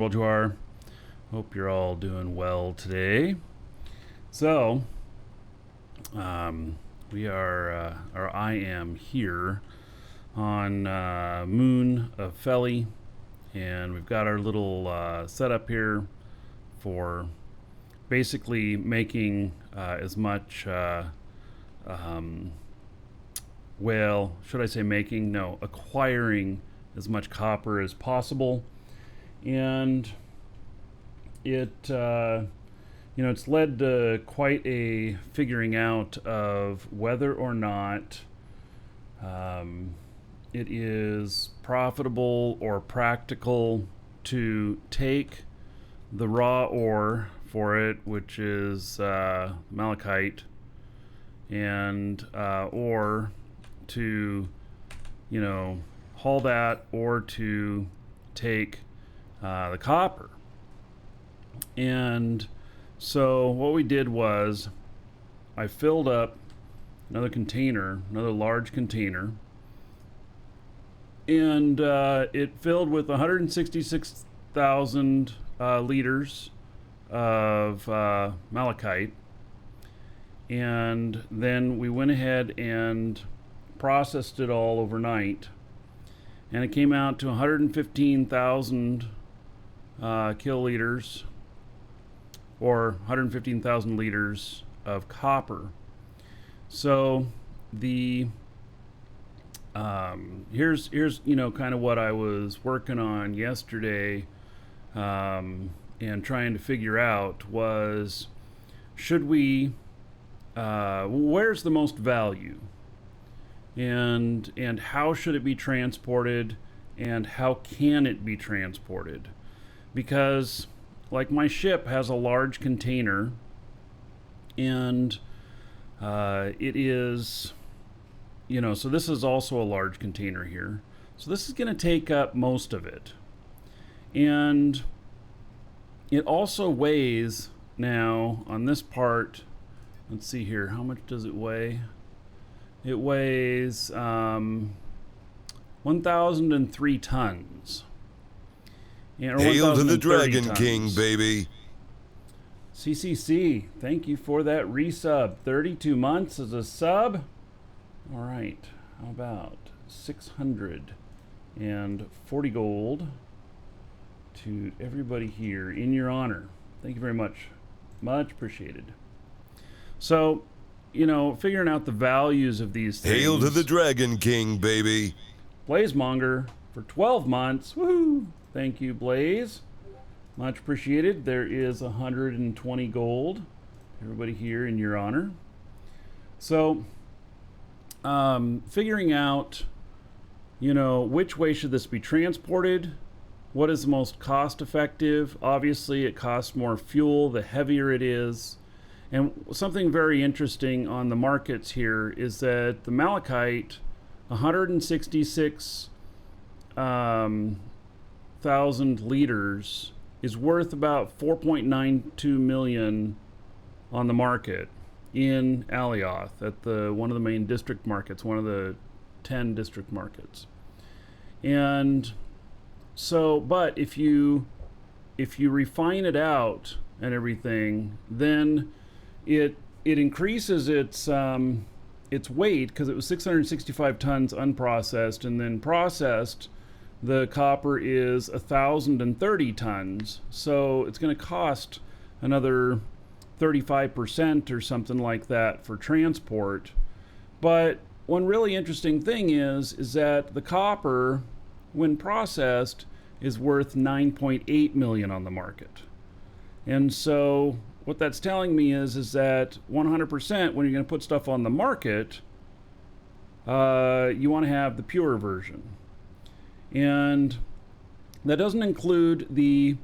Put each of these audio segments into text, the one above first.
World you are. Hope you're all doing well today. So, we are, or I am here on Moon of Feli, and we've got our little setup here for basically making as much, well, should I say making? No, acquiring as much copper as possible. And it it's led to quite a figuring out of whether or not it is profitable or practical to take the raw ore for it, which is malachite, and or to haul that, or to take the copper. And so what we did was I filled up another large container, and it filled with 166,000 liters of malachite. And then we went ahead and processed it all overnight, and it came out to 115,000 kiloliters, or 115,000 liters of copper. So the here's kind of what I was working on yesterday, and trying to figure out was, should we where's the most value, and how should it be transported, and how can it be transported? Because like my ship has a large container, and it is, so this is also a large container here. So this is going to take up most of it. And it also weighs, now on this part, let's see here, how much does it weigh? It weighs 1,003 tons. Hail to the Dragon tons. King, baby. CCC, thank you for that resub. 32 months as a sub. All right, how about 640 gold to everybody here in your honor. Thank you very much. Much appreciated. So, figuring out the values of these things. Hail to the Dragon King, baby. Blazemonger for 12 months. Woohoo! Thank you, Blaze. Much appreciated. There is 120 gold. Everybody here in your honor. So, figuring out, which way should this be transported? What is the most cost effective? Obviously, it costs more fuel the heavier it is. And something very interesting on the markets here is that the malachite, 166,000 liters, is worth about 4.92 million on the market in Alioth at one of the main district markets, one of the 10 district markets. And so, but if you refine it out and everything, then it increases its weight, because it was 665 tons unprocessed, and then processed, the copper is 1,030 tons. So it's going to cost another 35% or something like that for transport. But one really interesting thing is that the copper, when processed, is worth 9.8 million on the market. And so what that's telling me is that 100%, when you're going to put stuff on the market, you want to have the pure version. And that doesn't include the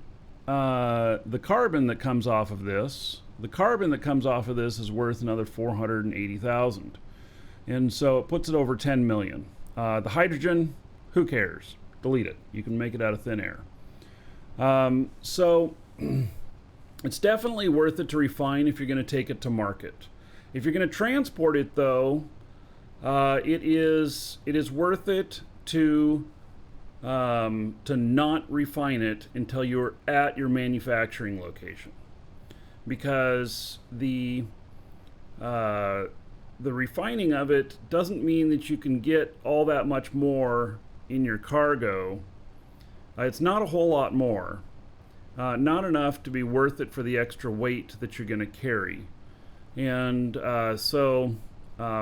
carbon that comes off of this. The carbon that comes off of this is worth another 480,000. And so it puts it over 10 million. The hydrogen, who cares? Delete it. You can make it out of thin air. So it's definitely worth it to refine if you're going to take it to market. If you're going to transport it, though, it is worth it to to not refine it until you're at your manufacturing location, because the refining of it doesn't mean that you can get all that much more in your cargo. It's not a whole lot more. Not enough to be worth it for the extra weight that you're going to carry. And so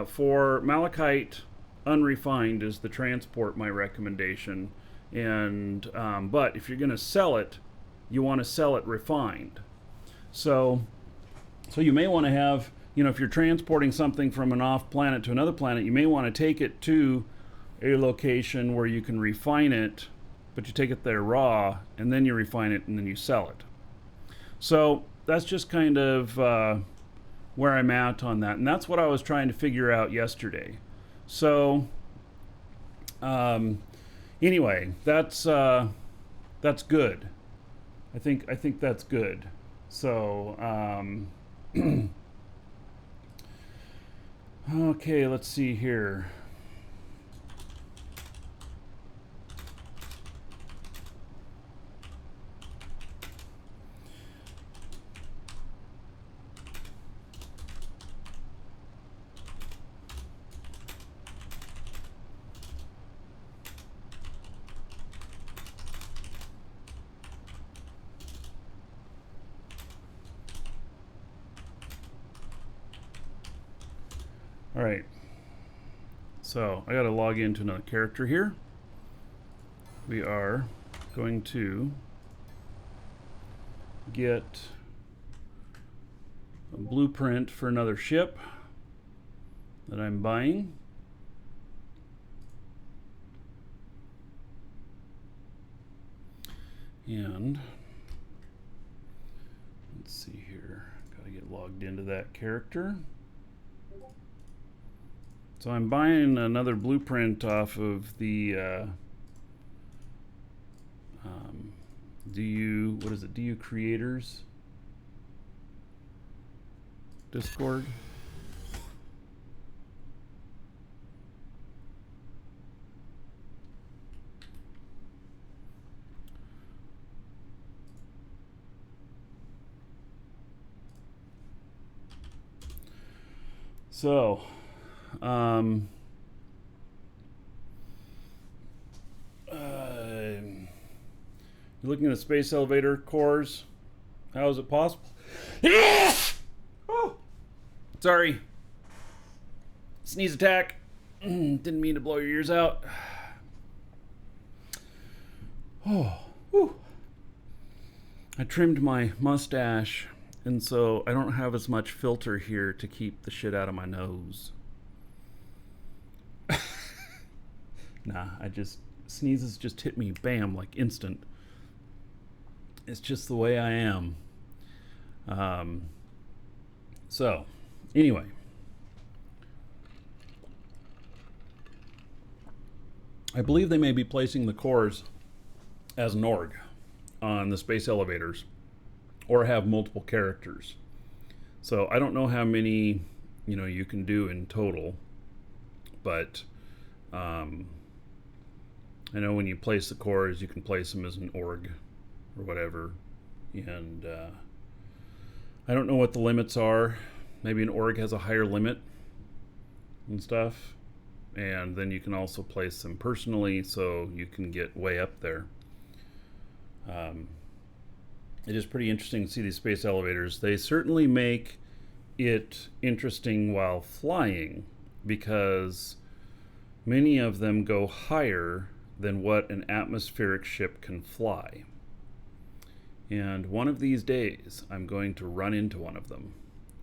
for malachite unrefined is the transport, my recommendation. And but if you're going to sell it, you want to sell it refined. So you may want to have, if you're transporting something from an off planet to another planet, you may want to take it to a location where you can refine it, but you take it there raw, and then you refine it, and then you sell it. So that's just kind of where I'm at on that, and that's what I was trying to figure out yesterday. So anyway, that's good. I think that's good. So okay, let's see here. All right, so I gotta log into another character here. We are going to get a blueprint for another ship that I'm buying. And let's see here, gotta get logged into that character. So I'm buying another blueprint off of the DU, what is it, DU Creators Discord. So you're looking at space elevator cores. How is it possible? Oh, sorry. Sneeze attack. Didn't mean to blow your ears out. Oh, whew. I trimmed my mustache, and so I don't have as much filter here to keep the shit out of my nose. Nah, sneezes just hit me, bam, like instant. It's just the way I am. So, anyway. I believe they may be placing the cores as an org on the space elevators, or have multiple characters. So I don't know how many, you can do in total, but I know when you place the cores, you can place them as an org or whatever. And I don't know what the limits are. Maybe an org has a higher limit and stuff. And then you can also place them personally, so you can get way up there. It is pretty interesting to see these space elevators. They certainly make it interesting while flying, because many of them go higher than what an atmospheric ship can fly. And one of these days, I'm going to run into one of them,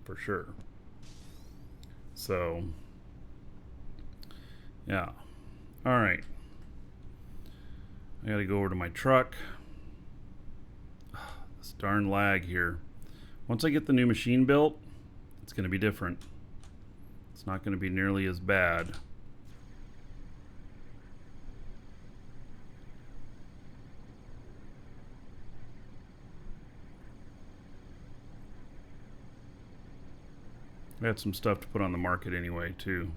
for sure. So, yeah. All right. I gotta go over to my truck. This darn lag here. Once I get the new machine built, it's gonna be different. It's not gonna be nearly as bad. I had some stuff to put on the market anyway, too.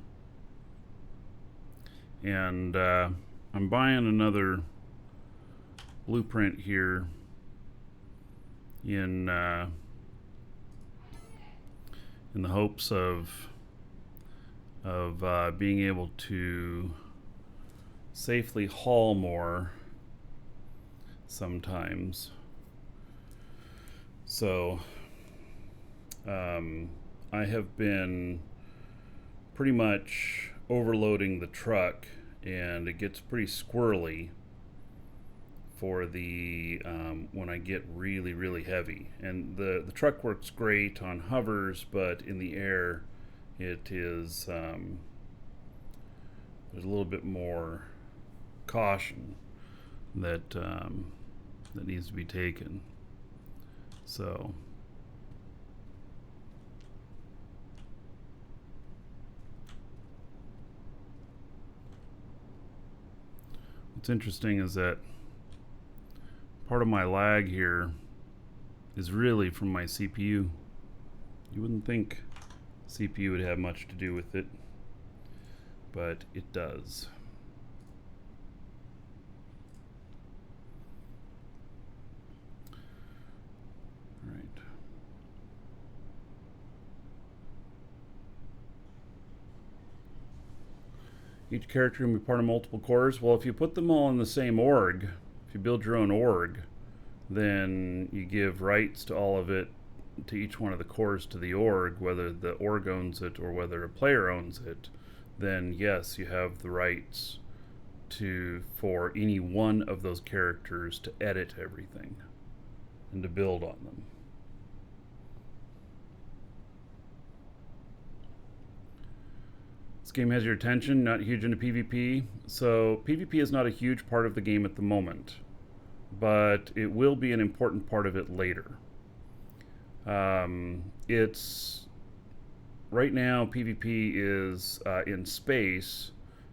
And I'm buying another blueprint here in the hopes of being able to safely haul more sometimes. So I have been pretty much overloading the truck, and it gets pretty squirrely for the when I get really heavy. And the truck works great on hovers, but in the air it is there's a little bit more caution that that needs to be taken. So what's interesting is that part of my lag here is really from my CPU. You wouldn't think CPU would have much to do with it, but it does. All right. Each character can be part of multiple cores. Well, if you put them all in the same org, if you build your own org, then you give rights to all of it, to each one of the cores to the org, whether the org owns it or whether a player owns it, then yes, you have the rights for any one of those characters to edit everything and to build on them. This game has your attention, not huge into PvP. So PvP is not a huge part of the game at the moment, but it will be an important part of it later. It's right now PvP is in space,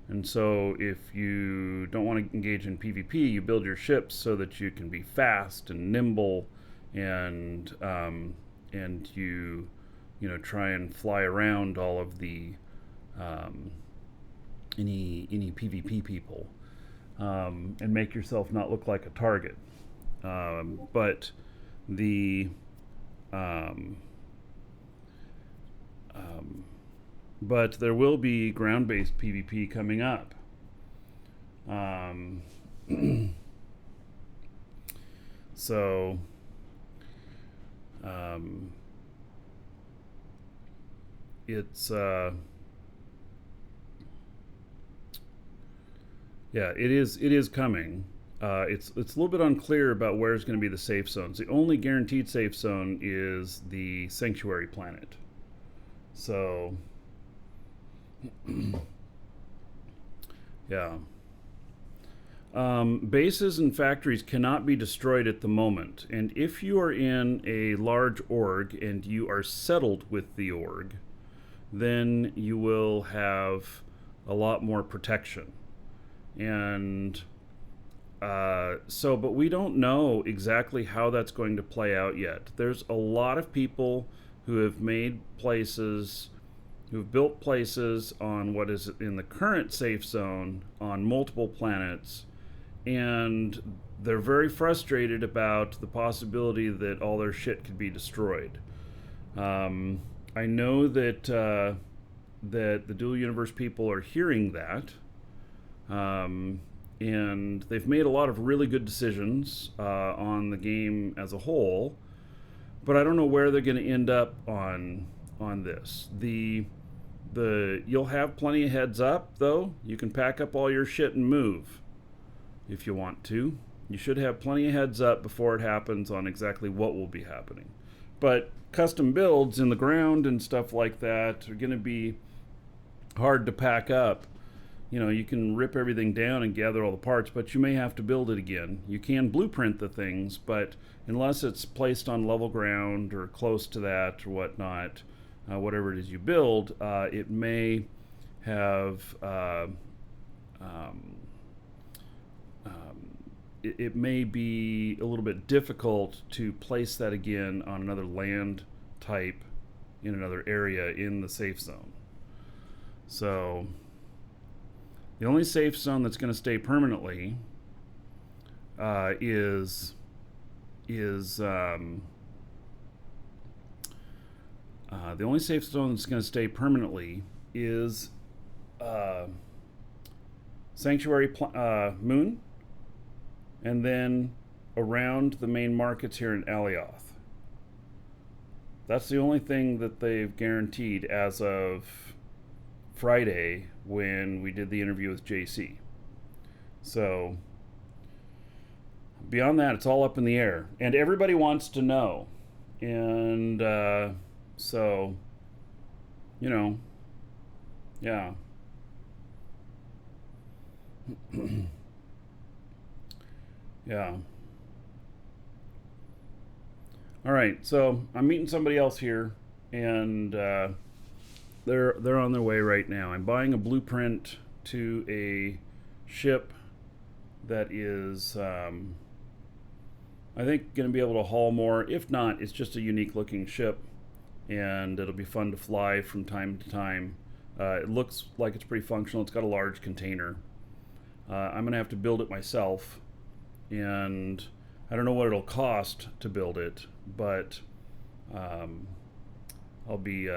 and so if you don't want to engage in PvP, you build your ships so that you can be fast and nimble, and you try and fly around all of the any PvP people, and make yourself not look like a target. But the but there will be ground-based PvP coming up. So it's yeah, it is coming. It's a little bit unclear about where it's going to be the safe zones. The only guaranteed safe zone is the sanctuary planet. So yeah. Bases and factories cannot be destroyed at the moment, and if you are in a large org and you are settled with the org, then you will have a lot more protection. And but we don't know exactly how that's going to play out yet. There's a lot of people who have made places, who've built places on what is in the current safe zone on multiple planets, and they're very frustrated about the possibility that all their shit could be destroyed. I know that that the dual universe people are hearing that, and they've made a lot of really good decisions on the game as a whole, but I don't know where they're going to end up on this. You'll have plenty of heads up, though. You can pack up all your shit and move if you want to. You should have plenty of heads up before it happens on exactly what will be happening. But custom builds in the ground and stuff like that are going to be hard to pack up. You can rip everything down and gather all the parts, but you may have to build it again. You can blueprint the things, but unless it's placed on level ground or close to that or whatnot, whatever it is you build, it may have it may be a little bit difficult to place that again on another land type in another area in the safe zone. So the only safe zone that's going to stay permanently is the only safe zone that's going to stay permanently is Sanctuary Moon, and then around the main markets here in Alioth. That's the only thing that they've guaranteed as of Friday when we did the interview with JC. So beyond that, it's all up in the air, and everybody wants to know. And so, you know, yeah. Yeah. All right, so I'm meeting somebody else here, and they're on their way right now. I'm buying a blueprint to a ship that is, I think, going to be able to haul more. If not, it's just a unique looking ship, and it'll be fun to fly from time to time. It looks like it's pretty functional. It's got a large container. I'm going to have to build it myself, and I don't know what it'll cost to build it, but I'll be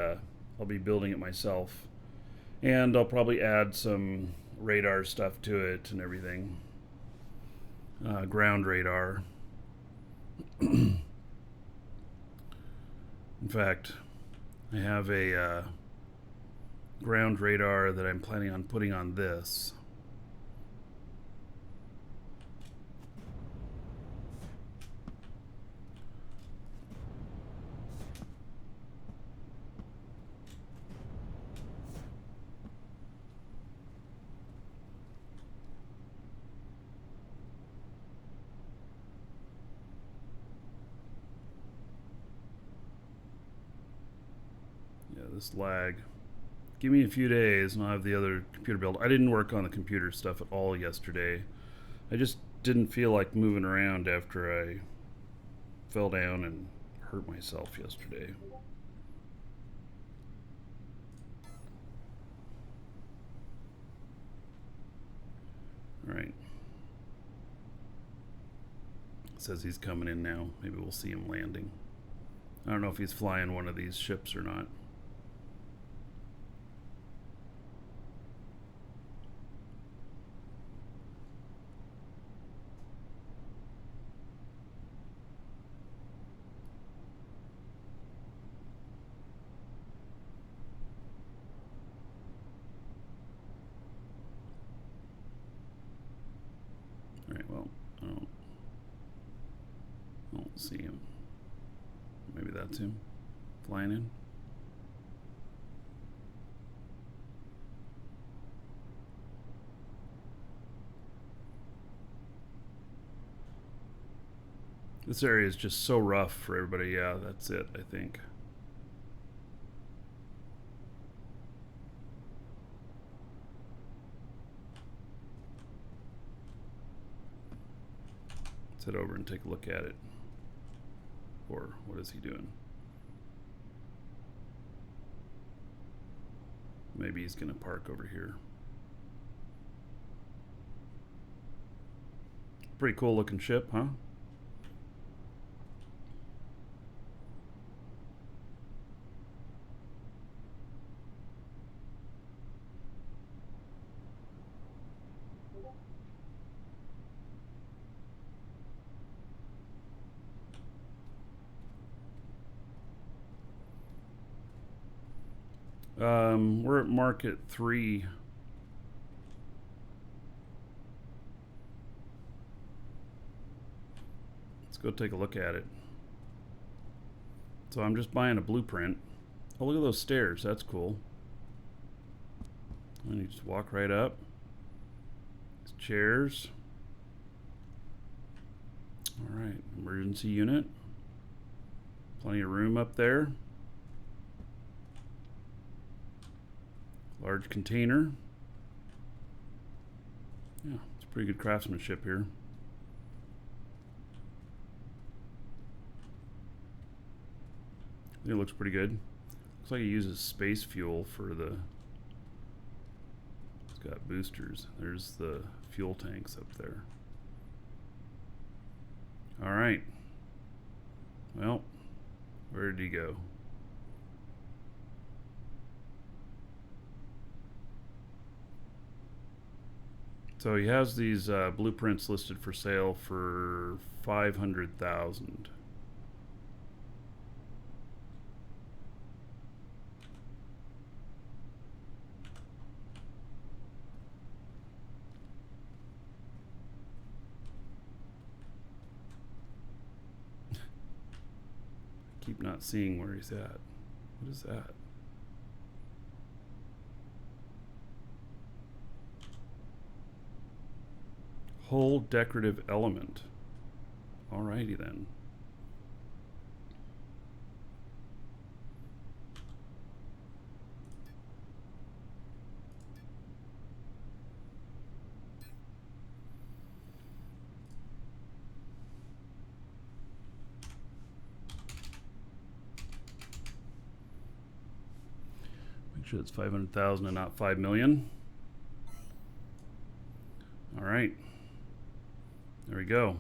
building it myself, and I'll probably add some radar stuff to it and everything. Ground radar. In fact, I have a ground radar that I'm planning on putting on this. This lag. Give me a few days and I'll have the other computer built. I didn't work on the computer stuff at all yesterday. I just didn't feel like moving around after I fell down and hurt myself yesterday. All right. Says he's coming in now. Maybe we'll see him landing. I don't know if he's flying one of these ships or not. Alright, well, I don't see him. Maybe that's him flying in. This area is just so rough for everybody. Yeah, that's it, I think. Let's head over and take a look at it. Or what is he doing? Maybe he's gonna park over here. Pretty cool looking ship, huh? We're at market 3. Let's go take a look at it. So I'm just buying a blueprint. Oh, look at those stairs. That's cool. And you just walk right up. These chairs. All right, emergency unit. Plenty of room up there. Large container. Yeah, it's pretty good craftsmanship here. I think it looks pretty good. Looks like it uses space fuel for the... It's got boosters. There's the fuel tanks up there. All right. Well, where did he go? So he has these blueprints listed for sale for 500,000. Keep not seeing where he's at. What is that? Whole decorative element. Alrighty then. Make sure it's 500,000 and not 5 million. All right. There we go.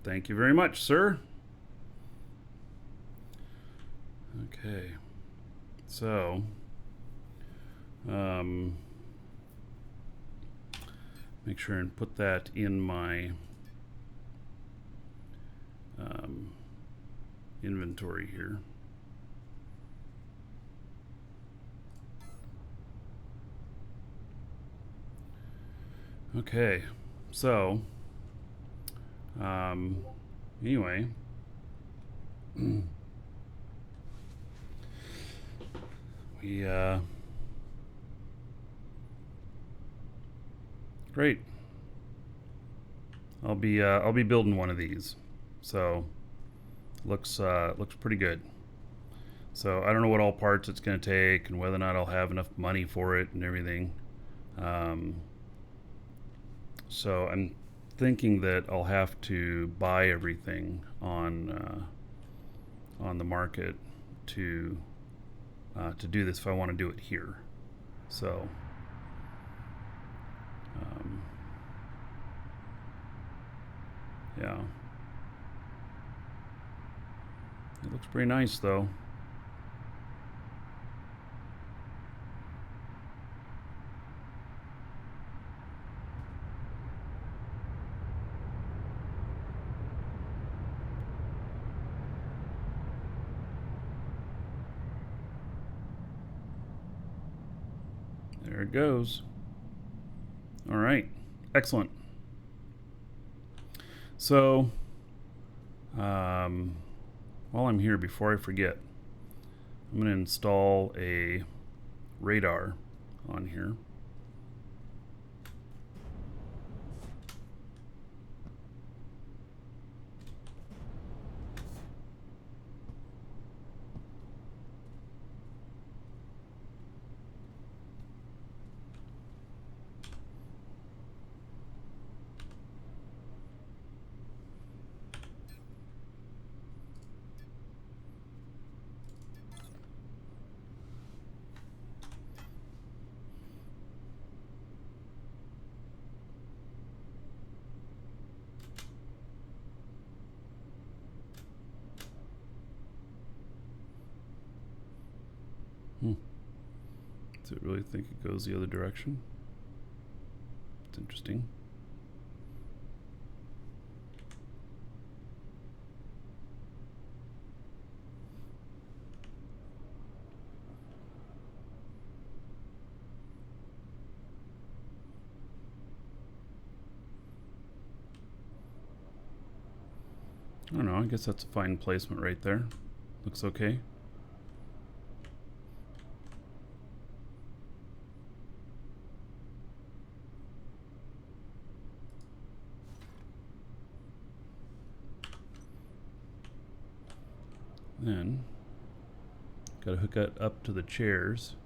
Thank you very much, sir. Okay. So, make sure and put that in my inventory here. Okay, so anyway, we great. I'll be building one of these, so looks pretty good. So I don't know what all parts it's going to take and whether or not I'll have enough money for it and everything. So I'm thinking that I'll have to buy everything on the market to do this if I want to do it here. So yeah, it looks pretty nice though. There it goes. All right, excellent. So, while I'm here, before I forget, I'm going to install a radar on here. Does it really think it goes the other direction? It's interesting. I don't know, I guess that's a fine placement right there. Looks okay. Then, got to hook it up to the chairs.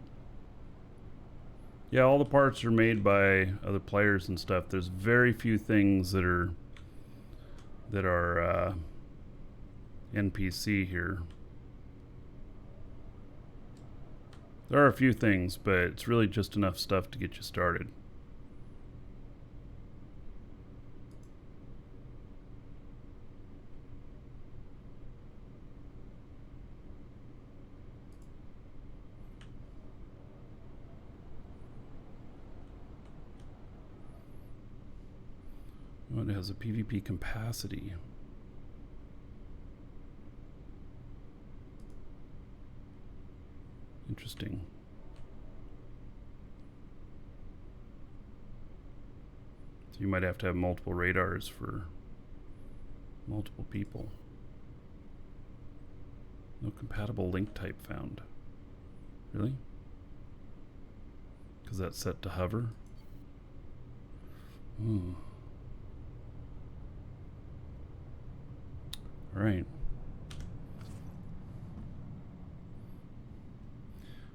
Yeah, all the parts are made by other players and stuff. There's very few things that are NPC here. There are a few things, but it's really just enough stuff to get you started. What has a PvP capacity? Interesting. So you might have to have multiple radars for multiple people. No compatible link type found. Really? Because that's set to hover? Ooh. Alright.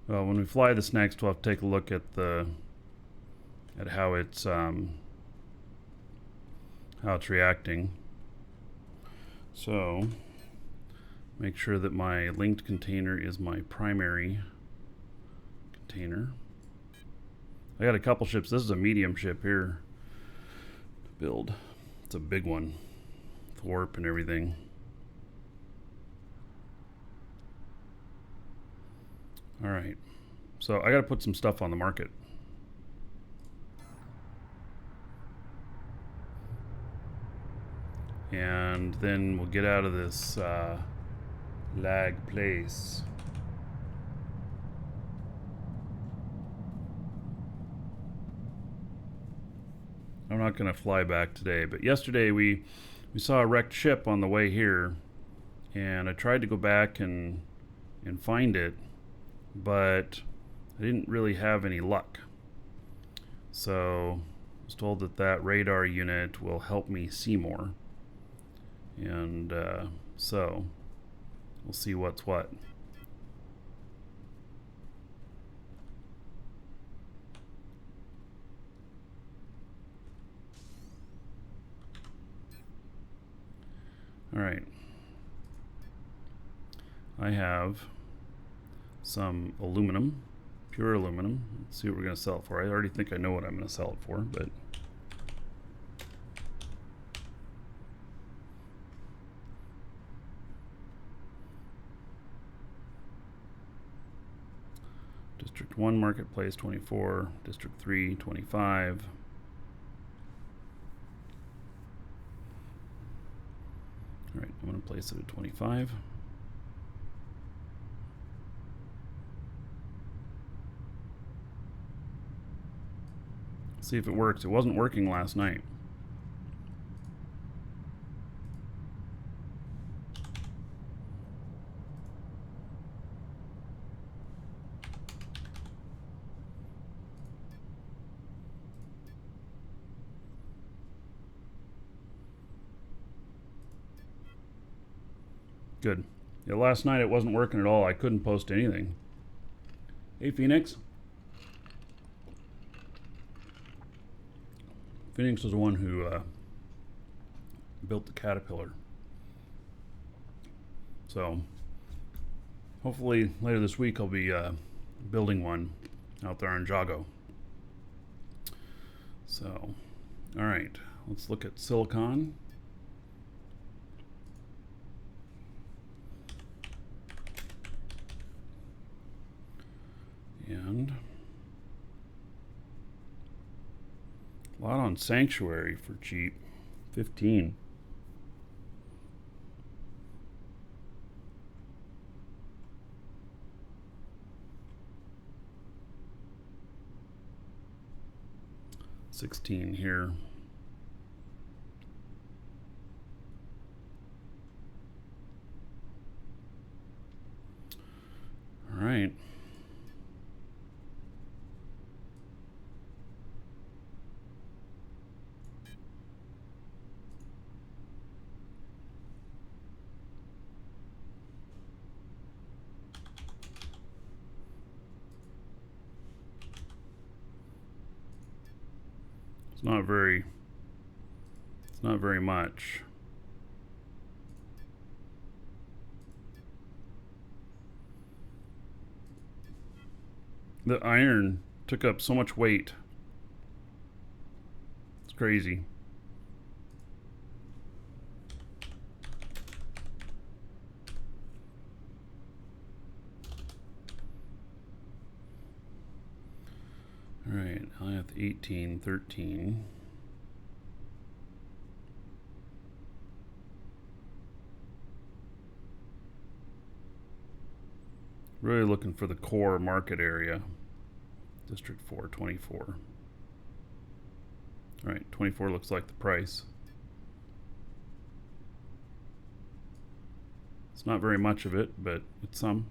Well, when we fly this next, we'll have to take a look at how it's reacting. So make sure that my linked container is my primary container. I got a couple ships. This is a medium ship here to build. It's a big one with warp and everything. All right, so I got to put some stuff on the market. And then we'll get out of this lag place. I'm not going to fly back today, but yesterday we saw a wrecked ship on the way here, and I tried to go back and find it, but I didn't really have any luck. So I was told that radar unit will help me see more. And so we'll see what's what. All right. I have some aluminum, pure aluminum. Let's see what we're going to sell it for. I already think I know what I'm going to sell it for, but District 1 Marketplace 24, District 3 25. All right, I'm going to place it at 25. See if it works. It wasn't working last night. Good. Yeah, last night it wasn't working at all. I couldn't post anything. Hey, Phoenix. Phoenix was the one who built the Caterpillar. So hopefully later this week I'll be building one out there in Jago. So, all right, let's look at silicon. And a lot on Sanctuary for cheap. 15. $16 here. All right. It's not very much. The iron took up so much weight. It's crazy. All right, I have 18, 13. Really looking for the core market area. District 4, 24. All right, 24 looks like the price. It's not very much of it, but it's some.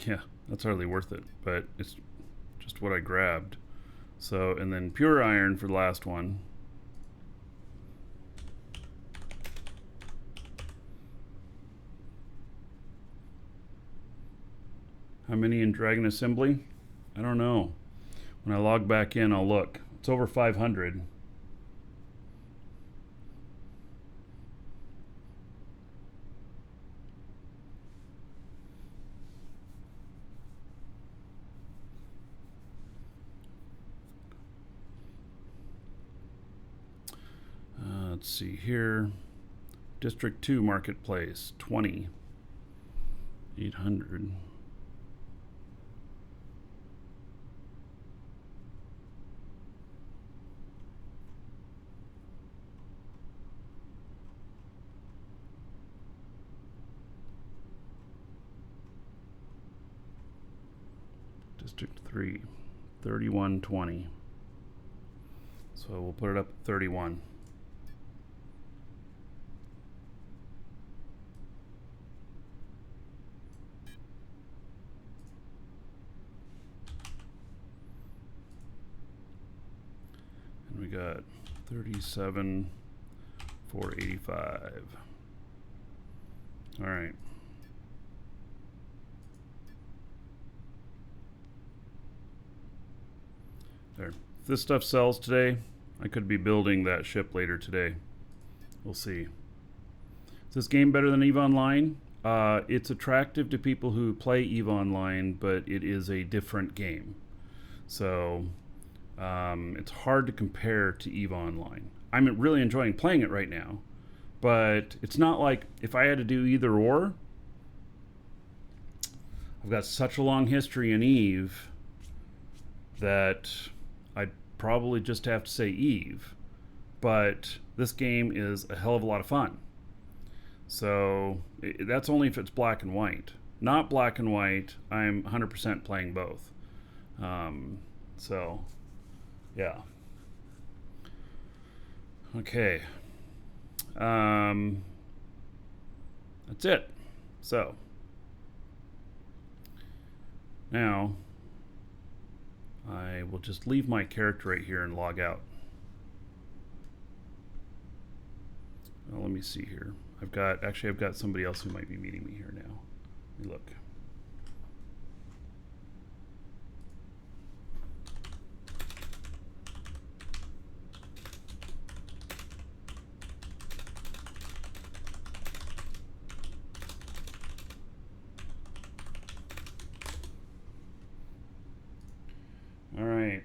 Yeah, that's hardly worth it, but it's just what I grabbed. So, and then pure iron for the last one. How many in Dragon Assembly? I don't know. When I log back in, I'll look. It's over 500. Let's see here. District 2 Marketplace, 20. 800. District 3, 3120. So we'll put it up at 31. And we got 37,485. All right. There. If this stuff sells today, I could be building that ship later today. We'll see. Is this game better than EVE Online? It's attractive to people who play EVE Online, but it is a different game. So it's hard to compare to EVE Online. I'm really enjoying playing it right now, but it's not like if I had to do either or. I've got such a long history in EVE that I'd probably just have to say EVE. But this game is a hell of a lot of fun. So that's only if it's black and white. Not black and white, I'm 100% playing both. So, yeah. Okay. That's it. So, now I will just leave my character right here and log out. Well, let me see here. I've got somebody else who might be meeting me here now. Let me look. All right.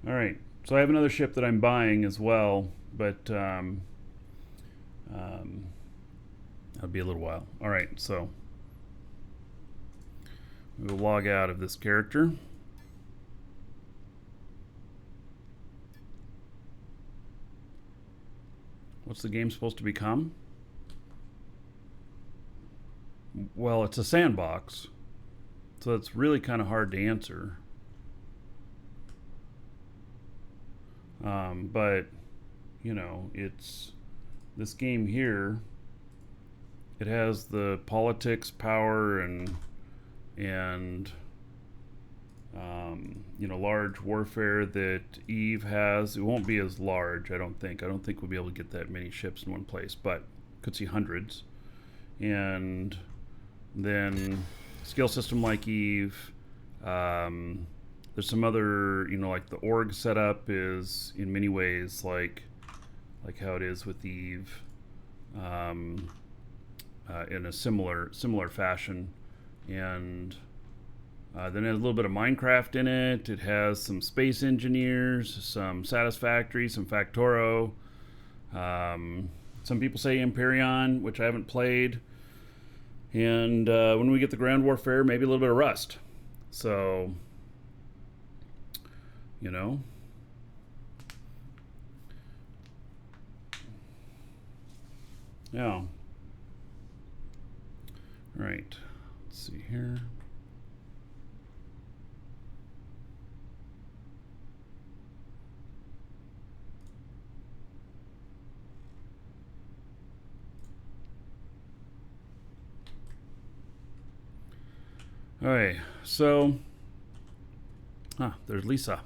All right. So I have another ship that I'm buying as well, but that'll be a little while. All right. So we'll log out of this character. What's the game supposed to become? Well, it's a sandbox, so it's really kind of hard to answer. But, you know, it's this game here. It has the politics, power, and you know, large warfare that EVE has. It won't be as large, I don't think. I don't think we'll be able to get that many ships in one place, but could see hundreds. And then skill system like EVE. There's some other, you know, like the org setup is in many ways like like how it is with Eve, in a similar fashion, and then it has a little bit of Minecraft in it. It has some Space Engineers, some Satisfactory, some Factoro. Some people say Empyrean, which I haven't played. And when we get the Ground Warfare, maybe a little bit of Rust. So, you know. Yeah. All right. Let's see here. All right, so, there's Lisa.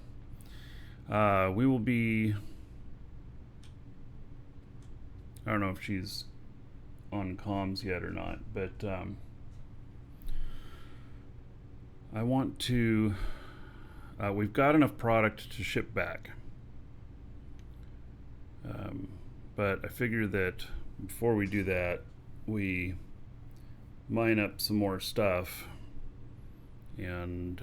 We will be, I don't know if she's on comms yet or not, but I want to, we've got enough product to ship back. But I figure that before we do that, we mine up some more stuff. And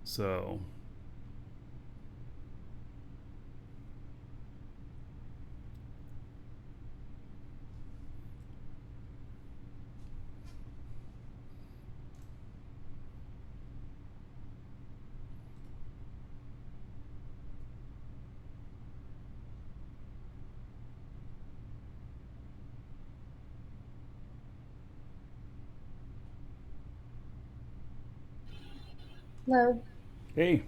so Hello. hey.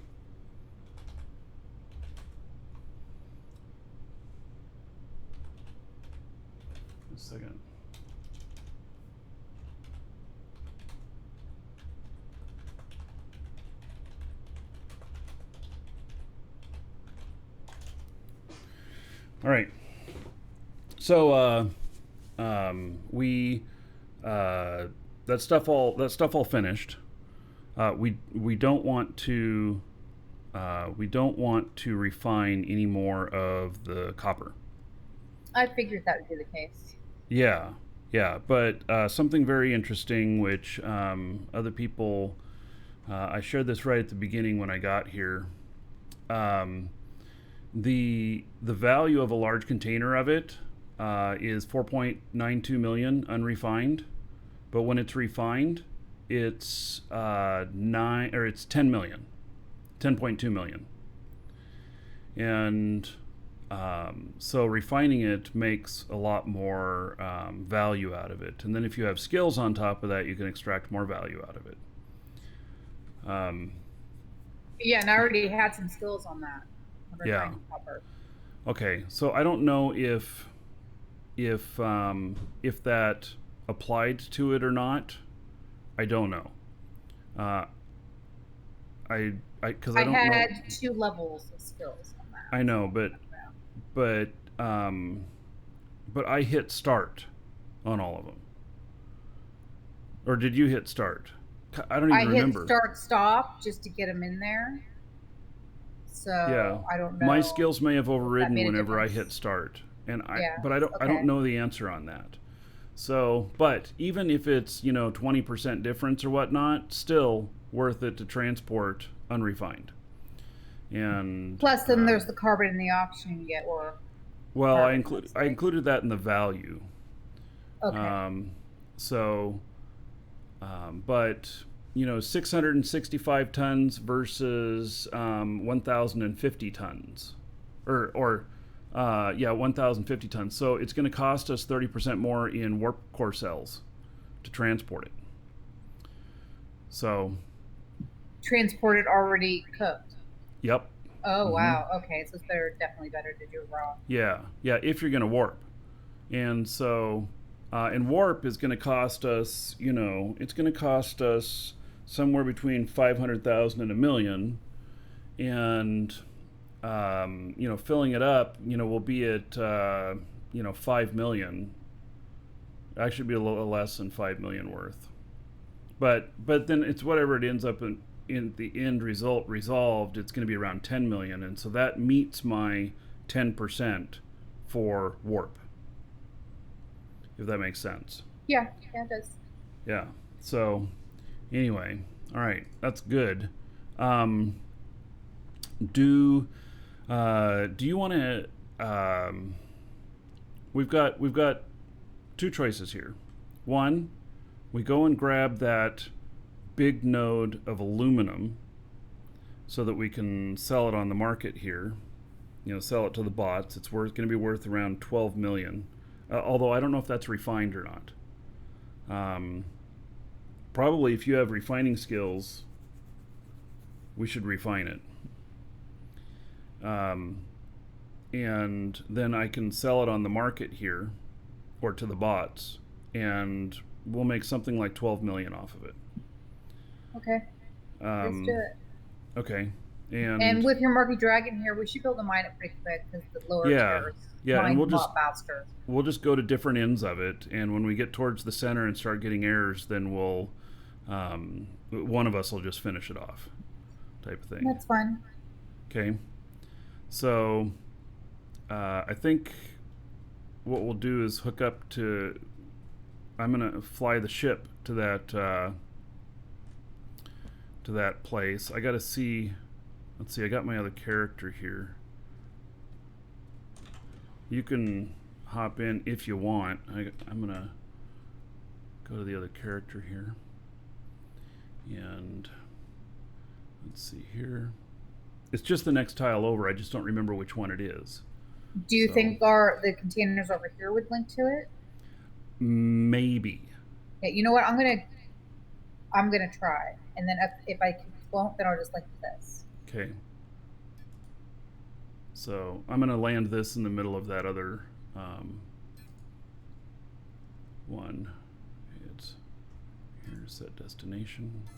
A second. All right. So we that stuff all finished. We don't want to refine any more of the copper. I figured that would be the case. Yeah, but something very interesting, which other people, I shared this right at the beginning when I got here. The value of a large container of it is 4.92 million unrefined, but when it's refined, it's 10 million, 10.2 million, and so refining it makes a lot more value out of it. And then if you have skills on top of that, you can extract more value out of it. Yeah, and I already had some skills on that. Yeah. Okay, so I don't know if that applied to it or not. I don't know. Because I don't know. I had 2 levels of skills on that. I know, but I hit start on all of them. Or did you hit start? I don't even remember. I hit start stop just to get them in there. So yeah. I don't know. My skills may have overridden whenever I hit start, and but I don't know the answer on that. So, but even if it's 20% difference or whatnot, still worth it to transport unrefined. And plus, then there's the carbon in the auction you get, or well, I included that in the value. Okay. But 665 tons versus 1,050 tons, or 1,050 tons. So it's going to cost us 30% more in warp core cells to transport it. So transport it already cooked. Yep. Oh wow. Okay, so they're definitely better to do it raw. Yeah, if you're going to warp, and so and warp is going to cost us. It's going to cost us somewhere between 500,000 and $1 million, and filling it up, we'll be at 5 million. Actually, be a little less than 5 million worth. But then it's whatever it ends up in the end result resolved. It's going to be around 10 million, and so that meets my 10% for warp. If that makes sense. Yeah, it does. Yeah. So, anyway, all right, that's good. Do you want to? We've got two choices here. One, we go and grab that big node of aluminum so that we can sell it on the market here. Sell it to the bots. It's going to be worth around 12 million. Although I don't know if that's refined or not. Probably if you have refining skills, we should refine it. And then I can sell it on the market here or to the bots, and we'll make something like 12 million off of it. Okay. Let's do it. Okay. And with your Murky Dragon here, we should be able to mine it pretty quick because the lower tiers mine and a lot faster. We'll just go to different ends of it, and when we get towards the center and start getting errors, then we'll one of us will just finish it off, type of thing. That's fine. Okay. So I think what we'll do is hook up to. I'm gonna fly the ship to that place. I gotta see. Let's see. I got my other character here. You can hop in if you want. I'm gonna go to the other character here, and let's see here. It's just the next tile over. I just don't remember which one it is. Do you think the containers over here would link to it? Maybe. Yeah, you know what? I'm gonna try, and then if I won't, then I'll just link to this. Okay. So I'm gonna land this in the middle of that other one. It's here's that destination.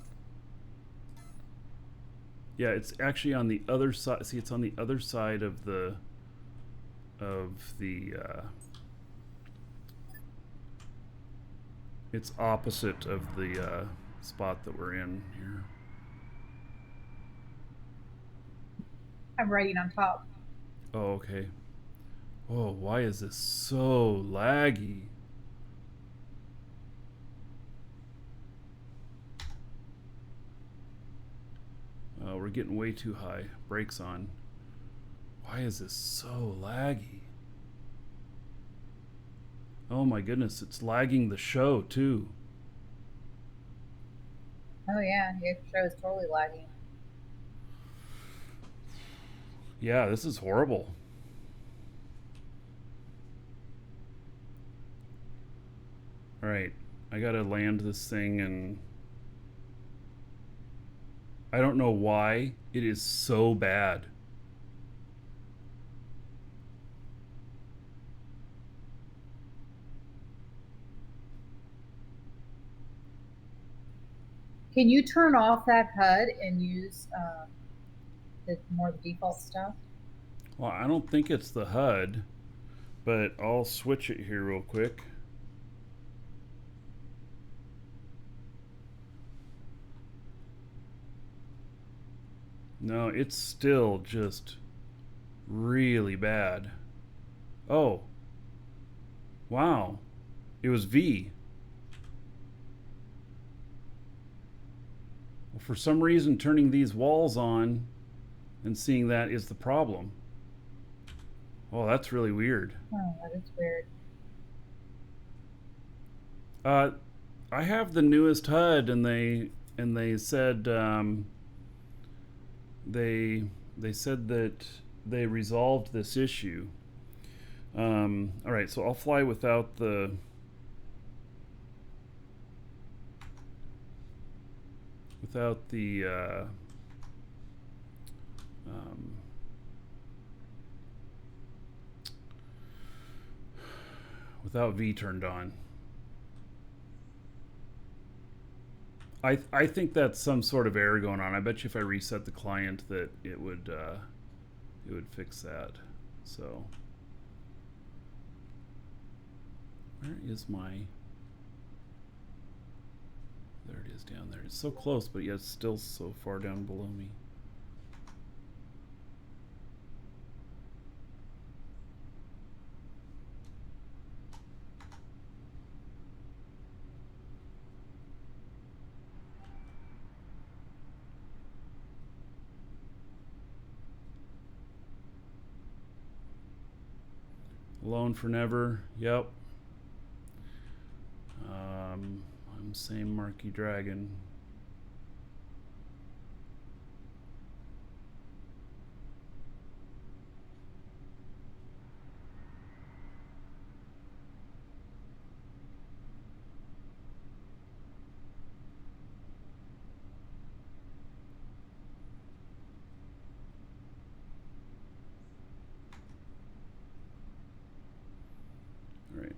Yeah, it's actually on the other side. See, it's on the other side of the it's opposite of the spot that we're in here. I'm writing on top. Oh, okay. Oh, why is this so laggy? Oh, we're getting way too high. Brakes on. Why is this so laggy? Oh my goodness, it's lagging the show too. Oh yeah, your show is totally lagging. Yeah, this is horrible. All right, I gotta land this thing, and I don't know why it is so bad. Can you turn off that HUD and use the default stuff? Well, I don't think it's the HUD, but I'll switch it here real quick. No, it's still just really bad. Oh. Wow. It was V. Well, for some reason, turning these walls on and seeing that is the problem. Oh, that's really weird. Oh, that is weird. I have the newest HUD, and they said they said that they resolved this issue. All right, so I'll fly without the without V turned on. I think that's some sort of error going on. I bet you if I reset the client that it would fix that. So where is my? There it is down there. It's so close, but yet it's still so far down below me. Alone for never. Yep. I'm same Marquee Dragon. All right.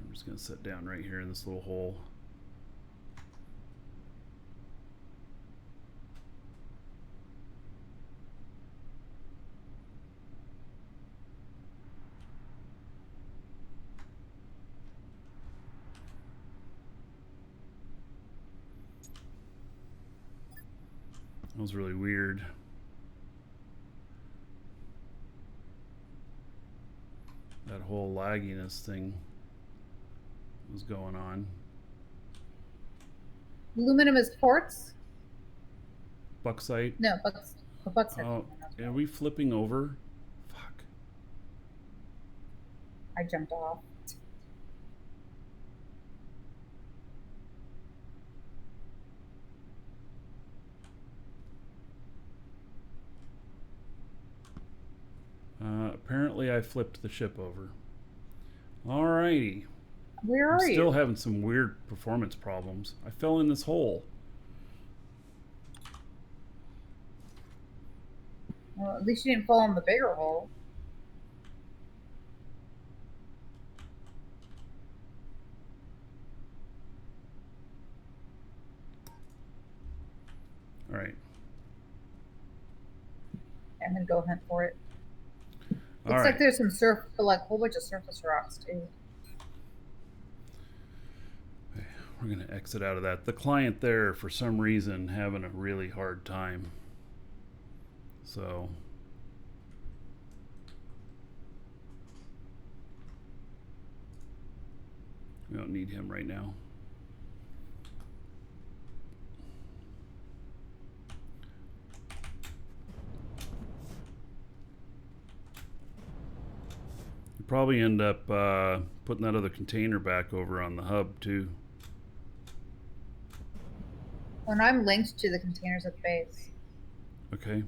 I'm just going to sit down right here in this little hole. That was really weird. That whole lagginess thing was going on. Aluminum is quartz? Bucksite? No, bucksite. Oh, are we flipping over? Fuck. I jumped off. Apparently I flipped the ship over. Alrighty. Where are you? Still having some weird performance problems. I fell in this hole. Well, at least you didn't fall in the bigger hole. All right. I'm gonna go hunt for it. All Looks right. like there's some like a whole bunch of surface rocks too. We're going to exit out of that. The client there, for some reason, having a really hard time. So we don't need him right now. You probably end up putting that other container back over on the hub too. When I'm linked to the containers at the base. Okay.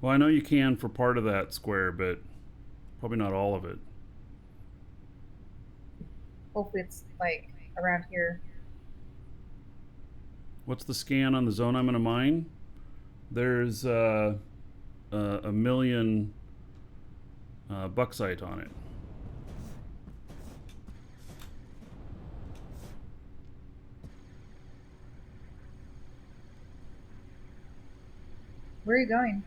Well, I know you can for part of that square, but probably not all of it. Hopefully it's like around here. What's the scan on the zone I'm going to mine? There's a million bucksite on it. Where are you going?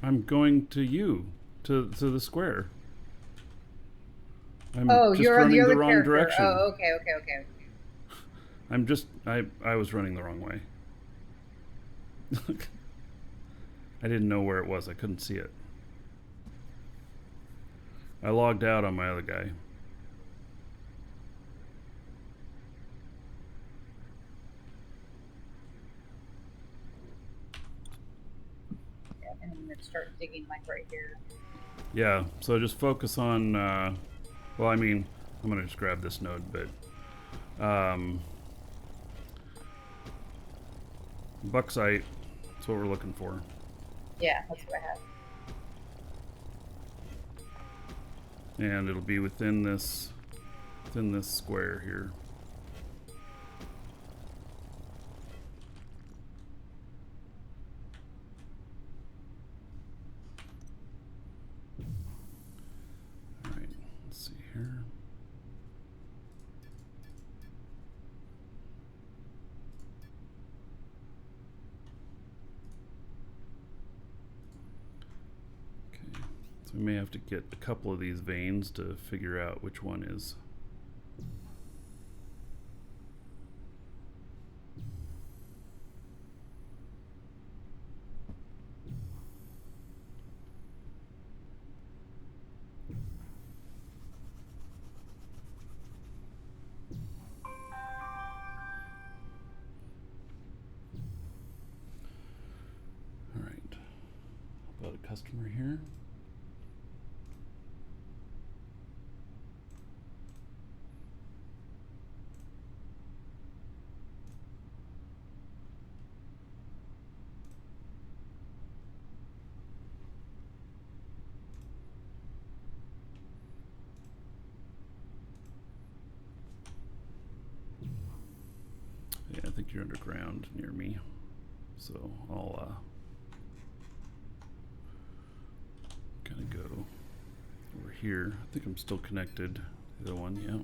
I'm going to you, to the square. I'm just you're running the other wrong character. direction. Oh, okay. I was running the wrong way. I didn't know where it was. I couldn't see it. I logged out on my other guy. Yeah, and I'm gonna start digging like right here. Yeah, so just focus on, well, I mean, I'm going to just grab this node, but bucksite, that's what we're looking for. Yeah, that's what I have. And it'll be within this square here. All right, let's see here. Okay, so we may have to get a couple of these veins to figure out which one is. customer here. Yeah, I think you're underground near me, so I'll kind of go over here. I think I'm still connected. The other one, yeah.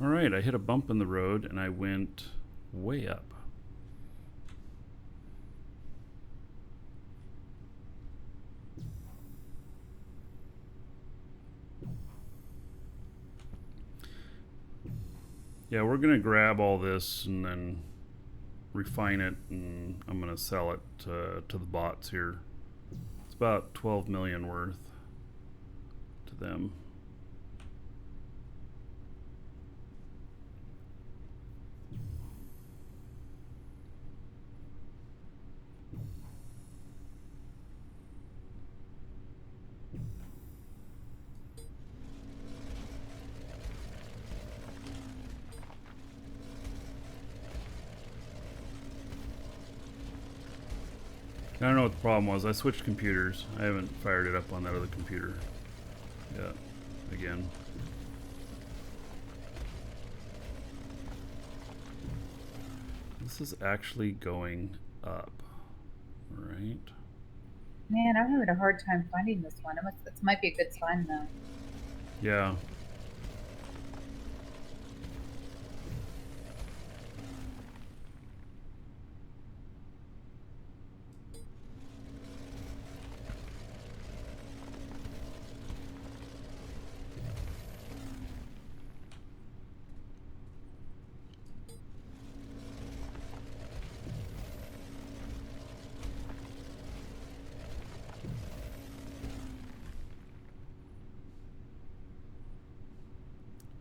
All right, I hit a bump in the road and I went way up. Yeah, we're gonna grab all this and then refine it, and I'm gonna sell it to the bots here. It's about 12 million worth to them. I don't know what the problem was. I switched computers. I haven't fired it up on that other computer yet. Again. This is actually going up. All right. Man, I'm having a hard time finding this one. This might be a good sign, though. Yeah.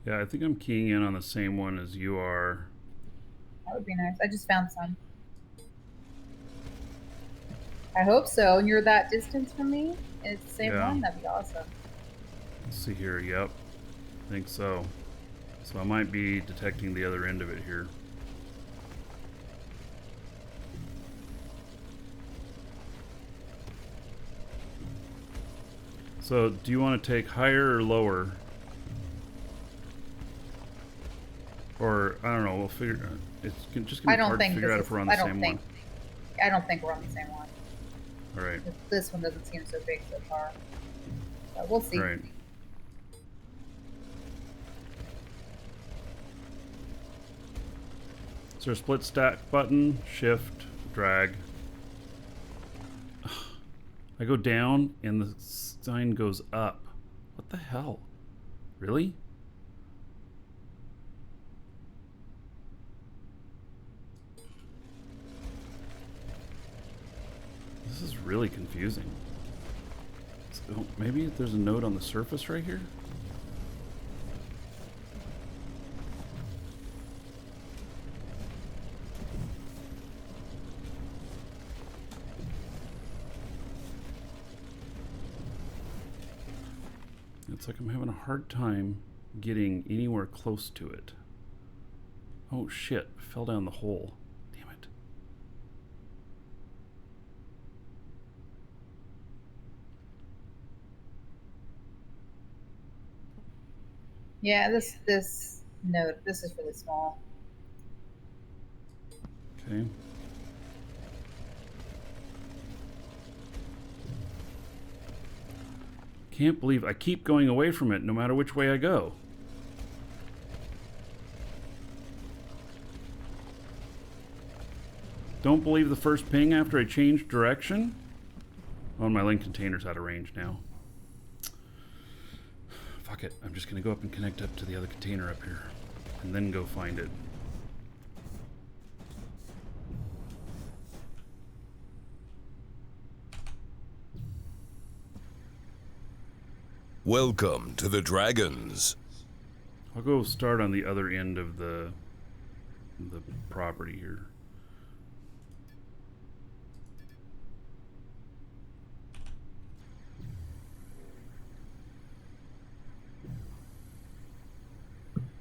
Yeah, I think I'm keying in on the same one as you are. That would be nice. I just found some. I hope so. And you're that distance from me, and it's the same one? That'd be awesome. Let's see here. Yep. I think so. So I might be detecting the other end of it here. So do you want to take higher or lower? Or, I don't know, we'll figure, it's just going to be hard to figure out if we're on the same one. I don't think we're on the same one. All right. This one doesn't seem so big so far. But we'll see. Right. Is there a split stack button? Shift, drag. I go down and the sign goes up. What the hell? Really? This is really confusing. So maybe there's a node on the surface right here? It's like I'm having a hard time getting anywhere close to it. Oh shit, I fell down the hole. Damn it. Yeah, this node, this is really small. Okay. Can't believe I keep going away from it no matter which way I go. Don't believe the first ping after I changed direction? Oh, my link container's out of range now. Fuck it, I'm just gonna go up and connect up to the other container up here. and then go find it. Welcome to the Dragons. I'll go start on the other end of the property here.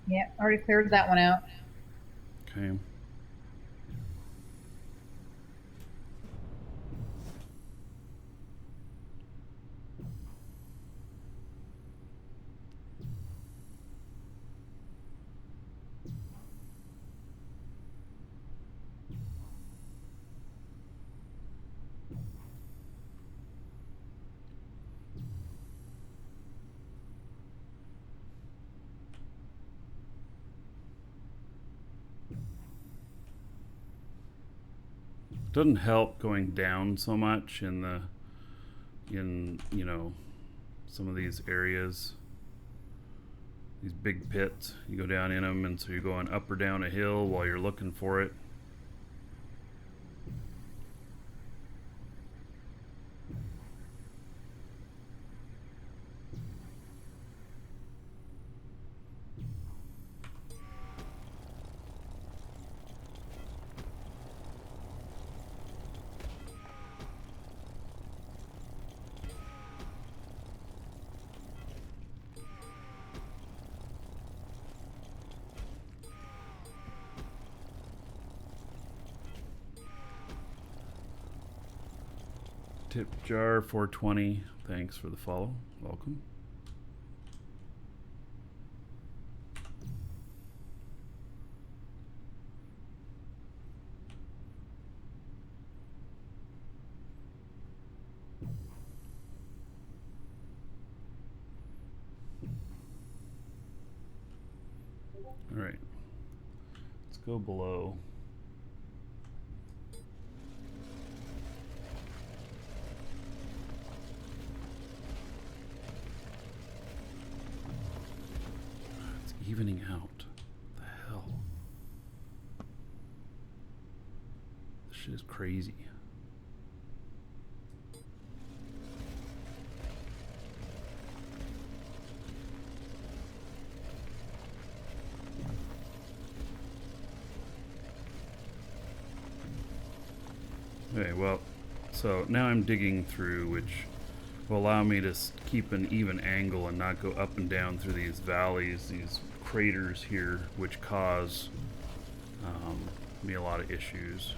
Yeah, already cleared that one out. Okay. Doesn't help going down so much in you know, some of these areas, these big pits. You go down in them, and so you're going up or down a hill while you're looking for it. Tip jar 420. Thanks for the follow. Welcome. All right. Let's go below. Evening out. What the hell? This shit is crazy. Okay, well, so now I'm digging through, which will allow me to keep an even angle and not go up and down through these valleys, these craters here, which cause me a lot of issues.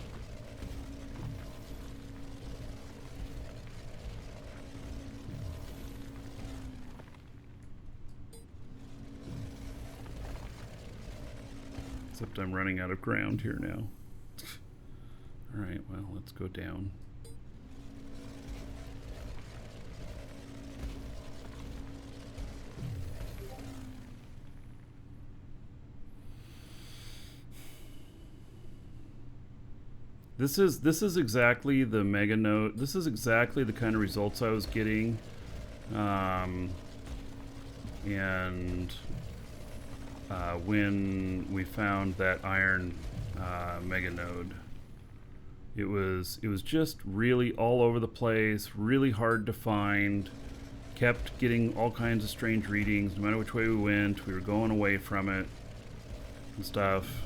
Except I'm running out of ground here now. Alright, well, let's go down. This is exactly the mega node. This is exactly the kind of results I was getting, when we found that iron mega node, it was just really all over the place, really hard to find. Kept getting all kinds of strange readings. No matter which way we went, we were going away from it and stuff.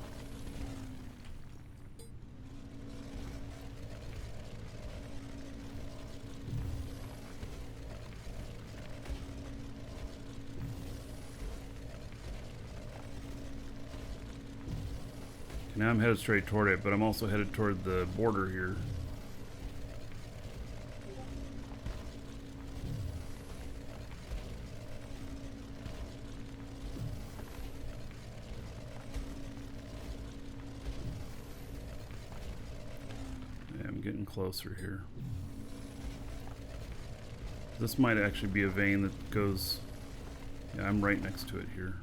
Now I'm headed straight toward it, but I'm also headed toward the border here. Yeah, I'm getting closer here. This might actually be a vein that goes... Yeah, I'm right next to it here.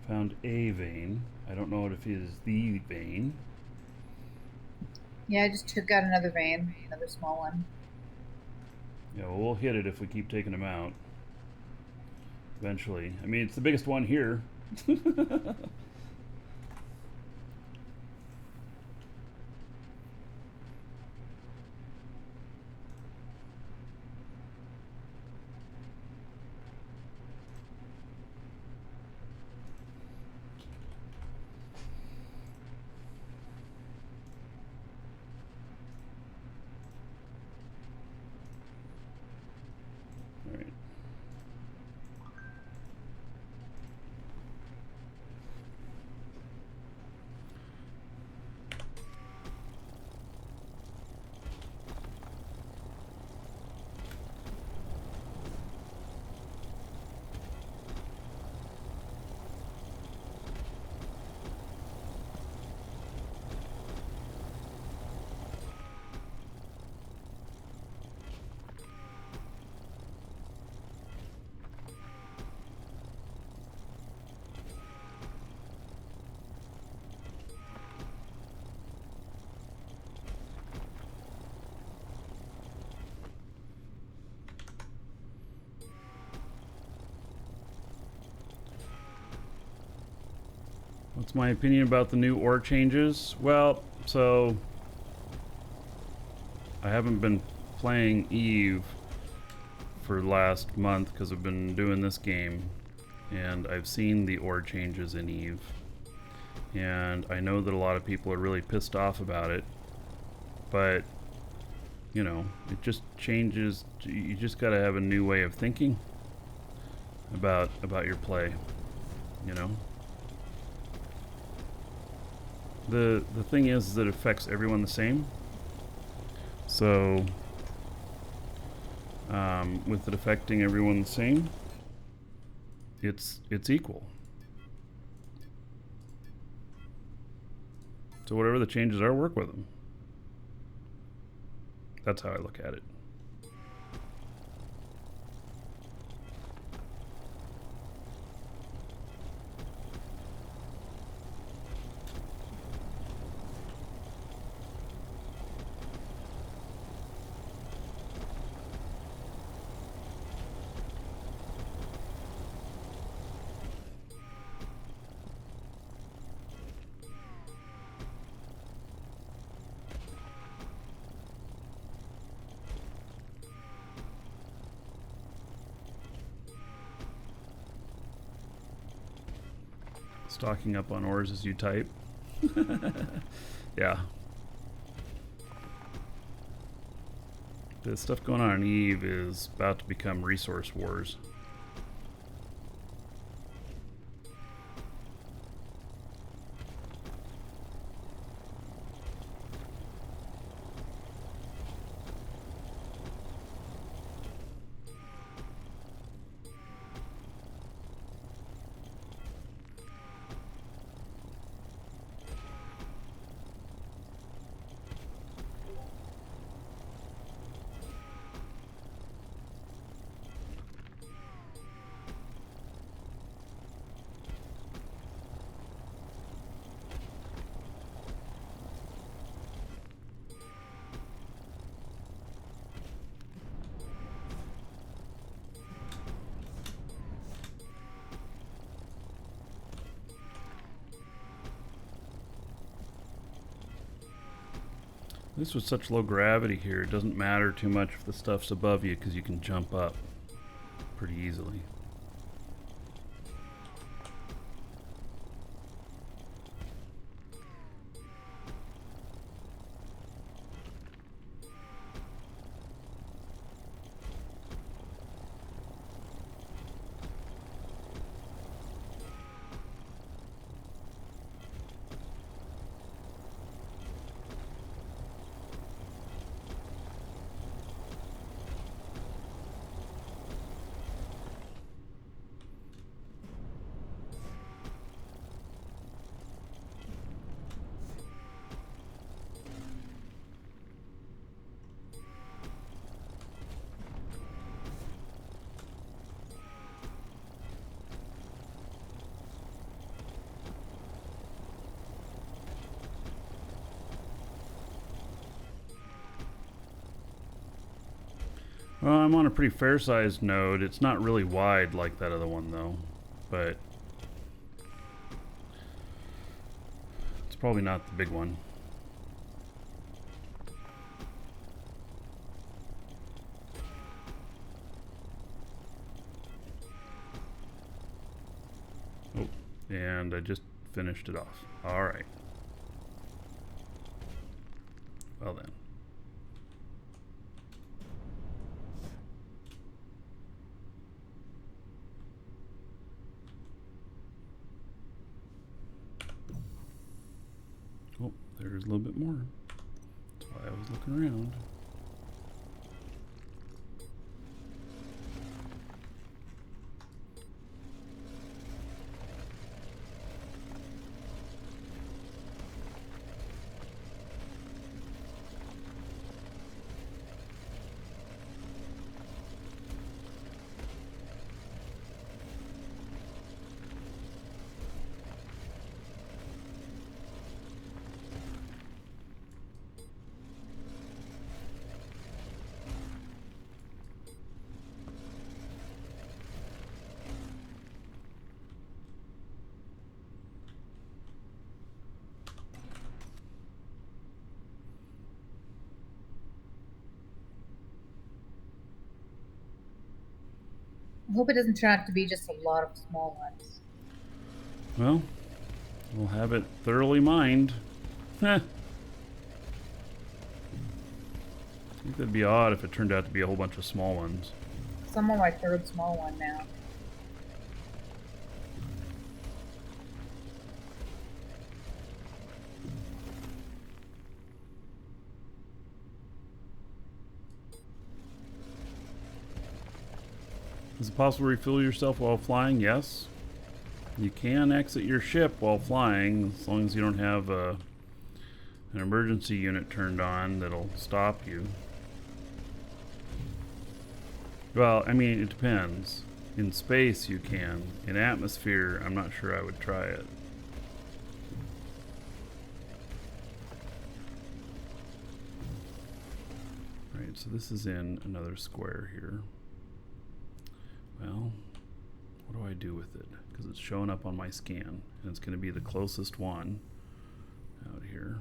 Found a vein. I don't know if it is the vein. Yeah, I just took out another vein, another small one. Yeah, well, we'll hit it if we keep taking them out. Eventually. I mean, it's the biggest one here. All right. What's my opinion about the new ore changes? Well, so I haven't been playing Eve for the last month because I've been doing this game, and I've seen the ore changes in Eve, and I know that a lot of people are really pissed off about it, but you know, it just changes. You just got to have a new way of thinking about your play, you know. The thing is that it affects everyone the same. So with it affecting everyone the same, it's equal. So whatever the changes are, work with them. That's how I look at it. Stocking up on ores as you type. Yeah. The stuff going on in Eve is about to become resource wars. This was such low gravity here, it doesn't matter too much if the stuff's above you because you can jump up pretty easily. Well, I'm on a pretty fair-sized node. It's not really wide like that other one, though. But it's probably not the big one. Oh, and I just finished it off. All right. Well then. Oh, there's a little bit more. That's why I was looking around. I hope it doesn't turn out to be just a lot of small ones. Well, we'll have it thoroughly mined. Heh. I think that'd be odd if it turned out to be a whole bunch of small ones. I'm on my third small one now. Is it possible to refuel yourself while flying? Yes. You can exit your ship while flying, as long as you don't have an emergency unit turned on that'll stop you. Well, I mean, it depends. In space, you can. In atmosphere, I'm not sure I would try it. Right, so this is in another square here. Well, what do I do with it? Because it's showing up on my scan, and it's going to be the closest one out here.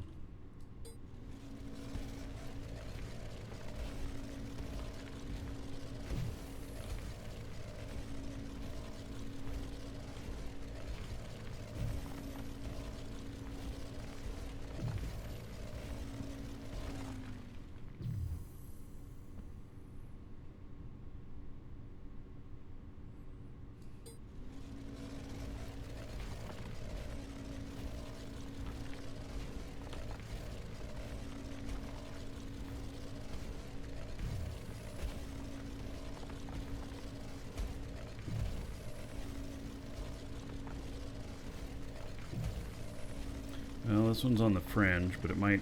Well, this one's on the fringe, but it might,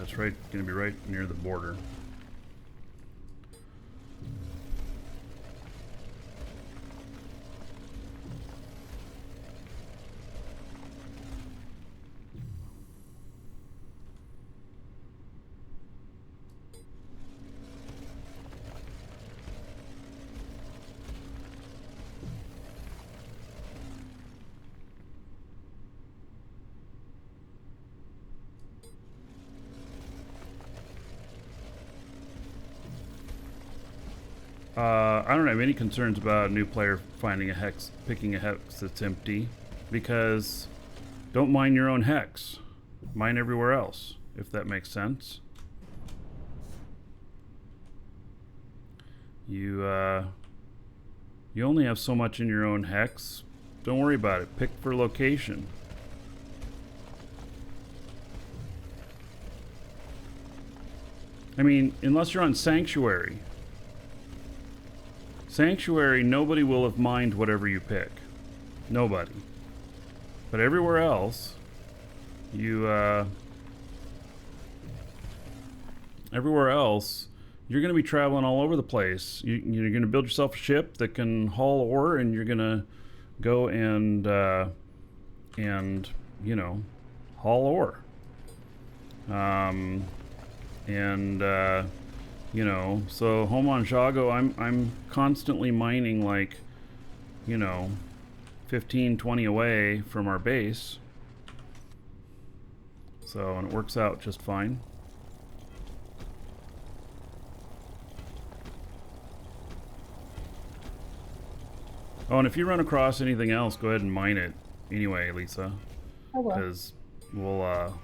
it's right, going to be right near the border. I don't have any concerns about a new player finding a hex, picking a hex that's empty, because don't mine your own hex. Mine everywhere else, if that makes sense. You only have so much in your own hex. Don't worry about it. Pick for location. I mean, unless you're on Sanctuary. Sanctuary, nobody will have mined whatever you pick. Nobody. But everywhere else, everywhere else, you're going to be traveling all over the place. You're going to build yourself a ship that can haul ore, and you're going to go and you know, haul ore. You know, so home on Jago, I'm constantly mining like, you know, 15, 20 away from our base. So, and it works out just fine. Oh, and if you run across anything else, go ahead and mine it anyway, Lisa. Oh well. Because we'll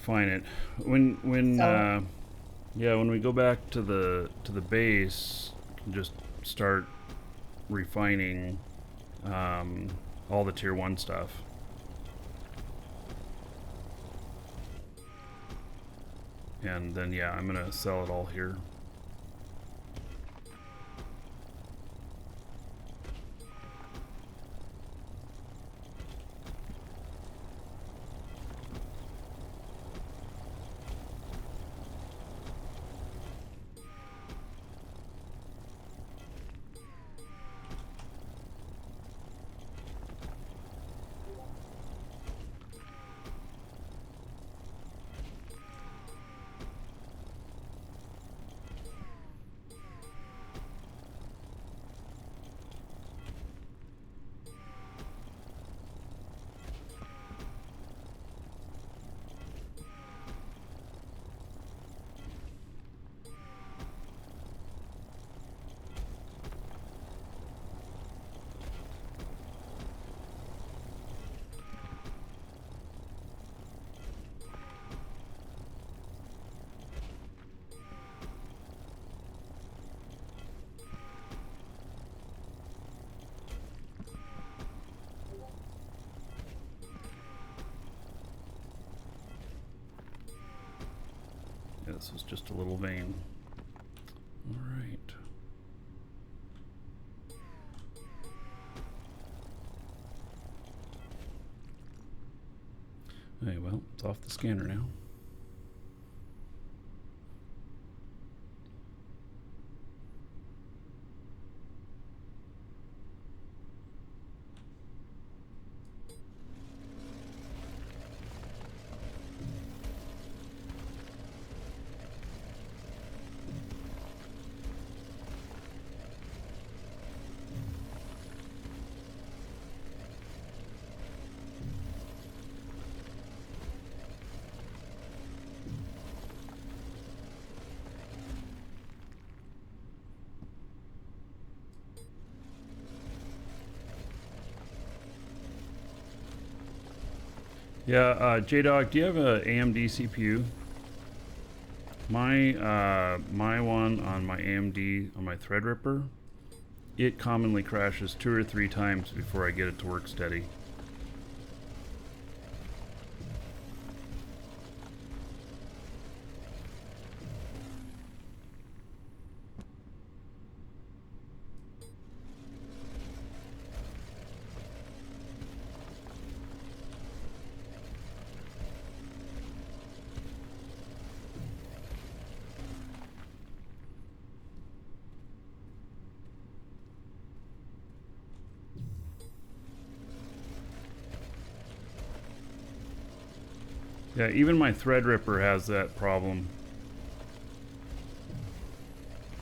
find it when So- yeah, when we go back to the base, we can just start refining all the tier 1 stuff. And then yeah, I'm gonna sell it all here. Yeah, this was just a little vein. All right. Hey, well, it's off the scanner now. Yeah, J-Dog, do you have a AMD CPU? My one on my AMD, on my Threadripper, it commonly crashes 2 or 3 times before I get it to work steady. Yeah, even my Threadripper has that problem.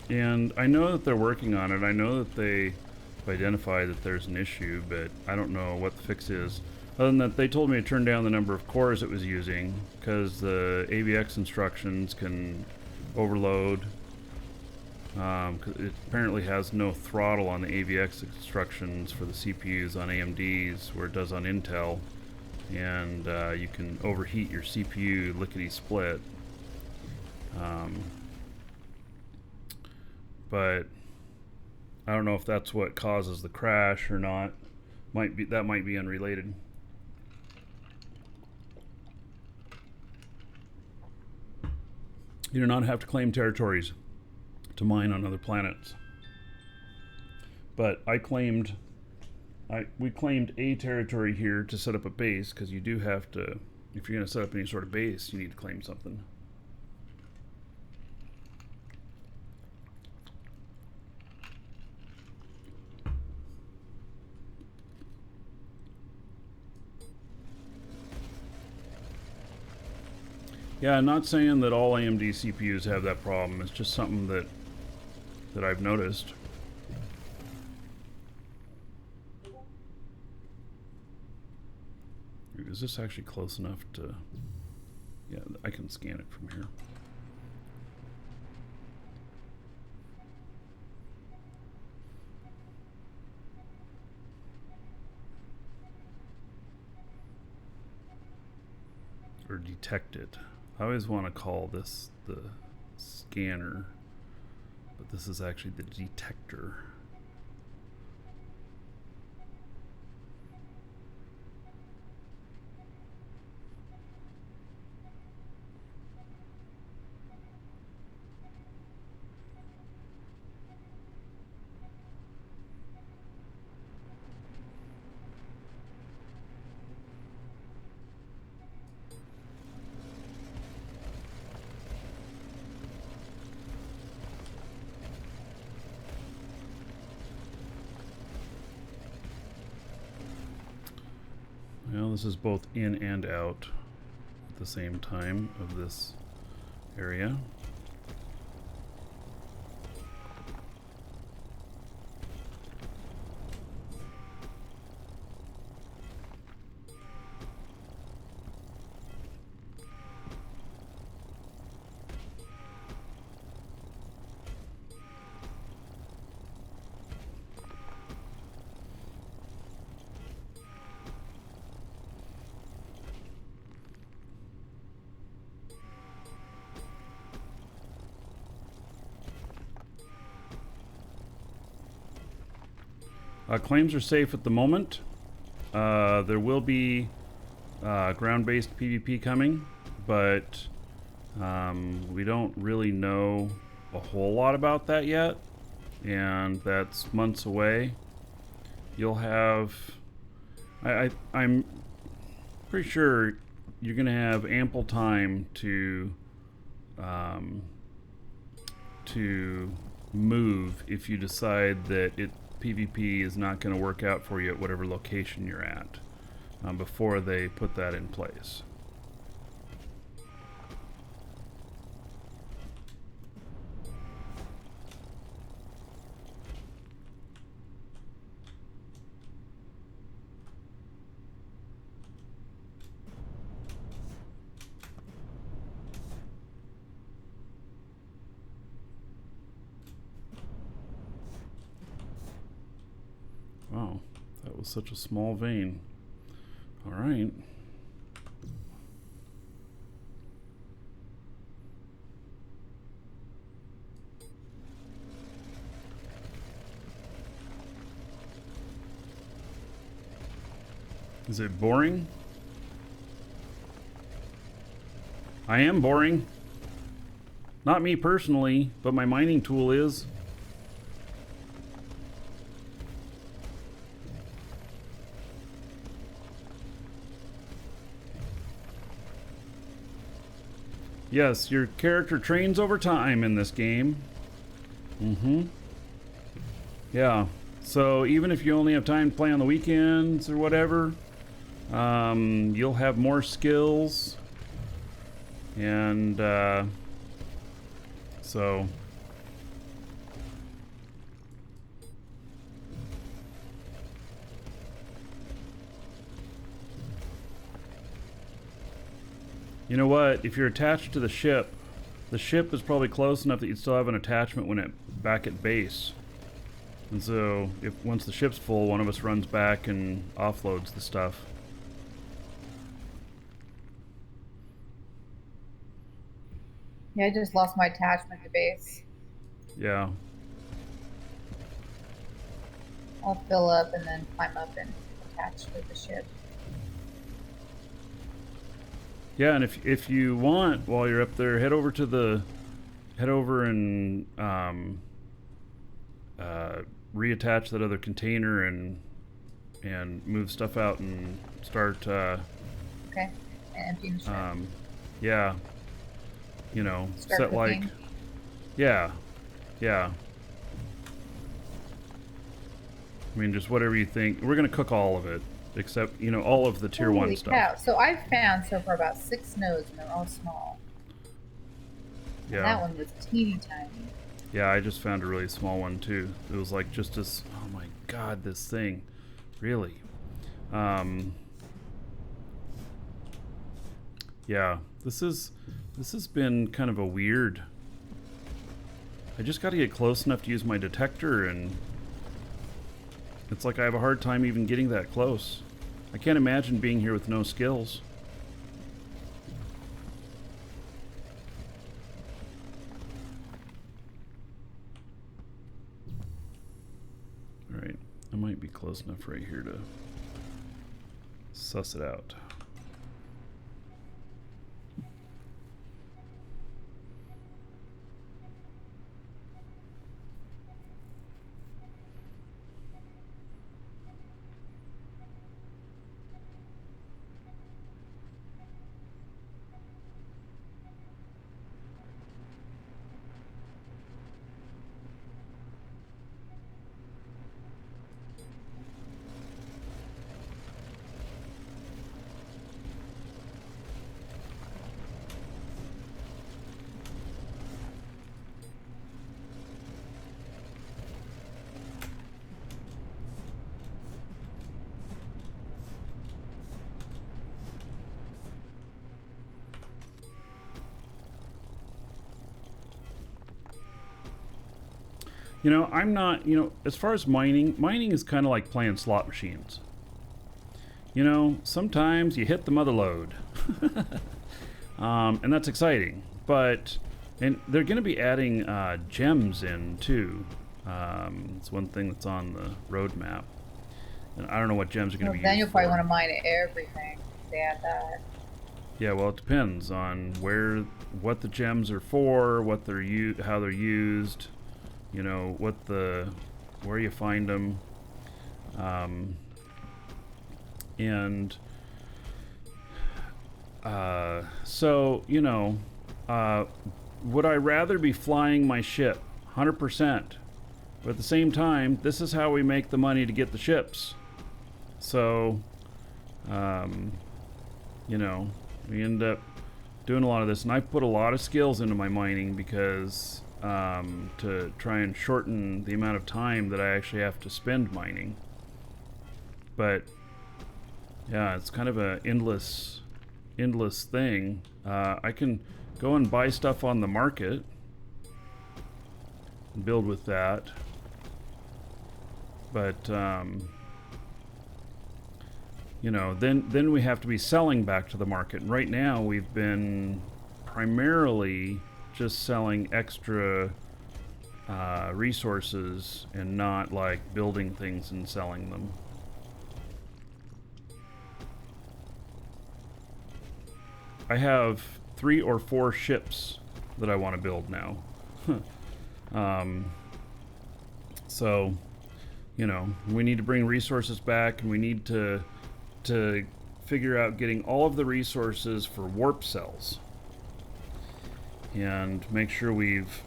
And I know that they're working on it. I know that they identified that there's an issue, but I don't know what the fix is. Other than that, they told me to turn down the number of cores it was using because the AVX instructions can overload. It apparently has no throttle on the AVX instructions for the CPUs on AMDs where it does on Intel. And you can overheat your CPU lickety-split. But I don't know if that's what causes the crash or not. That might be unrelated. You do not have to claim territories to mine on other planets. But we claimed a territory here to set up a base, because you do have to, if you're going to set up any sort of base, you need to claim something. Yeah, I'm not saying that all AMD CPUs have that problem. It's just something that I've noticed. Is this actually close enough to... Yeah, I can scan it from here. Or detect it. I always want to call this the scanner, but this is actually the detector. Well, this is both in and out at the same time of this area. Claims are safe at the moment. There will be ground-based PvP coming, but we don't really know a whole lot about that yet, and that's months away. You'll have... I'm pretty sure you're going to have ample time to move if you decide that PvP is not going to work out for you at whatever location you're at before they put that in place. Wow, that was such a small vein. All right. Is it boring? I am boring. Not me personally, but my mining tool is. Yes, your character trains over time in this game. Yeah, so even if you only have time to play on the weekends or whatever, you'll have more skills. And, so... You know what? If you're attached to the ship is probably close enough that you'd still have an attachment when back at base. And so, once the ship's full, one of us runs back and offloads the stuff. Yeah, I just lost my attachment to base. Yeah. I'll fill up and then climb up and attach to the ship. Yeah, and if you want, while you're up there, head over and reattach that other container and move stuff out and start. Okay. And empty the ship. Yeah. You know, Start set cooking. like. Yeah. Yeah. I mean, just whatever you think. We're gonna cook all of it. Except, you know, all of the tier 1 stuff. Cow. So I've found so far about 6 nodes, and they're all small. And that Yeah. one was teeny tiny. Yeah, I just found a really small one too. It was like just as, oh my god, this thing. Really. Um, yeah, this has been kind of a weird. I just got to get close enough to use my detector, and it's like I have a hard time even getting that close. I can't imagine being here with no skills. Alright, I might be close enough right here to suss it out. You know, I'm not, as far as mining is kind of like playing slot machines. You know, sometimes you hit the motherlode. And that's exciting. And they're going to be adding gems in too. It's one thing that's on the roadmap. And I don't know what gems are going to be used Then you'll probably for. want to mine everything. They add that. Yeah, well, it depends on what the gems are for, how they're used. You know where you find them, and so would I rather be flying my ship 100%, but at the same time, this is how we make the money to get the ships. So we end up doing a lot of this, and I put a lot of skills into my mining because to try and shorten the amount of time that I actually have to spend mining. But yeah, it's kind of a endless thing. I can go and buy stuff on the market and build with that, but then we have to be selling back to the market. And right now we've been primarily just selling extra resources and not like building things and selling them. I have 3 or 4 ships that I want to build now. So, we need to bring resources back, and we need to figure out getting all of the resources for warp cells. And make sure we've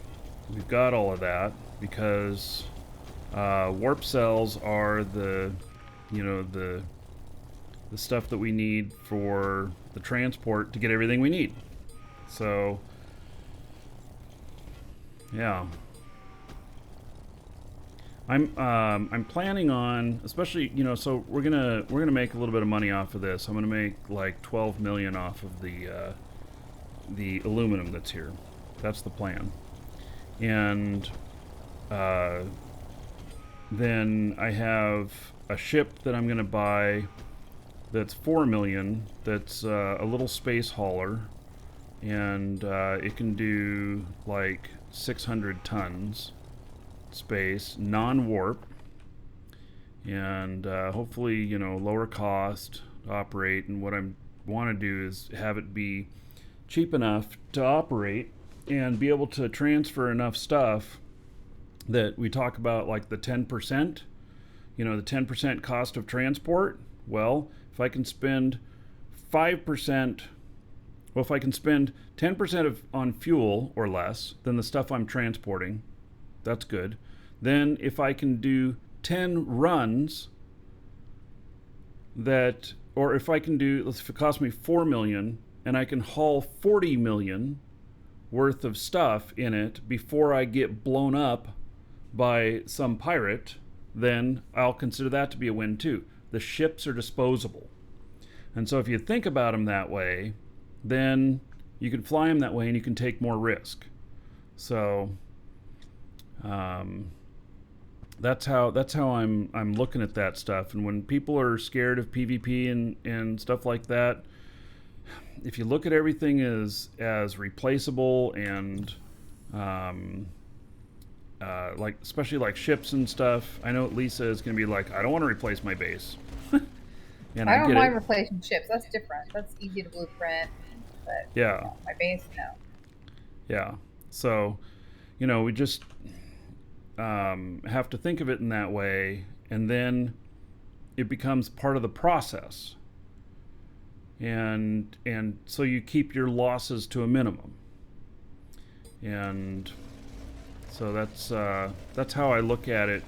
got all of that, because warp cells are the stuff that we need for the transport to get everything we need. So yeah, I'm planning on, especially so we're gonna make a little bit of money off of this. I'm gonna make like 12 million off of the aluminum that's here. That's the plan. And then I have a ship that I'm gonna buy that's 4 million. That's a little space hauler, and it can do like 600 tons space, non-warp, and hopefully lower cost to operate. And what I want to do is have it be cheap enough to operate and be able to transfer enough stuff that we talk about, like the 10%, the 10% cost of transport. Well, if I can spend 5%, well, if I can spend 10% on fuel or less than the stuff I'm transporting, that's good. Then if I can do 10 runs if I can do, if it costs me 4 million and I can haul 40 million, worth of stuff in it before I get blown up by some pirate, then I'll consider that to be a win too. The ships are disposable. And so if you think about them that way, then you can fly them that way and you can take more risk. So that's how I'm looking at that stuff. And when people are scared of PvP and stuff like that, if you look at everything as replaceable and like especially like ships and stuff, I know Lisa is going to be like, I don't want to replace my base. And I don't mind it. replacing ships. That's different. That's easy to blueprint. But Yeah. no, my base, no. Yeah. So, we just have to think of it in that way, and then it becomes part of the process. And so you keep your losses to a minimum. And so that's how I look at it.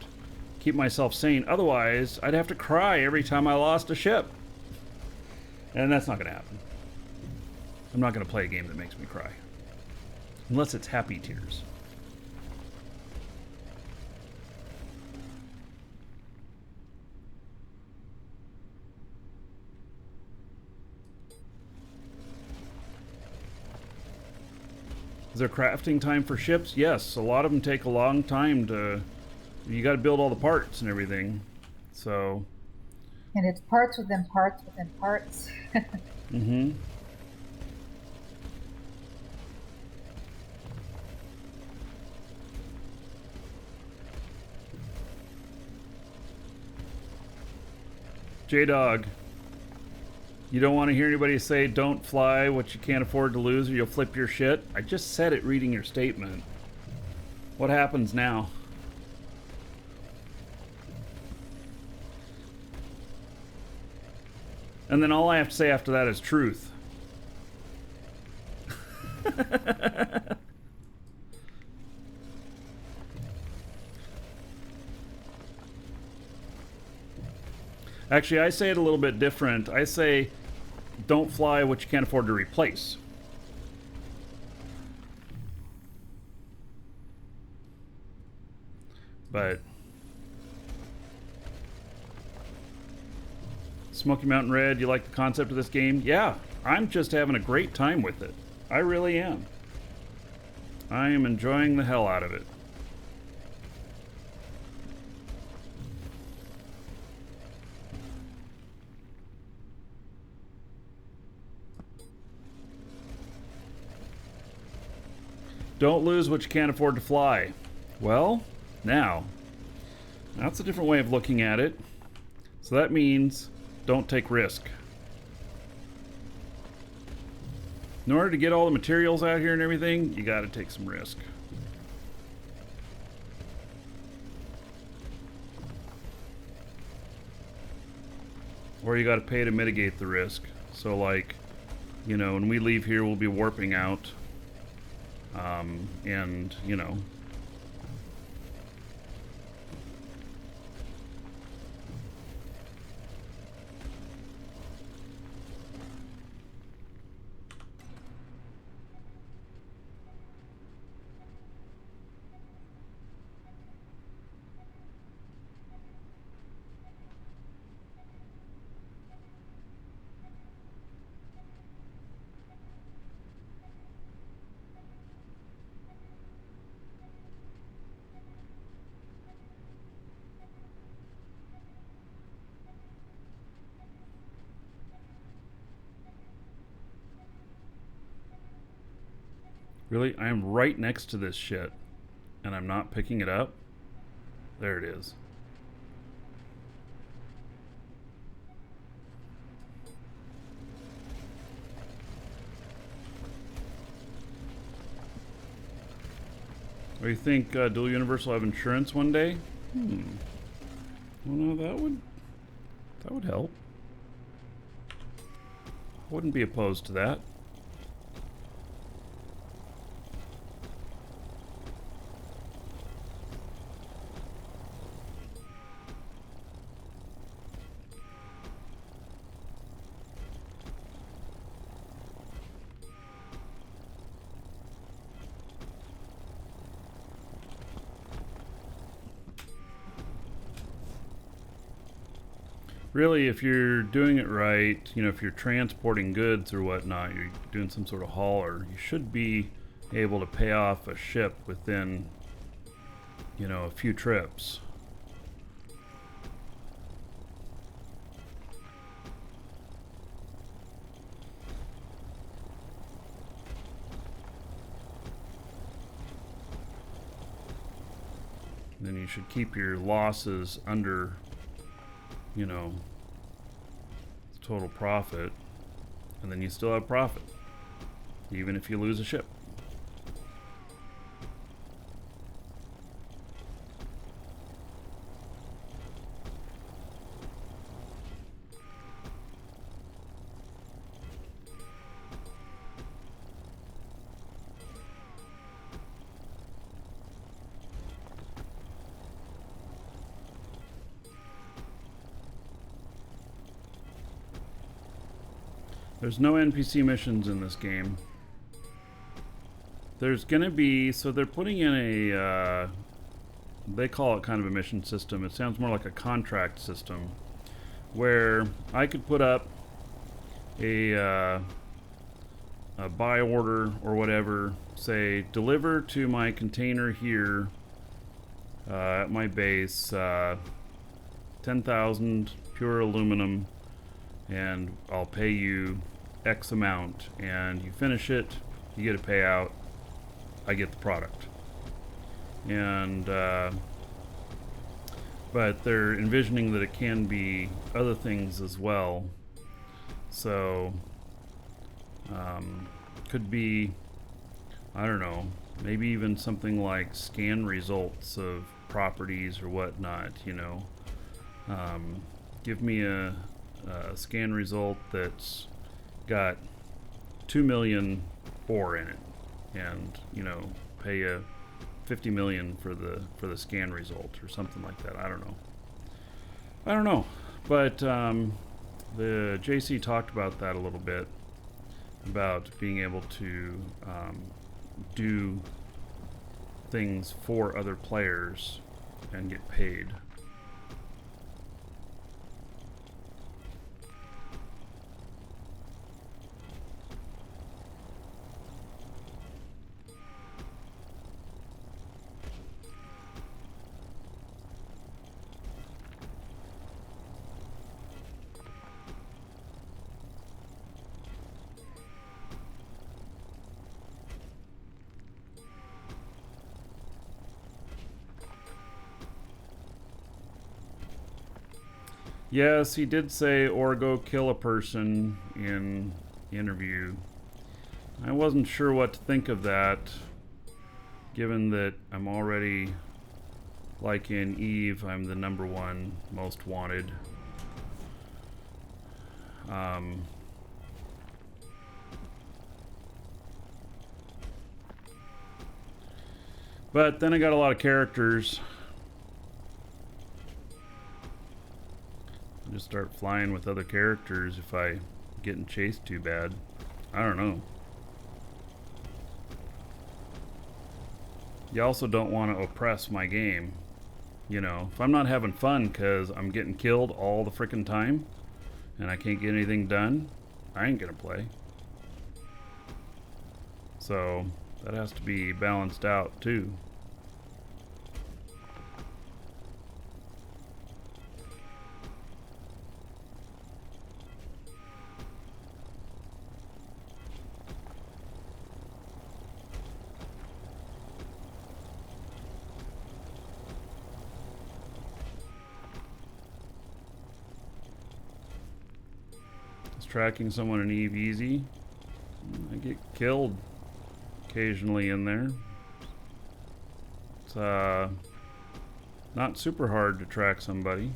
Keep myself sane. Otherwise, I'd have to cry every time I lost a ship. And that's not going to happen. I'm not going to play a game that makes me cry. Unless it's happy tears. Is there crafting time for ships? Yes, a lot of them take a long time to... You got to build all the parts and everything. So... And it's parts within parts within parts. Mm-hmm. J-Dog, you don't want to hear anybody say don't fly what you can't afford to lose or you'll flip your shit? I just said it reading your statement. What happens now? And then all I have to say after that is truth. Actually, I say it a little bit different. I say, don't fly what you can't afford to replace. But Smoky Mountain Red, you like the concept of this game? Yeah, I'm just having a great time with it. I really am. I am enjoying the hell out of it. Don't lose what you can't afford to fly. Well, now, that's a different way of looking at it. So that means don't take risk. In order to get all the materials out here and everything, you got to take some risk. Or you got to pay to mitigate the risk. So like, when we leave here, we'll be warping out. And, really, I am right next to this shit, and I'm not picking it up. There it is. Or you think Dual Universe will have insurance one day? Well, no, that would help. I wouldn't be opposed to that. really, if you're doing it right, you know, if you're transporting goods or whatnot, you're doing some sort of hauler, you should be able to pay off a ship within, you know, a few trips. Then you should keep your losses under, you know, total profit, and then you still have profit, even if you lose a ship. There's no NPC missions in this game. There's gonna be, so they're putting in a, they call it kind of a mission system. It sounds more like a contract system, where I could put up a buy order or whatever, say deliver to my container here at my base 10,000 pure aluminum, and I'll pay you X amount, and you finish it, you get a payout, I get the product. And but they're envisioning that it can be other things as well. So could be, I don't know, maybe even something like scan results of properties or whatnot, you know. Give me a scan result that's got 2 million ore in it, and, you know, pay you 50 million for the scan result or something like that. I don't know, but the JC talked about that a little bit, about being able to do things for other players and get paid. Yes, he did say, or go kill a person in the interview. I wasn't sure what to think of that, given that I'm already, like in Eve, I'm the #1 most wanted. But then I got a lot of characters. Just start flying with other characters if I getting chased too bad. I don't know. You also don't want to oppress my game. You know, if I'm not having fun because I'm getting killed all the frickin' time and I can't get anything done, I ain't gonna play. So that has to be balanced out too. Tracking someone in Eve easy. I get killed occasionally in there. It's not super hard to track somebody.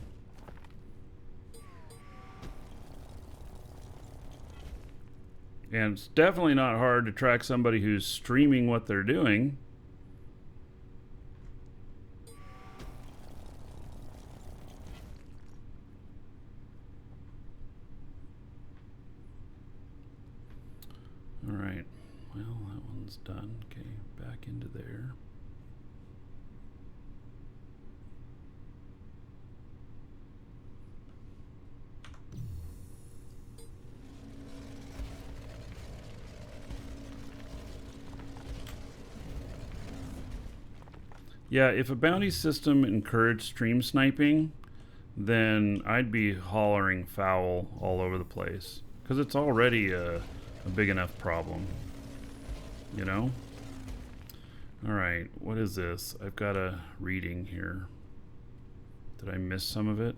And it's definitely not hard to track somebody who's streaming what they're doing. Alright, well, that one's done. Okay, back into there. Yeah, if a bounty system encouraged stream sniping, then I'd be hollering foul all over the place. Because it's already a big enough problem. You know? Alright, what is this? I've got a reading here. Did I miss some of it?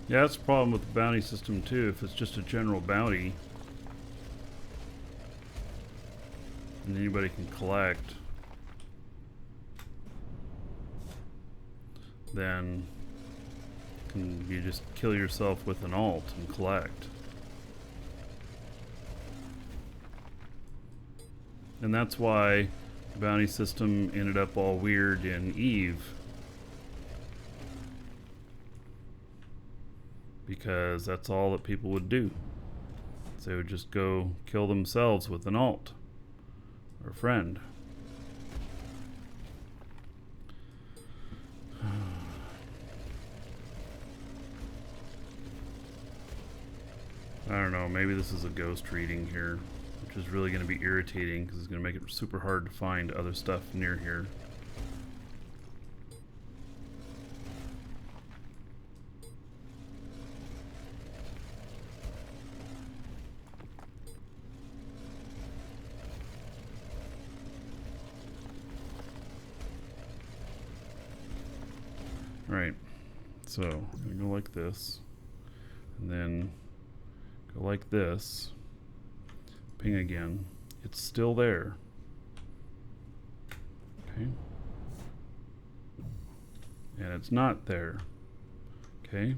Yeah, that's the problem with the bounty system too. If it's just a general bounty and anybody can collect, then you just kill yourself with an alt and collect. And that's why the bounty system ended up all weird in Eve. Because that's all that people would do. So they would just go kill themselves with an alt or a friend. I don't know, maybe this is a ghost reading here, which is really going to be irritating because it's going to make it super hard to find other stuff near here. Right, so I'm gonna go like this, and then go like this, ping again. It's still there. Okay. And it's not there. Okay,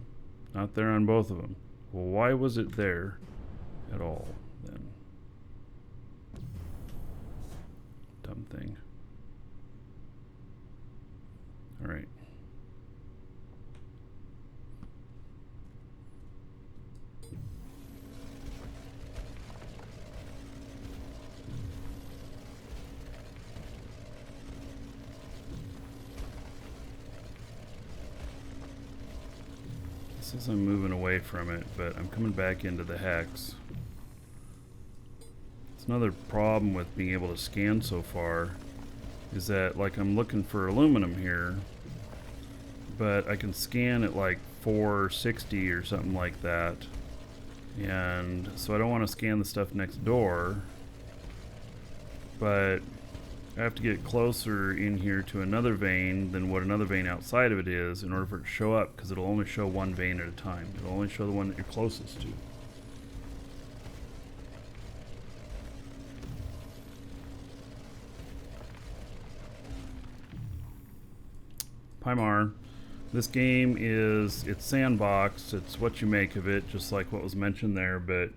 not there on both of them. Well, why was it there at all then? Dumb thing. All right. Says I'm moving away from it, but I'm coming back into the hex. It's another problem with being able to scan so far is that, like, I'm looking for aluminum here, but I can scan at like 460 or something like that, and so I don't want to scan the stuff next door, but I have to get closer in here to another vein than what another vein outside of it is in order for it to show up, because it'll only show one vein at a time. It'll only show the one that you're closest to. Pymar. This game it's sandbox. It's what you make of it, just like what was mentioned there, but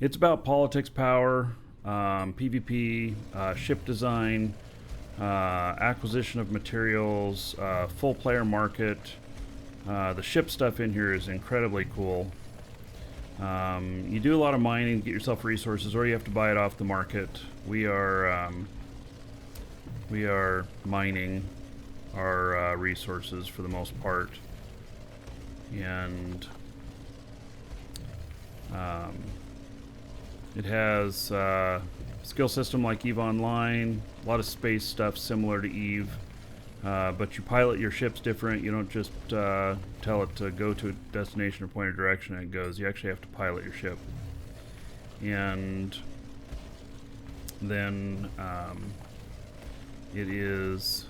it's about politics, power, PvP, ship design, acquisition of materials, full player market. The ship stuff in here is incredibly cool. You do a lot of mining to get yourself resources, or you have to buy it off the market. We are mining our resources for the most part. And it has skill system like EVE Online, a lot of space stuff similar to EVE, but you pilot your ships different. You don't just tell it to go to a destination or point of direction and it goes. You actually have to pilot your ship. And then it is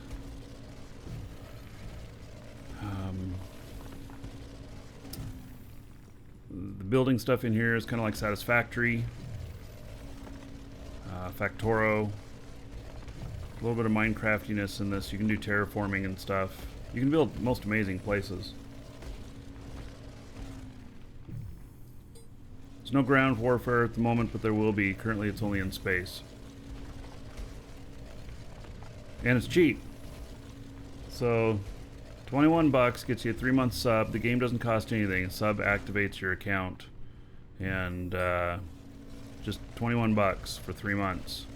the building stuff in here is kind of like Satisfactory, Factoro, a little bit of Minecraftiness in this. You can do terraforming and stuff. You can build most amazing places. There's no ground warfare at the moment, but there will be. Currently it's only in space. And it's cheap. So 21 bucks gets you a 3-month sub. The game doesn't cost anything. A sub activates your account. And just 21 bucks for 3 months.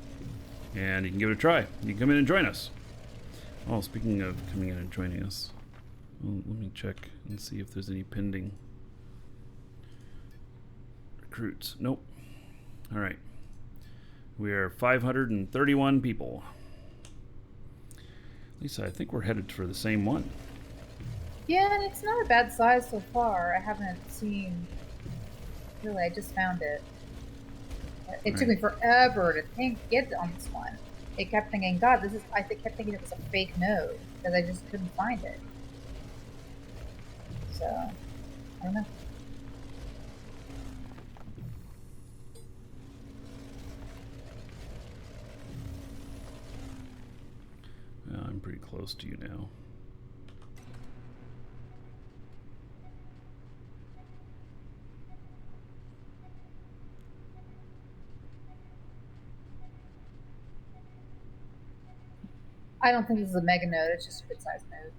And you can give it a try. You can come in and join us. Oh, speaking of coming in and joining us, well, let me check and see if there's any pending recruits. Nope. All right. We are 531 people. Lisa, I think we're headed for the same one. Yeah, and it's not a bad size so far. I haven't seen... Really, I just found it. It took me forever to get on this one. It kept thinking, God, this is... I kept thinking it was a fake node, because I just couldn't find it. So, I don't know. I'm pretty close to you now. I don't think this is a mega node, it's just a good sized node.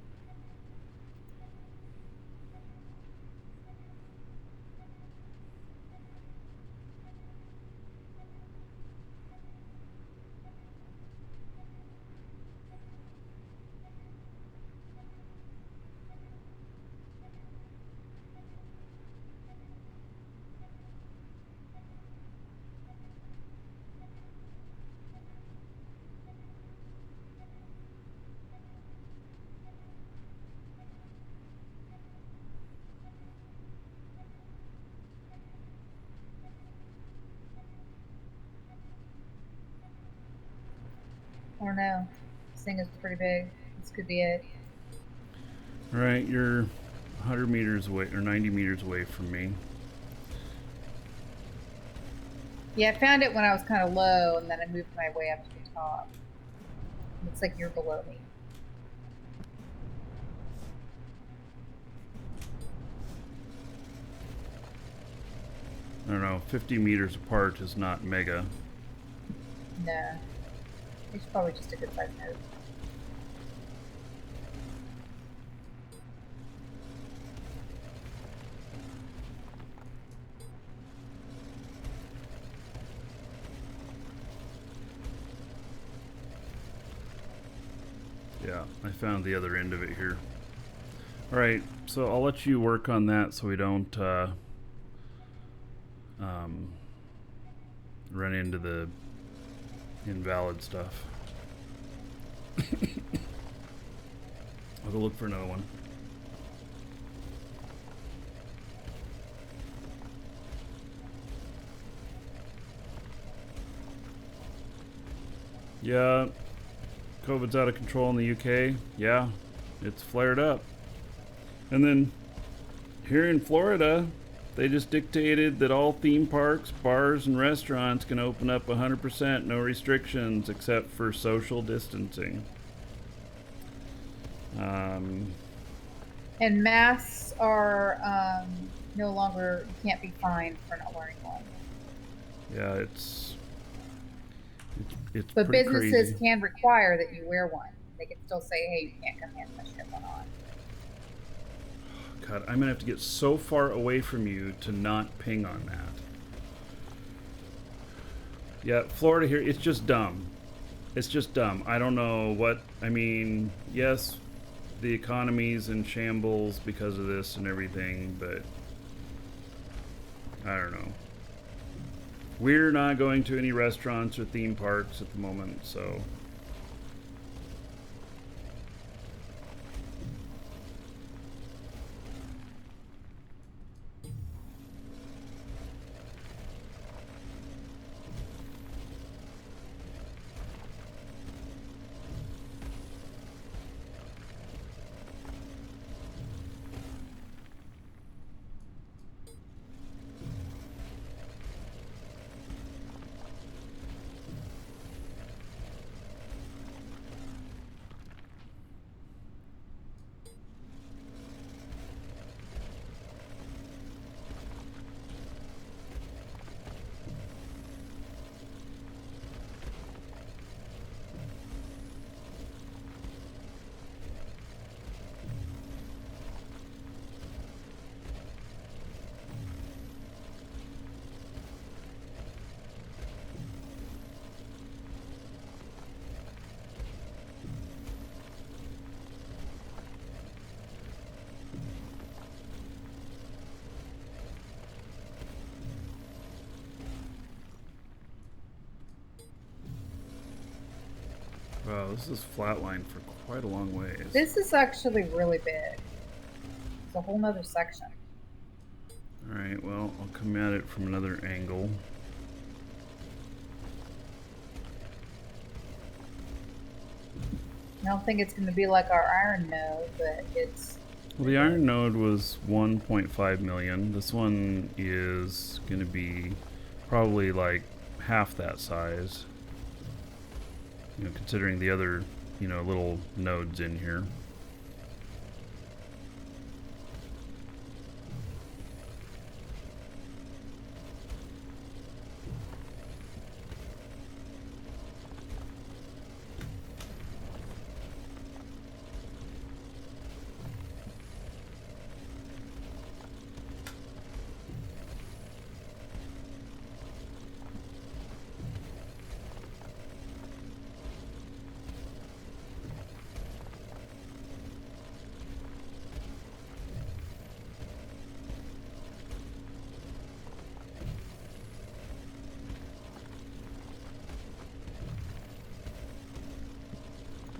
I don't know. This thing is pretty big. This could be it. Alright, you're 100 meters away, or 90 meters away from me. Yeah, I found it when I was kind of low, and then I moved my way up to the top. Looks like you're below me. I don't know, 50 meters apart is not mega. No. It's probably just a good sized node. Yeah, I found the other end of it here. Alright, so I'll let you work on that so we don't run into the invalid stuff. I'll go look for another one. Yeah, COVID's out of control in the UK. Yeah, it's flared up. And then here in Florida, they just dictated that all theme parks, bars, and restaurants can open up 100%, no restrictions except for social distancing. And masks are no longer, you can't be fined for not wearing one. Yeah, it's but pretty businesses crazy. can require that you wear one. They can still say, hey, you can't come in unless you have one on. God, I'm gonna have to get so far away from you to not ping on that. Yeah, Florida here, it's just dumb. It's just dumb. I don't know what, I mean, yes, the economy's in shambles because of this and everything, but I don't know. We're not going to any restaurants or theme parks at the moment, so. Wow, this is flatlined for quite a long ways. This is actually really big. It's a whole nother section. Alright, well, I'll come at it from another angle. I don't think it's going to be like our iron node, but it's... Well, the iron node was 1.5 million. This one is going to be probably like half that size. You know, considering the other, you know, little nodes in here.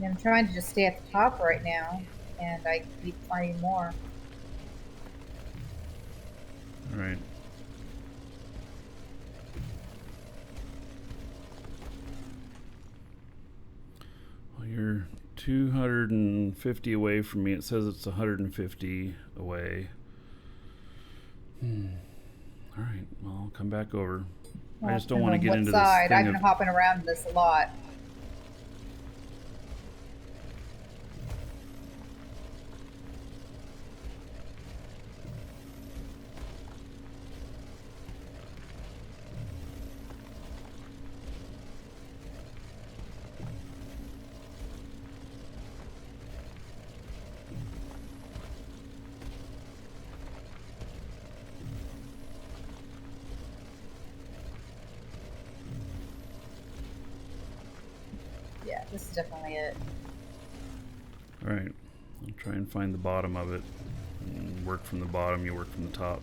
I'm trying to just stay at the top right now, and I keep finding more. All right. Well, you're 250 away from me. It says it's 150 away. All right. Well, I'll come back over. Well, I just don't want to get into side. this I've thing been of hopping around this a lot. Yeah, this is definitely it. All right. I'll try and find the bottom of it. And work from the bottom, you work from the top.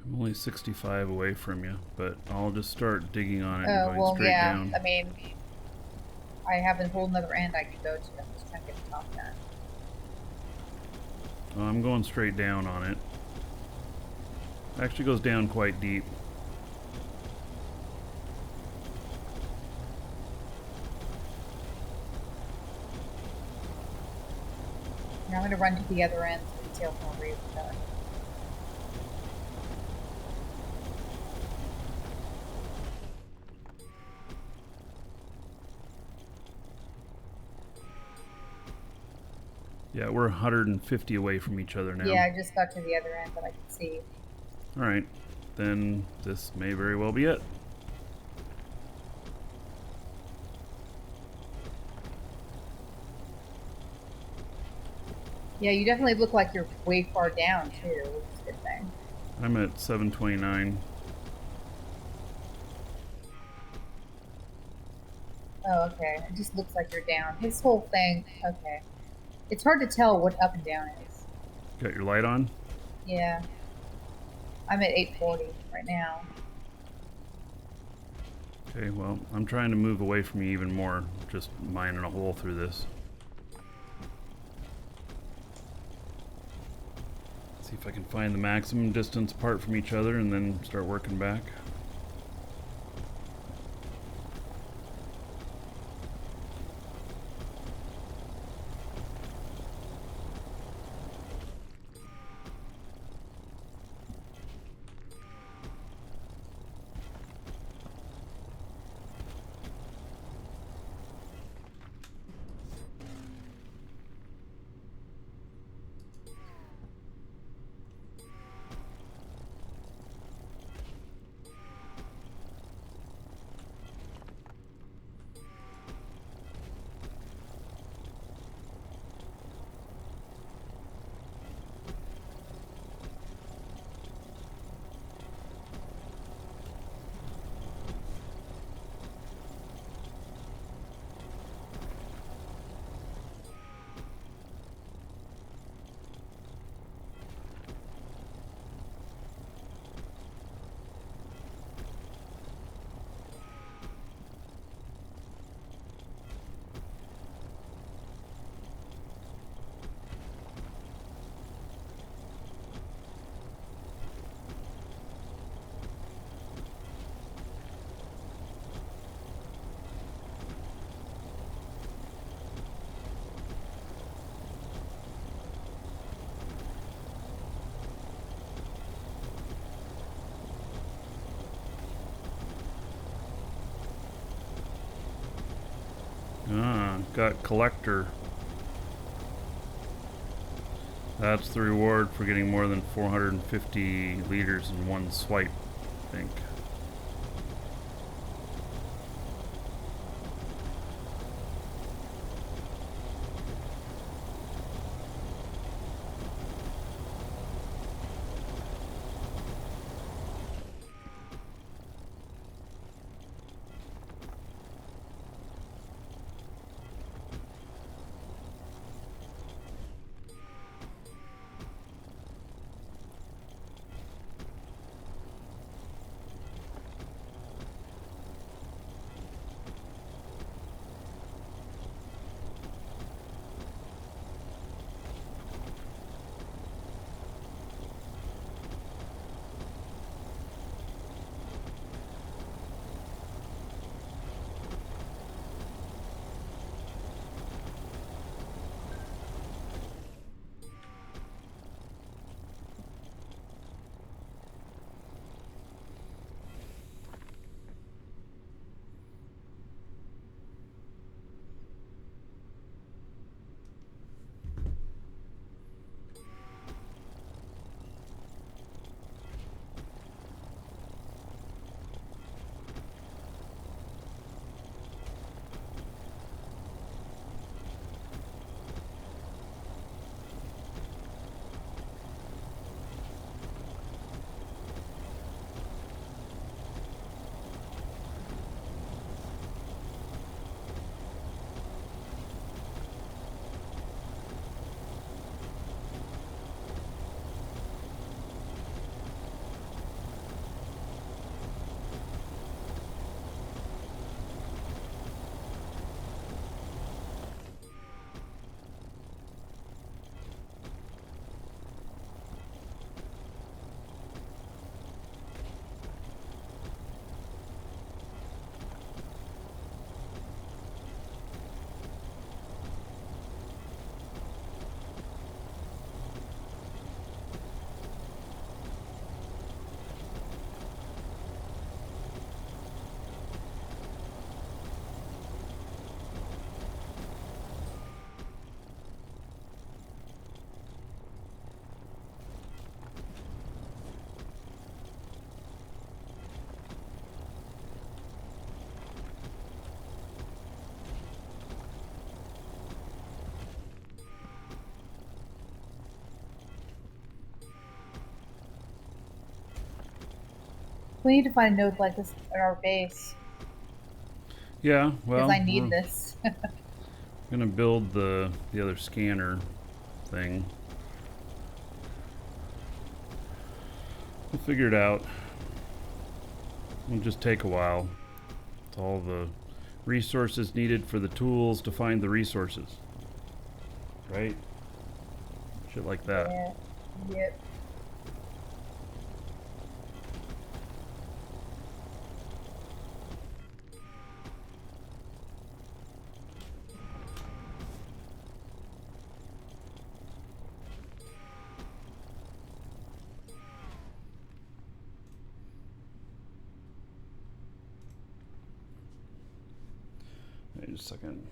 I'm only 65 away from you, but I'll just start digging on it and going well, straight yeah. down. I mean, I have a whole nother end I could go to. I'm just trying to get the top done. I'm going straight down on it. Actually goes down quite deep. Now I'm going to run to the other end so the tail can raise it up. Yeah, we're 150 away from each other now. Yeah, I just got to the other end, but I can see. Alright, then this may very well be it. Yeah, you definitely look like you're way far down, too, which is a good thing. I'm at 729. Oh, okay. It just looks like you're down. His whole thing, okay. It's hard to tell what up and down is. Got your light on? Yeah. I'm at 840 right now. Okay, well, I'm trying to move away from you even more, just mining a hole through this. See if I can find the maximum distance apart from each other and then start working back. Got collector. That's the reward for getting more than 450 liters in one swipe, I think. We need to find a node like this at our base. Yeah, well, Because I need this. I'm gonna build the other scanner thing. We'll figure it out. It'll just take a while. It's all the resources needed for the tools to find the resources. Right? Shit like that. Yeah. Yep. Wait just a second.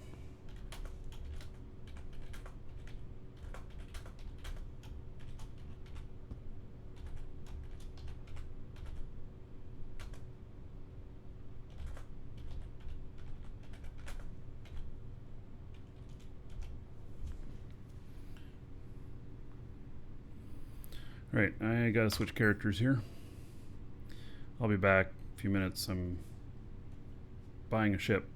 Right, I gotta switch characters here. I'll be back in a few minutes. I'm buying a ship.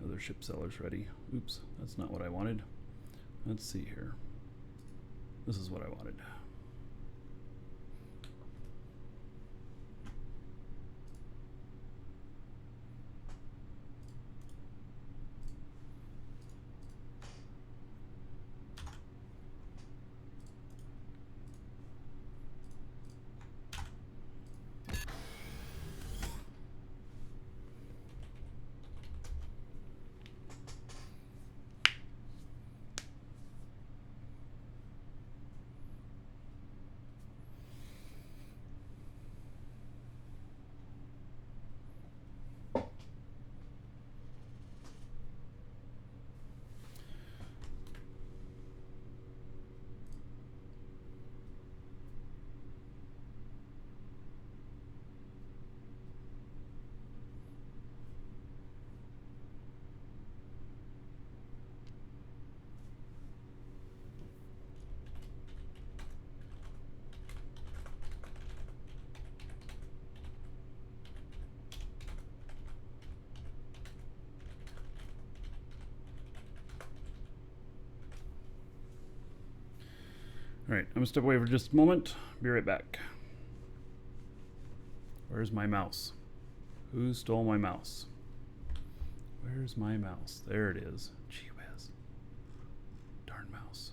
Other ship sellers ready. Oops, that's not what I wanted. Let's see here. This is what I wanted. Alright, I'm gonna step away for just a moment. Be right back. Where's my mouse? Who stole my mouse? Where's my mouse? There it is. Gee whiz. Darn mouse.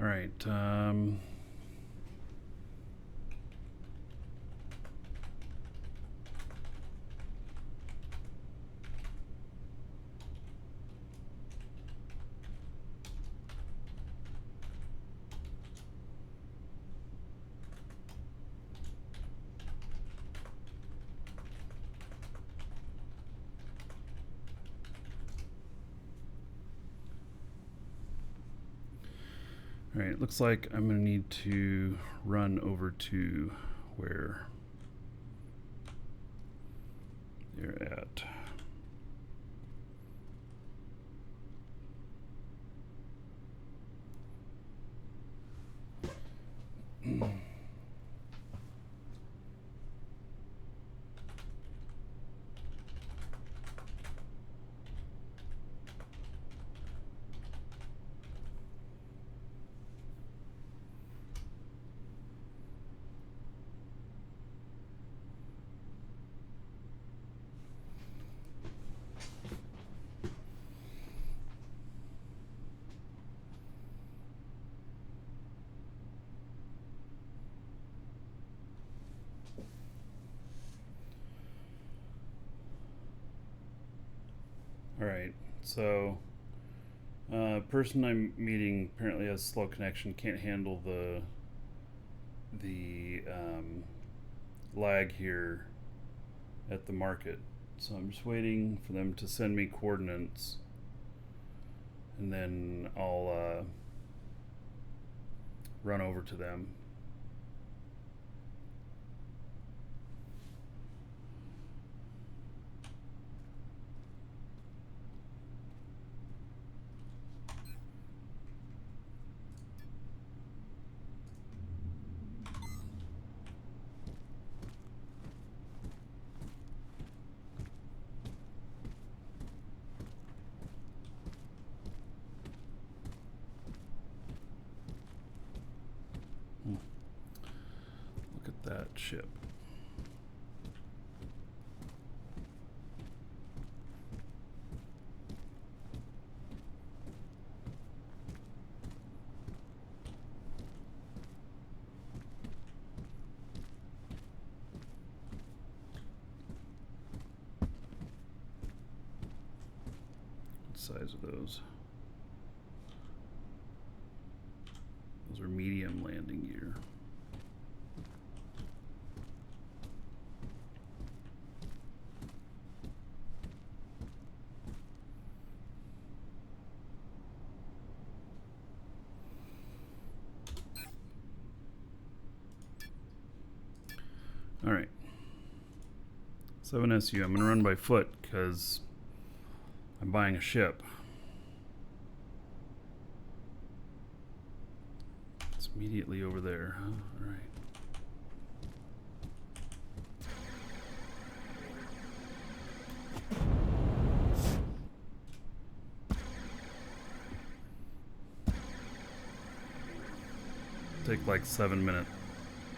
All right. All right, looks like I'm going to need to run over to where they're at. All right, so person I'm meeting apparently has slow connection, can't handle the lag here at the market. So I'm just waiting for them to send me coordinates, and then I'll run over to them. Look at that ship. What size are those? Those are medium landing gear. All right. 7 SU. I'm going to run by foot because I'm buying a ship. It's immediately over there, huh? All right. Take like 7 minutes.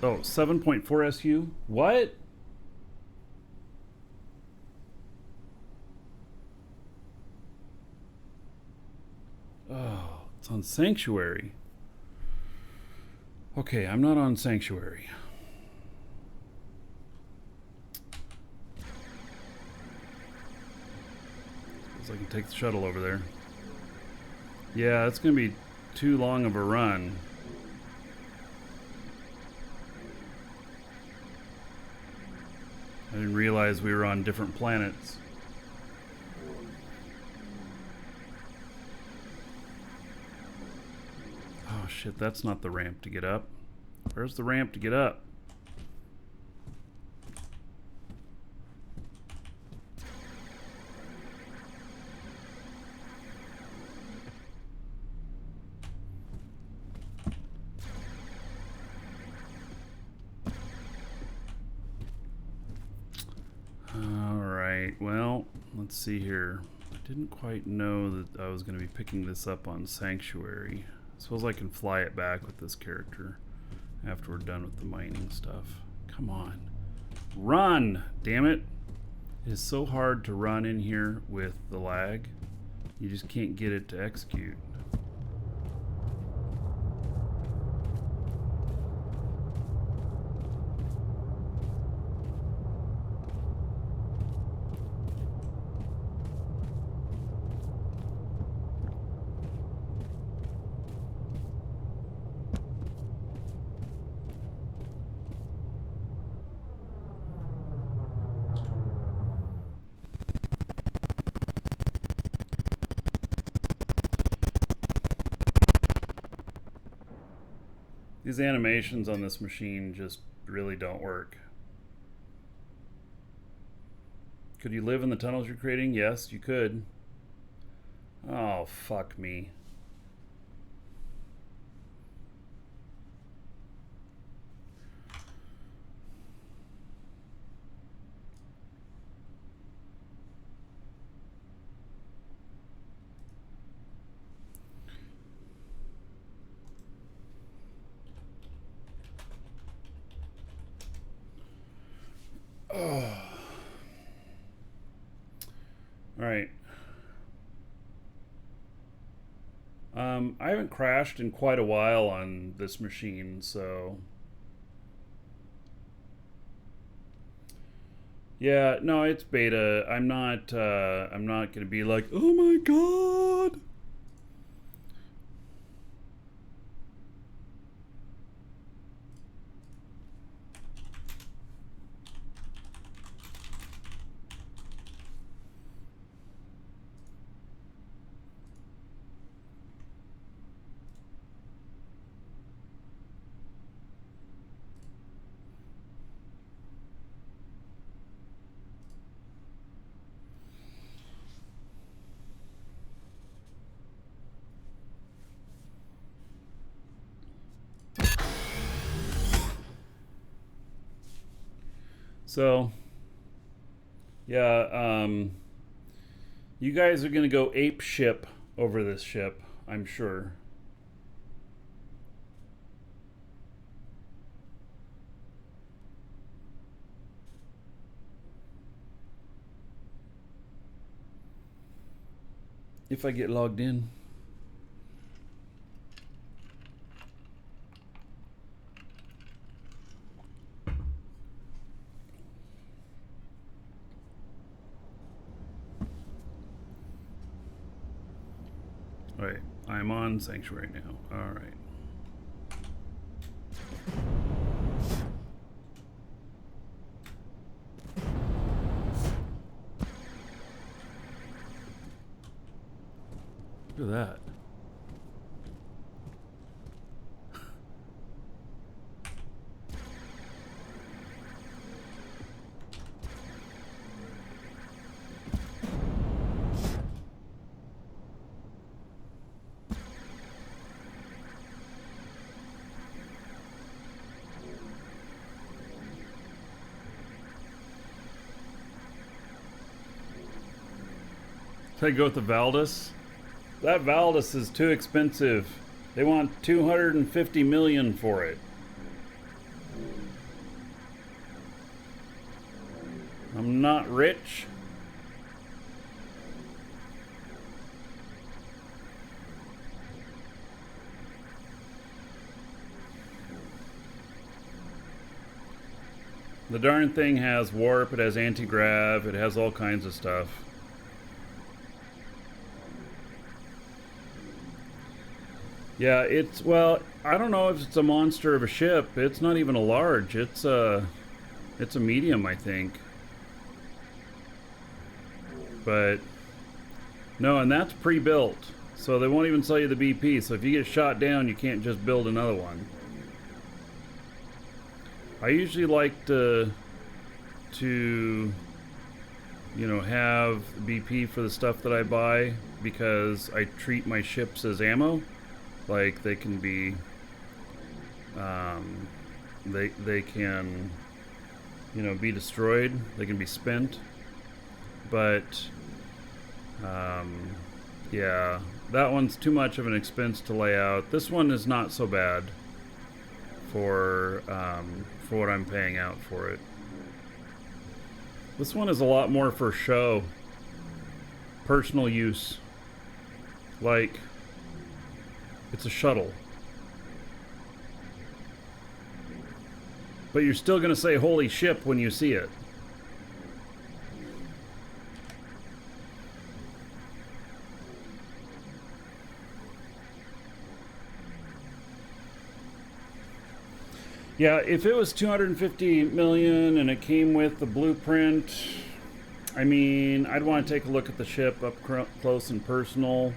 Oh, 7.4 SU? What? Oh, it's on Sanctuary. Okay, I'm not on Sanctuary. Suppose I can take the shuttle over there. Yeah, it's gonna be too long of a run. I didn't realize we were on different planets. Oh shit, that's not the ramp to get up. Where's the ramp to get up? Well, let's see here. I didn't quite know that I was going to be picking this up on Sanctuary. I suppose I can fly it back with this character after we're done with the mining stuff. Come on. Run! Damn it. It is so hard to run in here with the lag. You just can't get it to execute. These animations on this machine just really don't work. Could you live in the tunnels you're creating? Yes, you could. Oh, fuck me. Oh. All right. I haven't crashed in quite a while on this machine, so yeah, no, it's beta. I'm not gonna be like, oh my god. So, yeah, you guys are gonna go ape ship over this ship, I'm sure. If I get logged in. Alright, I'm on Sanctuary now. Alright. Look at that. Should I go with the Valdis? That Valdis is too expensive. They want 250 million for it. I'm not rich. The darn thing has warp, it has anti-grav, it has all kinds of stuff. Yeah, it's, well, I don't know if it's a monster of a ship. It's not even a large. It's a medium, I think. But no, and that's pre-built. So they won't even sell you the BP. So if you get shot down, you can't just build another one. I usually like to you know, have BP for the stuff that I buy because I treat my ships as ammo. Like they can be, they can, you know, be destroyed. They can be spent, but yeah, that one's too much of an expense to lay out. This one is not so bad for what I'm paying out for it. This one is a lot more for show, personal use, like. It's a shuttle. But you're still going to say holy ship when you see it. Yeah, if it was 250 million and it came with the blueprint, I mean, I'd want to take a look at the ship up close and personal.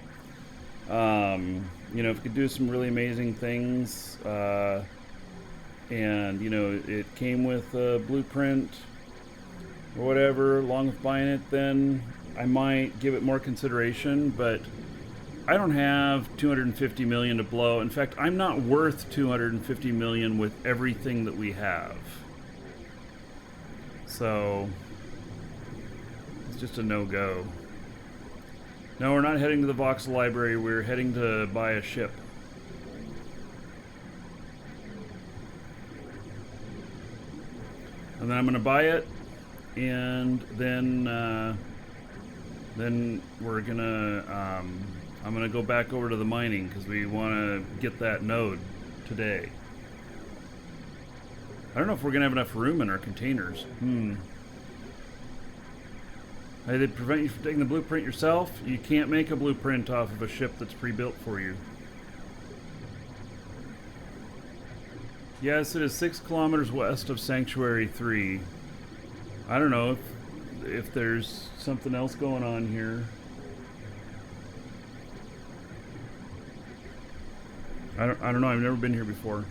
You know, if you could do some really amazing things, and you know it came with a blueprint or whatever along with buying it, then I might give it more consideration. But I don't have 250 million to blow. In fact, I'm not worth 250 million with everything that we have. So it's just a no-go. No, we're not heading to the Voxel library. We're heading to buy a ship. And then I'm going to buy it, and then we're gonna I'm gonna go back over to the mining because we want to get that node today. I don't know if we're gonna have enough room in our containers. Hey, they prevent you from taking the blueprint yourself? You can't make a blueprint off of a ship that's pre-built for you. Yes, it is 6 kilometers west of Sanctuary 3. I don't know if there's something else going on here. I don't know. I've never been here before.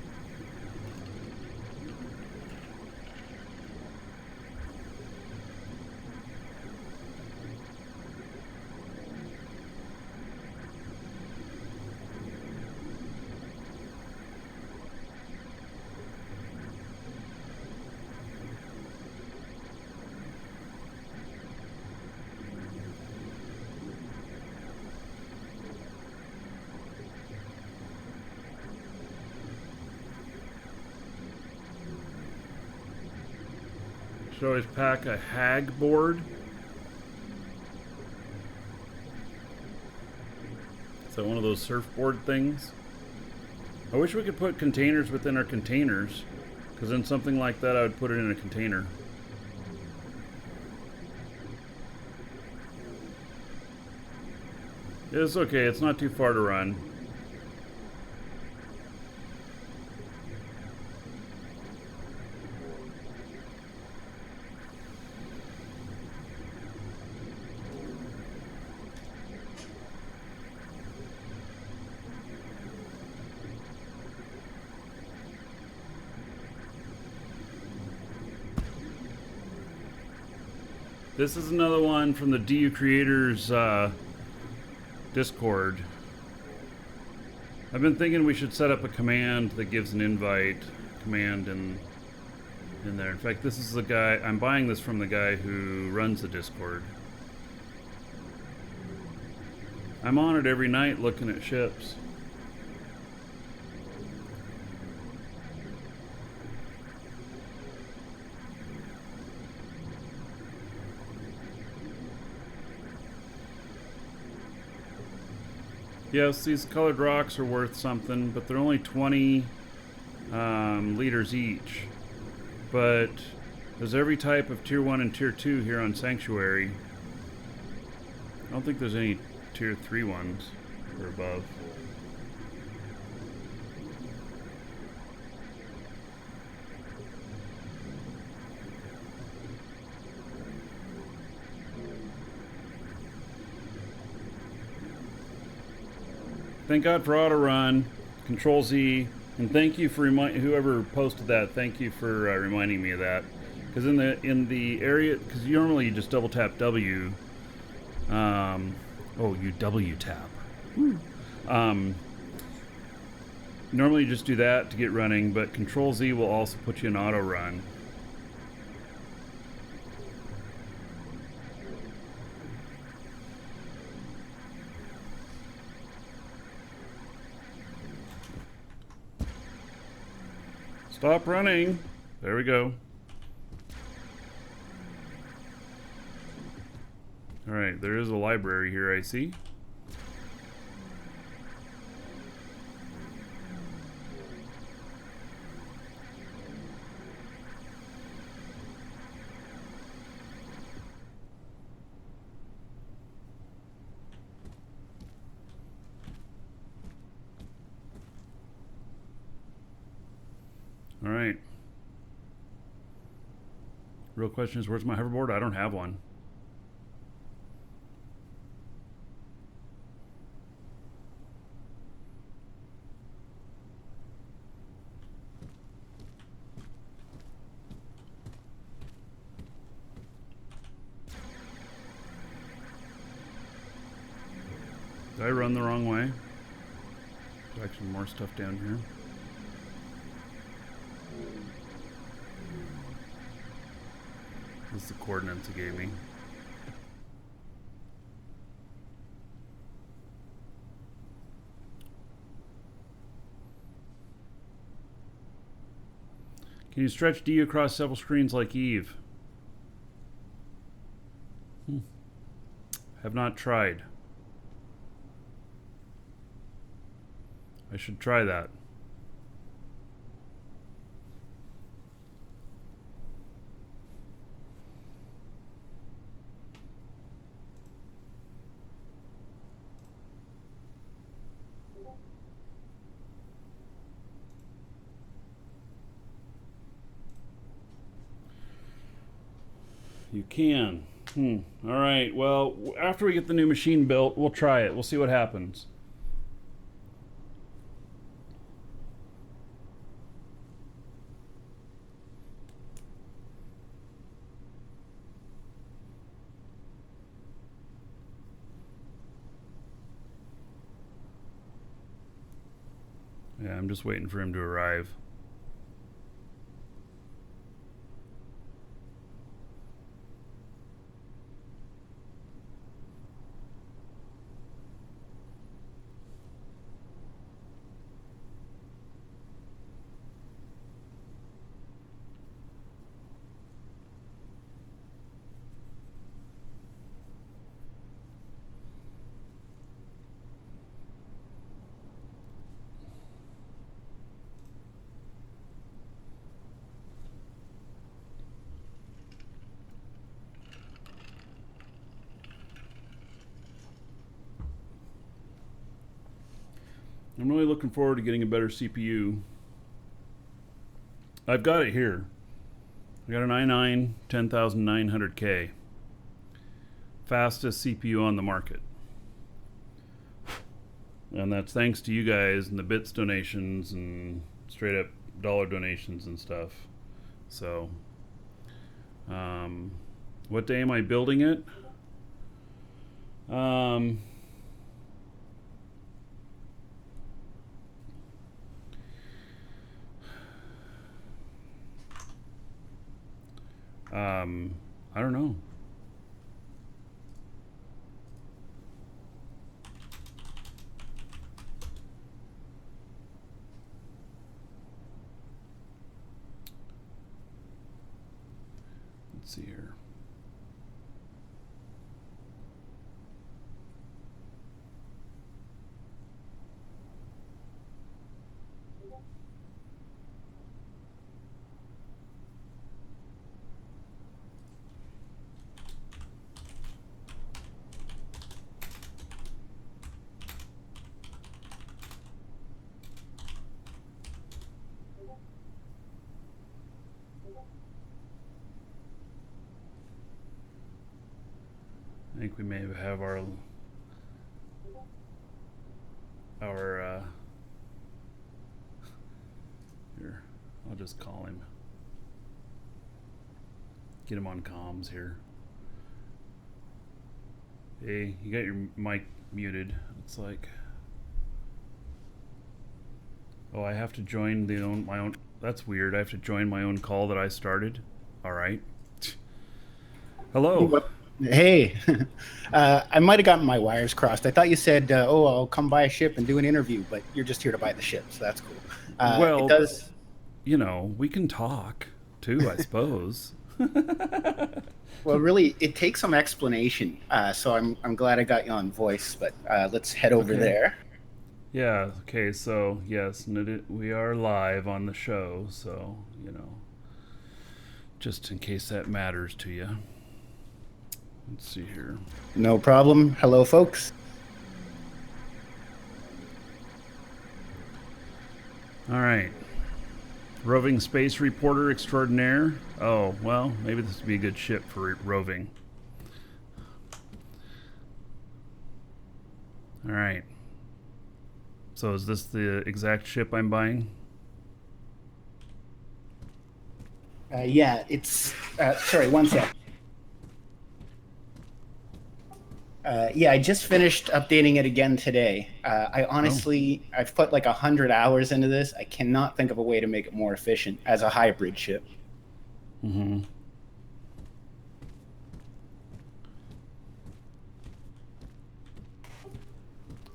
Should always pack a hag board. Is that one of those surfboard things? I wish we could put containers within our containers, because in something like that I would put it in a container. It's okay, it's not too far to run. This is another one from the DU Creators Discord. I've been thinking we should set up a command that gives an invite command in there. In fact, this is the guy, I'm buying this from the guy who runs the Discord. I'm on it every night looking at ships. Yes, these colored rocks are worth something, but they're only 20 liters each. But there's every type of tier 1 and tier 2 here on Sanctuary. I don't think there's any tier 3 ones or above. Thank God for auto run, Control Z, and thank you for whoever posted that. Thank you for reminding me of that. Because in the area, because normally you just double tap W. Oh, you W tap. Normally you just do that to get running, but Control Z will also put you in auto run. Stop running. There we go. All right, there is a library here, I see. All right. Real question is, where's my hoverboard? I don't have one. Did I run the wrong way? There's actually more stuff down here. This is the coordinates it gave me. Can you stretch D across several screens like Eve? Have not tried. I should try that. You can. All right. Well, after we get the new machine built, we'll try it. We'll see what happens. Yeah, I'm just waiting for him to arrive. I'm really looking forward to getting a better CPU. I've got it here. I got an i9 10900K. Fastest CPU on the market. And that's thanks to you guys and the bits donations and straight up dollar donations and stuff. So, what day am I building it? I don't know. Let's see here. I think we may have our here, I'll just call him. Get him on comms here. Hey, you got your mic muted, looks like. Oh, I have to join my own, that's weird. I have to join my own call that I started. All right. Hello. Hey, I might have gotten my wires crossed. I thought you said, oh, I'll come buy a ship and do an interview, but you're just here to buy the ship, so that's cool. Well, it does... you know, we can talk too, I suppose. Well, really, it takes some explanation, so I'm glad I got you on voice, but let's head over there. Yeah, okay, so, yes, we are live on the show, so, you know, just in case that matters to you. Let's see here. No problem. Hello, folks. All right. Roving Space Reporter Extraordinaire. Oh, well, maybe this would be a good ship for roving. All right. So is this the exact ship I'm buying? Yeah, it's... sorry, one sec. Yeah, I just finished updating it again today. I've put like 100 hours into this. I cannot think of a way to make it more efficient as a hybrid ship. Mm-hmm.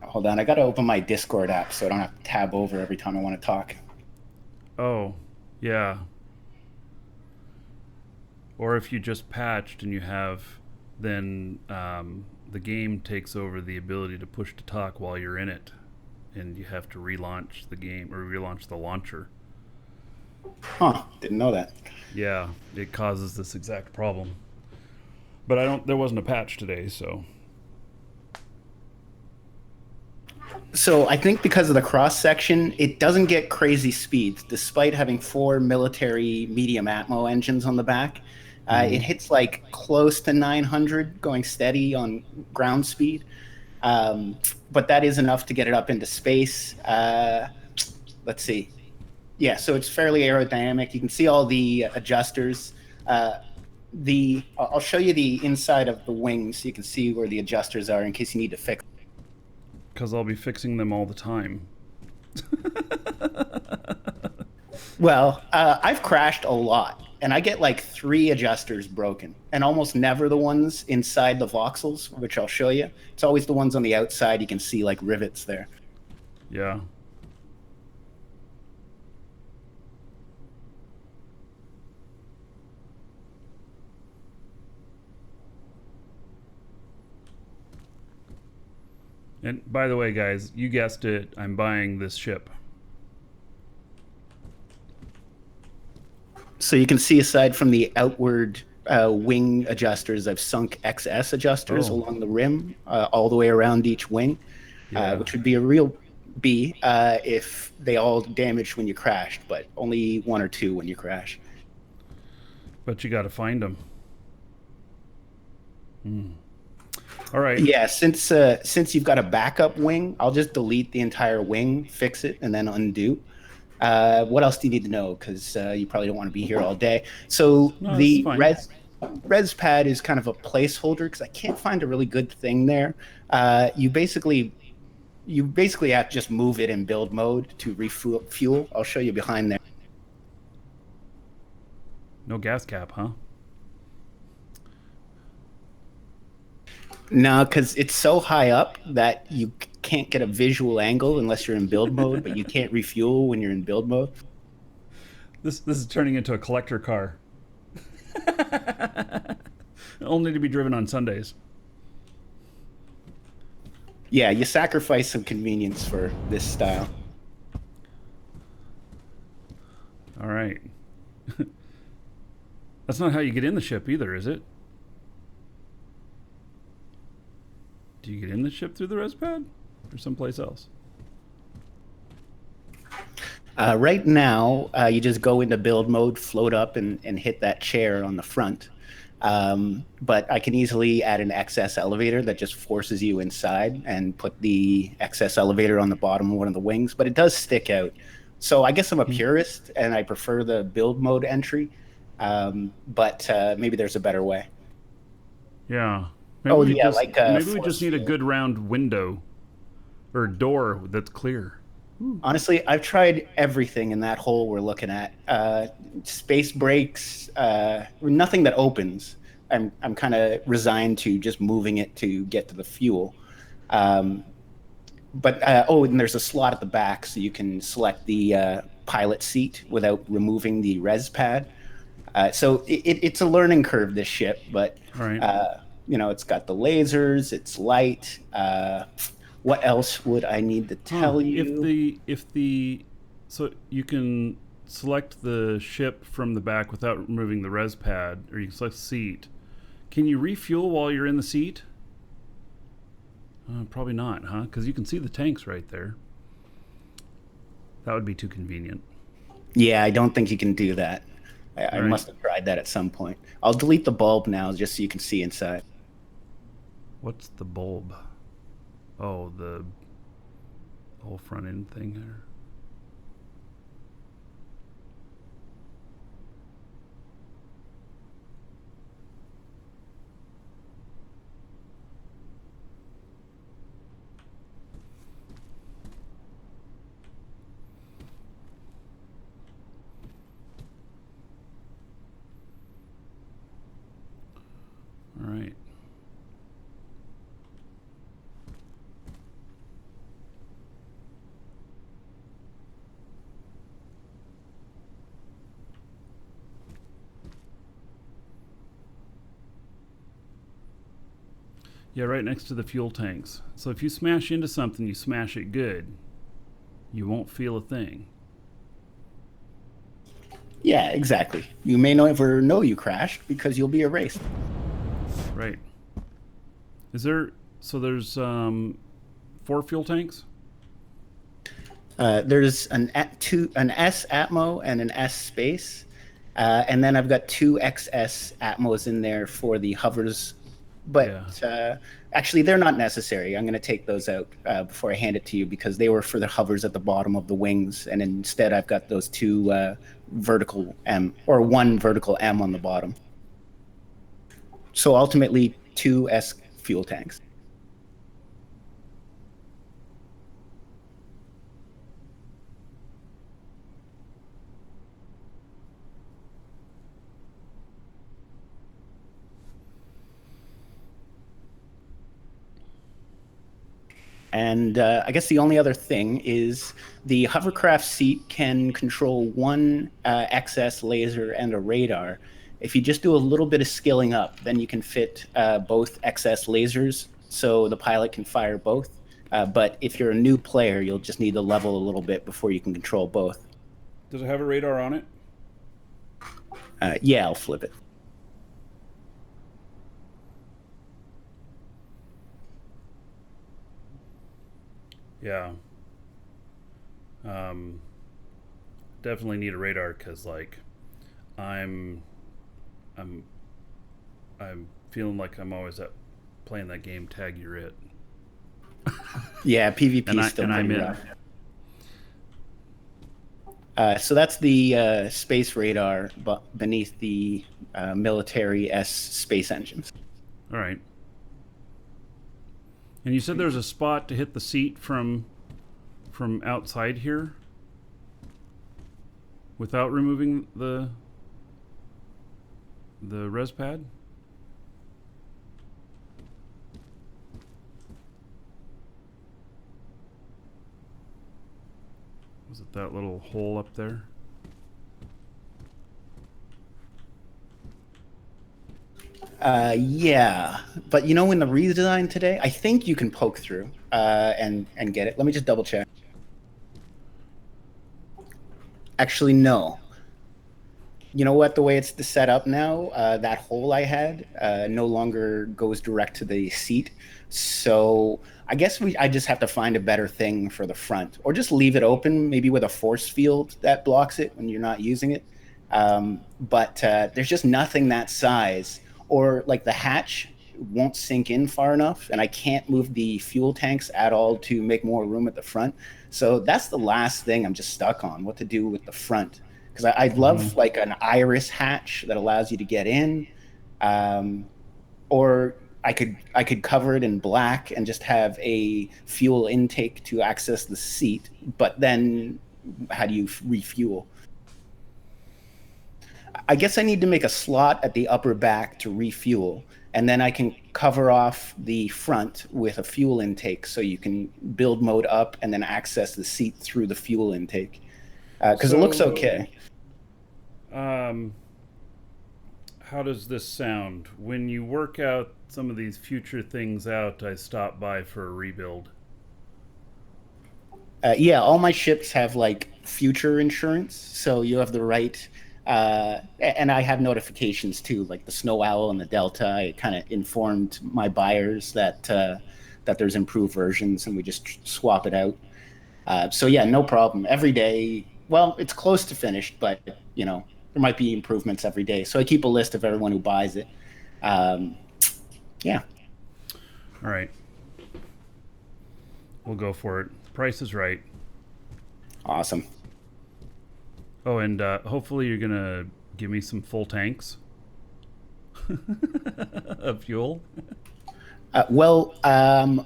Hold on, I got to open my Discord app so I don't have to tab over every time I want to talk. Oh, yeah. Or if you just patched and you have, then the game takes over the ability to push to talk while you're in it, and you have to relaunch the game or relaunch the launcher. Huh, didn't know that. Yeah, it causes this exact problem. But I don't. There wasn't a patch today, so. So I think because of the cross section, it doesn't get crazy speeds, despite having 4 military medium atmo engines on the back. It hits like close to 900, going steady on ground speed. But that is enough to get it up into space. Let's see. Yeah, so it's fairly aerodynamic. You can see all the adjusters. I'll show you the inside of the wings so you can see where the adjusters are in case you need to fix. Because I'll be fixing them all the time. Well, I've crashed a lot, and I get like 3 adjusters broken, and almost never the ones inside the voxels, which I'll show you. It's always the ones on the outside. You can see like rivets there. Yeah. And by the way, guys, you guessed it, I'm buying this ship. So you can see aside from the outward wing adjusters, I've sunk XS adjusters along the rim, all the way around each wing, which would be a real B if they all damaged when you crashed, but only 1 or 2 when you crash. But you got to find them. All right. Yeah, since you've got a backup wing, I'll just delete the entire wing, fix it, and then undo. What else do you need to know? Because you probably don't want to be here all day. So the res pad is kind of a placeholder because I can't find a really good thing there. You basically have to just move it in build mode to refuel. I'll show you behind there. No gas cap, huh? No, because it's so high up that you can't get a visual angle unless you're in build mode, but you can't refuel when you're in build mode. This is turning into a collector car. Only to be driven on Sundays. Yeah, you sacrifice some convenience for this style. All right. That's not how you get in the ship either, is it? Do you get in the ship through the res pad or someplace else? Right now, you just go into build mode, float up, and hit that chair on the front. But I can easily add an XS elevator that just forces you inside and put the XS elevator on the bottom of one of the wings, but it does stick out. So I guess I'm a purist and I prefer the build mode entry, but maybe there's a better way. Yeah. Maybe we just need a field. good round window or door that's clear. Honestly, I've tried everything in that hole we're looking at. Space brakes, nothing that opens. I'm kind of resigned to just moving it to get to the fuel. And there's a slot at the back so you can select the pilot seat without removing the res pad. So it's a learning curve, this ship, but it's got the lasers, it's light. What else would I need to tell you? So you can select the ship from the back without removing the res pad, or you can select seat. Can you refuel while you're in the seat? Probably not, huh? Because you can see the tanks right there. That would be too convenient. Yeah, I don't think you can do that. I must have tried that at some point. I'll delete the bulb now just so you can see inside. What's the bulb? Oh, the whole front end thing there. Yeah, right next to the fuel tanks. So if you smash into something, you smash it good. You won't feel a thing. Yeah, exactly. You may never know you crashed because you'll be erased. Right. Is there? So there's 4 fuel tanks. There's an S Atmo and an S space, and then I've got 2 XS Atmos in there for the hovers. But actually, they're not necessary. I'm going to take those out before I hand it to you because they were for the hovers at the bottom of the wings, and instead I've got those 2 vertical M or 1 vertical M on the bottom. So ultimately, 2 S fuel tanks. And I guess the only other thing is the hovercraft seat can control 1 XS laser and a radar. If you just do a little bit of skilling up, then you can fit both XS lasers, so the pilot can fire both. But if you're a new player, you'll just need to level a little bit before you can control both. Does it have a radar on it? Yeah, I'll flip it. Yeah. Definitely need a radar because, like, I'm feeling like I'm always playing that game Tag You're It. Yeah, PvP is still pretty rough. So that's the space radar beneath the military S space engines. All right. And you said there's a spot to hit the seat from outside here without removing the res pad? Was it that little hole up there? Yeah, but you know, in the redesign today, I think you can poke through and get it. Let me just double check. Actually, no. You know what? The way it's set up now, that hole I had no longer goes direct to the seat. So I guess I just have to find a better thing for the front, or just leave it open, maybe with a force field that blocks it when you're not using it. But there's just nothing that size, or like the hatch won't sink in far enough, and I can't move the fuel tanks at all to make more room at the front. So that's the last thing I'm just stuck on, what to do with the front. Because I'd love like an iris hatch that allows you to get in, or I could cover it in black and just have a fuel intake to access the seat. But then, how do you refuel? I guess I need to make a slot at the upper back to refuel, and then I can cover off the front with a fuel intake, so you can build mode up and then access the seat through the fuel intake. Because it looks okay. How does this sound? When you work out some of these future things out, I stop by for a rebuild. Yeah, all my ships have like future insurance, so you have the right. And I have notifications too, like the Snow Owl and the Delta. It kind of informed my buyers that there's improved versions, and we just swap it out. So yeah, no problem. Every day, well, it's close to finished, but you know, there might be improvements every day. So I keep a list of everyone who buys it. Yeah. All right. We'll go for it. Price is right. Awesome. Oh, and hopefully you're going to give me some full tanks of fuel. Well,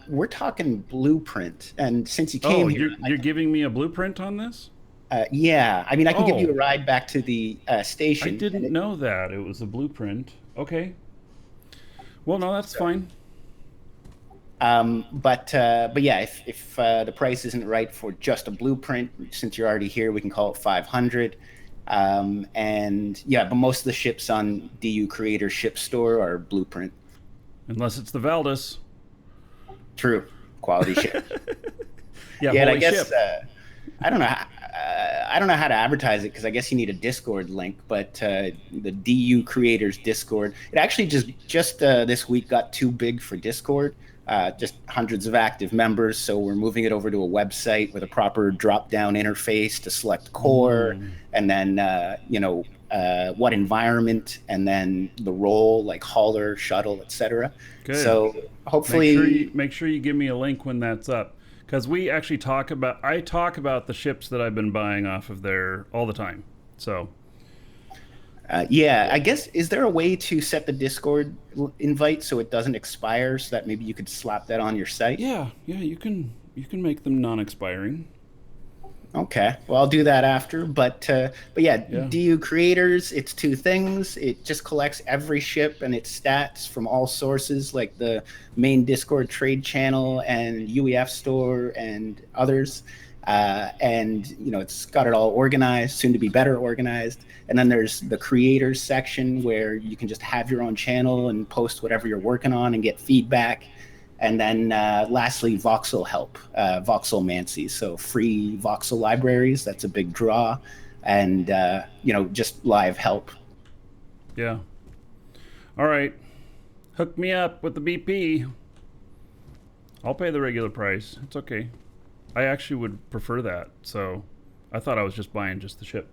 we're talking blueprint. And since you came here... You're giving me a blueprint on this? Yeah. I mean, I can give you a ride back to the station. I didn't know that. It was a blueprint. Okay. Well, no, that's fine. But yeah, if the price isn't right for just a blueprint, since you're already here, we can call it 500. And yeah, but most of the ships on DU Creator Ship Store are blueprint. Unless it's the Valdis. True. Quality ship. Yeah, Yeah, and I holy guess ship. I don't know. I don't know how to advertise it because I guess you need a Discord link. But the DU Creators Discord, it actually just this week got too big for Discord. Just hundreds of active members, so we're moving it over to a website with a proper drop-down interface to select core, and then what environment, and then the role like hauler, shuttle, etc. Good. So hopefully, Make sure you give me a link when that's up, because we actually I talk about the ships that I've been buying off of there all the time. So yeah, I guess, is there a way to set the Discord invite so it doesn't expire, so that maybe you could slap that on your site? yeah, you can make them non-expiring. Okay, well, I'll do that after. But yeah, Yeah. DU Creators, it's two things. It just collects every ship and its stats from all sources, like the main Discord trade channel and UEF store and others. And it's got it all organized, soon to be better organized. And then there's the creators section where you can just have your own channel and post whatever you're working on and get feedback. And then lastly, voxel help, voxelmancy. So free voxel libraries, that's a big draw. And, just live help. Yeah. All right. Hook me up with the BP. I'll pay the regular price. It's okay. I actually would prefer that. So I thought I was just buying just the ship.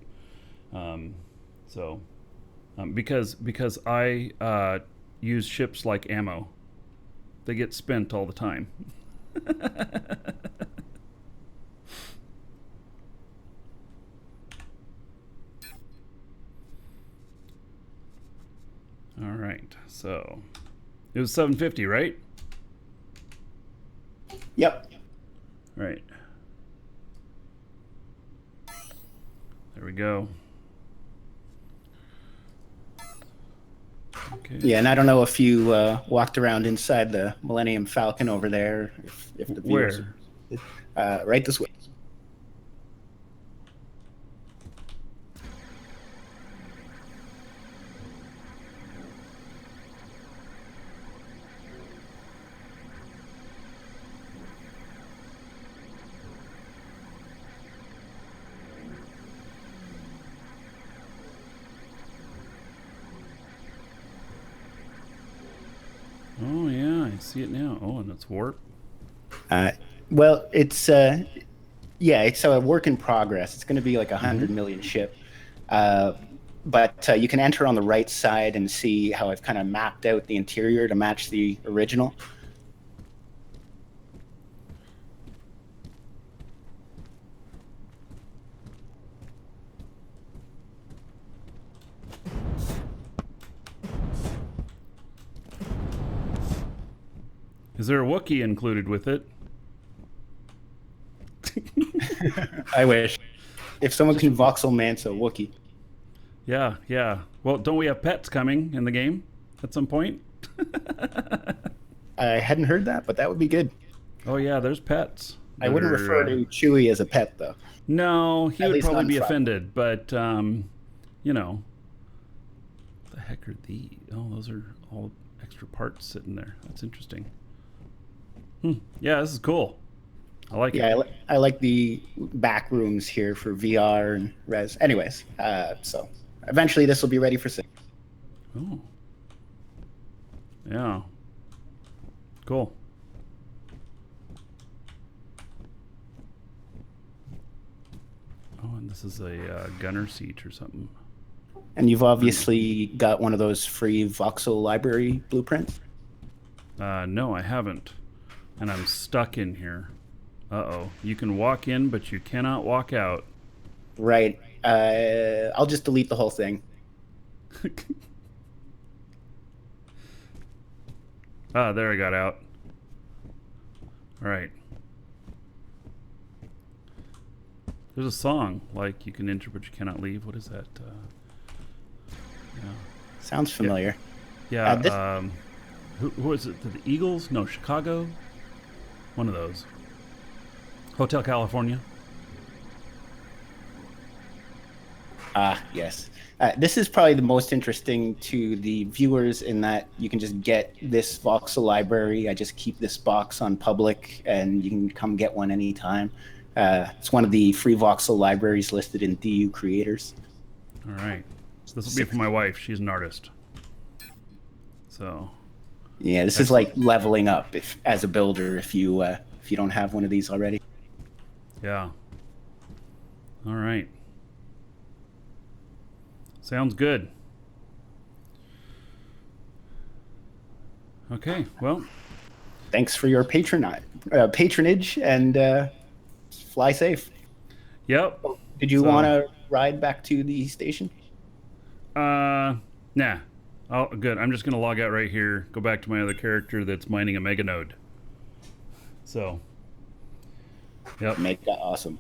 Because I use ships like ammo. They get spent all the time. All right. So it was $750, right? Yep. Right. There we go. Okay. Yeah, and I don't know if you walked around inside the Millennium Falcon over there. If the viewers, Where? right this way. Oh yeah, I see it now. Oh, and it's warp. Well, it's it's a work in progress. It's going to be like 100 million ship, but you can enter on the right side and see how I've kind of mapped out the interior to match the original. Is there a Wookiee included with it? I wish. If someone can voxel mance a Wookiee. Yeah, yeah. Well, don't we have pets coming in the game at some point? I hadn't heard that, but that would be good. Oh yeah, there's pets. I wouldn't refer to Chewie as a pet, though. No, he At would least probably not be in front. offended. But what the heck are these? Oh, those are all extra parts sitting there. That's interesting. Yeah, this is cool. I like it. Yeah, I like the back rooms here for VR and res. Anyways, so eventually this will be ready for sale. Oh. Yeah. Cool. Oh, and this is a gunner seat or something. And you've obviously got one of those free voxel library blueprints. No, I haven't. And I'm stuck in here. Uh-oh. You can walk in, but you cannot walk out. Right. I'll just delete the whole thing. Ah, there I got out. All right. There's a song, like you can enter but you cannot leave. What is that? Yeah. Sounds familiar. Yeah. Who is it? The Eagles? No, Chicago? One of those. Hotel California? Ah, yes. This is probably the most interesting to the viewers in that you can just get this voxel library. I just keep this box on public, and you can come get one anytime. It's one of the free voxel libraries listed in DU Creators. All right. So this will be for my wife. She's an artist. So. Yeah, this is like leveling up if as a builder if you don't have one of these already. Yeah. All right. Sounds good. Okay, well. Thanks for your patronage, and fly safe. Yep. Did you want to ride back to the station? Nah. Oh, good. I'm just going to log out right here, go back to my other character that's mining a mega node. So. Yep. Mega awesome.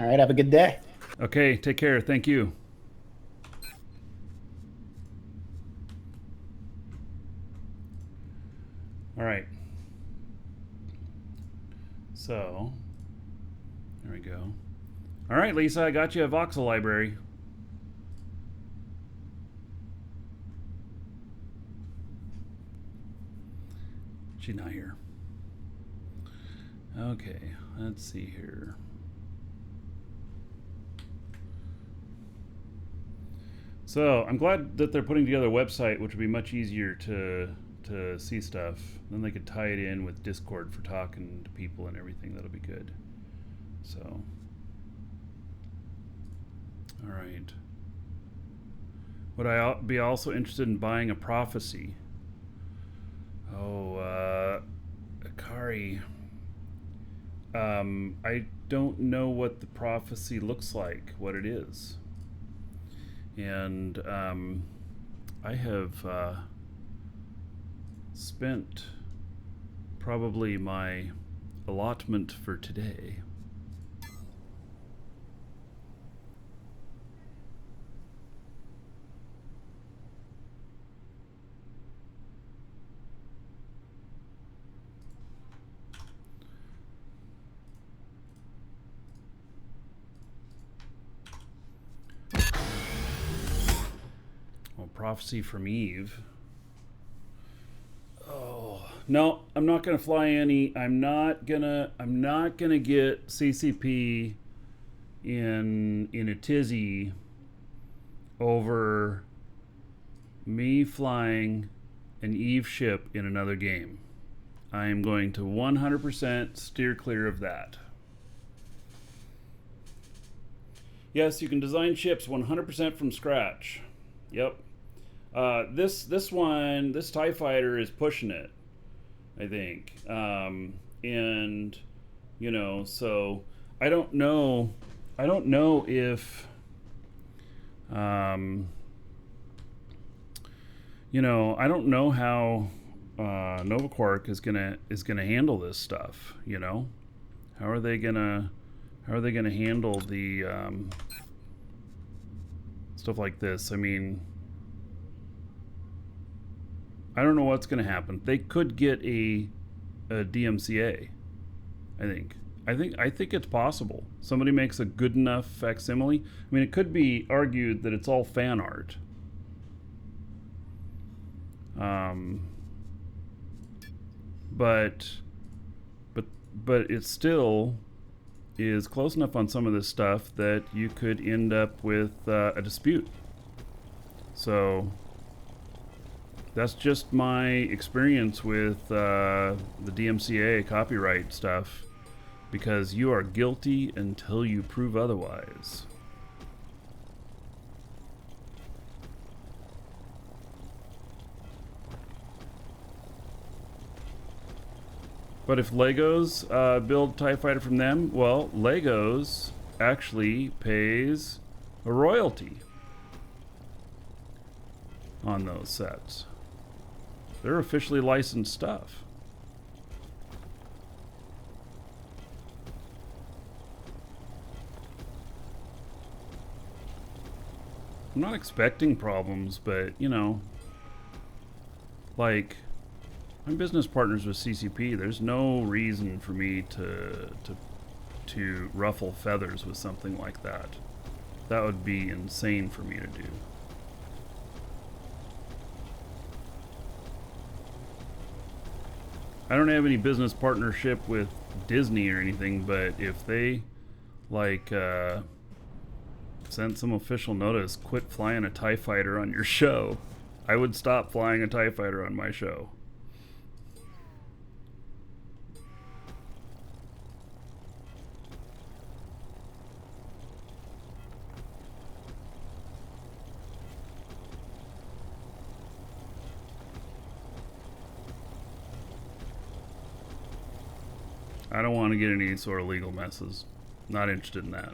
All right, have a good day. Okay, take care. Thank you. All right. So, there we go. All right, Lisa, I got you a voxel library. She's not here. Okay, let's see here. So, I'm glad that they're putting together a website, which would be much easier to see stuff. Then they could tie it in with Discord for talking to people and everything. That'll be good. So, all right. Would I be also interested in buying a prophecy? Oh, Akari. I don't know what the prophecy looks like, what it is. And I have spent probably my allotment for today. Well, prophecy from Eve. Oh, no, I'm not gonna fly any. I'm not gonna get CCP in a tizzy over me flying an Eve ship in another game. I am going to 100% steer clear of that. Yes, you can design ships 100% from scratch. Yep. This TIE fighter is pushing it, I think. And you know, so I don't know if you know, I don't know how NovaQuark is gonna handle this stuff, you know? How are they gonna handle the stuff like this? I mean, I don't know what's going to happen. They could get a DMCA. I think it's possible. Somebody makes a good enough facsimile. I mean, it could be argued that it's all fan art. But it still is close enough on some of this stuff that you could end up with a dispute. So that's just my experience with the DMCA copyright stuff, because you are guilty until you prove otherwise. But if Legos build TIE Fighter from them, well, Legos actually pays a royalty on those sets. They're officially licensed stuff. I'm not expecting problems, but, you know, like, I'm business partners with CCP. There's no reason for me to ruffle feathers with something like that. That would be insane for me to do. I don't have any business partnership with Disney or anything, but if they like sent some official notice, quit flying a TIE fighter on your show, I would stop flying a TIE fighter on my show. I don't want to get any sort of legal messes. Not interested in that.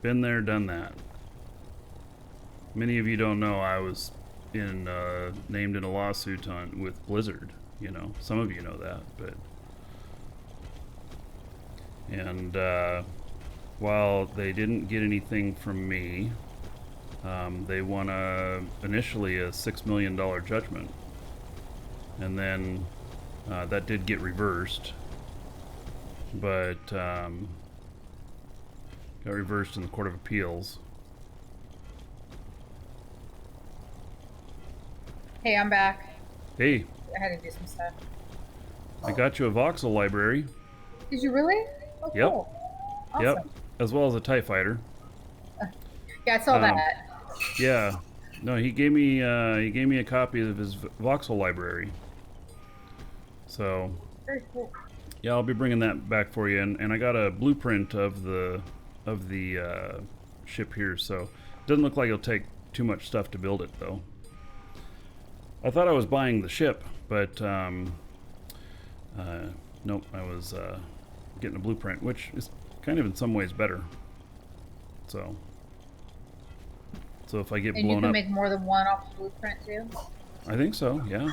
Been there, done that. Many of you don't know I was named in a lawsuit with Blizzard. You know, some of you know that, but and while they didn't get anything from me, they won initially a $6 million judgment, and then that did get reversed. But got reversed in the Court of Appeals. Hey, I'm back. Hey, I had to do some stuff. I got you a voxel library. Did you really? Oh, Yep. cool. Awesome. Yep, as well as a TIE fighter. Yeah, I saw that. Yeah, no, he gave me a copy of his voxel library. So Very cool. yeah, I'll be bringing that back for you, and I got a blueprint of the ship here, so it doesn't look like it'll take too much stuff to build it, though. I thought I was buying the ship, but nope, I was getting a blueprint, which is kind of in some ways better. So if I get And you blown can up, make more than one off the blueprint too? I think so. Yeah.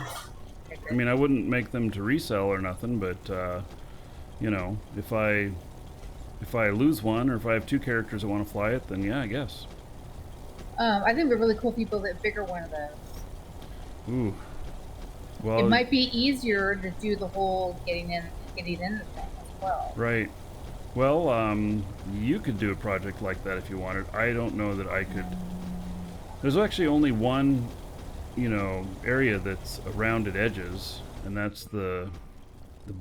Okay, I mean, I wouldn't make them to resell or nothing, but you know, if I lose one, or if I have two characters that want to fly it, then yeah, I guess. I think it'd be really cool if you build a bigger one of those. Ooh. Well, It might be easier to do the whole getting in the thing as well. right. Well, you could do a project like that if you wanted. I don't know that I could. There's actually only one, you know, area that's rounded edges, and that's the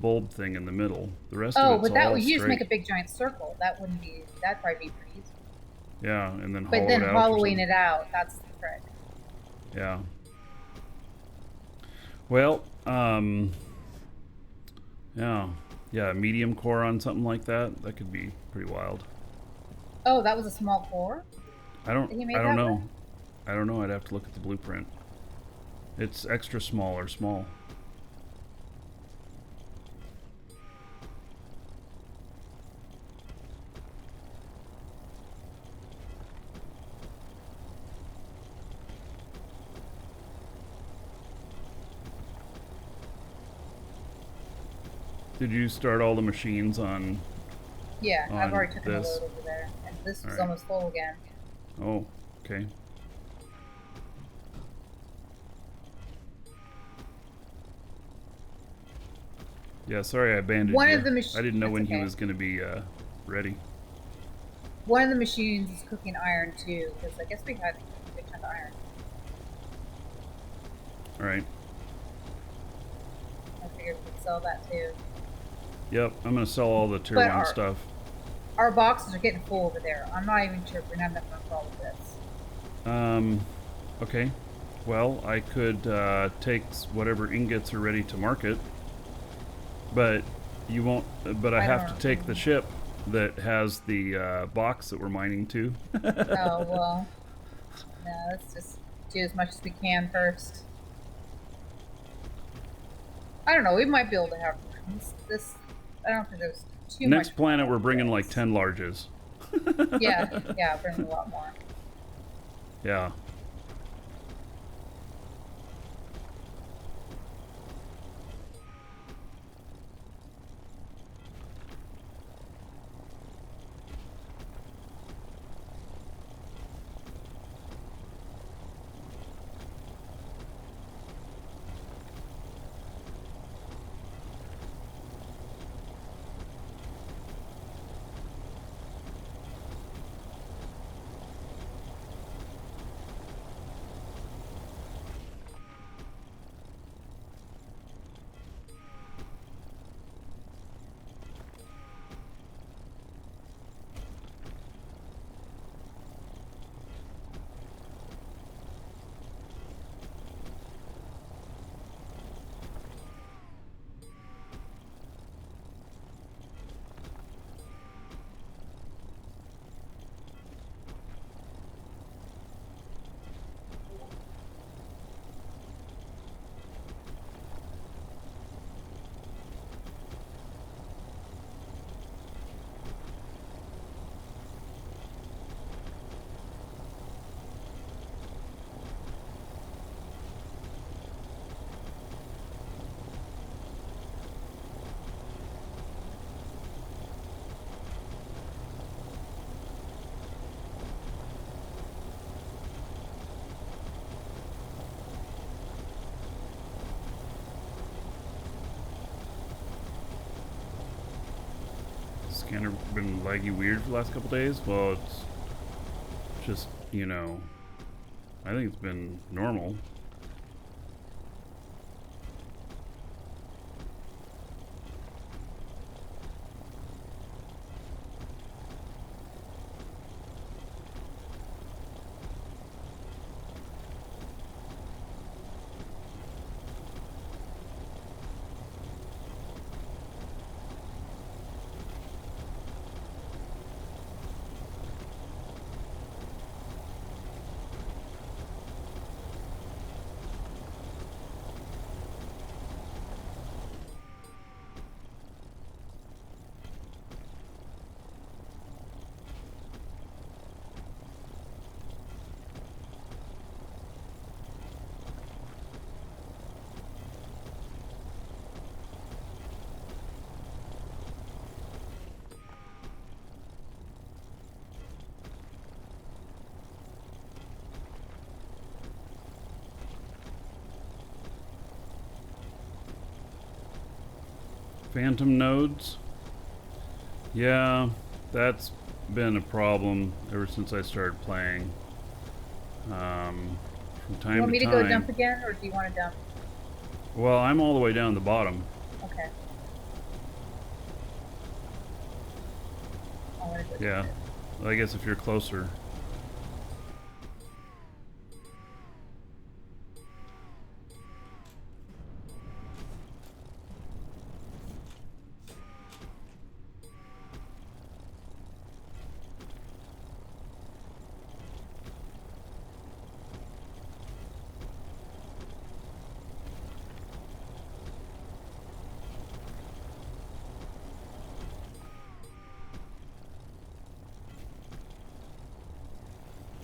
bulb thing in the middle. The rest of it's but that all would you just straight. make a big giant circle. That'd probably be pretty easy. Yeah, and then But hollow then it out or hollowing something. it out, that's the trick. Yeah. Well, yeah, medium core on something like that. That could be pretty wild. Oh, that was a small core? I don't He made know. that one? I don't know. I'd have to look at the blueprint. It's extra small or small. Did you start all the machines on? Yeah, I've On already taken a this. load over there. And this was Alright. almost full again. Oh, okay. Yeah, sorry I abandoned One you. of the I didn't know that's when he okay. was going to be ready. One of the machines is cooking iron too, because I guess we had a big chunk of iron. All right. I figured we could sell that too. Yep, I'm going to sell all the tier But 1 stuff. Our boxes are getting full over there. I'm not even sure if we're gonna have enough room for all of this. Okay. Well, I could take whatever ingots are ready to market, but you won't. But I have to take the ship that has the box that we're mining to. Oh well. No, let's just do as much as we can first. I don't know. We might be able to have this. I don't think there's too much. Next planet, we're bringing like 10 larges. Yeah, bring a lot more. Yeah. scanner been laggy weird for the last couple days? Well, it's just, you know, I think it's been normal. Phantom nodes. Yeah, that's been a problem ever since I started playing. From time to time. You want me to go dump again, or do you want to dump? Well, I'm all the way down the bottom. Okay. I want to go Yeah, well, I guess if you're closer.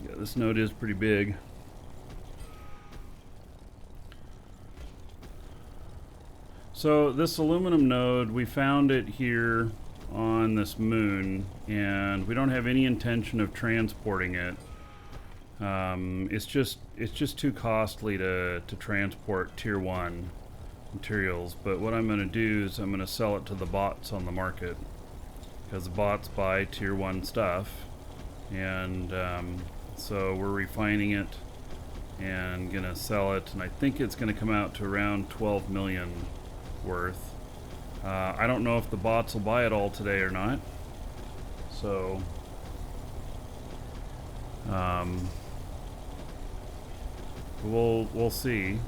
Yeah, this node is pretty big. So this aluminum node, we found it here on this moon, and we don't have any intention of transporting it. It's just too costly to transport tier 1 materials. But what I'm going to do is I'm going to sell it to the bots on the market, because the bots buy tier 1 stuff, and so we're refining it and gonna sell it, and I think it's gonna come out to around 12 million worth. I don't know if the bots will buy it all today or not, so we'll see.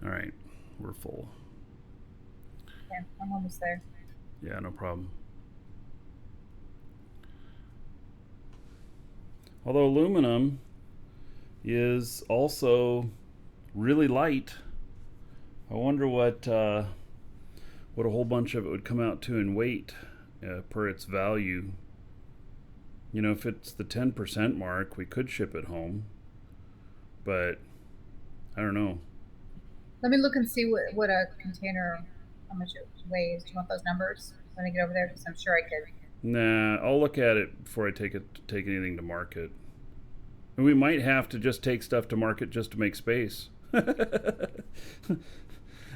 All right, we're full. Okay, I'm almost there. Yeah, no problem. Although aluminum is also really light, I wonder what a whole bunch of it would come out to in weight per its value. You know, if it's the 10% mark, we could ship it home, but I don't know. Let me look and see what a container, how much it weighs. Do you want those numbers when I get over there? Because I'm sure I could. Nah, I'll look at it before I take anything to market. And we might have to just take stuff to market just to make space.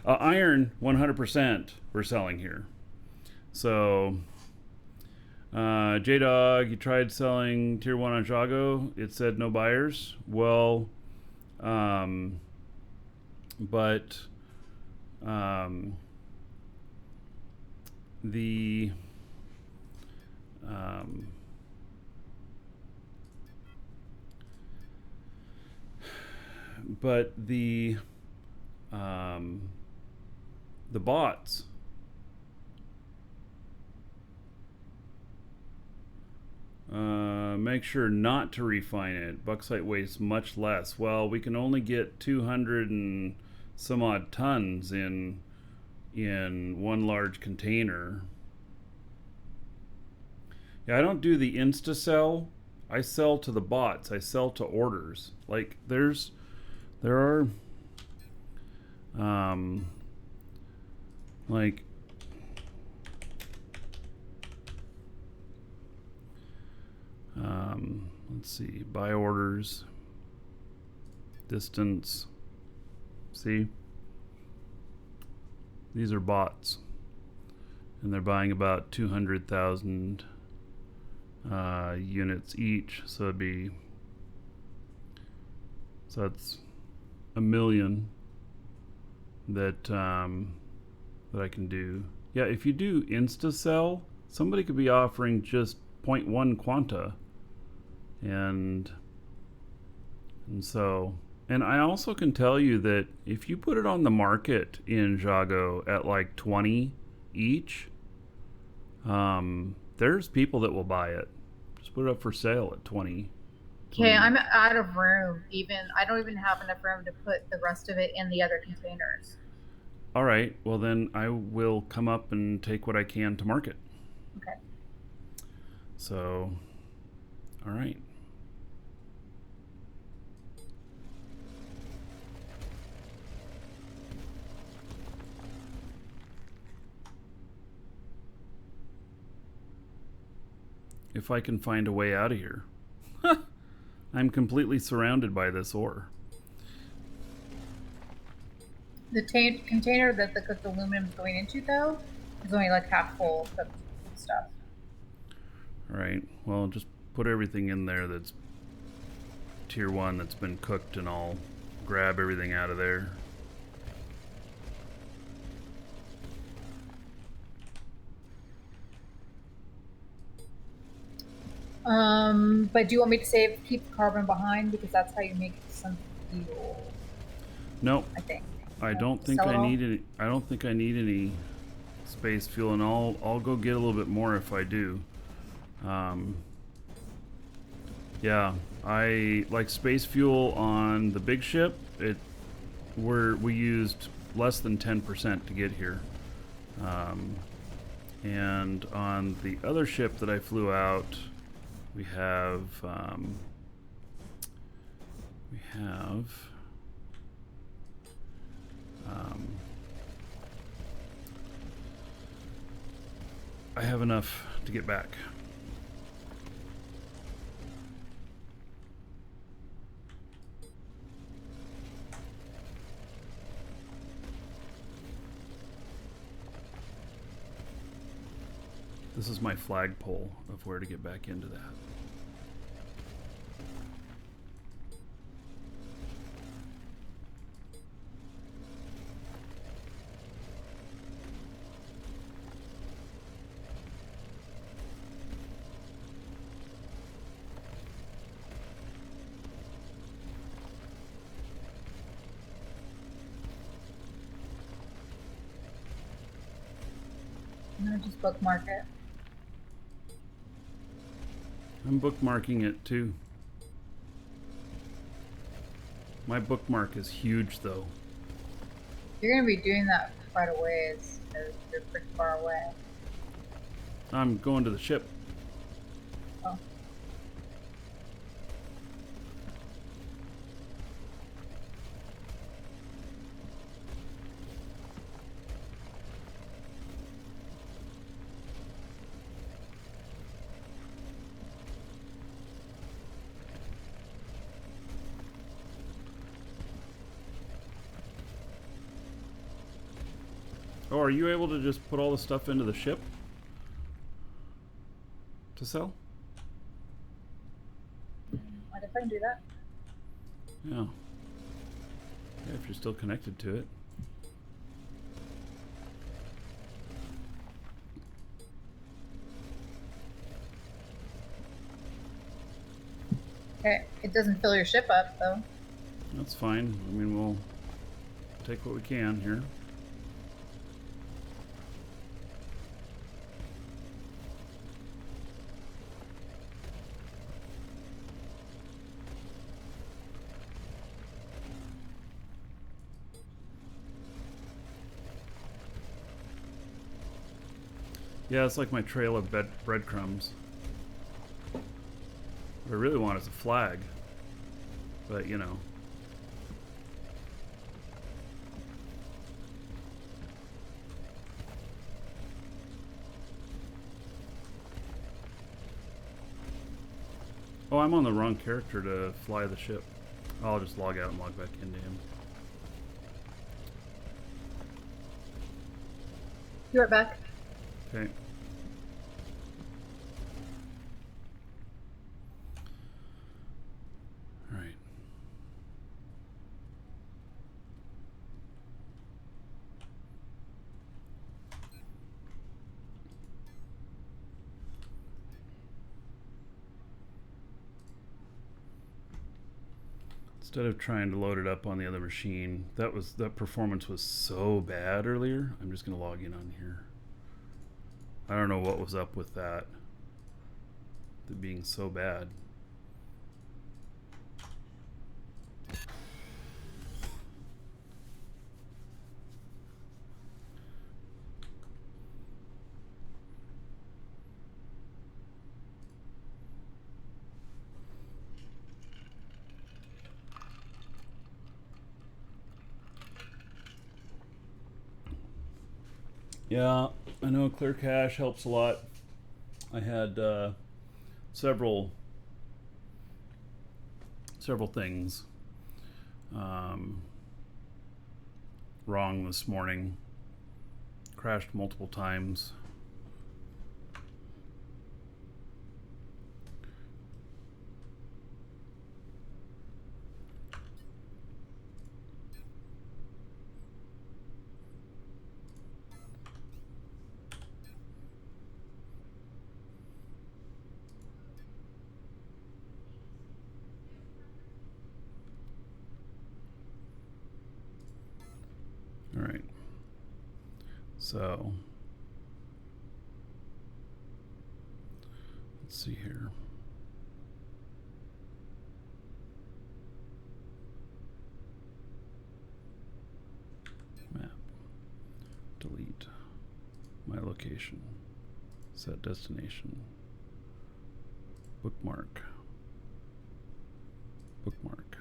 Iron, 100% we're selling here. So, J-Dog, you tried selling tier 1 on Jago. It said no buyers. Well, but the bots make sure not to refine it. Bauxite weighs much less. Well, we can only get 200 and some odd tons in one large container. Yeah, I don't do the insta sell. I sell to the bots. I sell to orders. Like there are like let's see, buy orders, distance. See, these are bots, and they're buying about 200,000 units each. So it'd be, so that's 1 million that that I can do. Yeah, if you do insta sell, somebody could be offering just 0.1 quanta, and so, and I also can tell you that if you put it on the market in Jago at like 20 each, there's people that will buy it. Just put it up for sale at 20. Okay, I'm out of room. I don't even have enough room to put the rest of it in the other containers. All right, well then I will come up and take what I can to market. Okay. So, all right. If I can find a way out of here. I'm completely surrounded by this ore. The container that the cooked aluminum is going into, though, is only like half full of stuff. All right, well, just put everything in there that's tier 1 that's been cooked, and I'll grab everything out of there. But do you want me to keep the carbon behind, because that's how you make some fuel? Nope. I think. I don't think I need any. I don't think I need any space fuel, and I'll go get a little bit more if I do. Yeah, I like space fuel on the big ship. We used less than 10% to get here, and on the other ship that I flew out, we have I have enough to get back. This is my flagpole of where to get back into that. I'm gonna just bookmark it. I'm bookmarking it too. My bookmark is huge though. You're gonna be doing that for quite a ways, because you're pretty far away. I'm going to the ship. Oh. Oh, are you able to just put all the stuff into the ship to sell? What if I can do that? Yeah. Yeah, if you're still connected to it. Okay, it doesn't fill your ship up, though. That's fine. I mean, we'll take what we can here. Yeah, it's like my trail of breadcrumbs. What I really want is a flag. But, you know. Oh, I'm on the wrong character to fly the ship. I'll just log out and log back into him. You're right back. Okay. All right. Instead of trying to load it up on the other machine, that performance was so bad earlier. I'm just gonna log in on here. I don't know what was up with that. It being so bad. Yeah, I know clear cache helps a lot. I had several things wrong this morning. Crashed multiple times. All right. So let's see here. Map. Delete. My location. Set destination. Bookmark. Bookmark.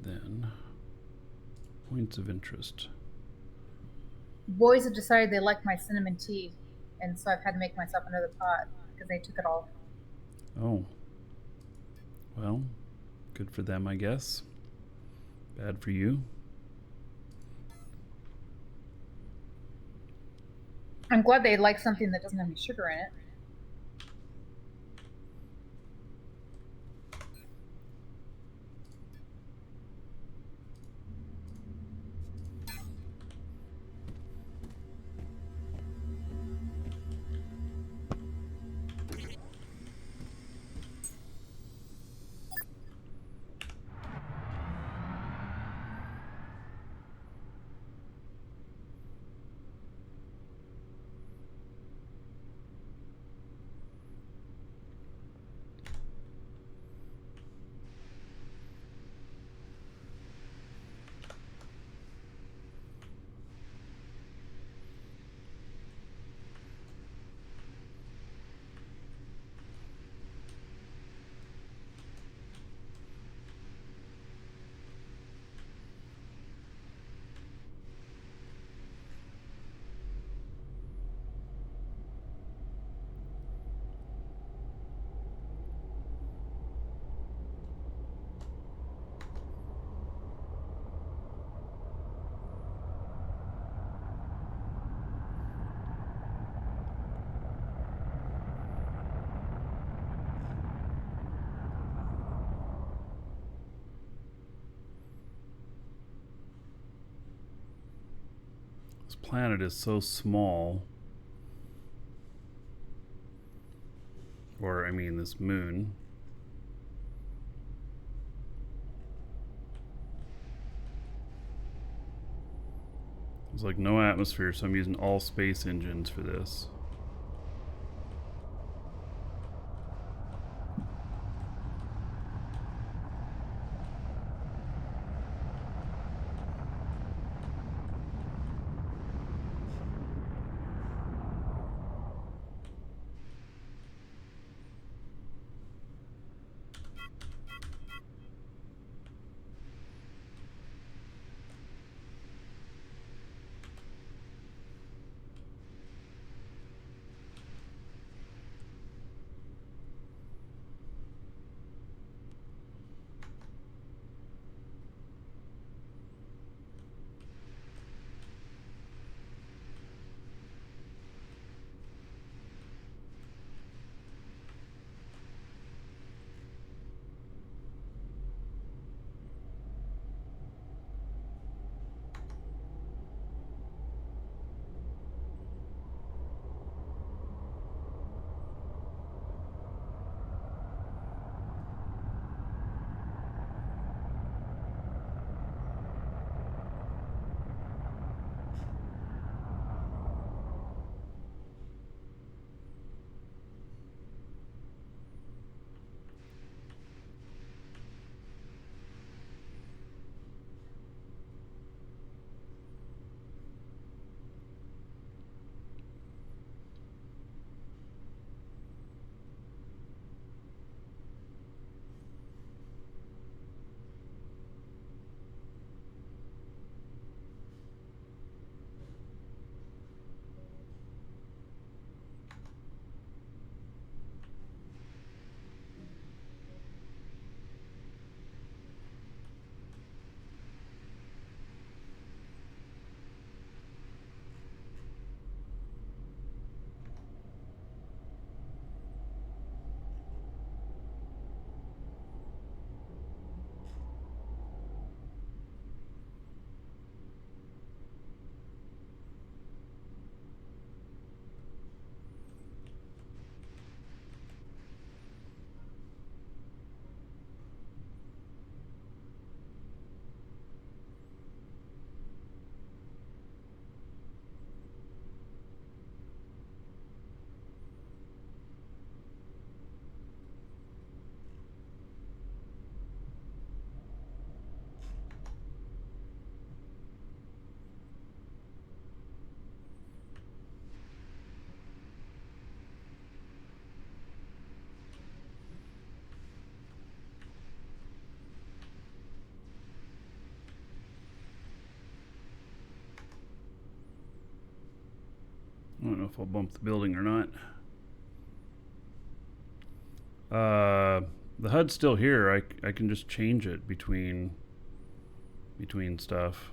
Then points of interest. Boys have decided they like my cinnamon tea, and so I've had to make myself another pot because they took it all. Oh. Well, good for them, I guess. Bad for you. I'm glad they like something that doesn't have any sugar in it. This planet is so small. Or, I mean, this moon. There's like no atmosphere, so I'm using all space engines for this. if I'll bump the building or not. The HUD's still here. I can just change it between stuff.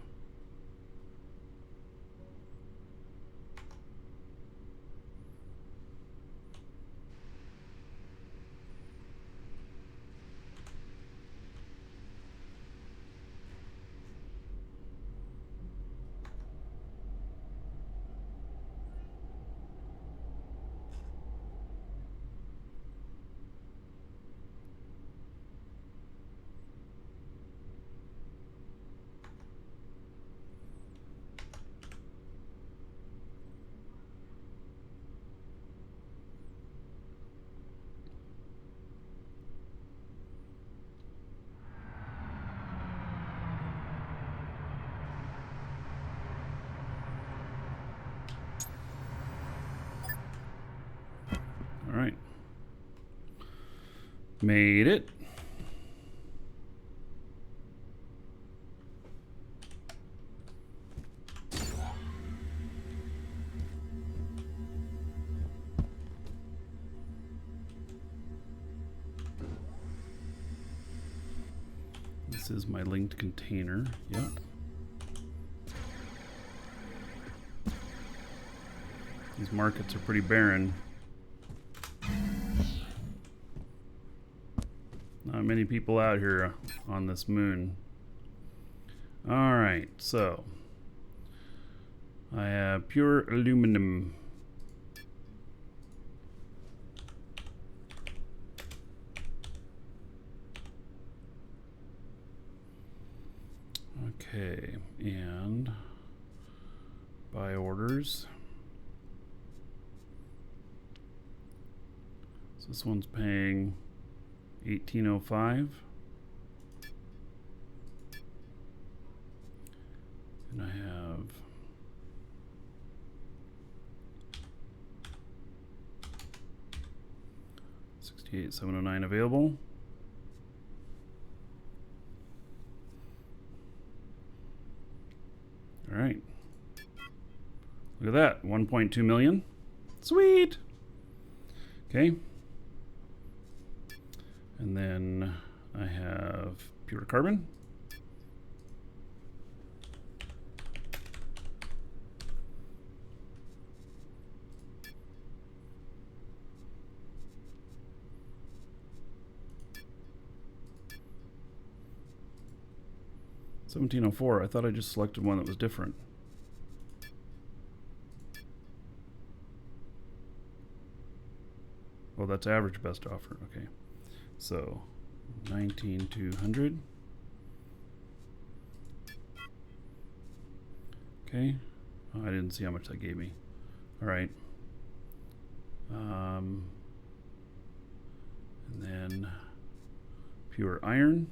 All right. Made it. This is my linked container. Yep. These markets are pretty barren. Not many people out here on this moon. All right, so I have pure aluminum. Okay, and buy orders. So this one's paying 1805. And I have $68,709 available. All right. Look at that, 1.2 million. Sweet. Okay. And then I have pure carbon. $1704. I thought I just selected one that was different. Well, that's average best offer. Okay. So 19,200. Okay. Oh, I didn't see how much that gave me. All right. And then pure iron.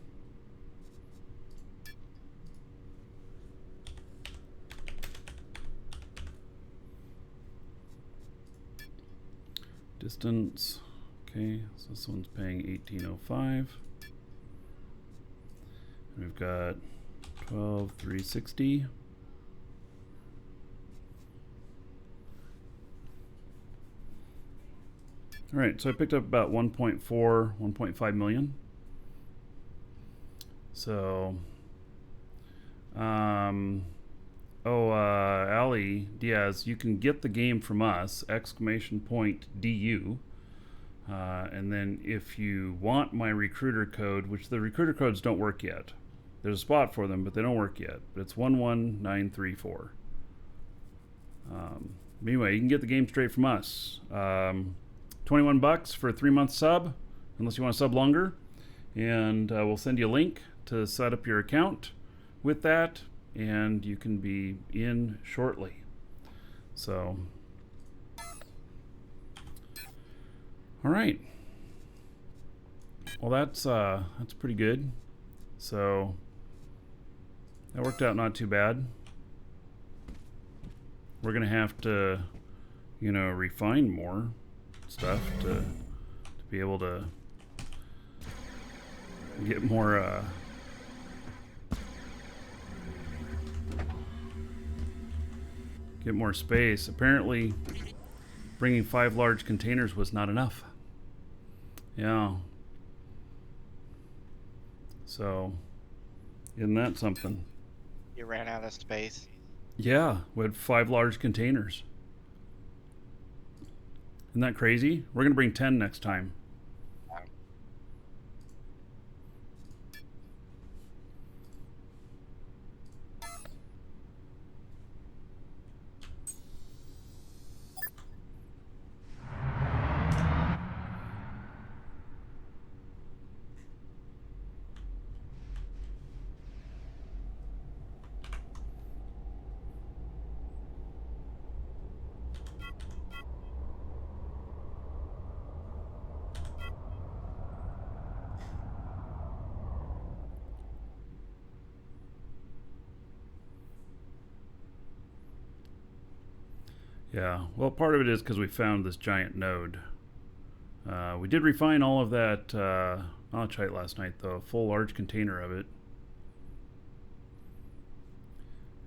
Distance. Okay, so this one's paying 1805. We've got 12,360. All right, so I picked up about 1.4, 1.5 million. So, Ali Diaz, you can get the game from us, ! DU. And then if you want my recruiter code, which the recruiter codes don't work yet. There's a spot for them, but they don't work yet. But it's 11934. Anyway, you can get the game straight from us. 21 bucks for a 3-month sub, unless you want to sub longer. And we'll send you a link to set up your account with that, and you can be in shortly. So, all right. Well, that's pretty good. So that worked out not too bad. We're gonna have to, refine more stuff to be able to get more space. Apparently bringing 5 large containers was not enough. Yeah. So, isn't that something? You ran out of space. Yeah, we had 5 large containers. Isn't that crazy? We're going to bring 10 next time. Yeah, well, part of it is because we found this giant node. We did refine all of that malachite last night, though, a full large container of it.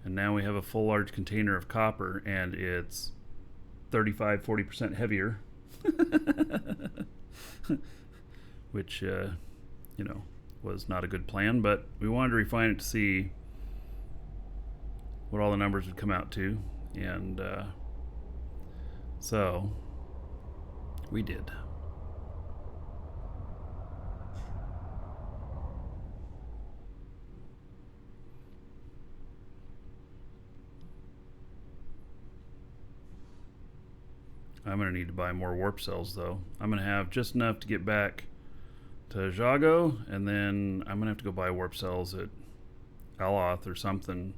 And now we have a full large container of copper, and it's 35-40% heavier. Which, you know, was not a good plan, but we wanted to refine it to see what all the numbers would come out to. And so we did. I'm going to need to buy more warp cells, though. I'm going to have just enough to get back to Jago, and then I'm going to have to go buy warp cells at Aloth or something.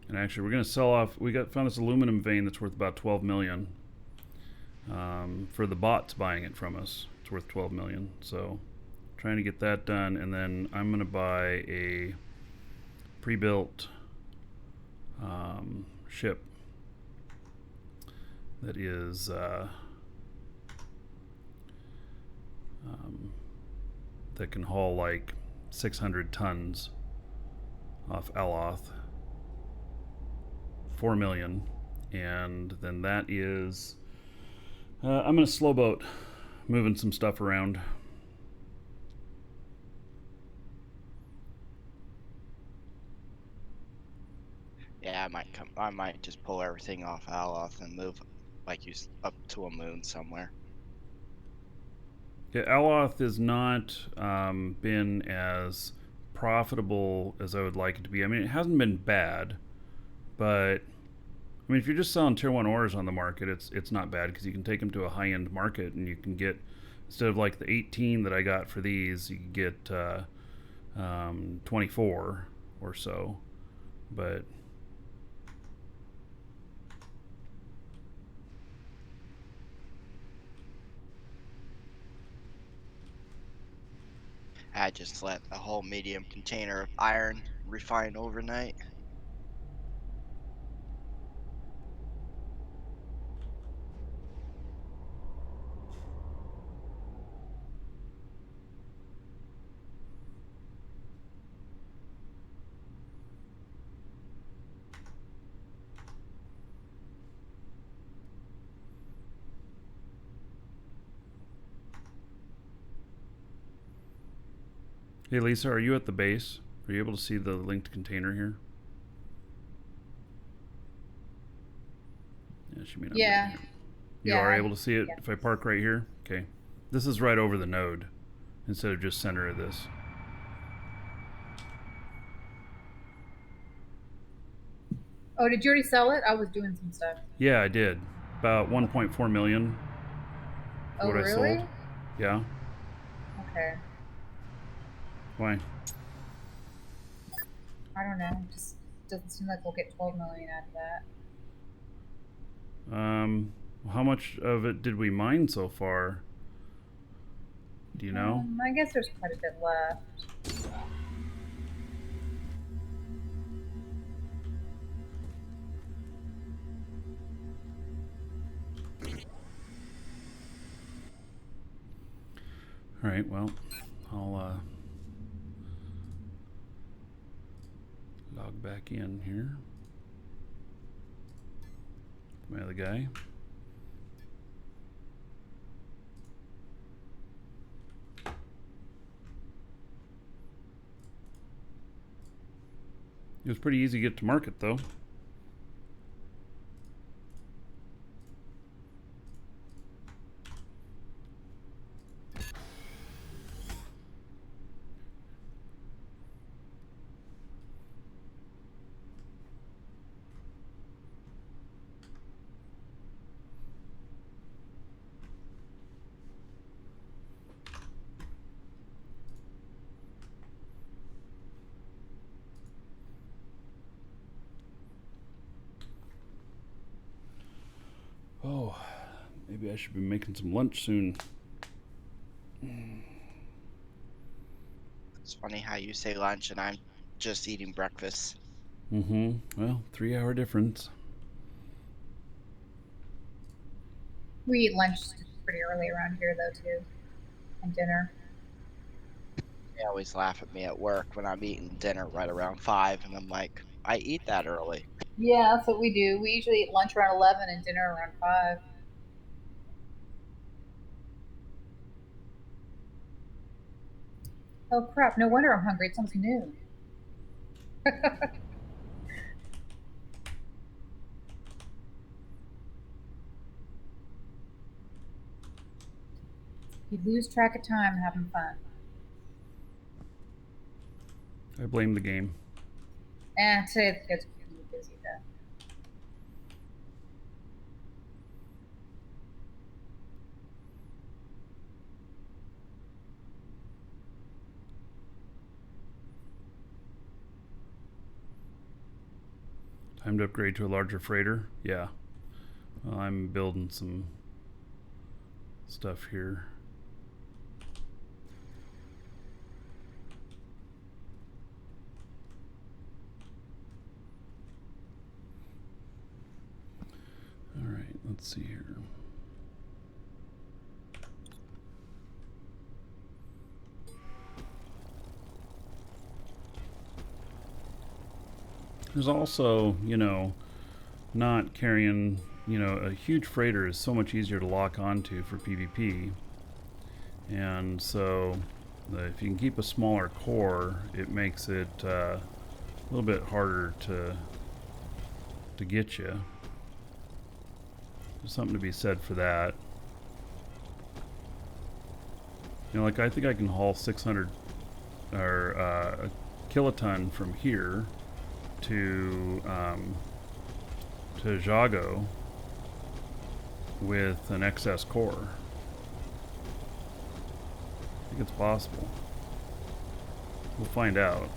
And actually, we're going to sell off. Found this aluminum vein that's worth about 12 million. For the bots buying it from us, it's worth 12 million. So, trying to get that done, and then I'm going to buy a pre-built ship that is that can haul like 600 tons off Aloth. 4 million, and then that is I'm gonna slow boat moving some stuff around. Yeah, I might just pull everything off Aloth and move, like you, up to a moon somewhere. Yeah, Aloth has not been as profitable as I would like it to be. I mean, it hasn't been bad, but I mean, if you're just selling tier 1 ores on the market, it's not bad, because you can take them to a high-end market, and you can get, instead of like the 18 that I got for these, you can get 24 or so. But I just let a whole medium container of iron refine overnight. hey, Lisa, are you at the base? Are you able to see the linked container here? Yeah, she may not. Yeah. You Yeah, are able to see it yeah. if I park right here? Okay. This is right over the node instead of just center of this. Oh, did you already sell it? I was doing some stuff. Yeah, I did. About 1.4 million. Oh, what really? I sold. Yeah. Okay. Why? I don't know. Just doesn't seem like we'll get 12 million out of that. How much of it did we mine so far? Do you know? I guess there's quite a bit left. All right, well, I'll log back in here. My other guy. It was pretty easy to get to market, though. Oh, maybe I should be making some lunch soon. It's funny how you say lunch and I'm just eating breakfast. Mm-hmm. Well, 3-hour difference. We eat lunch pretty early around here, though, too, and dinner. They always laugh at me at work when I'm eating dinner right around 5, and I'm like, I eat that early. Yeah, that's what we do. We usually eat lunch around 11 and dinner around 5. Oh crap! No wonder I'm hungry. It's almost noon. You lose track of time having fun. I blame the game. Today it's keeping me busy though. Time to upgrade to a larger freighter. Yeah. Well, I'm building some stuff here. All right, let's see here. There's also, you know, not carrying, you know, a huge freighter is so much easier to lock onto for PvP. And so if you can keep a smaller core, it makes it a little bit harder to get you. There's something to be said for that. You know, like I think I can haul 600 or a kiloton from here to Jago with an excess core. I think it's possible. We'll find out.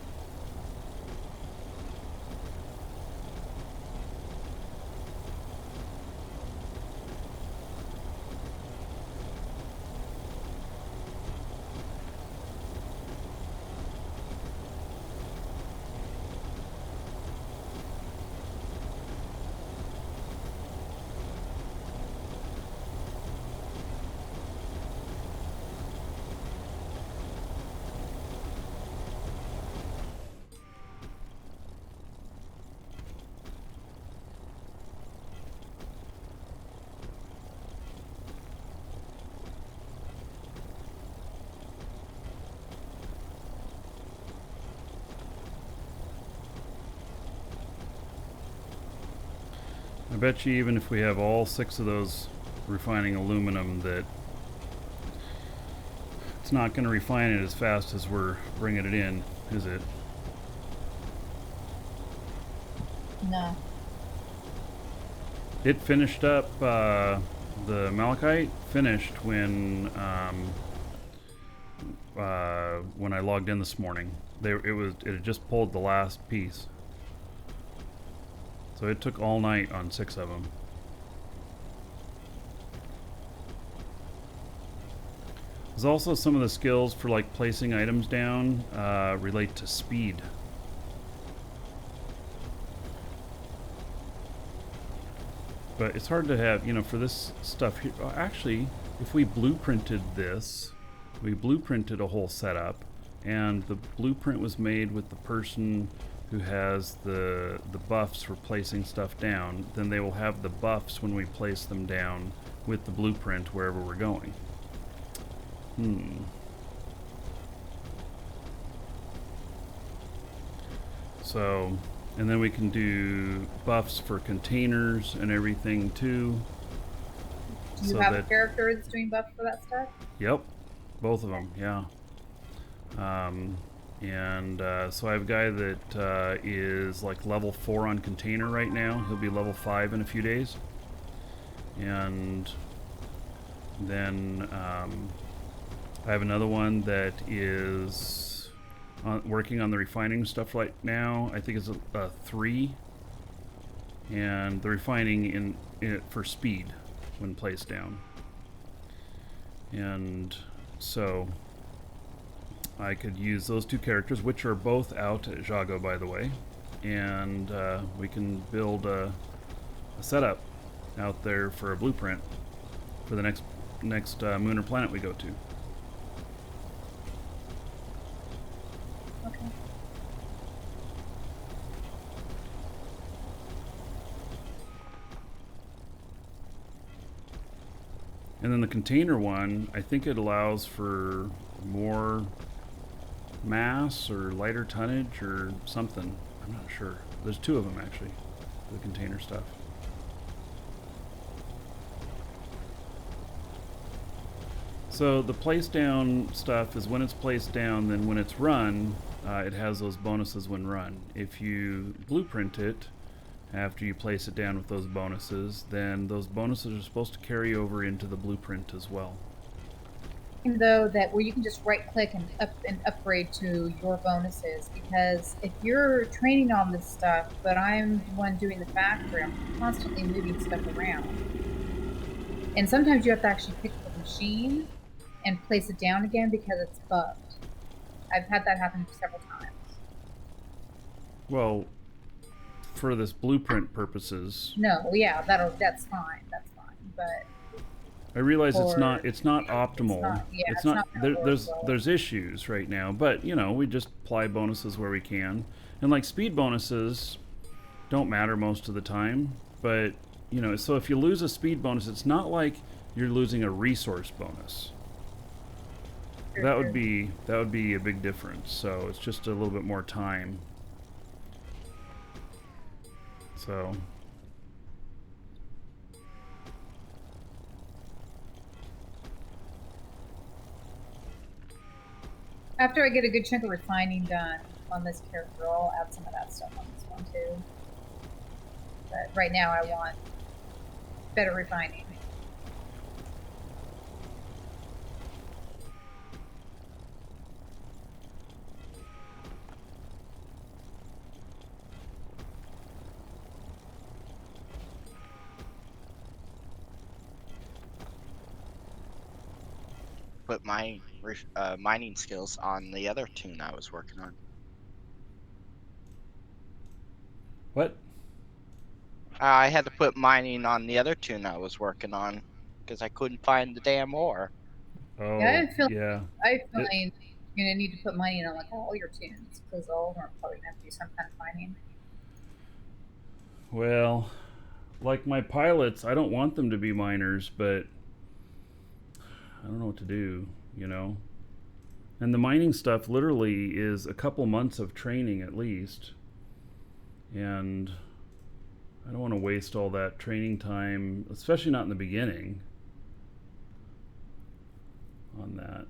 I bet you even if we have all 6 of those refining aluminum that it's not going to refine it as fast as we're bringing it in, is it? No. It finished up, the malachite finished when I logged in this morning. It had just pulled the last piece. So it took all night on 6 of them. There's also some of the skills for like placing items down relate to speed. But it's hard to have, you know, for this stuff here. Actually, if we blueprinted this, we blueprinted a whole setup, and the blueprint was made with the person who has the buffs for placing stuff down, then they will have the buffs when we place them down with the blueprint wherever we're going. So, and then we can do buffs for containers and everything too. Do you have a character that's doing buffs for that stuff? Yep, both of them, yeah. So I have a guy that is like level 4 on container right now. He'll be level 5 in a few days. And then I have another one that is working on the refining stuff right now. I think it's a 3. And the refining in it for speed when placed down. And so I could use those 2 characters, which are both out at Jago, by the way, and we can build a setup out there for a blueprint for the next moon or planet we go to. Okay. And then the container one, I think it allows for more mass or lighter tonnage or something. I'm not sure. There's 2 of them actually, the container stuff. So the place down stuff is when it's placed down, then when it's run, it has those bonuses when run. If you blueprint it after you place it down with those bonuses, then those bonuses are supposed to carry over into the blueprint as well. Though that where you can just right click and upgrade to your bonuses, because if you're training on this stuff but I'm the one doing the factory, I'm constantly moving stuff around, and sometimes you have to actually pick the machine and place it down again because it's bugged. I've had that happen several times. Well, for this blueprint purposes, no, yeah, that's fine, but I realize it's not optimal. It's not there's issues right now, but you know, we just apply bonuses where we can. And like speed bonuses don't matter most of the time, but you know, so if you lose a speed bonus, it's not like you're losing a resource bonus. That would be a big difference. So it's just a little bit more time. So after I get a good chunk of refining done on this character, I'll add some of that stuff on this one too. But right now I want better refining. Put my mining skills on the other tune I was working on. what? I had to put mining on the other tune I was working on because I couldn't find the damn ore. Oh, yeah. I feel like you're gonna need to put mining on like all your tunes because all of them are probably gonna have to do some kind of mining. Well, like my pilots, I don't want them to be miners, but I don't know what to do, you know. And the mining stuff literally is a couple months of training at least. And I don't want to waste all that training time, especially not in the beginning, on that.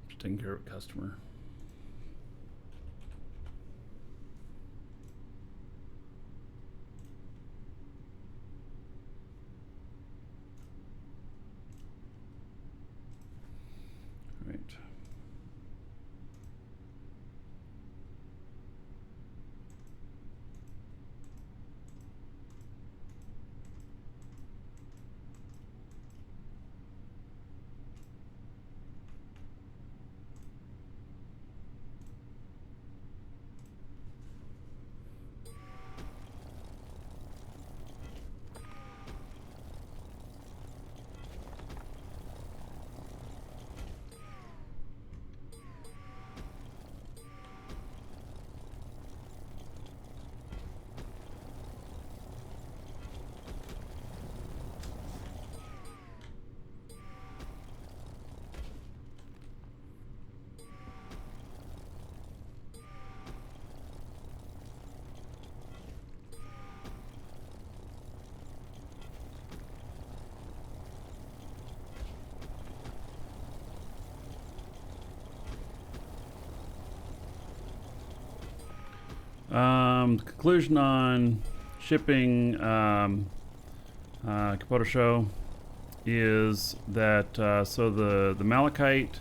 Just taking care of a customer. conclusion on shipping Capoto Show is that so the malachite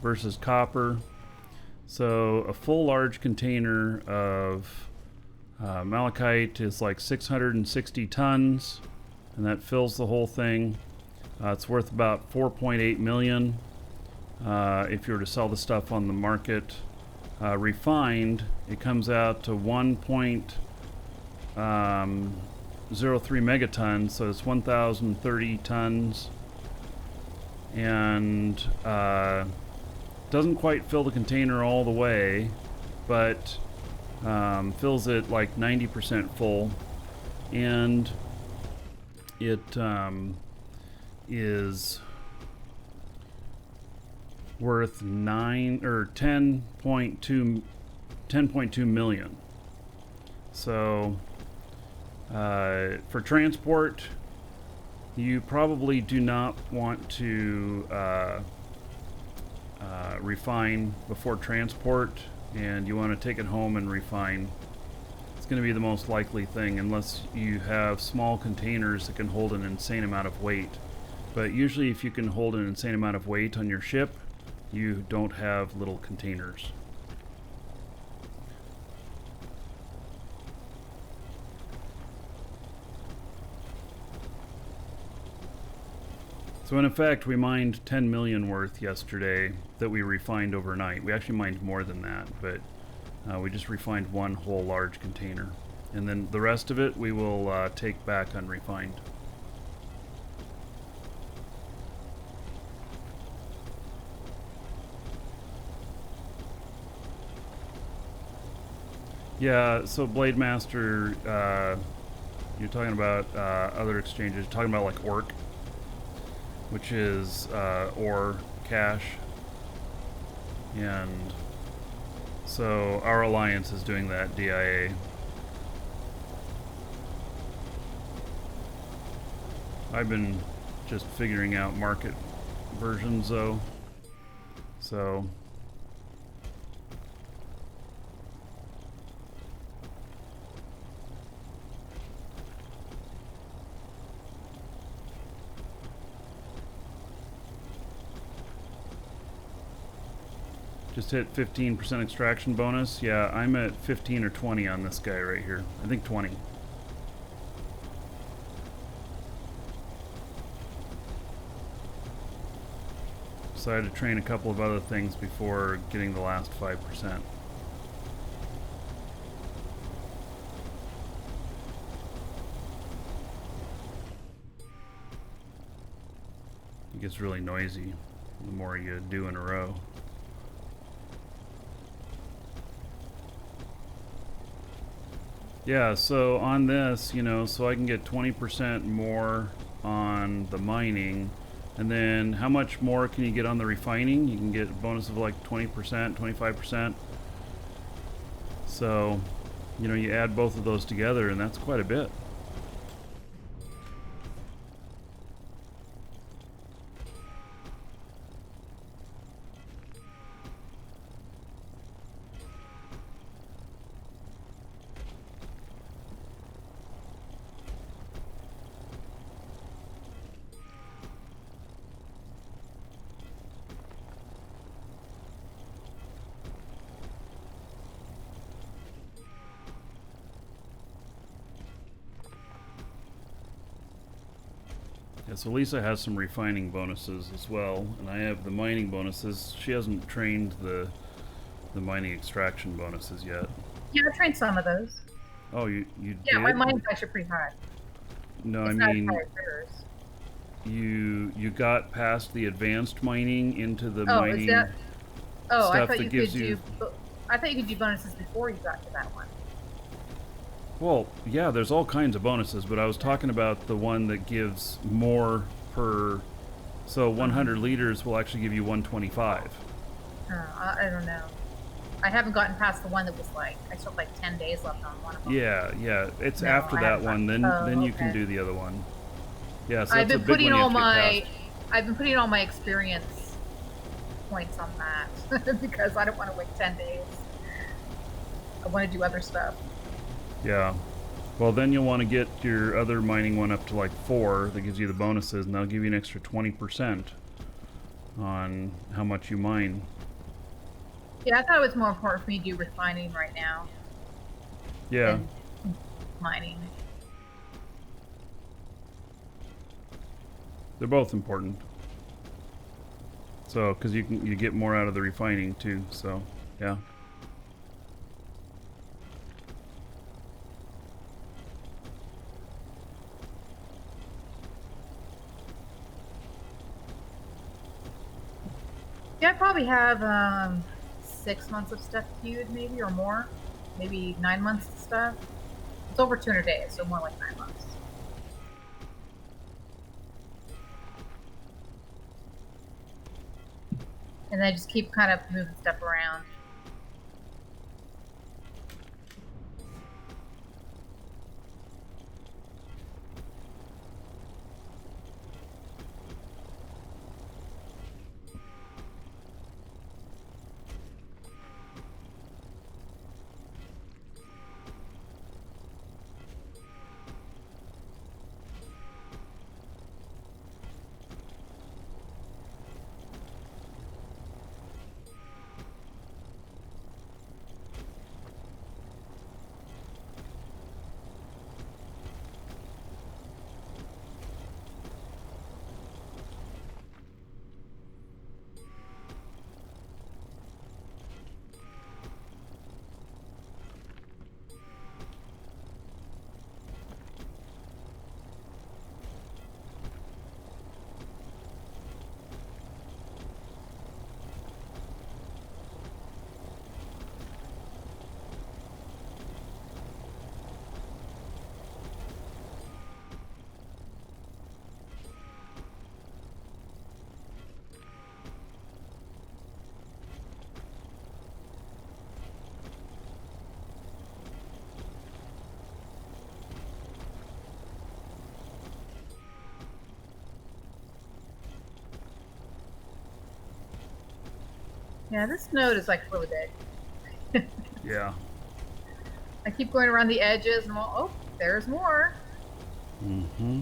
versus copper. So a full large container of malachite is like 660 tons, and that fills the whole thing. It's worth about 4.8 million. If you were to sell the stuff on the market refined, it comes out to 1.03 megatons, so it's 1,030 tons, and doesn't quite fill the container all the way, but fills it like 90% full, and it is worth 10.2 million. So for transport, you probably do not want to refine before transport, and you want to take it home and refine. It's going to be the most likely thing, unless you have small containers that can hold an insane amount of weight. But usually if you can hold an insane amount of weight on your ship, you don't have little containers. So in effect, we mined 10 million worth yesterday that we refined overnight. We actually mined more than that, but we just refined one whole large container. And then the rest of it we will take back unrefined. Yeah, so Blade Master, you're talking about other exchanges, you're talking about like Orc, which is ore cash. And so our alliance is doing that DIA. I've been just figuring out market versions though. So just hit 15% extraction bonus. Yeah, I'm at 15 or 20 on this guy right here. I think 20. Decided to train a couple of other things before getting the last 5%. It gets really noisy the more you do in a row. Yeah, so on this, you know, so I can get 20% more on the mining, and then how much more can you get on the refining? You can get a bonus of like 20%, 25%. So, you know, you add both of those together and that's quite a bit. Yeah, so Lisa has some refining bonuses as well, and I have the mining bonuses. She hasn't trained the mining extraction bonuses yet. Yeah, I trained some of those. Oh, you Yeah, did? my mine's actually pretty high. No, It's I not as mean, high as yours. you got past the advanced mining into the Oh, mining is that? Oh, I stuff thought that you gives could you. do. I thought you could do bonuses before you got to that one. Well, yeah, there's all kinds of bonuses, but I was talking about the one that gives more per. So 100 liters will actually give you 125. I don't know. I haven't gotten past the one that was like I still have like 10 days left on one of them. Yeah, it's No, after I that haven't one. Then gotten- then you okay. can do the other one. Yeah, so I've that's a been big putting one you all have to get my past. I've been putting all my experience points on that because I don't want to wait 10 days. I want to do other stuff. Yeah. Well, then you'll want to get your other mining one up to like 4. That gives you the bonuses, and that'll give you an extra 20% on how much you mine. Yeah, I thought it was more important for me to do refining right now Yeah. than mining. They're both important. So, because you get more out of the refining too. So, yeah. Yeah, I probably have 6 months of stuff queued, maybe, or more. Maybe 9 months of stuff. It's over 200 days, so more like 9 months. And then I just keep kind of moving stuff around. Yeah, this node is like really big. Yeah. I keep going around the edges and oh, there's more. Mm-hmm.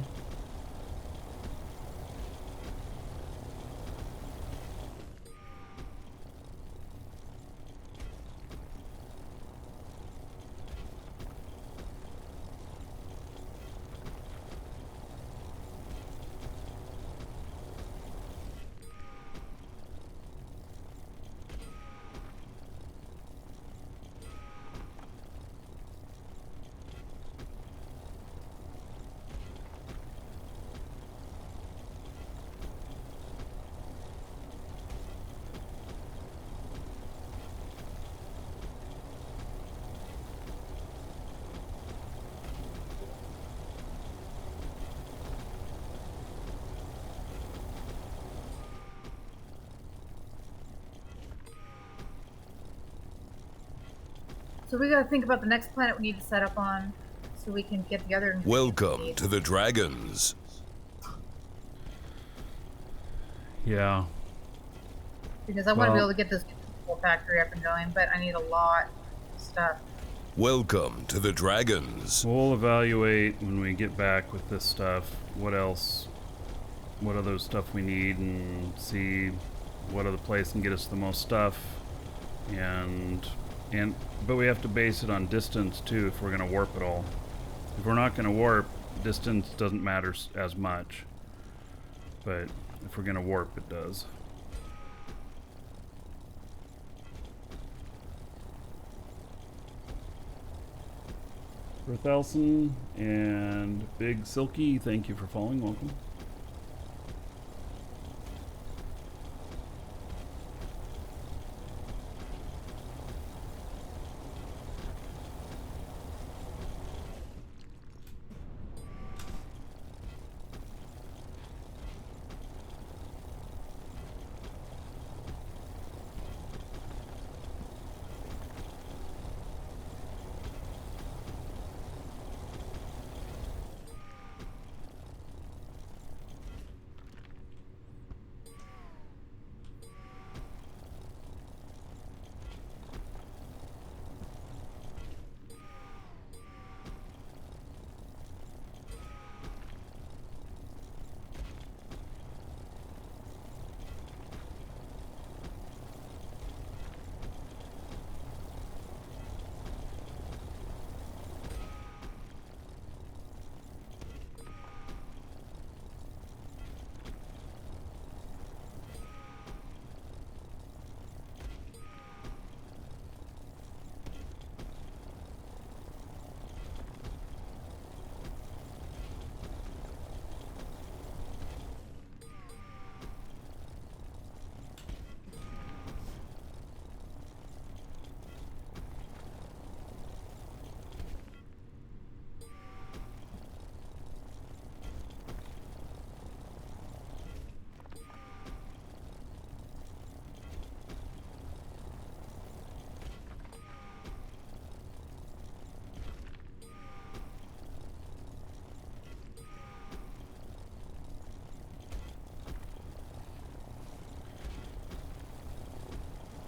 So we got to think about the next planet we need to set up on so we can get the other. Welcome to the Dragons. Yeah. Because I want to be able to get this factory up and going, but I need a lot of stuff. Welcome to the Dragons. We'll evaluate when we get back with this stuff. What else? What other stuff we need, and see what other place can get us the most stuff. But we have to base it on distance too if we're going to warp at all. If we're not going to warp, distance doesn't matter as much. But if we're going to warp, it does. Berthelsen and Big Silky, thank you for following. Welcome.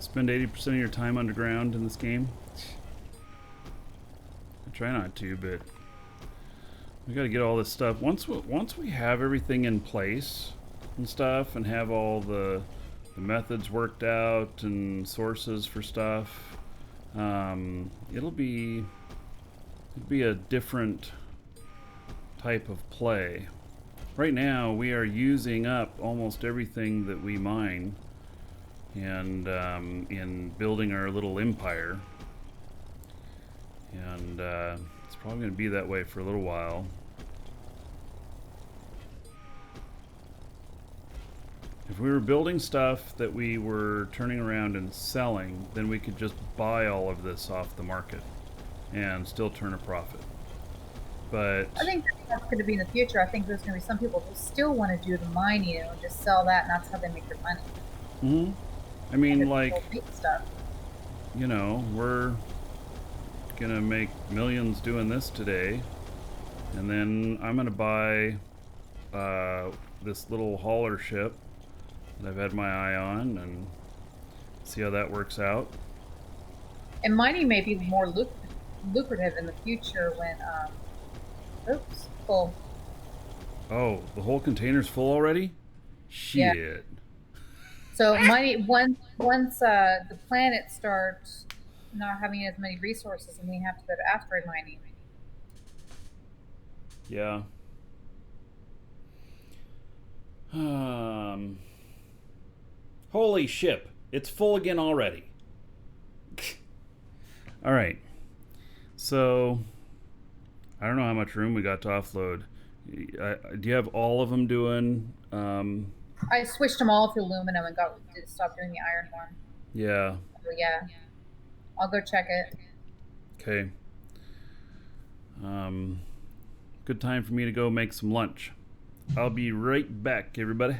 spend 80% of your time underground in this game? I try not to, but we got to get all this stuff. Once we have everything in place and stuff, and have all the methods worked out and sources for stuff, it'll be a different type of play. Right now, we are using up almost everything that we mine, and in building our little empire. And it's probably going to be that way for a little while. If we were building stuff that we were turning around and selling, then we could just buy all of this off the market and still turn a profit. But I think that's going to be in the future. I think there's going to be some people who still want to do the mining and just sell that, and that's how they make their money. Mm-hmm. I mean, And like, stuff. you know, we're gonna make millions doing this today, and then I'm gonna buy this little hauler ship that I've had my eye on, and see how that works out. And mining may be more lucrative in the future when oops, full. Oh, the whole container's full already? Shit. Yeah. So mining once the planet starts not having as many resources, and we have to go to asteroid mining. Yeah. Holy ship. It's full again already. All right. So, I don't know how much room we got to offload. Do you have all of them doing? I switched them all to aluminum and stopped doing the iron one. Yeah. So yeah, I'll go check it. Okay. Good time for me to go make some lunch. I'll be right back, everybody.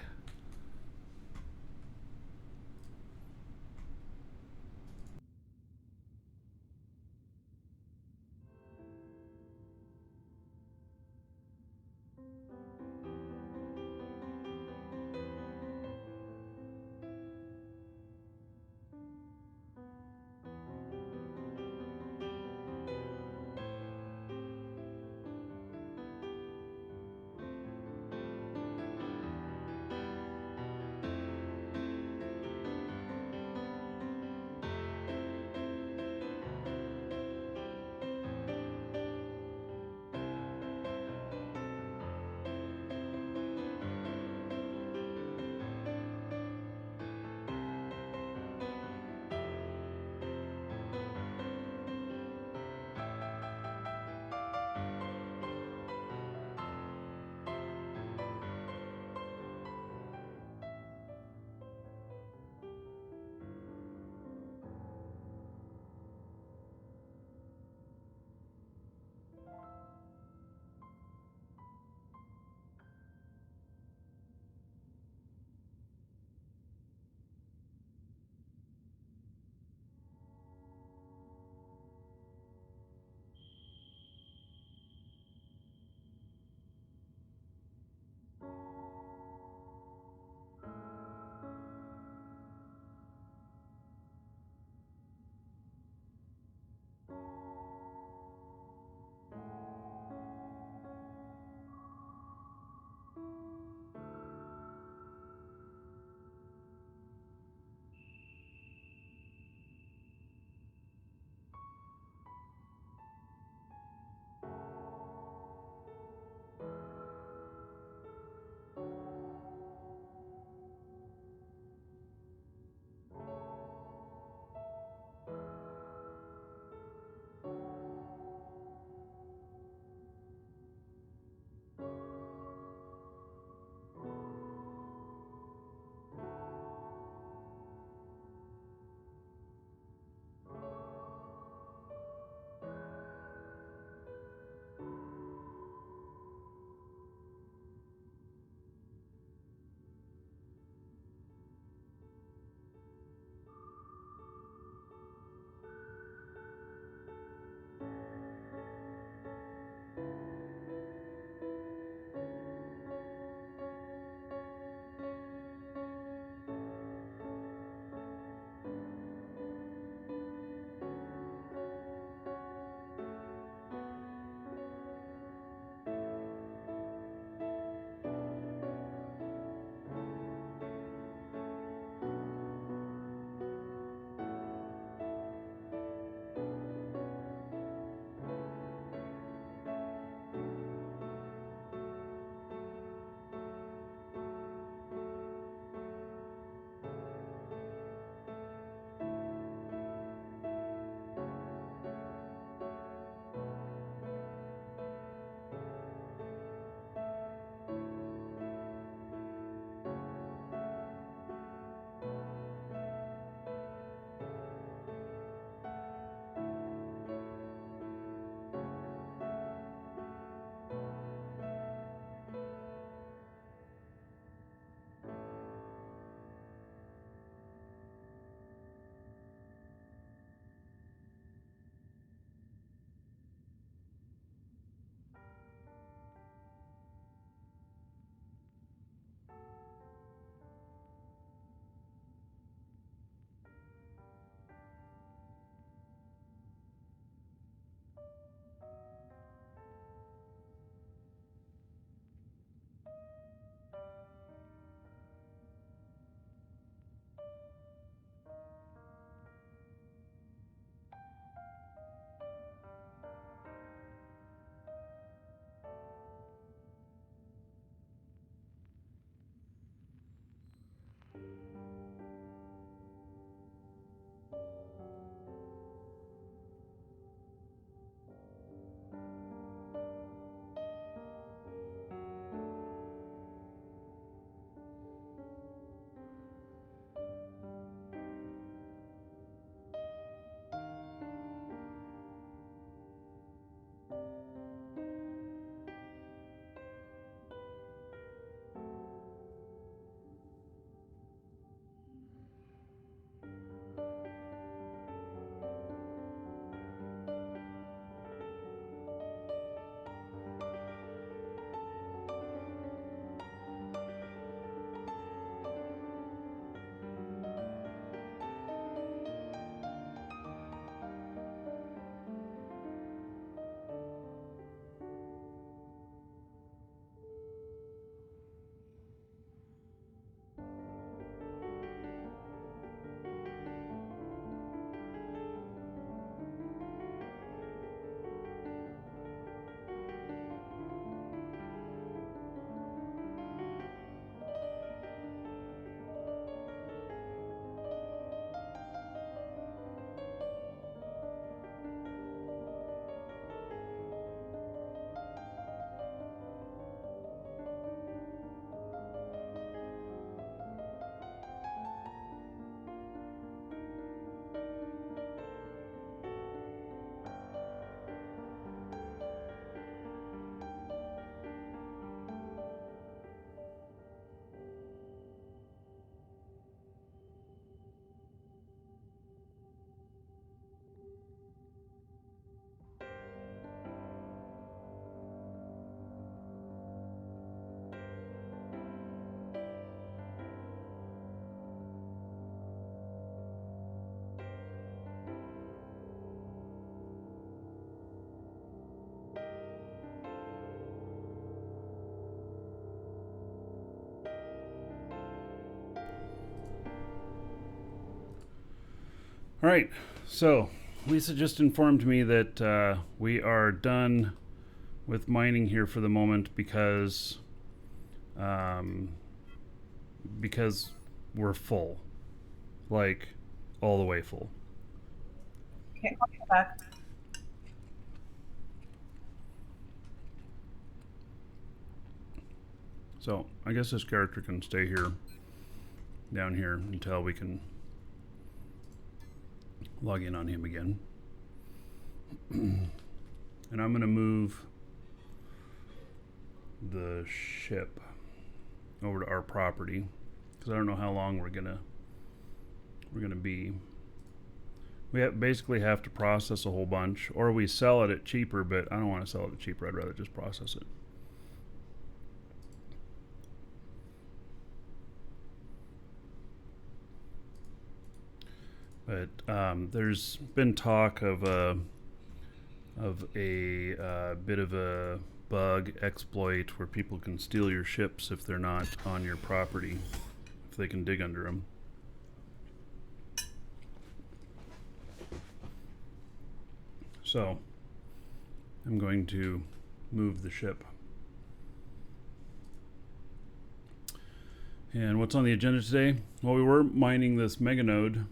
All right, so Lisa just informed me that we are done with mining here for the moment because we're full, like all the way full. Okay, I'll come back. So I guess this character can stay here, down here, until we can log in on him again. And I'm going to move the ship over to our property because I don't know how long we're gonna be. We basically have to process a whole bunch, or we sell it at cheaper, but I don't want to sell it at cheaper. I'd rather just process it. But there's been talk of a bit of a bug exploit where people can steal your ships if they're not on your property, if they can dig under them. So I'm going to move the ship. And what's on the agenda today? Well, we were mining this mega node,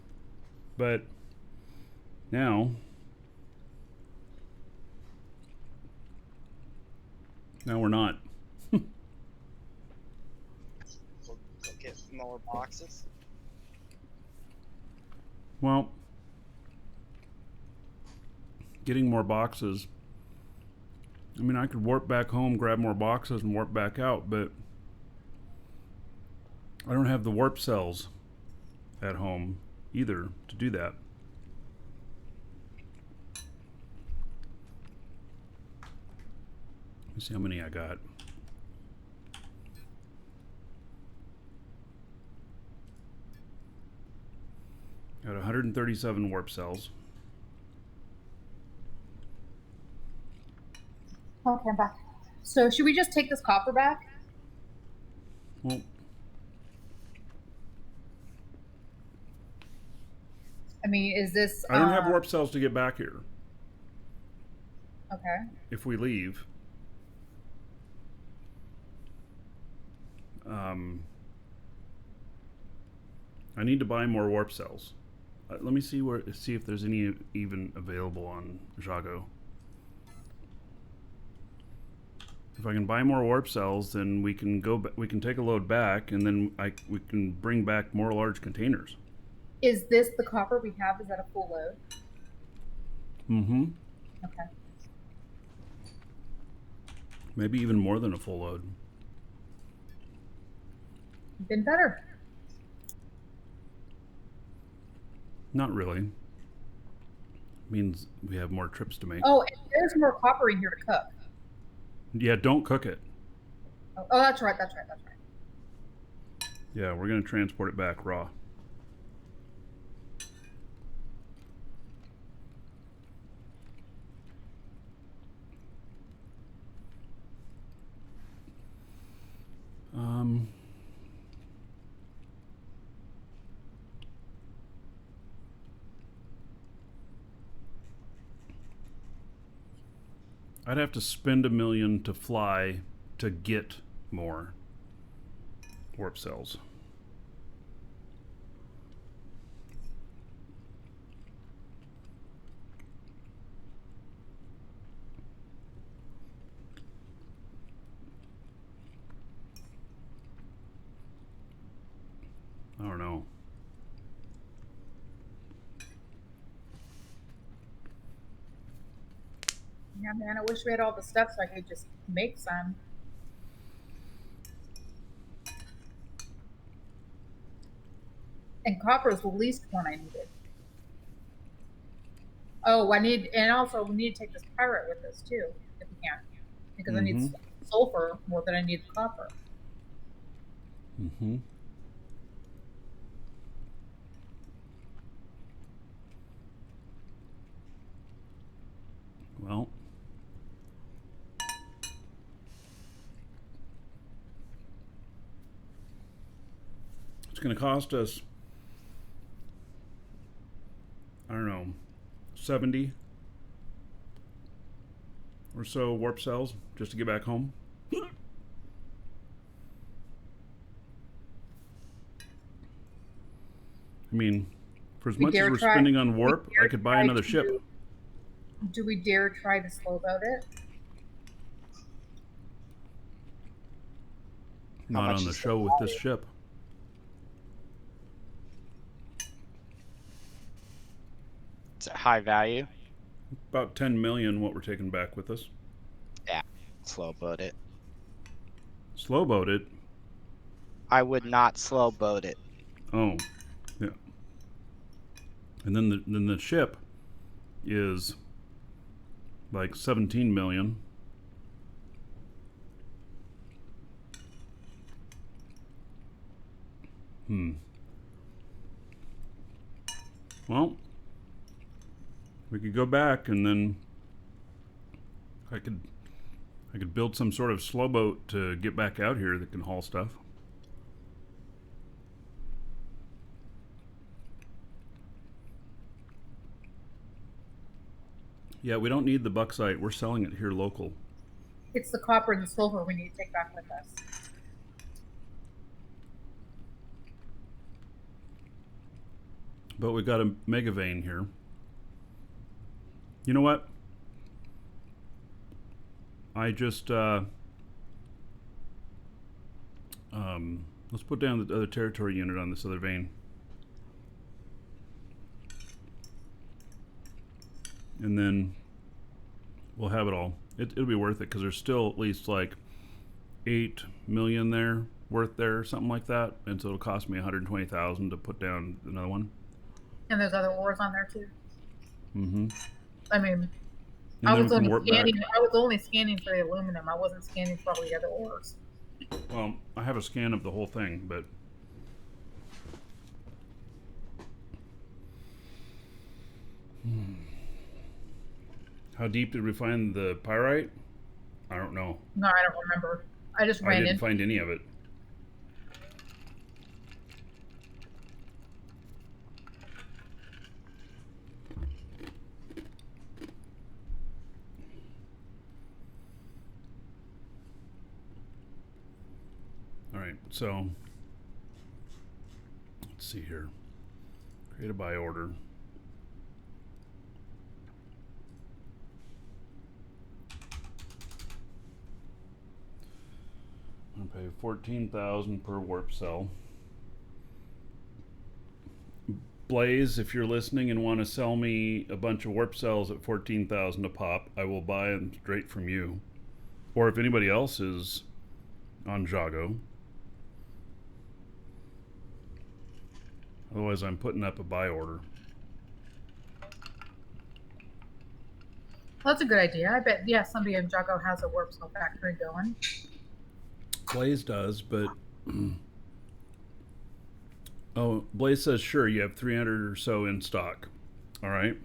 but now we're not. We'll get more boxes. Well, getting more boxes. I mean, I could warp back home, grab more boxes, and warp back out, but I don't have the warp cells at home either to do that. Let me see how many I got. Got 137 warp cells. Okay, I'm back. So should we just take this copper back? Well, I mean, is this... I don't have warp cells to get back here Okay. if we leave. I need to buy more warp cells. Let me see if there's any even available on Jago. If I can buy more warp cells, then we can we can take a load back, and then we can bring back more large containers. Is this the copper we have? Is that a full load? Mm-hmm. Okay. Maybe even more than a full load. Been better. Not really. Means we have more trips to make. Oh, and there's more copper in here to cook. Yeah, don't cook it. Oh, that's right. That's right. That's right. Yeah, we're going to transport it back raw. I'd have to spend $1 million to fly to get more warp cells. I don't know. Yeah, man, I wish we had all the stuff so I could just make some. And copper is the least one I needed. Oh, and also we need to take this pirate with us too, if we can. Because I need sulfur more than I need copper. Mm-hmm. Well, it's going to cost us, I don't know, 70 or so warp cells just to get back home. I mean, for as much as we're spending on warp, I could buy another ship. Do we dare try to slow boat it? Not on the show with this ship. It's a high value. About 10 million what we're taking back with us. Yeah, slow boat it. Slow boat it? I would not slow boat it. Oh, yeah. And then the ship is like 17 million. Well, we could go back and then I could build some sort of slow boat to get back out here that can haul stuff. Yeah, we don't need the bauxite. We're selling it here local. It's the copper and the silver we need to take back with us. But we got a mega vein here. You know what? I just let's put down the other territory unit on this other vein. And then we'll have it all. It'll be worth it because there's still at least like 8 million there worth there, something like that. And so it'll cost me 120,000 to put down another one. And there's other ores on there too. Mm-hmm. I mean, I was only scanning for the aluminum. I wasn't scanning for all the other ores. Well, I have a scan of the whole thing, but how deep did we find the pyrite? I don't know. No, I don't remember. I just ran in. I didn't find any of it. All right, so Let's see here. Create a buy order. I'm gonna pay 14,000 per warp cell. Blaze, if you're listening and want to sell me a bunch of warp cells at 14,000 a pop, I will buy them straight from you. Or if anybody else is on Jago. Otherwise, I'm putting up a buy order. Well, that's a good idea. I bet, yeah, somebody in Jago has a warp cell factory going. Blaze does, but oh, Blaze says sure. You have 300 or so in stock. All right.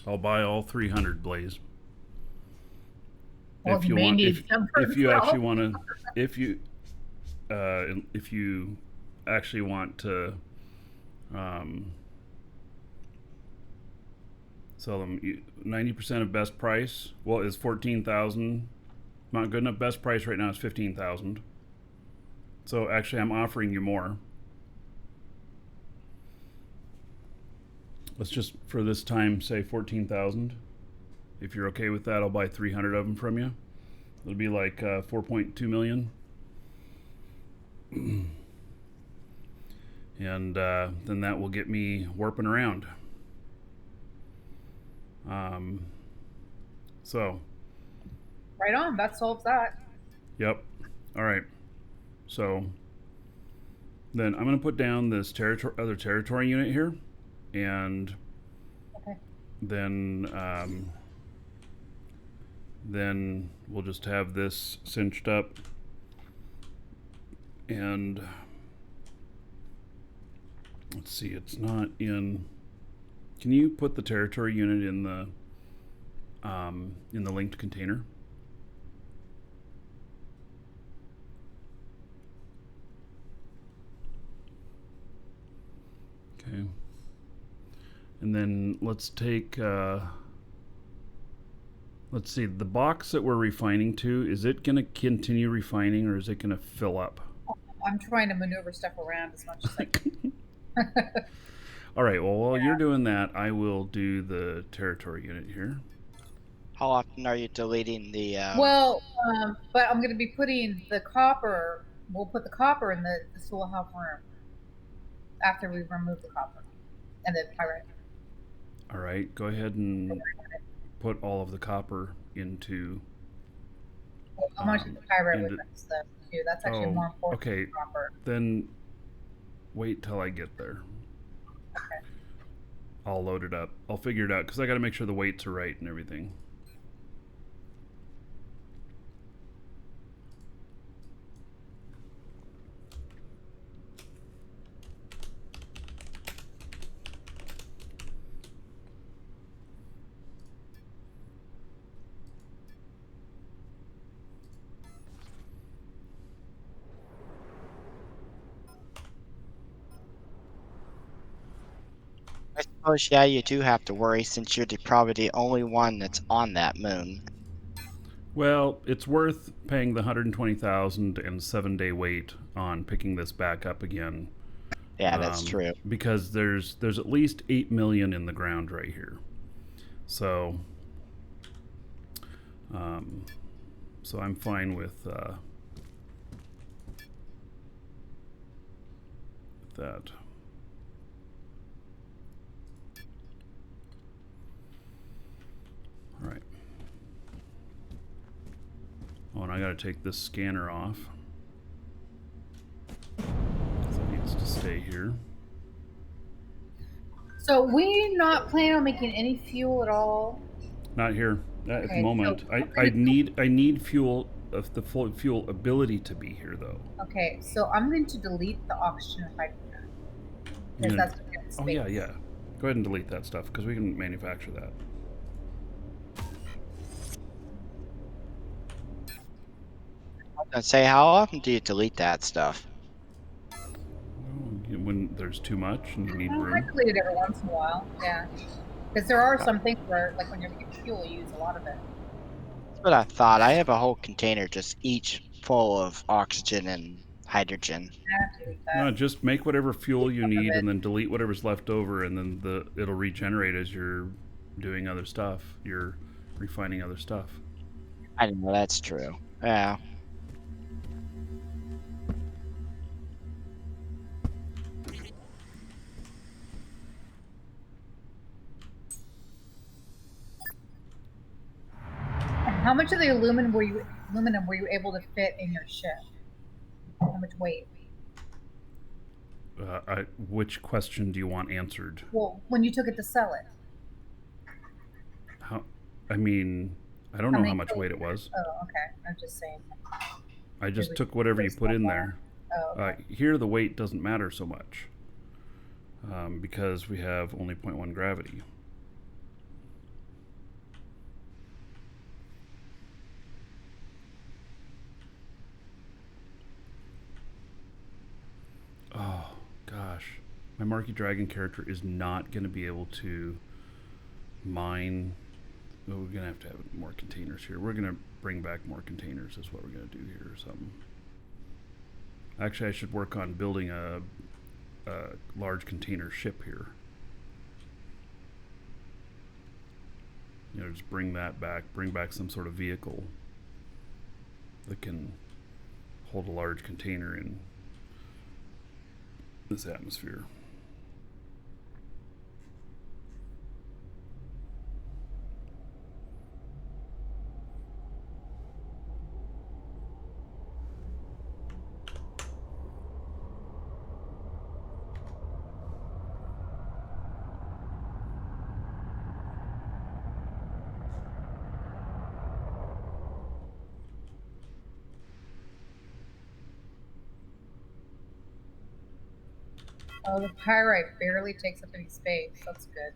I'll buy all 300, Blaze. Well, If you may want, need some for if you himself. actually want to, if you actually want to sell them, 90% of best price. Well, is 14,000 not good enough? Best price right now is 15,000. So actually, I'm offering you more. Let's just for this time say 14,000. If you're okay with that, I'll buy 300 of them from you. It'll be like 4.2 million. And then that will get me warping around. So. Right on. That solves that. Yep. All right. So then I'm going to put down this other territory unit here, and okay. Then we'll just have this cinched up, and let's see, it's not in. Can you put the territory unit in the linked container? Okay. And then let's take. Let's see, the box that we're refining to, is it going to continue refining or is it going to fill up? I'm trying to maneuver stuff around as much as I can. All right, well, while you're doing that, I will do the territory unit here. How often are you deleting the... Well, but I'm going to be putting the copper, we'll put the copper in the soul health room after we remove the copper and the pyrite. All right, go ahead and put all of the copper into. I'm going to the pyrite with stuff too. That's actually more important. Okay, than copper. Then wait till I get there. Okay. I'll load it up. I'll figure it out because I got to make sure the weights are right and everything. I suppose, yeah, you do have to worry since you're probably the only one that's on that moon. Well, it's worth paying the 120,000 and 7-day wait on picking this back up again. Yeah, that's true. Because there's at least 8 million in the ground right here. So so I'm fine with that. All right. Oh, and I gotta take this scanner off. So it needs to stay here. So we not planning on making any fuel at all? Not here at the moment. So I need fuel, the fuel ability to be here though. Okay, so I'm going to delete the oxygen and hydrogen. Because that's Oh yeah, yeah. Go ahead and delete that stuff because we can manufacture that. I'd say, how often do you delete that stuff? When there's too much and you need I room. delete it every once in a while, yeah. Because there are some things where, like when you're making fuel, you use a lot of it. what I thought. I have a whole container just each full of oxygen and hydrogen. I have to delete that. No, just make whatever fuel you Some of need it. and then delete whatever's left over, and then it'll regenerate as you're doing other stuff. You're refining other stuff. I know that's true. Yeah. And how much of the aluminum were you able to fit in your ship? How much weight? Which question do you want answered? Well, when you took it to sell it. How? I mean, I don't know how much weight it was. Oh, okay. I'm just saying. I just took whatever you put in there. Oh, okay. Here, the weight doesn't matter so much because we have only 0.1 gravity. Oh, gosh. My Marky Dragon character is not going to be able to mine. Oh, we're going to have more containers here. We're going to bring back more containers is what we're going to do here or something. Actually, I should work on building a large container ship here. You know, just bring that back. Bring back some sort of vehicle that can hold a large container in this atmosphere. Oh, the pyrite barely takes up any space. That's good.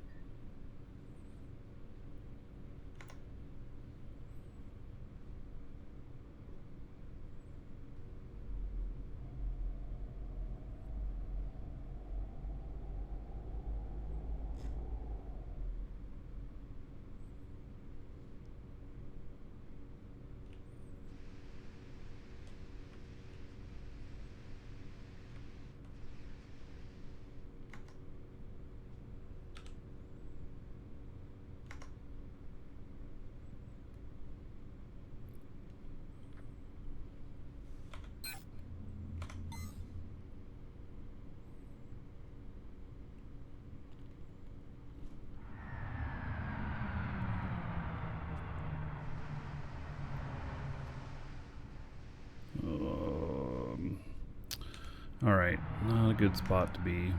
All right, not a good spot to be.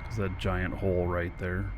There's that giant hole right there.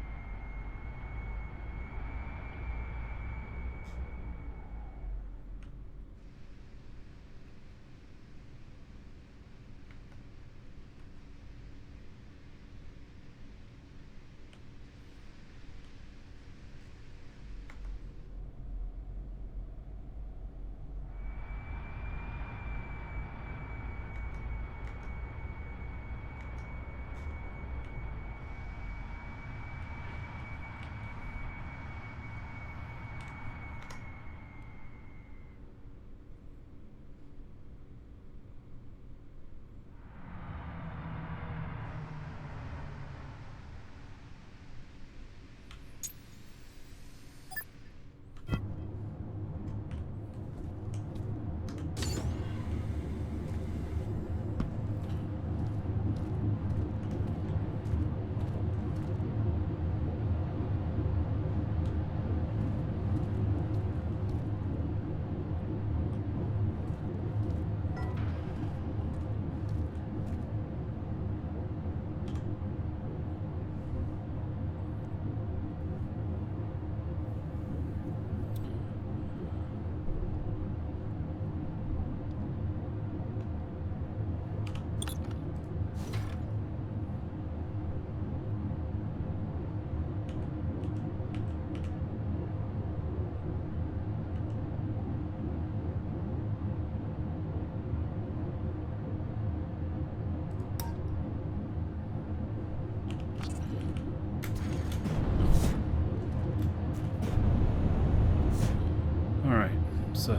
So,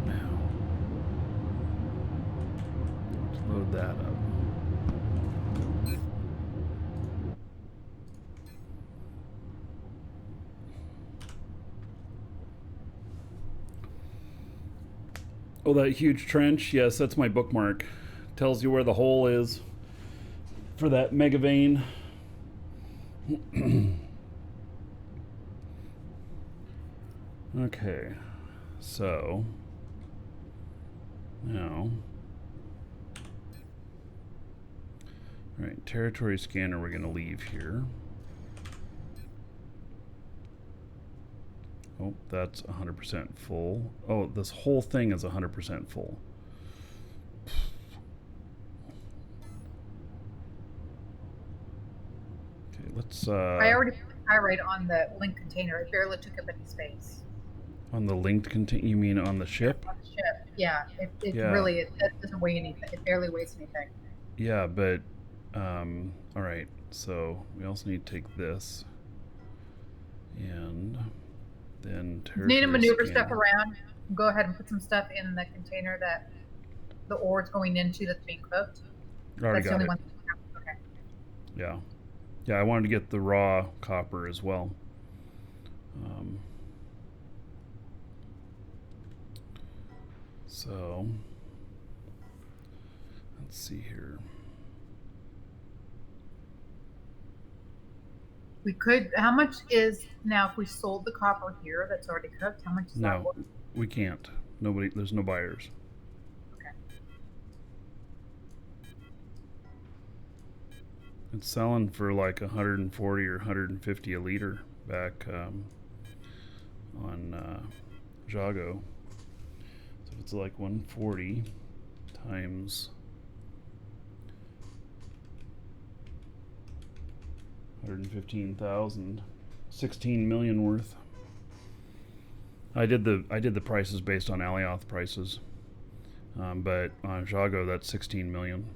now, let's load that up. Oh, that huge trench? Yes, that's my bookmark. Tells you where the hole is for that mega vein. Okay, so now, all right, territory scanner we're going to leave here. Oh, that's 100% full. Oh, this whole thing is 100% full. Okay, let's. I already put the pyrite on the link container. It barely took up any space. On the linked container, you mean on the ship? On the ship, yeah. It Yeah. really it doesn't weigh anything. It barely weighs anything. Yeah, but all right. So we also need to take this, and then If you need to territory maneuver scanner. stuff around, go ahead and put some stuff in the container that the ore is going into that's being cooked. Already That's the got only it. one. Okay. Yeah, yeah. I wanted to get the raw copper as well. So let's see here. We could. How much is now if we sold the copper here that's already cooked? How much is that No, worth? we can't. Nobody. There's no buyers. Okay. It's selling for like 140 or 150 a liter back on Jago. So if it's like 140 times 115,000, 16 million worth. I did the prices based on Alioth prices, but on Jago that's 16 million.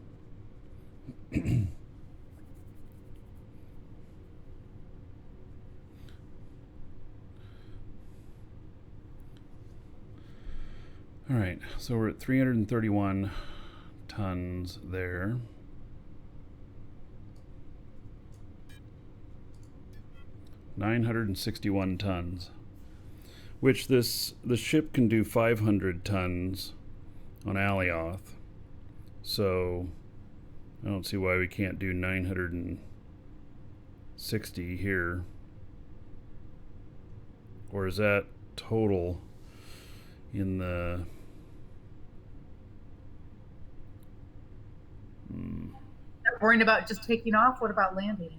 All right, so we're at 331 tons there. $961 tons, which the ship can do 500 tons on Alioth. So I don't see why we can't do 960 here. Or is that total in the Worrying about just taking off. What about landing?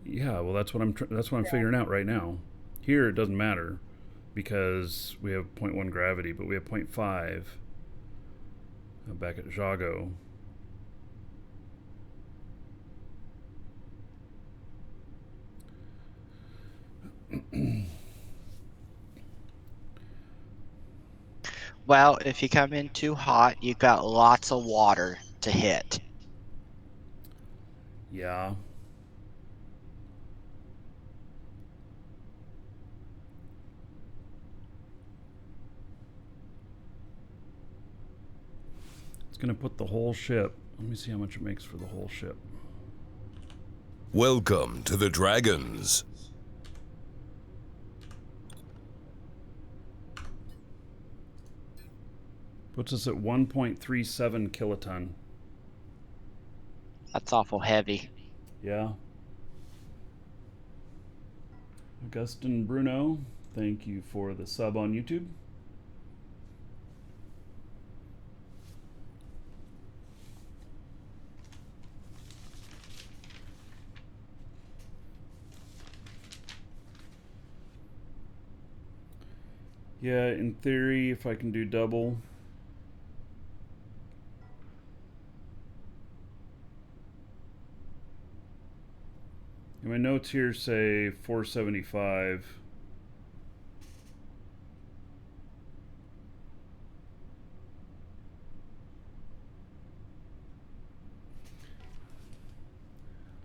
Yeah, well, that's what I'm figuring out right now. Here it doesn't matter because we have 0.1 gravity, but we have 0.5 back at Jago. Well, if you come in too hot, you've got lots of water to hit. Yeah. It's going to put the whole ship. Let me see how much it makes for the whole ship. Welcome to the Dragons. Puts us at 1.37 kiloton. That's awful heavy. Yeah. Augustin Bruno, thank you for the sub on YouTube. Yeah, in theory, if I can do double. And my notes here say 475.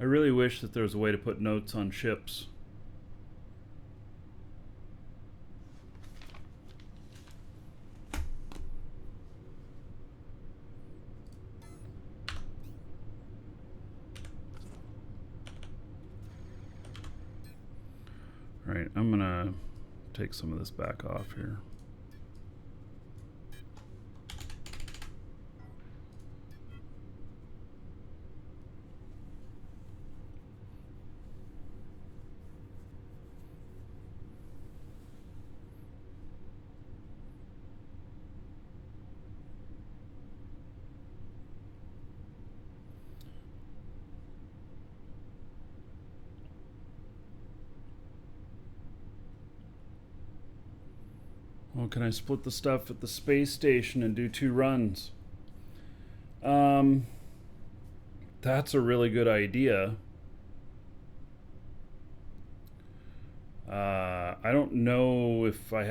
I really wish that there was a way to put notes on ships. right, I'm gonna take some of this back off here. Well, can I split the stuff at the space station and do 2 runs? That's a really good idea. I don't know if I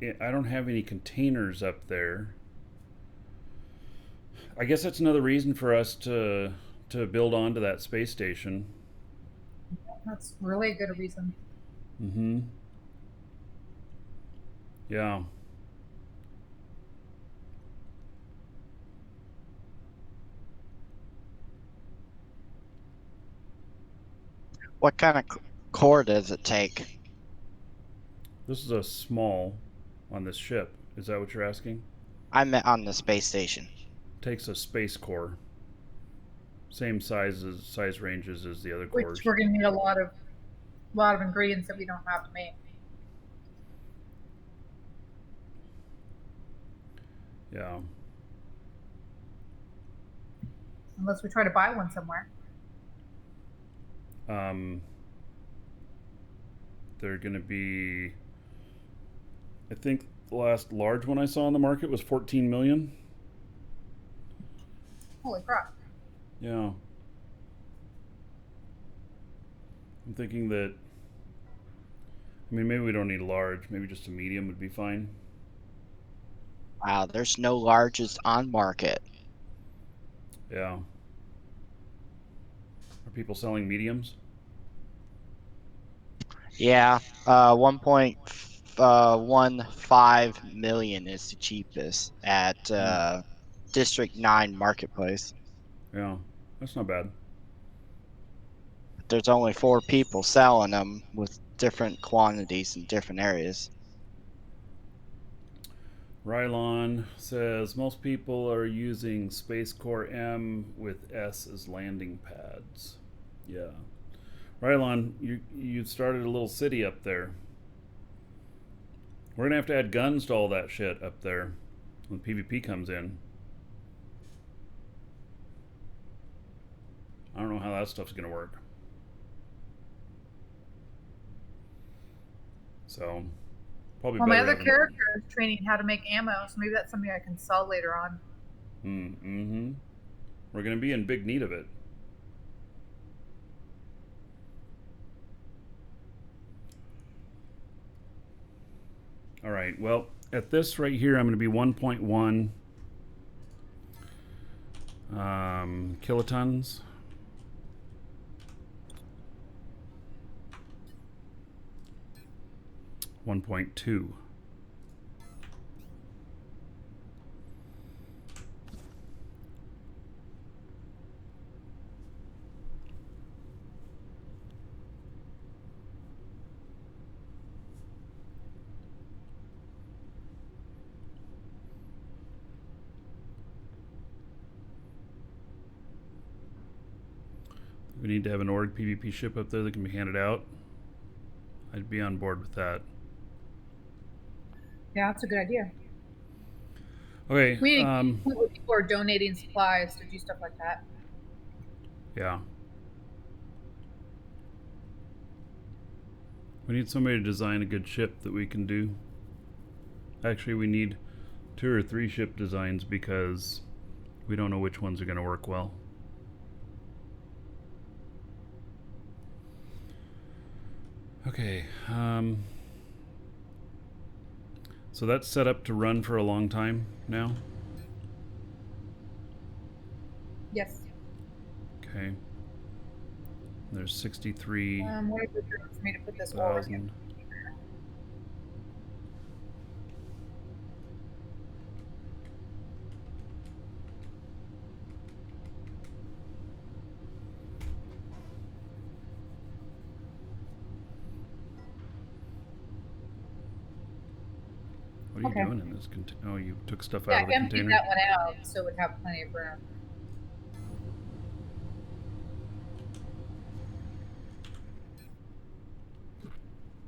don't have any containers up there. I guess that's another reason for us to build onto that space station. That's really a good reason. Mm-hmm. Yeah. What kind of core does it take? This is a small on this ship. Is that what you're asking? I meant on the space station. Takes a space core. Same size ranges as the other Which cores. we're gonna need a lot of ingredients that we don't have to make. Yeah. Unless we try to buy one somewhere. They're going to be, I think the last large one I saw on the market was 14 million. Holy crap. Yeah. I'm thinking that, I mean, maybe we don't need a large. Maybe just a medium would be fine. Wow, there's no larges on market. Yeah. Are people selling mediums? Yeah, 1.15 million is the cheapest at District 9 Marketplace. Yeah, that's not bad. There's only 4 people selling them with different quantities in different areas. Rylon says most people are using Space Core M with S as landing pads. Yeah. Rylon, you've started a little city up there. We're gonna have to add guns to all that shit up there when PvP comes in. I don't know how that stuff's gonna work. So, probably Well, my better other having. character is training how to make ammo, so maybe that's something I can sell later on. Mm-hmm. We're gonna be in big need of it. All right. Well, at this right here, I'm going to be 1.1 kilotons. $1.2. We need to have an org PvP ship up there that can be handed out. I'd be on board with that. Yeah, that's a good idea. Okay. People are donating supplies to do stuff like that. Yeah. We need somebody to design a good ship that we can do. Actually, we need 2 or 3 ship designs because we don't know which ones are going to work well. Okay. So that's set up to run for a long time now? Yes. Okay. There's 63. What is it for me to put this ore in? What are Okay. you doing in this container? Oh, you took stuff Yeah, out of the I emptied container? that one out so it would have plenty of room.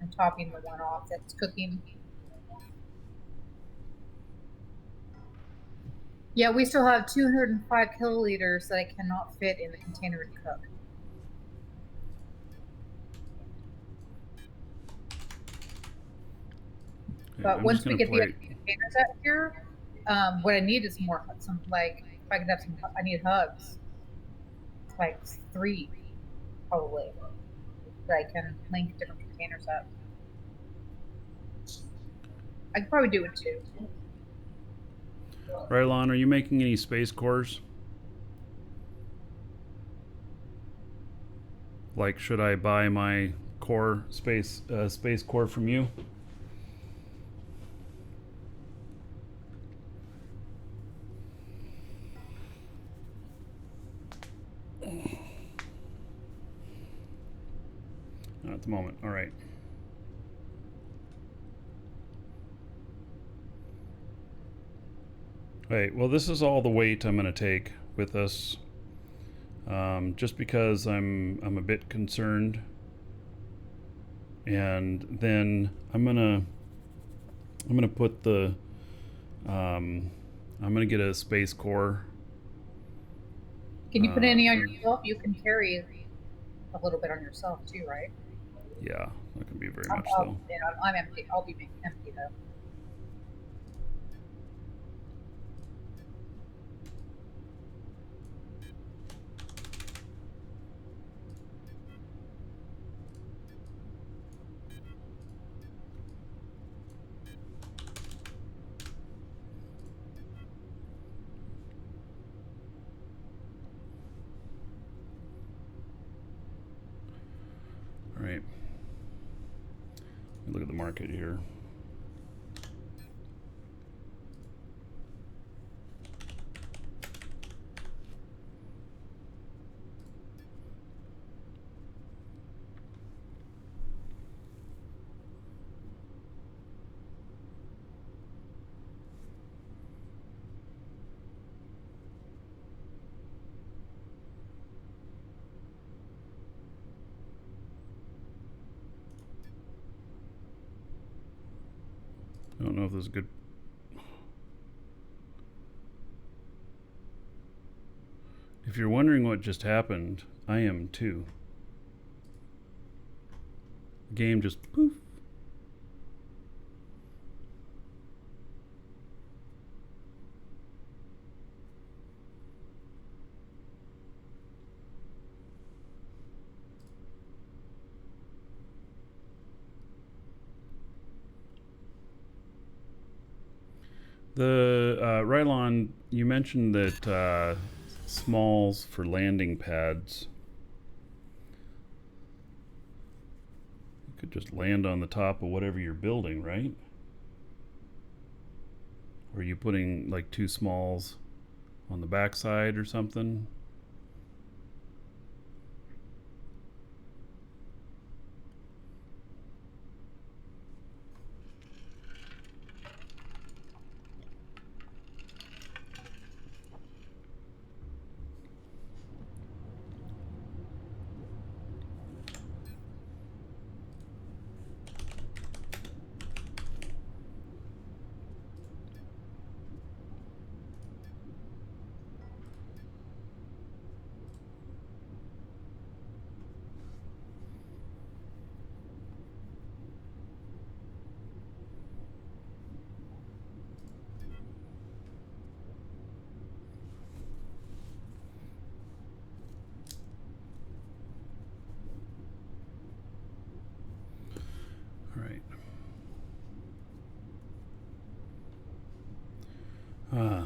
I'm topping the one off that's cooking. Yeah, we still have 205 kiloliters that I cannot fit in the container to cook. But I'm once just we gonna get the play. extra containers out here, what I need is more, some, like, if I could have some, I need hubs. Like 3, probably, that I can link different containers up. I could probably do it too. Rylon, are you making any space cores? Like, should I buy my core space core from you? Not at the moment. All right. Right. Well, this is all the weight I'm going to take with us, just because I'm a bit concerned, and then I'm gonna put the I'm gonna get a space core. Can you put any on yourself? You can carry a little bit on yourself too, right? Yeah, not gonna be very much though. I'm empty. I'll be empty though. All right. Look at the market here. I don't know if this is good. If you're wondering what just happened, I am too. The game just poof. The Rylon, you mentioned that smalls for landing pads. You could just land on the top of whatever you're building, right? Or are you putting like 2 smalls on the backside or something? All right.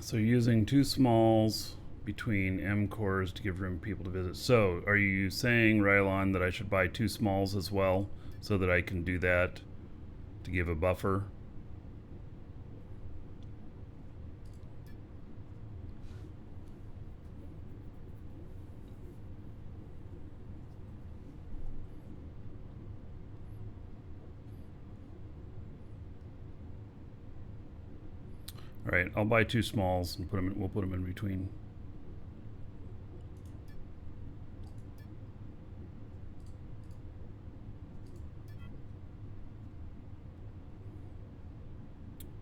So using 2 smalls between M cores to give room for people to visit. So are you saying, Rylon, that I should buy 2 smalls as well so that I can do that to give a buffer? All right, I'll buy 2 smalls and put them. We'll put them in between.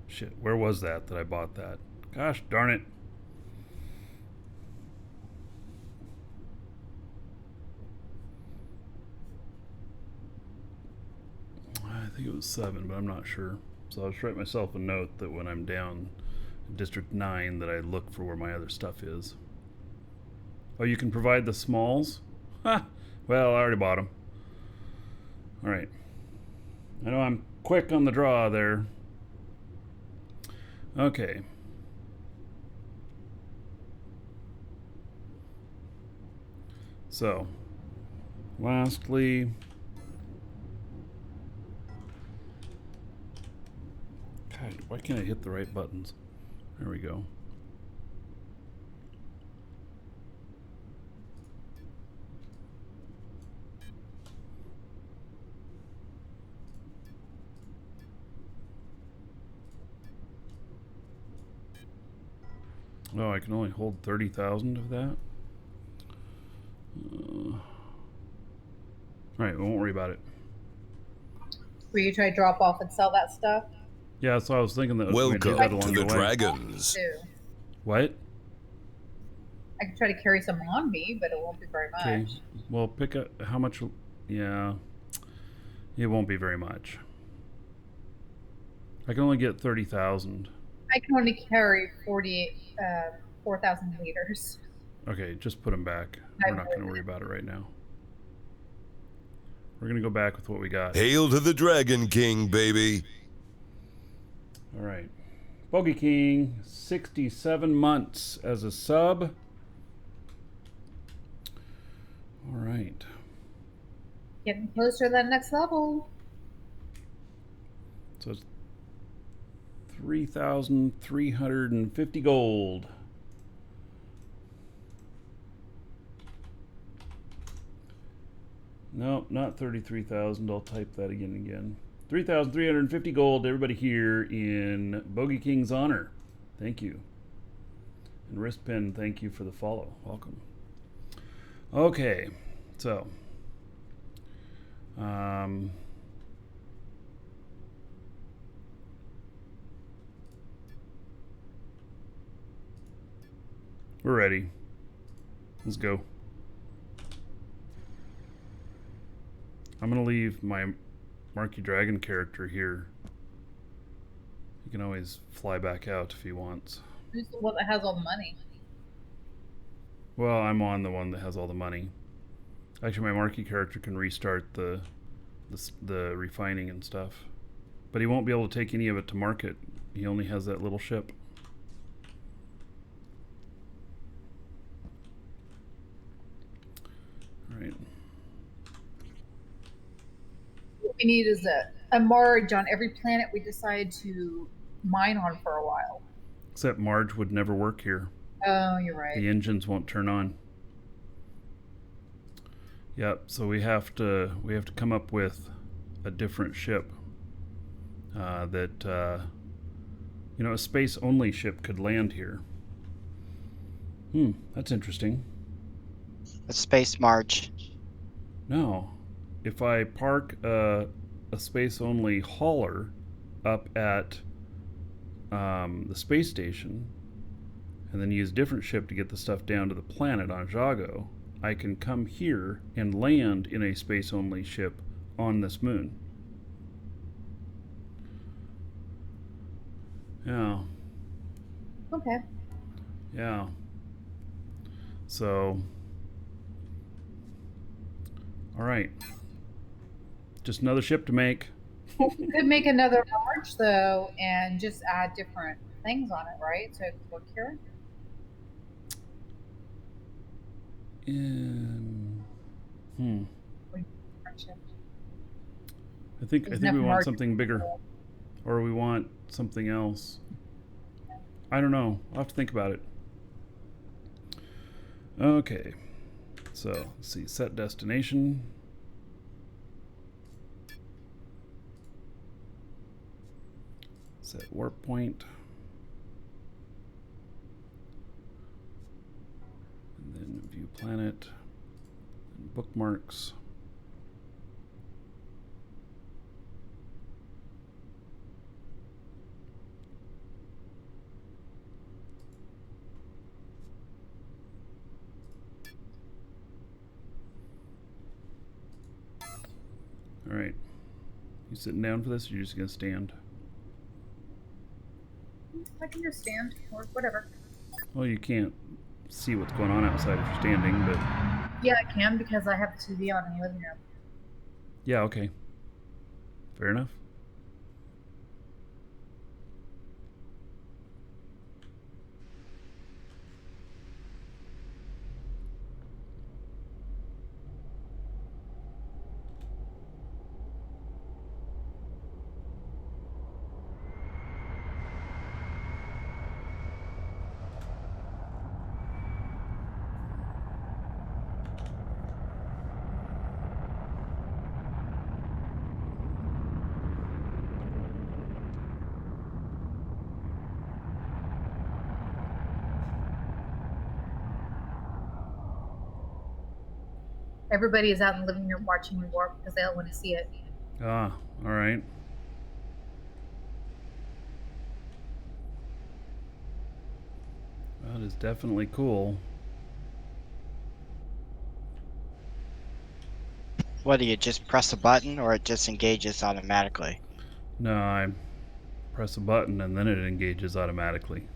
Shit, where was that I bought that? Gosh darn it. I think it was 7, but I'm not sure. So I'll just write myself a note that when I'm down in District 9 that I look for where my other stuff is. Oh, you can provide the smalls? Ha! Well, I already bought them. Alright. I know I'm quick on the draw there. Okay. So, lastly, God, why can't I hit the right buttons? There we go. Oh, I can only hold 30,000 of that? Alright, we won't worry about it. Were you trying to drop off and sell that stuff? Yeah, so I was thinking that Welcome we'd do that to along the the way. dragons. Too. What? I can try to carry some on me, but it won't be very much. Okay, well, pick up how much. Yeah, it won't be very much. I can only get 30,000. I can only carry 4,000 liters. Okay, just put them back. We're not going to worry about it right now. We're going to go back with what we got. Hail to the Dragon King, baby. All right. Bogey King, 67 months as a sub. All right. Getting closer to that next level. So it's 3,350 gold. No, not 33,000. I'll type that again. 3,350 gold to everybody here in Bogey King's honor. Thank you. And Wristpin, thank you for the follow. Welcome. Okay, so we're ready. Let's go. I'm gonna leave my Marky Dragon character here. He can always fly back out if he wants. Who's the one that has all the money? Well, I'm on the one that has all the money. Actually, my Marky character can restart the refining and stuff. But he won't be able to take any of it to market. He only has that little ship. Alright. What we need is a Marge on every planet we decide to mine on for a while. Except Marge would never work here. Oh, you're right. The engines won't turn on. Yep, so we have to come up with a different ship that you know, a space only ship could land here. That's interesting. A space March. No, if I park a space only hauler up at the space station and then use a different ship to get the stuff down to the planet on Jago, I can come here and land in a space only ship on this moon. Yeah. Okay. Yeah. So, all right. Just another ship to make. Well, we could make another Marge though, and just add different things on it, right? So it could work here. I think we want something bigger, or we want something else. I don't know. I'll have to think about it. Okay, so let's see. Set destination. Set warp point. Planet. Bookmarks. All right. You sitting down for this, or you just gonna stand? I can just stand or whatever. Well, you can't see what's going on outside if you're standing, but Yeah, I can because I have the TV on in the living room. yeah, okay. Fair enough. Everybody is out in the living room watching me warp because they all want to see it. Ah, all right. That is definitely cool. What do you just press a button, or it just engages automatically? No, I press a button and then it engages automatically.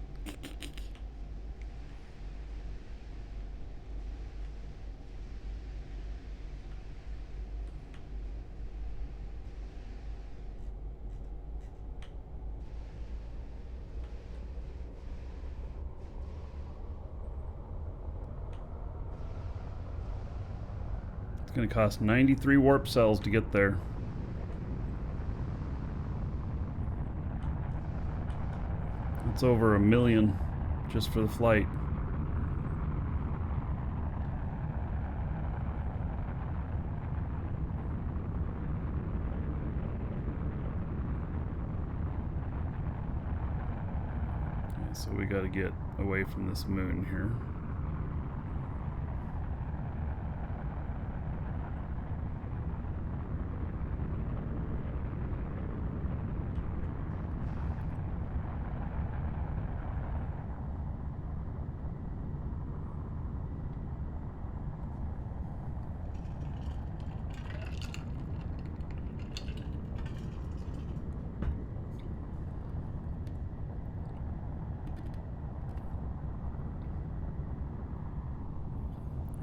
It's going to cost 93 warp cells to get there. That's over $1 million just for the flight. Okay, so we got to get away from this moon here.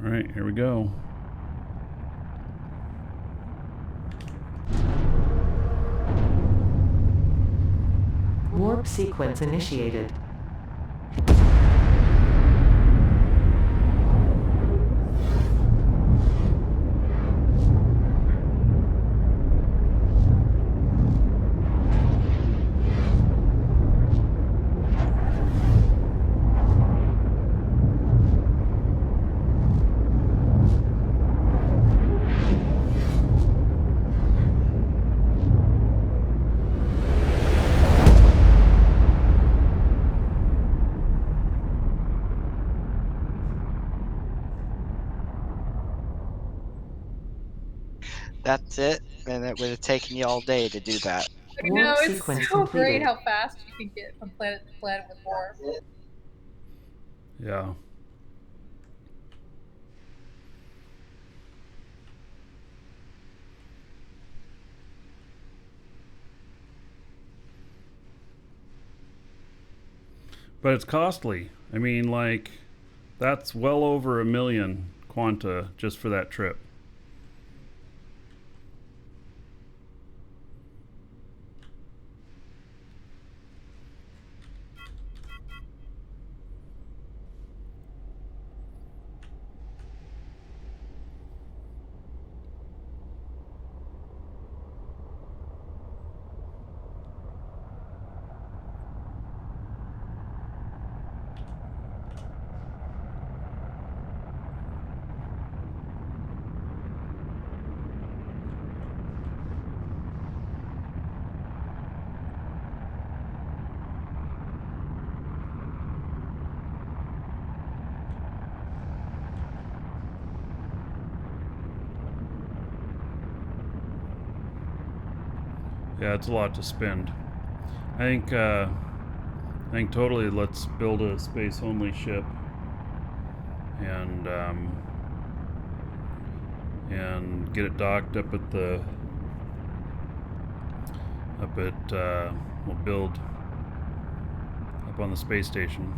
All right, here we go. Warp sequence initiated. That's it, and it would have taken you all day to do that. I know, Warp it's sequence so great completed. how fast you can get from planet to planet with warp. Yeah. But it's costly. I mean, like, that's well over $1 million quanta just for that trip. Yeah, it's a lot to spend. I think totally. Let's build a space-only ship, and get it docked up at the we'll build up on the space station.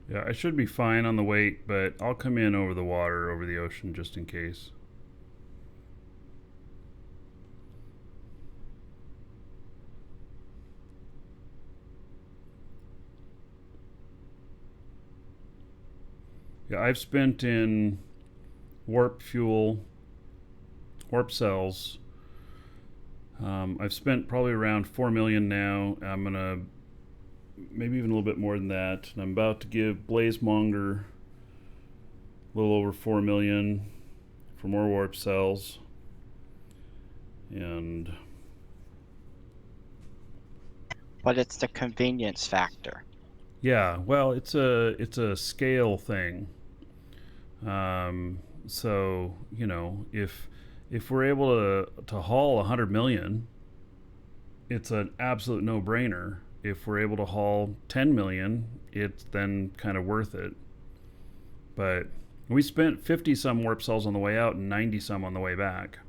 Yeah, I should be fine on the weight, but I'll come in over the water, over the ocean, just in case. Yeah, I've spent in warp fuel, warp cells. I've spent probably around 4 million now. I'm gonna maybe even a little bit more than that. And I'm about to give Blazemonger a little over 4 million for more warp cells. And But it's the convenience factor. yeah, well, it's a scale thing. So you know, if we're able to haul 100 million, it's an absolute no-brainer. If we're able to haul 10 million, it's then kind of worth it. But we spent 50 some warp cells on the way out and 90 some on the way back.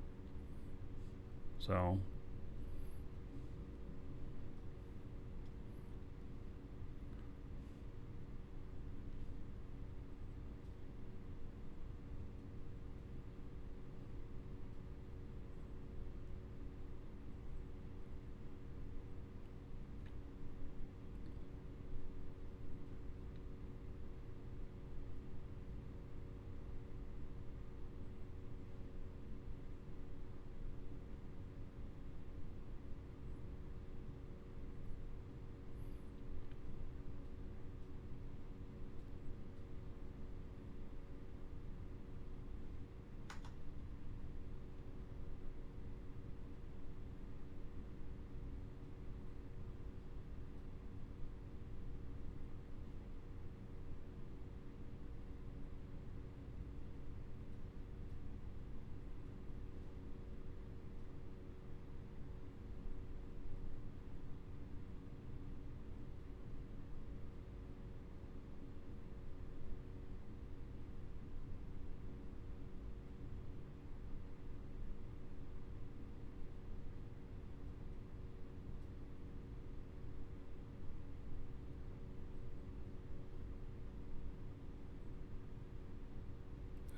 So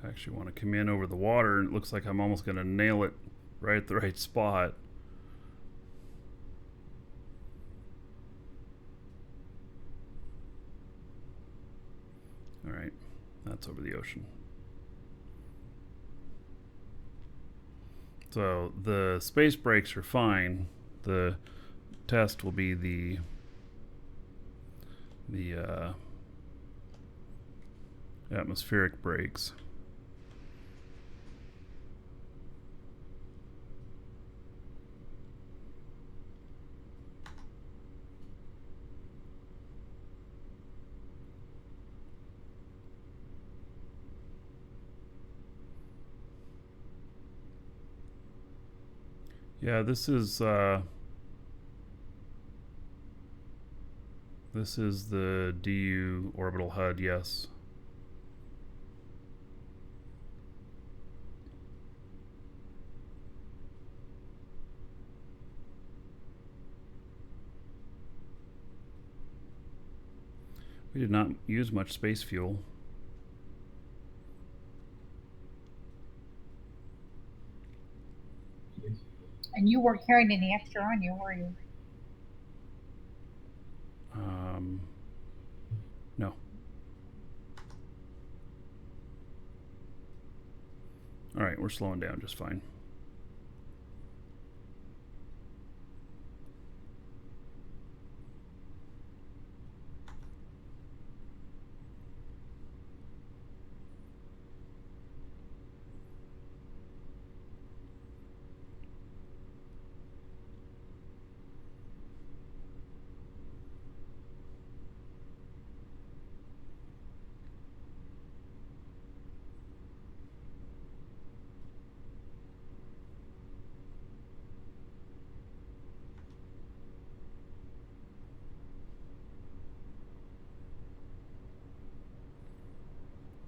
I actually want to come in over the water, and it looks like I'm almost going to nail it right at the right spot. All right, that's over the ocean. So the space brakes are fine. The test will be the atmospheric brakes. Yeah, this is the DU orbital HUD, yes. We did not use much space fuel. And you weren't carrying any extra on you, were you? No. All right, we're slowing down just fine.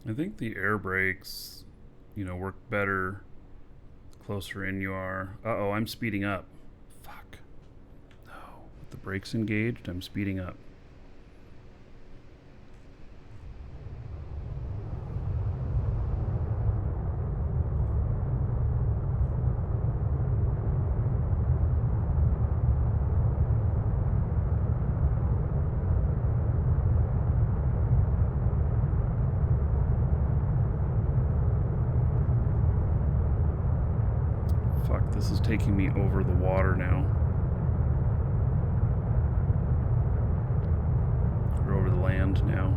I think the air brakes, work better closer in you are. Uh-oh, I'm speeding up. Fuck. No. With the brakes engaged, I'm speeding up. This is taking me over the water now. Or over the land now.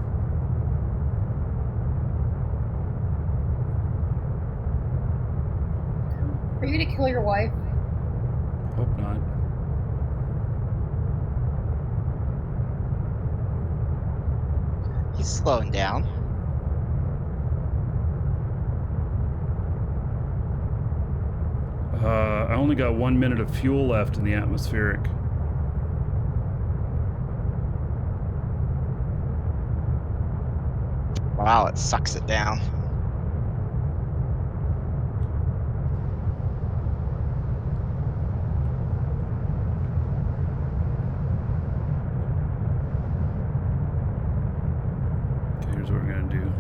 Are you gonna kill your wife? Hope not. He's slowing down. I only got 1 minute of fuel left in the atmospheric. Wow, it sucks it down. Okay, here's what we're gonna do.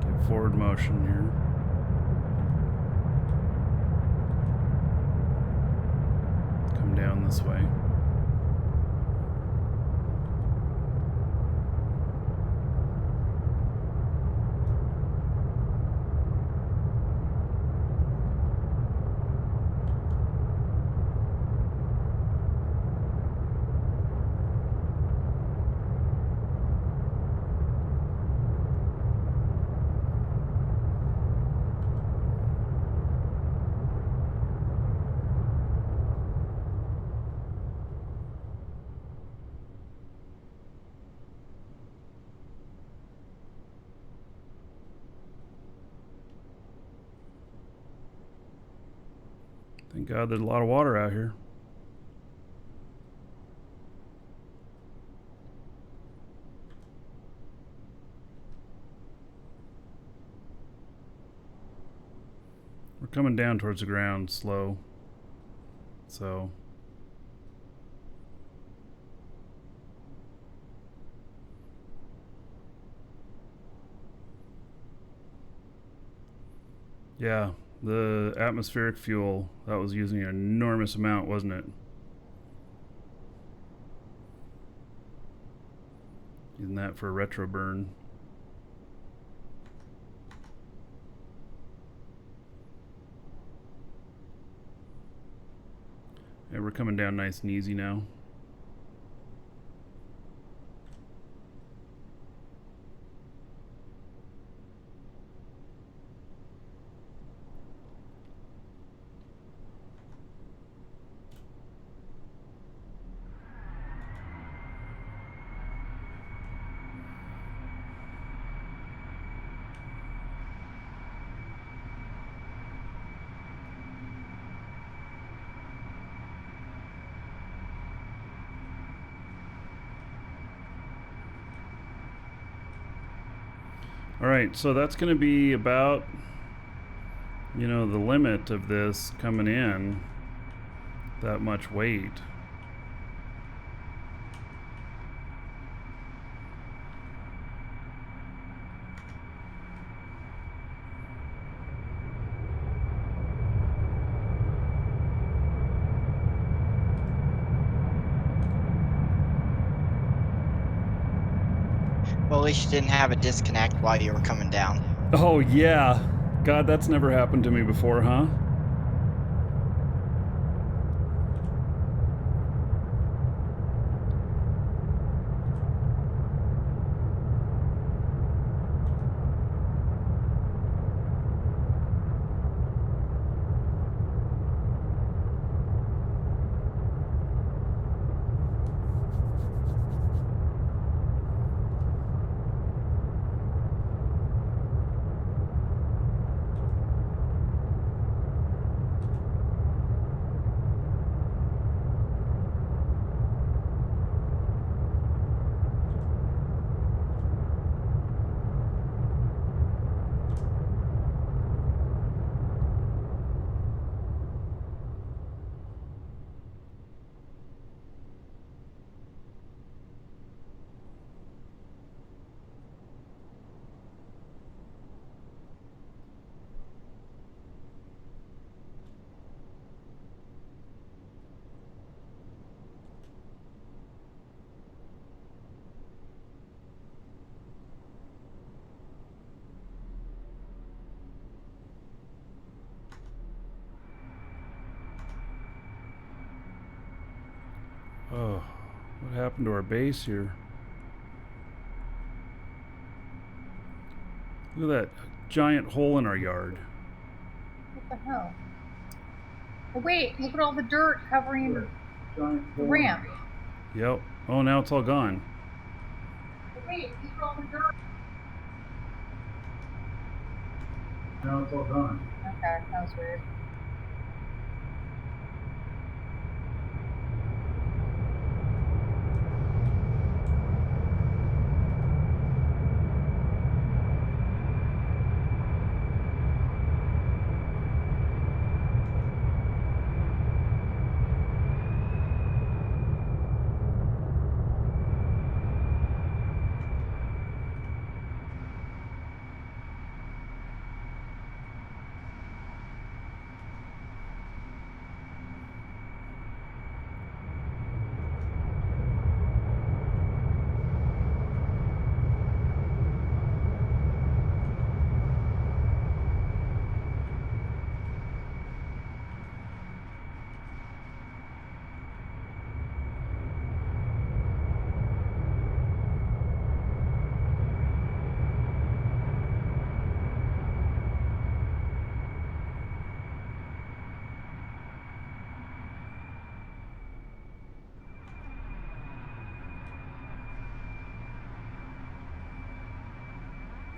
Get forward motion here. Come down this way. Thank God there's a lot of water out here. We're coming down towards the ground slow. So yeah, the atmospheric fuel, that was using an enormous amount, wasn't it? Using that for a retro burn. Yeah, we're coming down nice and easy now. Alright, so that's going to be about, the limit of this coming in, that much weight. Well, at least you didn't have a disconnect while you were coming down. Oh, yeah. God, that's never happened to me before, huh? Oh, what happened to our base here? Look at that giant hole in our yard. What the hell? Oh, wait, look at all the dirt covering the ramp. Yep. Oh, now it's all gone. Oh, wait, look at all the dirt. Now it's all gone. Okay, that was weird.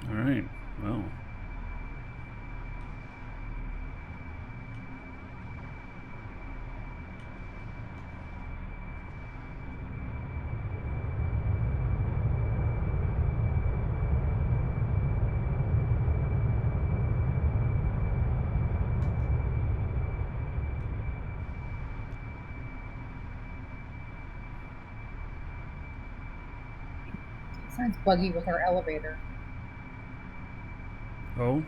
All right. Well. Sounds buggy with our elevator. Oh.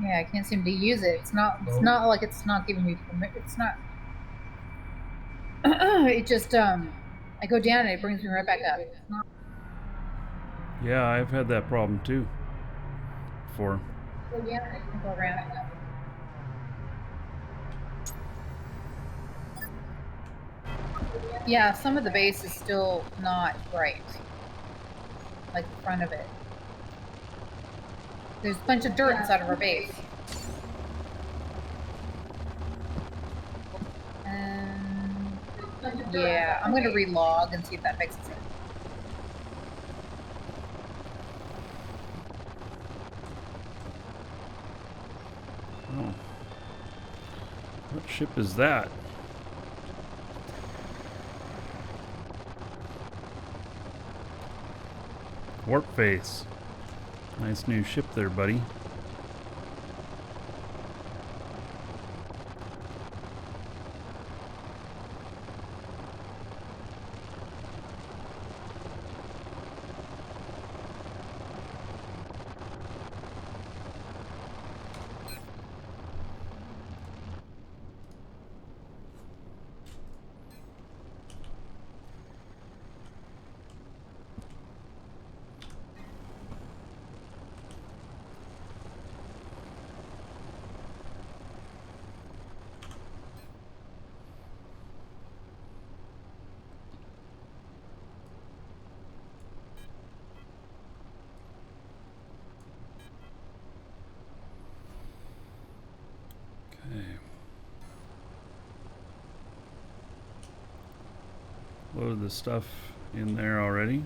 Yeah, I can't seem to use it. It's not not like it's not giving me permission. It's not. It just I go down and it brings me right back up. It's not. Yeah, I've had that problem too. Before. Go down and it can go around. Yeah, some of the base is still not right. Like the front of it. There's a bunch of dirt inside of our base. Yeah, I'm gonna relog and see if that fixes it. Oh. What ship is that? Warp face. Nice new ship there, buddy. Load the stuff in there already.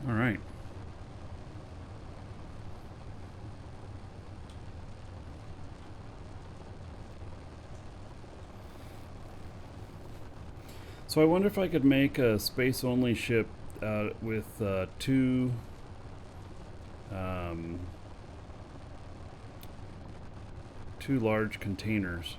All right. So I wonder if I could make a space-only ship with two large containers.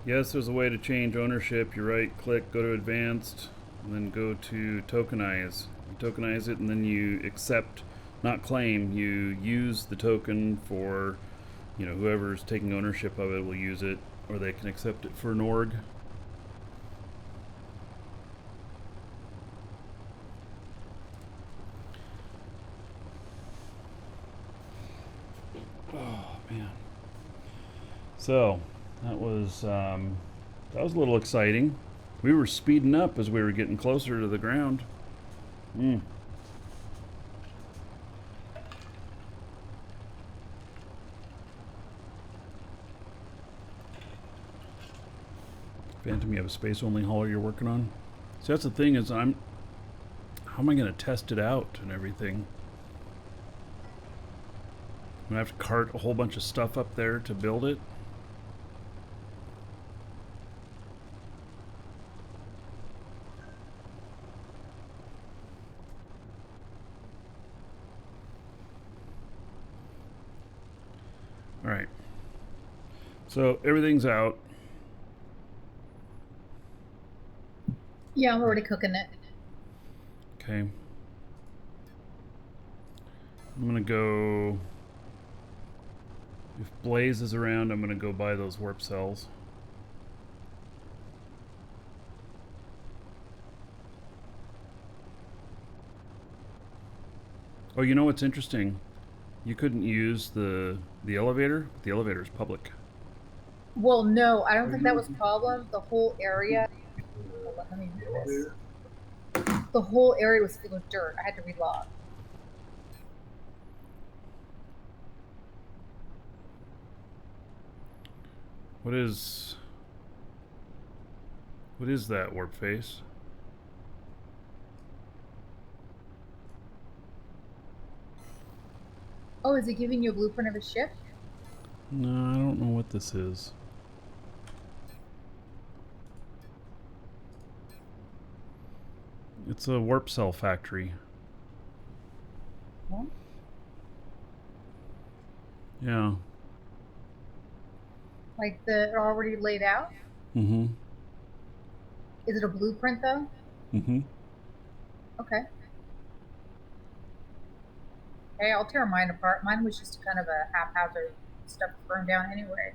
Yes, there's a way to change ownership. You right click, go to advanced, and then go to tokenize. You tokenize it and then you accept, not claim. You use the token for, you know, whoever's taking ownership of it will use it, or they can accept it for an org. Oh man. So that was a little exciting. We were speeding up as we were getting closer to the ground. Phantom, you have a space-only hauler you're working on? So that's the thing is how am I going to test it out and everything? I'm going to have to cart a whole bunch of stuff up there to build it. Alright. So everything's out. Yeah, I'm already cooking it. Okay. I'm gonna go... If Blaze is around, I'm gonna go buy those warp cells. Oh, you know what's interesting? You couldn't use the elevator. The elevator is public. Well, no, I don't think that was a problem. The whole area... Let me do this. The whole area was full of dirt. I had to relog. What is that warp face? Oh, is it giving you a blueprint of a ship? No, I don't know what this is. It's a warp cell factory. Huh? Yeah. Like they're already laid out? Mm-hmm. Is it a blueprint though? Mm-hmm. Okay. Hey, I'll tear mine apart. Mine was just kind of a haphazard stuff burned down anyway.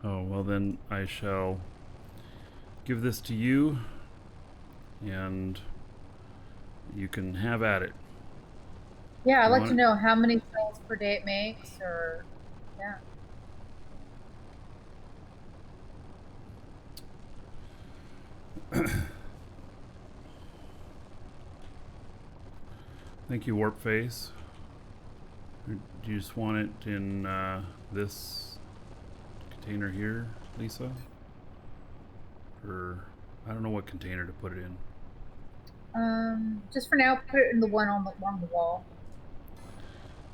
Oh, well then I shall give this to you and you can have at it. Yeah, I'd You like want to it? know how many cells per day it makes, or yeah. Thank you, Warp Face. Or do you just want it in this container here, Lisa? Or I don't know what container to put it in. Just for now, put it in the one on the wall.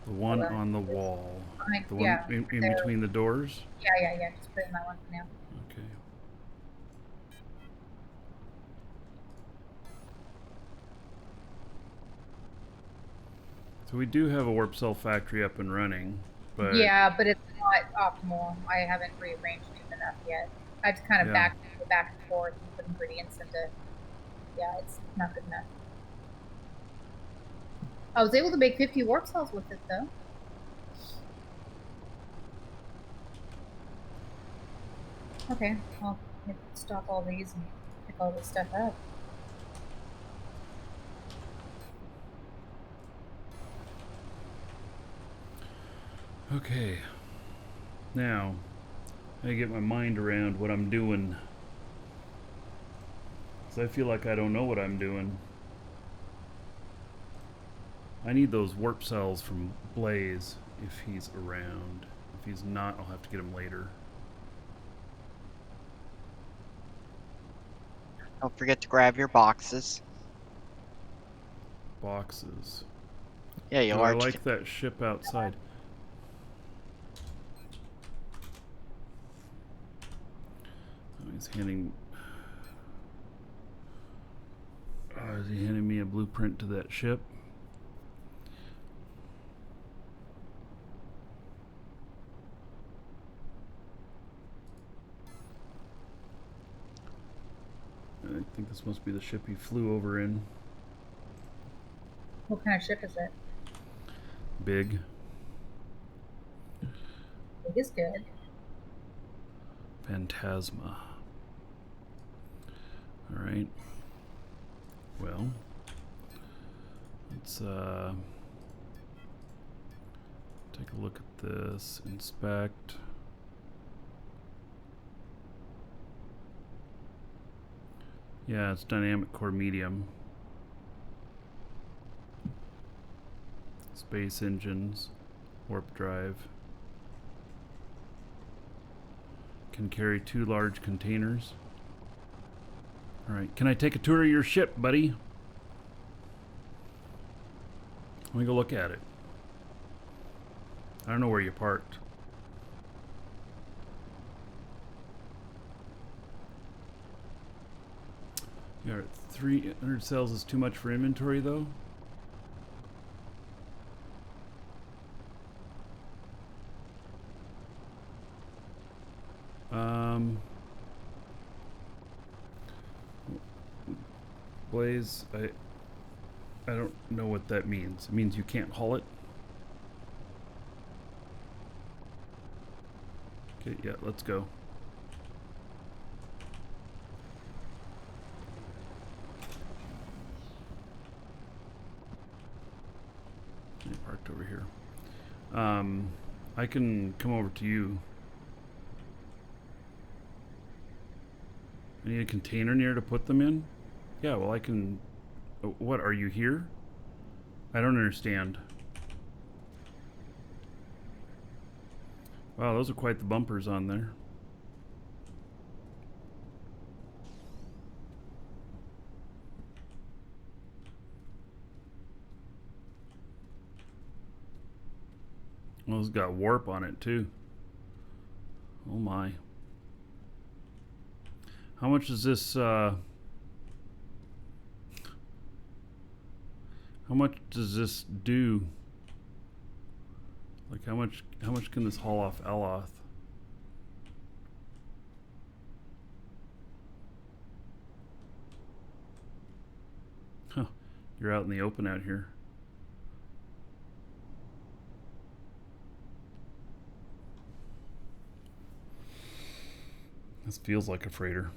The one on the wall. The one yeah, in there. between the doors? Yeah. Just put it in that one for now. Okay. So we do have a warp cell factory up and running, but Yeah, but it's not optimal. I haven't rearranged it enough yet. I've kind of Yeah. go back and forth and put ingredients into. Yeah, it's not good enough. I was able to make 50 warp cells with it though. Okay, I'll stop all these and pick all this stuff up. Okay. Now, I get my mind around what I'm doing. Because I feel like I don't know what I'm doing. I need those warp cells from Blaze if he's around. If he's not, I'll have to get him later. Don't forget to grab your boxes. Boxes. Yeah, you Oh, I are. like that ship outside. Oh, he's handing... is he handing me a blueprint to that ship? I think this must be the ship he flew over in. What kind of ship is it? Big. Big is good. Phantasma. Alright. Well, let's take a look at this. Inspect. Yeah, it's dynamic core medium. Space engines. Warp drive. Can carry 2 large containers. Alright, can I take a tour of your ship, buddy? Let me go look at it. I don't know where you parked. Yeah, 300 cells is too much for inventory, though. Blaze, I don't know what that means. It means you can't haul it. Okay, yeah, let's go. I parked over here. I can come over to you. I need a container near to put them in? Yeah, well I can... What, are you here? I don't understand. Wow, those are quite the bumpers on there. Well, it's got warp on it too. Oh my. How much is this, how much does this do? Like how much can this haul off Aloth? Huh. You're out in the open out here. This feels like a freighter.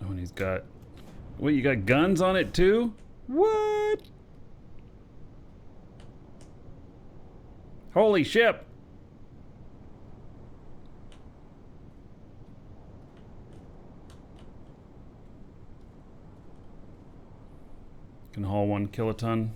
Oh, and he's got... Wait, you got guns on it too? What? Holy ship! Can haul 1 kiloton.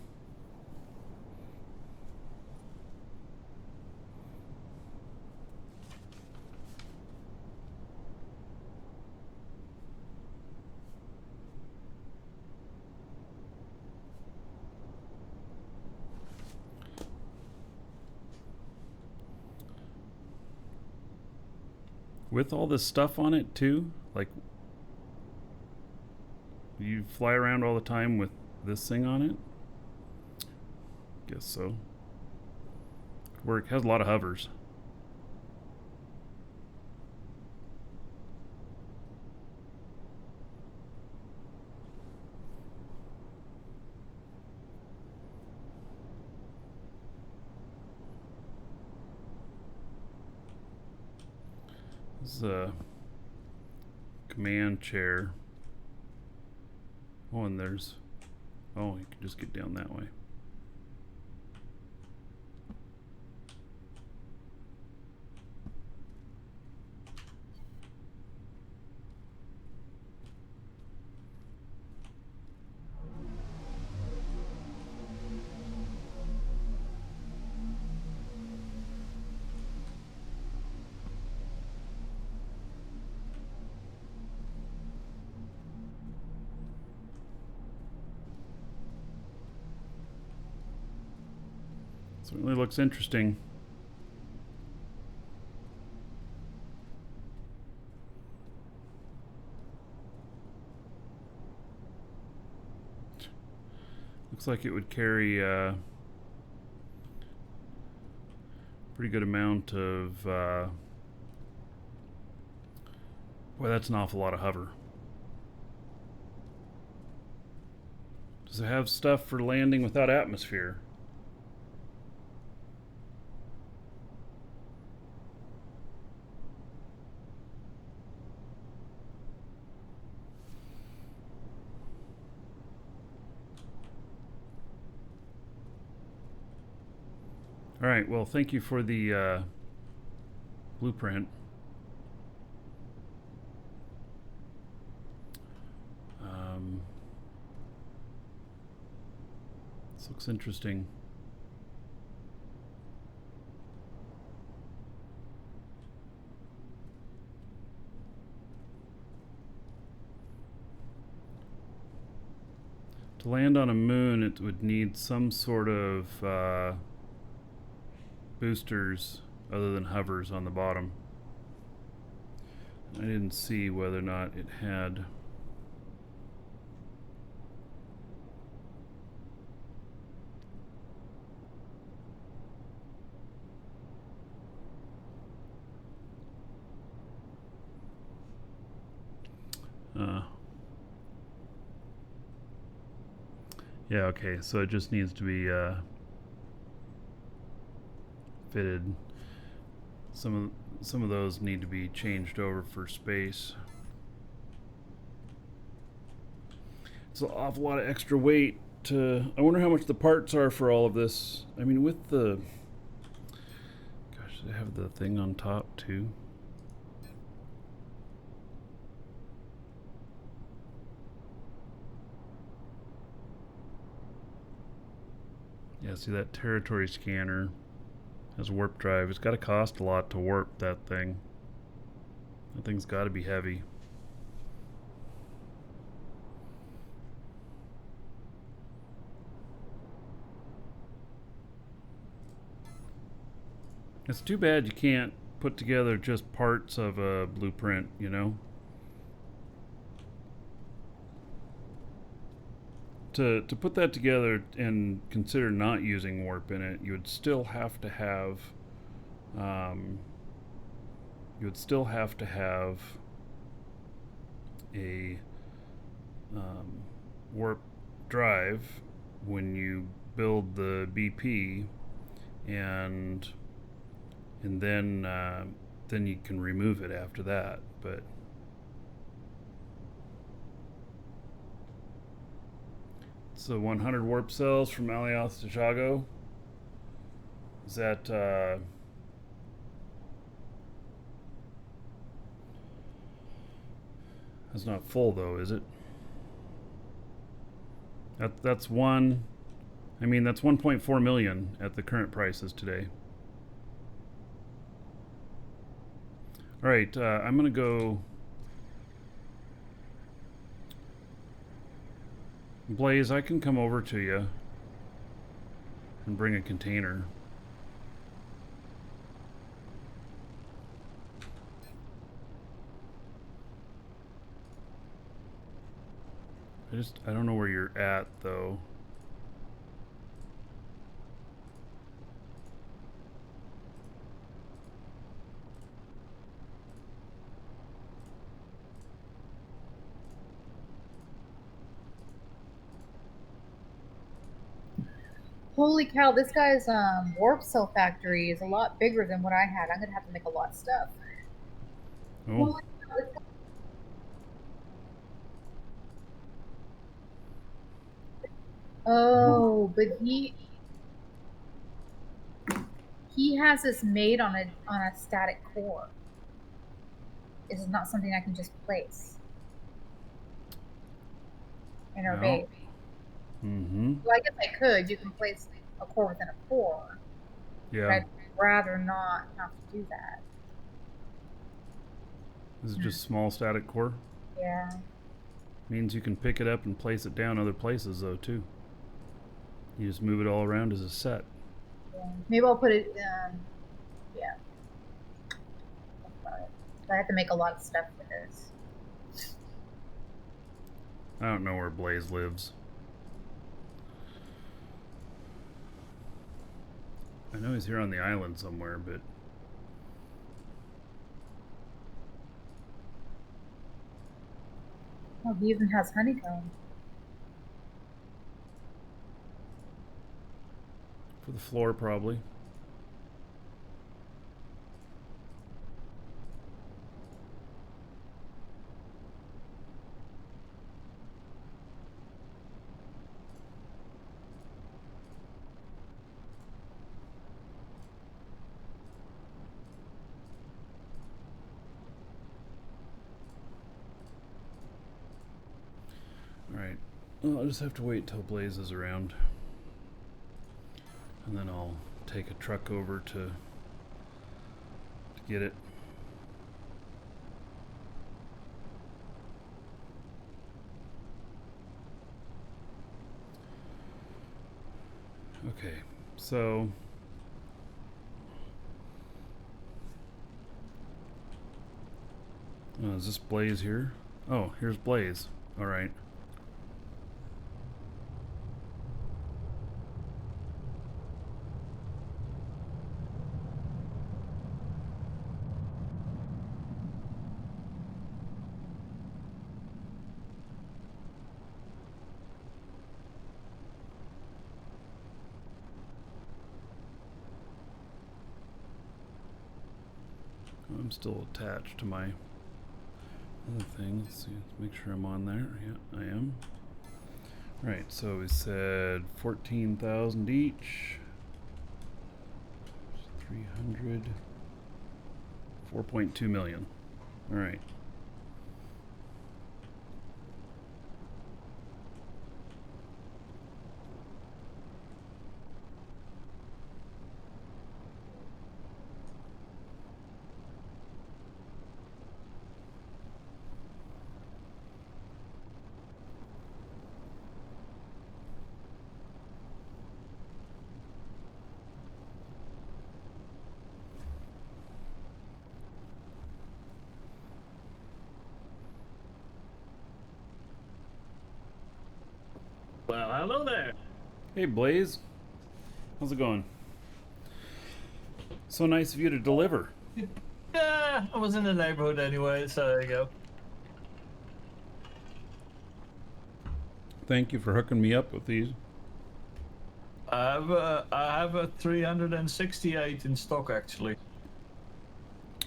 With all this stuff on it too? Like, you fly around all the time with this thing on it? Guess so. Work has a lot of hovers. This is a command chair. Oh, and there's... Oh, you can just get down that way. Certainly looks interesting. Looks like it would carry a pretty good amount of, boy, that's an awful lot of hover. Does it have stuff for landing without atmosphere? All right, well, thank you for the blueprint. This looks interesting. To land on a moon, it would need some sort of boosters other than hovers on the bottom. I didn't see whether or not it had. Yeah, okay, so it just needs to be fitted. Some of those need to be changed over for space. It's an awful lot of extra weight to. I wonder how much the parts are for all of this. I mean, with the. Gosh, they have the thing on top too. Yeah, see that territory scanner has a warp drive. It's got to cost a lot to warp that thing. That thing's got to be heavy. It's too bad you can't put together just parts of a blueprint, you know? To put that together and consider not using warp in it, you would still have to have a warp drive when you build the BP, and then you can remove it after that. But so 100 warp cells from Alioth to Jago. Is that that's not full though, is it? That's one. I mean, that's 1.4 million at the current prices today. All right, I'm gonna go. Blaze, I can come over to you and bring a container. I don't know where you're at though. Holy cow, this guy's warp cell factory is a lot bigger than what I had. I'm gonna have to make a lot of stuff. Oh. Holy cow, this guy... Oh, but he has this made on a static core. This is not something I can just place in our No. base. Mm-hmm. Well, I guess I could. You can place a core within a core. But Yeah. I'd rather not have to do that. This is just small static core. Yeah. Means you can pick it up and place it down other places though too. You just move it all around as a set. Yeah. Maybe I'll put it. Yeah. I have to make a lot of stuff for this. I don't know where Blaze lives. I know he's here on the island somewhere, but Oh, he even has honeycomb. for the floor probably. Alright. Well, I'll just have to wait till Blaze is around. And then I'll take a truck over to get it. Okay, so is this Blaze here? Oh, here's Blaze. Alright. I'm still attached to my other thing. Let's see, let's make sure I'm on there. Yeah, I am. Right, so we said 14,000 each. 300. 4.2 million. All right. Well, hello there. Hey, Blaze. How's it going? So nice of you to deliver. Yeah, I was in the neighborhood anyway, so there you go. Thank you for hooking me up with these. I have a 368 in stock actually.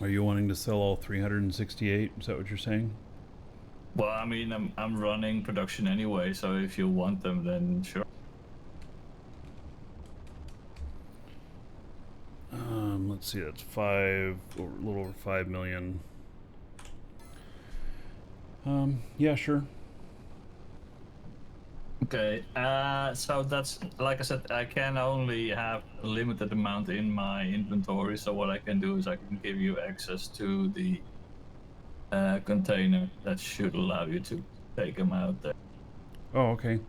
Are you wanting to sell all 368? Is that what you're saying? Well, I mean, I'm running production anyway, so if you want them, then sure. Let's see, that's a little over 5 million. Yeah, sure. Okay, so that's, like I said, I can only have a limited amount in my inventory, so what I can do is I can give you access to the container that should allow you to take them out there. Oh, okay.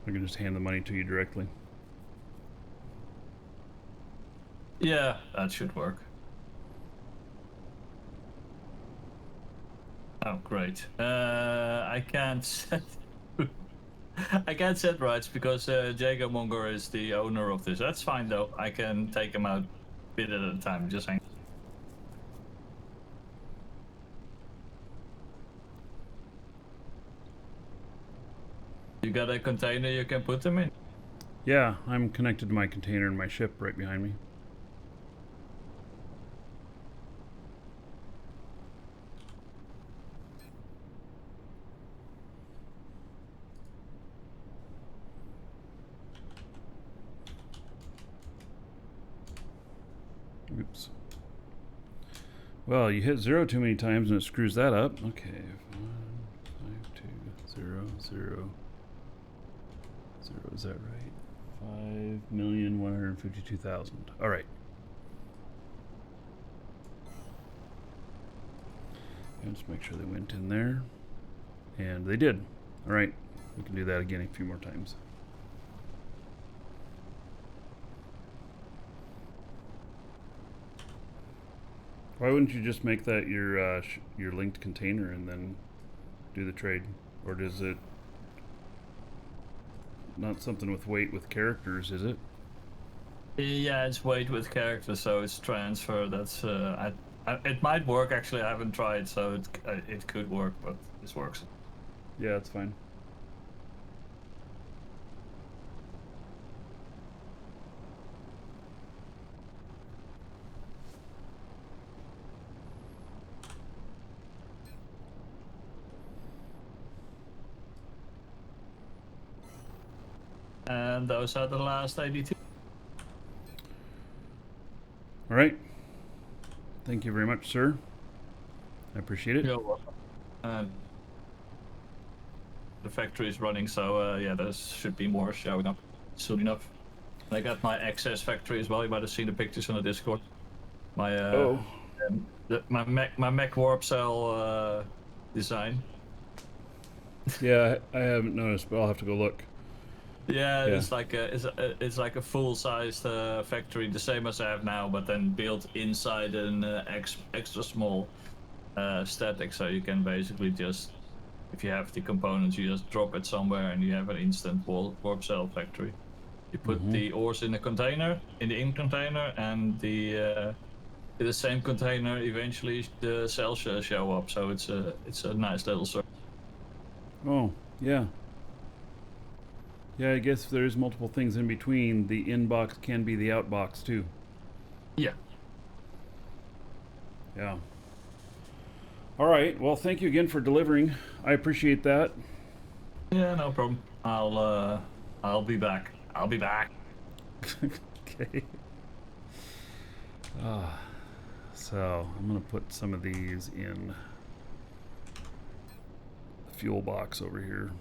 I can just hand the money to you directly. Yeah, that should work. Oh, great. I can't set... I can't set rights because Jago Monger is the owner of this. That's fine though. I can take him out a bit at a time. Just hang. You got a container you can put them in? Yeah, I'm connected to my container in my ship right behind me. Well, you hit 0 too many times and it screws that up. Okay. 15200. Is that right? 5,152,000. All right. And just make sure they went in there. And they did. All right. We can do that again a few more times. Why wouldn't you just make that your linked container and then do the trade? Or does it not something with weight with characters, is it? Yeah, it's weight with characters, so it's transfer. That's it might work actually. I haven't tried, so it could work, but this works. Yeah, it's fine. And those are the last 82. All right. Thank you very much, sir. I appreciate it. You're welcome. The factory is running, so yeah, there should be more showing up soon enough. And I got my excess factory as well. You might have seen the pictures on the Discord. My my mech warp cell design. Yeah, I haven't noticed, but I'll have to go look. Yeah, it's like a full-sized factory, the same as I have now, but then built inside an extra small static, so you can basically just, if you have the components, you just drop it somewhere and you have an instant warp cell factory. You put the ores in the container, in the ink container, and in the same container eventually the cells show up. So it's a nice little circle. Oh, yeah. Yeah, I guess if there's multiple things in between, the inbox can be the outbox too. Yeah. Yeah. All right. Well, thank you again for delivering. I appreciate that. Yeah, no problem. I'll be back. I'll be back. Okay. So I'm gonna put some of these in the fuel box over here,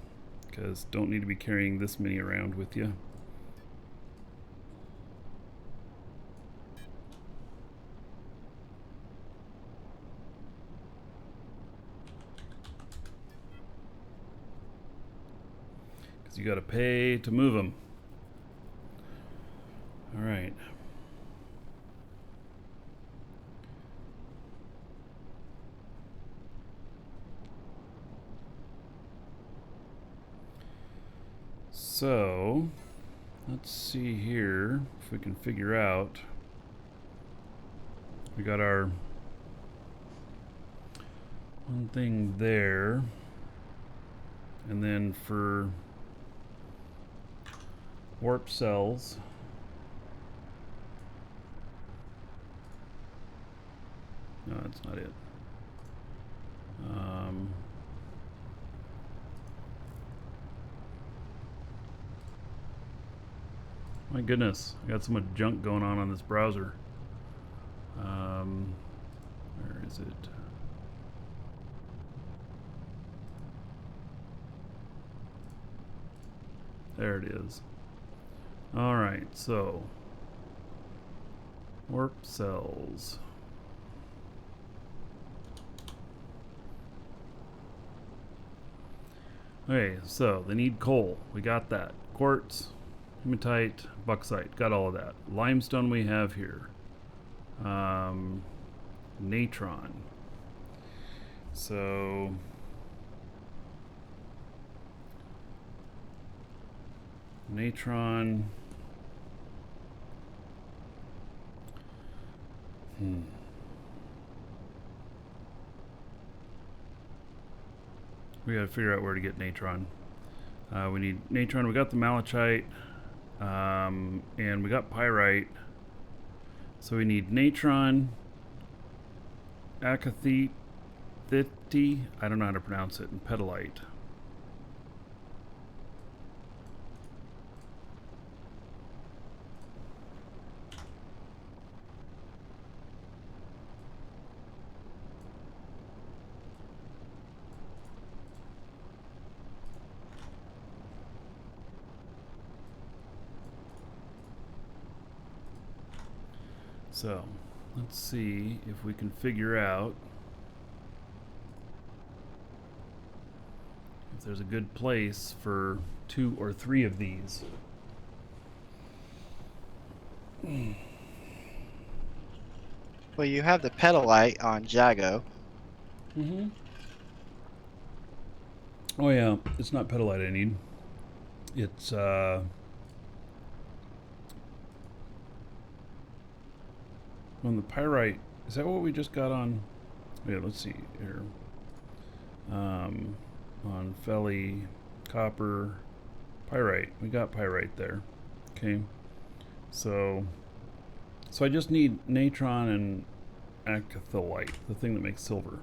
because don't need to be carrying this many around with you. Because you got to pay to move them. All right. So, let's see here if we can figure out. We got our one thing there, and then for warp cells, no, that's not it. My goodness, I got so much junk going on this browser. Where is it? There it is. All right, so warp cells. Okay, so they need coal. We got that. Quartz, hematite, bauxite. Got all of that. Limestone we have here. Natron. So natron. We gotta figure out where to get natron. We need natron. We got the malachite, and we got pyrite. So we need natron, acathite, I don't know how to pronounce it, and petalite. So, let's see if we can figure out if there's a good place for 2 or 3 of these. Well, you have the pedalite on Jago. Mm-hmm. Oh yeah, it's not pedalite I need. It's on the pyrite. Is that what we just got on? Yeah, let's see here. On Felly, copper, pyrite. We got pyrite there. Okay. So I just need natron and acatholite, the thing that makes silver.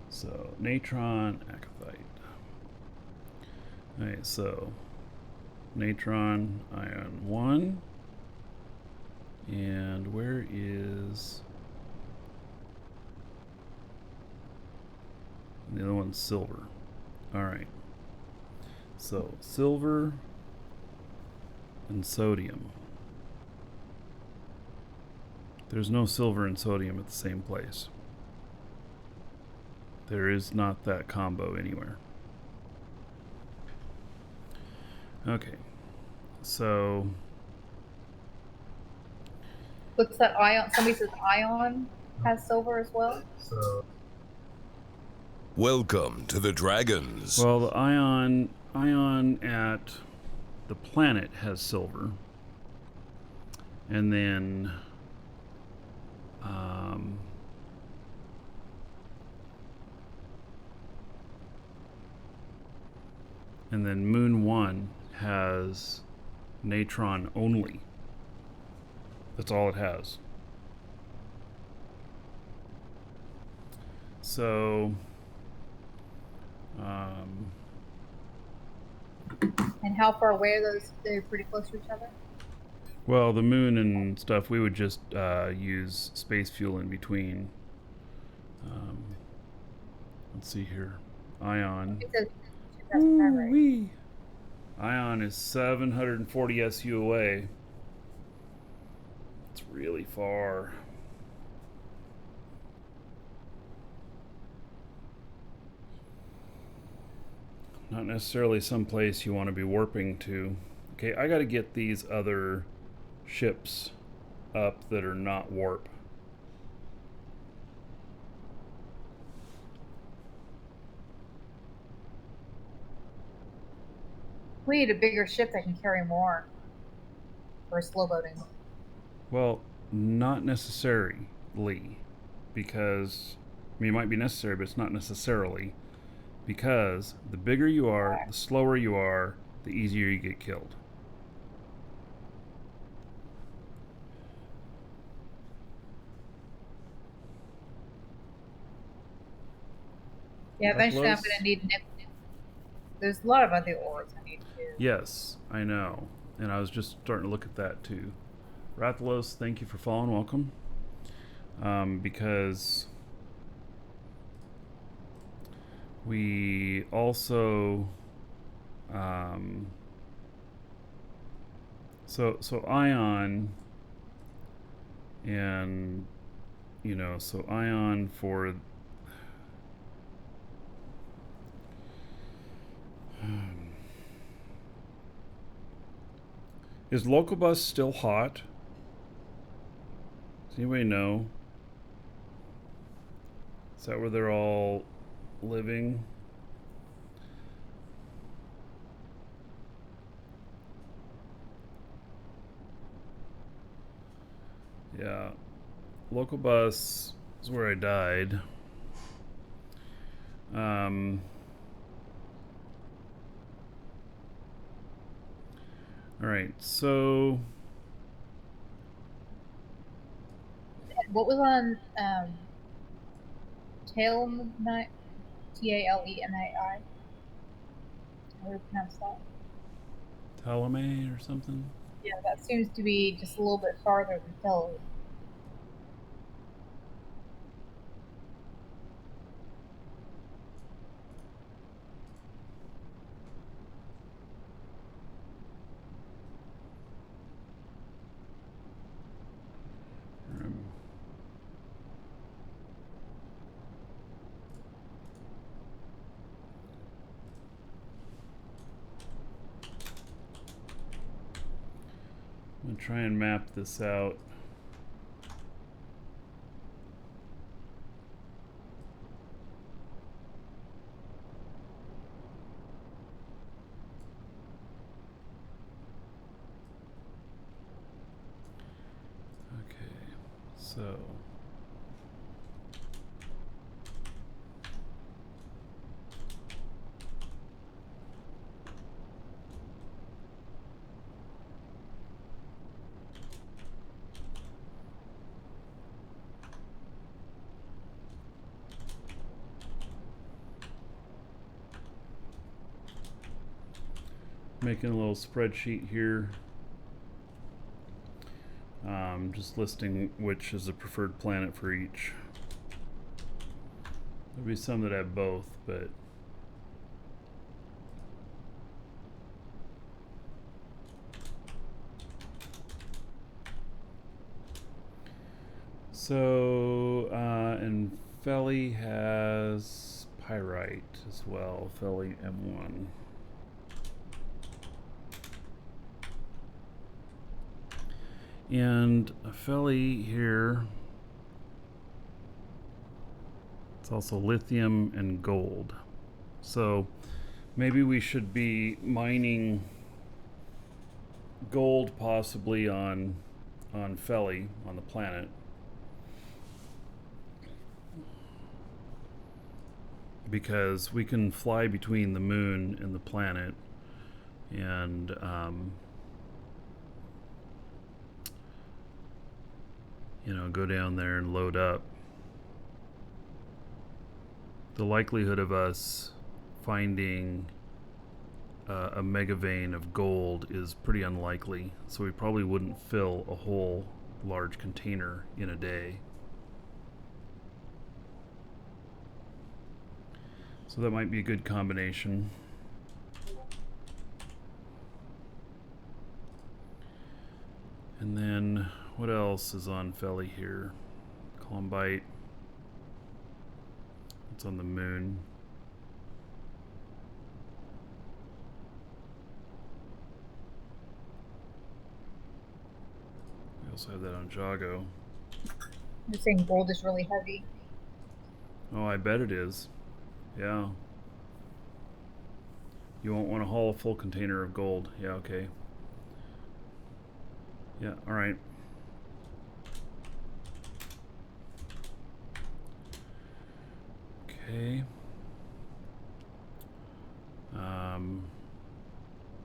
So natron, acatite. Alright, so natron, ion 1. And where is the other one's silver? Alright. So silver and sodium. There's no silver and sodium at the same place. There is not that combo anywhere. Okay. So What's that ion? Somebody says ion has silver as well. Welcome to the Dragons. well, the ion at the planet has silver. And then Moon 1 has natron only. That's all it has. So And how far away are those? They're pretty close to each other. well, the moon and stuff, we would just use space fuel in between. Let's see here. Ion. It says 2005, right? Ooh-wee. Ion is 740 SU away. It's really far. Not necessarily someplace you want to be warping to. Okay, I got to get these other ships up that are not warp. We need a bigger ship that can carry more for slow boating. Well, not necessarily, because I mean, it might be necessary, but it's not necessarily, because the bigger you are, the slower you are, the easier you get killed. Yeah, eventually I'm Uploads? gonna need nickel. There's a lot of other ores I need too. Yes, I know. And I was just starting to look at that too. Rathalos, thank you for following. Welcome. Because we also so ion and so ion for is local bus still hot? Does anybody know? Is that where they're all living? Yeah. Local bus is where I died. All right, so What was on Talemni? Talemni? How do you pronounce that? Ptolemy or something? Yeah, that seems to be just a little bit farther than Philly. I'll try and map this out. Okay, so making a little spreadsheet here. Just listing which is the preferred planet for each. There'll be some that have both, but so and Feli has pyrite as well. Feli M1. And Feli here, it's also lithium and gold. So maybe we should be mining gold possibly on Feli, on the planet. Because we can fly between the moon and the planet, and you know, go down there and load up. The likelihood of us finding a mega vein of gold is pretty unlikely, so we probably wouldn't fill a whole large container in a day. So that might be a good combination. And then what else is on Feli here? Columbite. It's on the moon. We also have that on Jago. You're saying gold is really heavy. Oh, I bet it is. Yeah. You won't want to haul a full container of gold. Yeah, okay. Yeah, alright. Okay.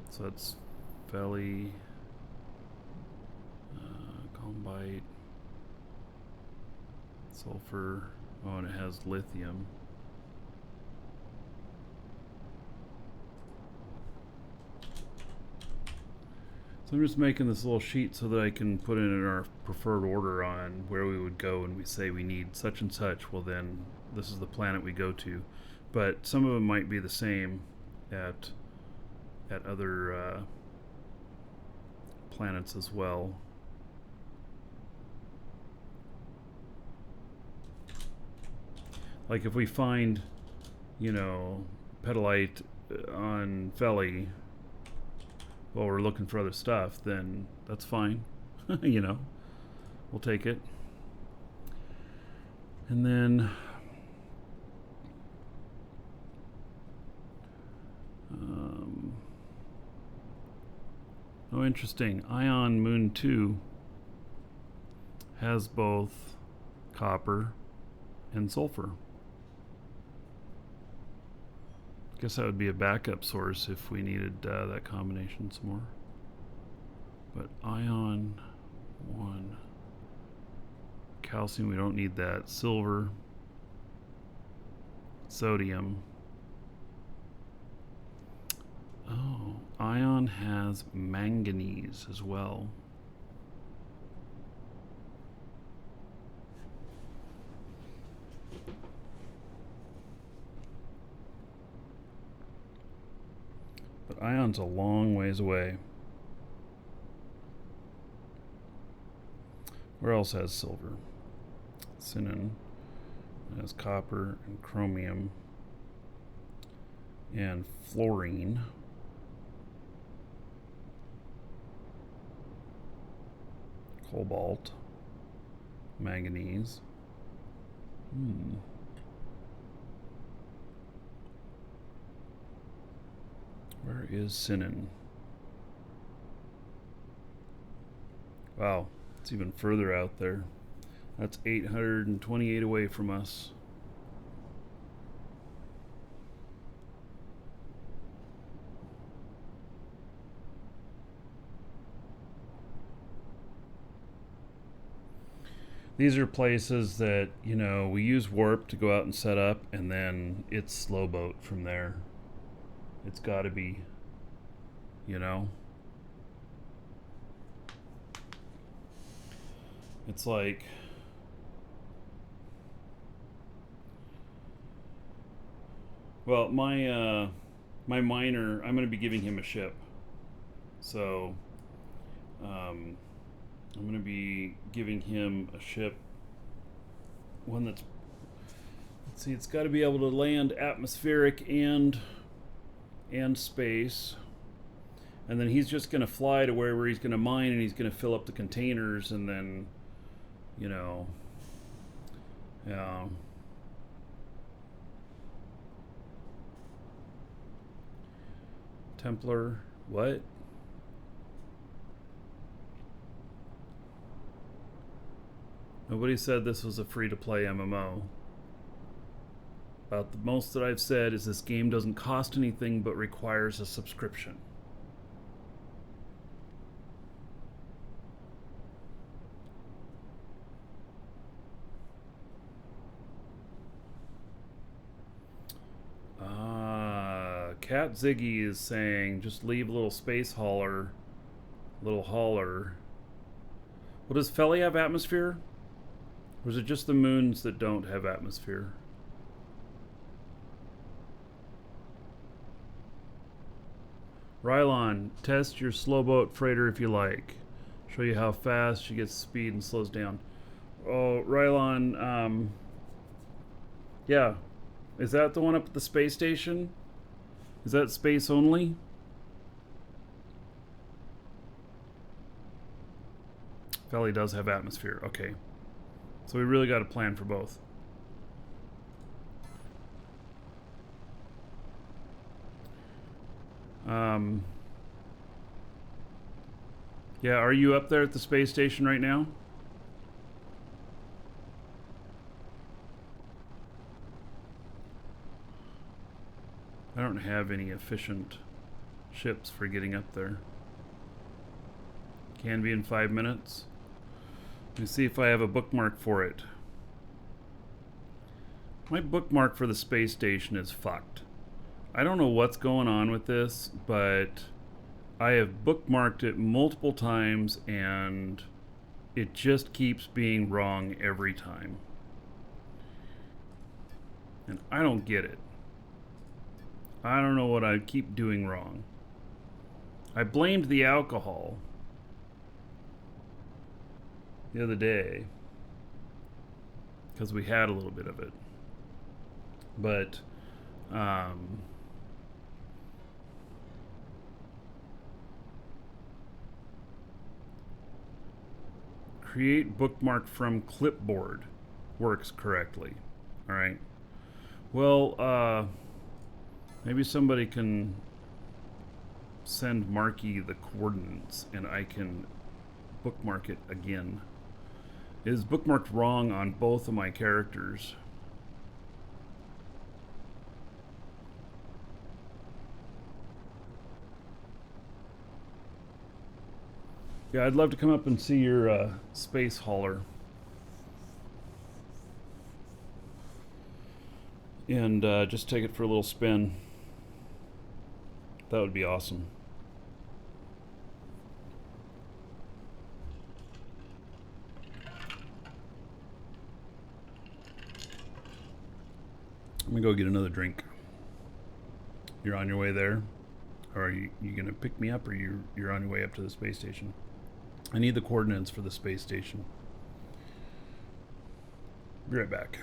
So that's Feli, Columbite, sulfur. Oh, and it has lithium. So I'm just making this little sheet so that I can put in our preferred order on where we would go when we say we need such and such. Well, then this is the planet we go to. But some of them might be the same at other planets as well. Like if we find, you know, petalite on Feli while we're looking for other stuff, then that's fine. You know, we'll take it. And then oh, interesting. Ion Moon 2 has both copper and sulfur. Guess that would be a backup source if we needed that combination some more. But ion 1, calcium, we don't need that. Silver, sodium. Oh, ion has manganese as well. But ion's a long ways away. Where else has silver? Xenon has copper and chromium and fluorine. Cobalt. Manganese. Where is Sinan? Wow, it's even further out there. That's 828 away from us. These are places that, you know, we use warp to go out and set up, and then it's slow boat from there. It's got to be, you know. It's like, well, my miner, I'm going to be giving him a ship. So, I'm going to be giving him a ship, one that's, let's see, it's got to be able to land atmospheric and space. And then he's just going to fly to wherever he's going to mine, and he's going to fill up the containers, and then, you know, yeah. Templar, what? Nobody said this was a free-to-play MMO. About the most that I've said is this game doesn't cost anything but requires a subscription. Cat Ziggy is saying just leave a little space hauler, little hauler. Well, does Felly have atmosphere? Or is it just the moons that don't have atmosphere? Rylon, test your slow boat freighter if you like. Show you how fast she gets speed and slows down. Oh, Rylon, yeah. Is that the one up at the space station? Is that space only? Felly does have atmosphere. Okay. So we really got to plan for both. Yeah, are you up there at the space station right now? I don't have any efficient ships for getting up there. Can be in 5 minutes. Let me see if I have a bookmark for it. My bookmark for the space station is fucked. I don't know what's going on with this, but I have bookmarked it multiple times and it just keeps being wrong every time. And I don't get it. I don't know what I keep doing wrong. I blamed the alcohol the other day because we had a little bit of it. But create bookmark from clipboard works correctly. All right. Well, maybe somebody can send Marky the coordinates and I can bookmark it again. It is bookmarked wrong on both of my characters. Yeah, I'd love to come up and see your space hauler. And just take it for a little spin. That would be awesome. I'm gonna go get another drink. You're on your way there? Or are you gonna pick me up, or you're on your way up to the space station? I need the coordinates for the space station. Be right back.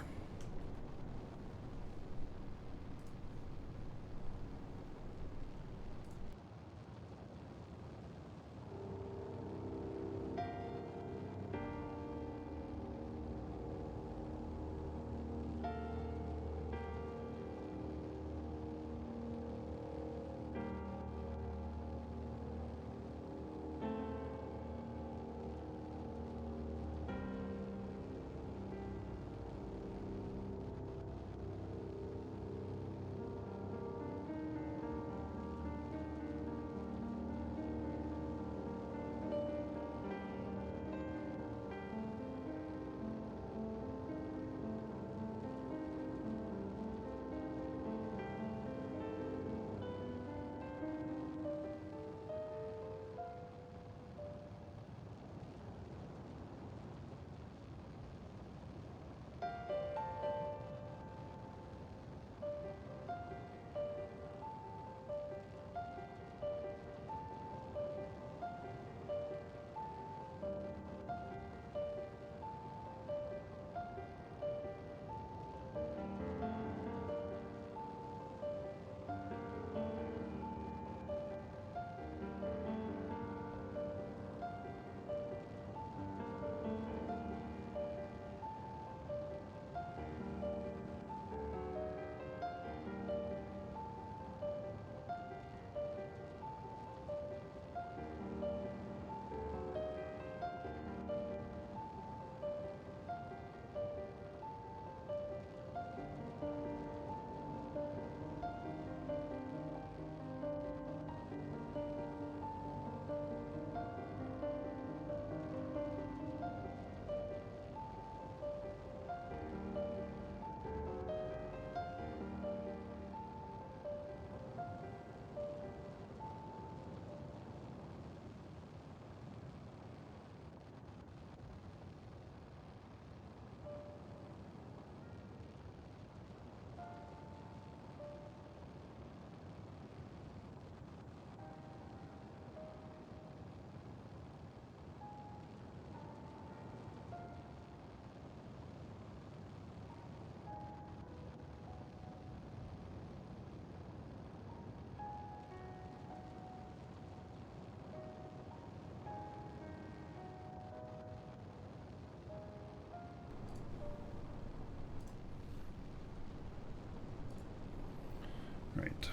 Right.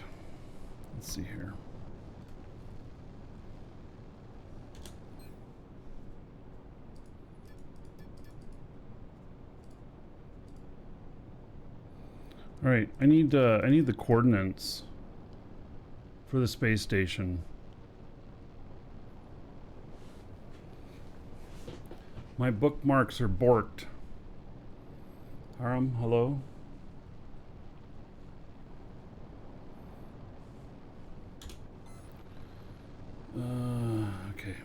Let's see here. All right, I need the coordinates for the space station. My bookmarks are borked. Aram, hello? Okay.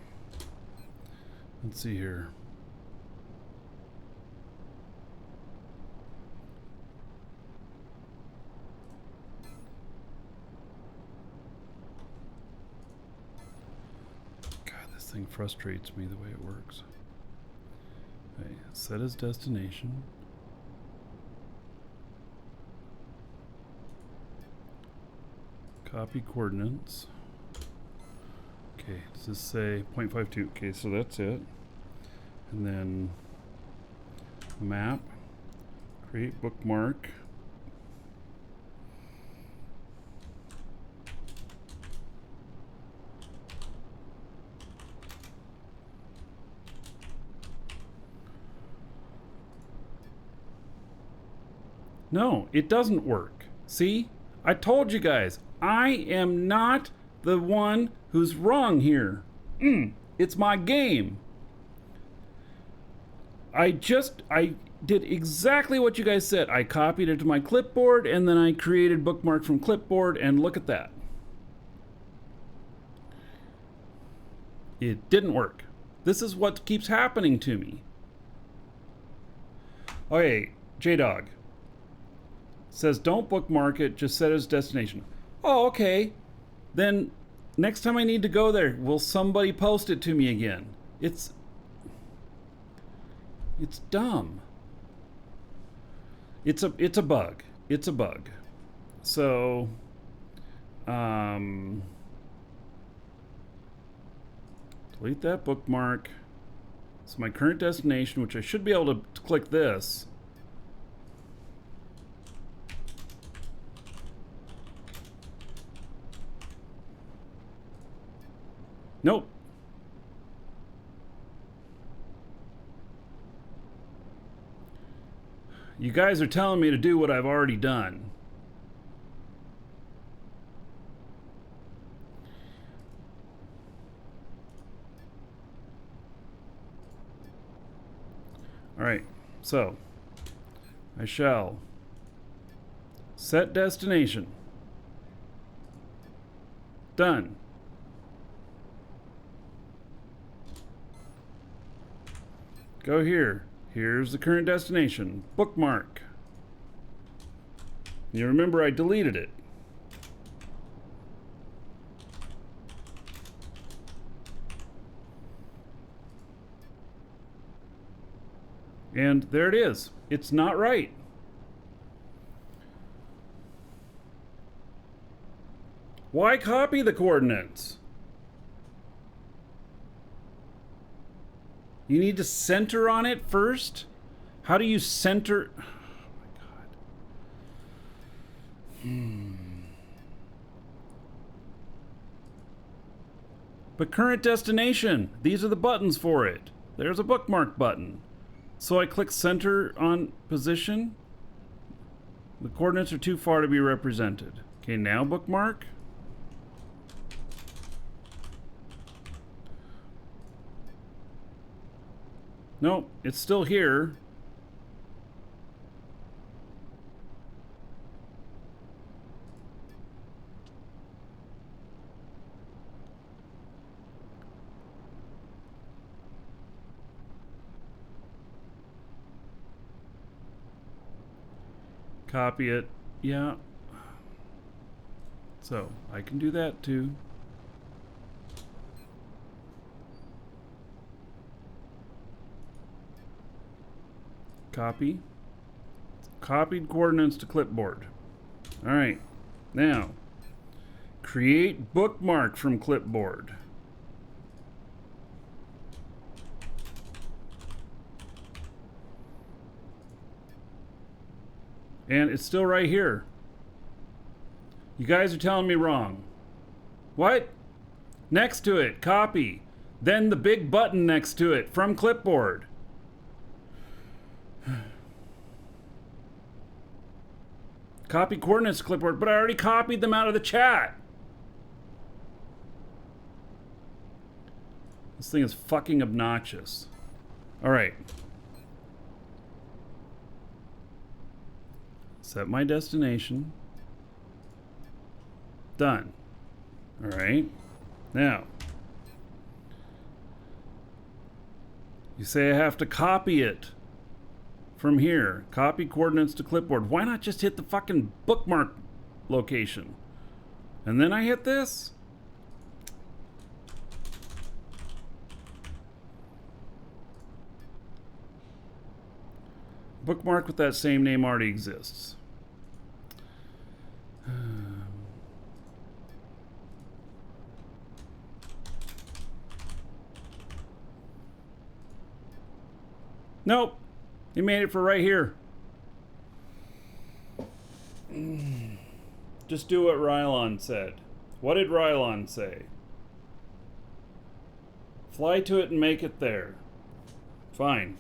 Let's see here. God, this thing frustrates me the way it works. Okay, set as destination. Copy coordinates. Okay, does this say 0.52? Okay, so that's it. And then map, create bookmark. No, it doesn't work. See? I told you guys, I am not the one who's wrong here. It's my game. I did exactly what you guys said. I copied it to my clipboard and then I created bookmark from clipboard, and look at that. It didn't work. This is what keeps happening to me. Okay, J-Dog says don't bookmark it, just set it as destination. Oh, okay. Then next time I need to go there, will somebody post it to me again? It's dumb. It's a bug. It's a bug. So delete that bookmark. It's my current destination, which I should be able to click this. Nope. You guys are telling me to do what I've already done. All right, so I shall set destination. Done. Go here. Here's the current destination. Bookmark. You remember I deleted it. And there it is. It's not right. Why copy the coordinates? You need to center on it first? How do you center? Oh my God. But current destination, these are the buttons for it. There's a bookmark button. So I click center on position. The coordinates are too far to be represented. Okay, now bookmark. Nope, it's still here. Copy it. Yeah. So I can do that too. Copy. Copied coordinates to clipboard. All right. Now, create bookmark from clipboard. And it's still right here. You guys are telling me wrong. What? Next to it, copy. Then the big button next to it from clipboard. Copy coordinates to clipboard, but I already copied them out of the chat. This thing is fucking obnoxious. All right. Set my destination. Done. All right. Now, you say I have to copy it from here. Copy coordinates to clipboard. Why not just hit the fucking bookmark location? And then I hit this? Bookmark with that same name already exists. Nope. He made it for right here. Just do what Rylon said. What did Rylon say? Fly to it and make it there. Fine.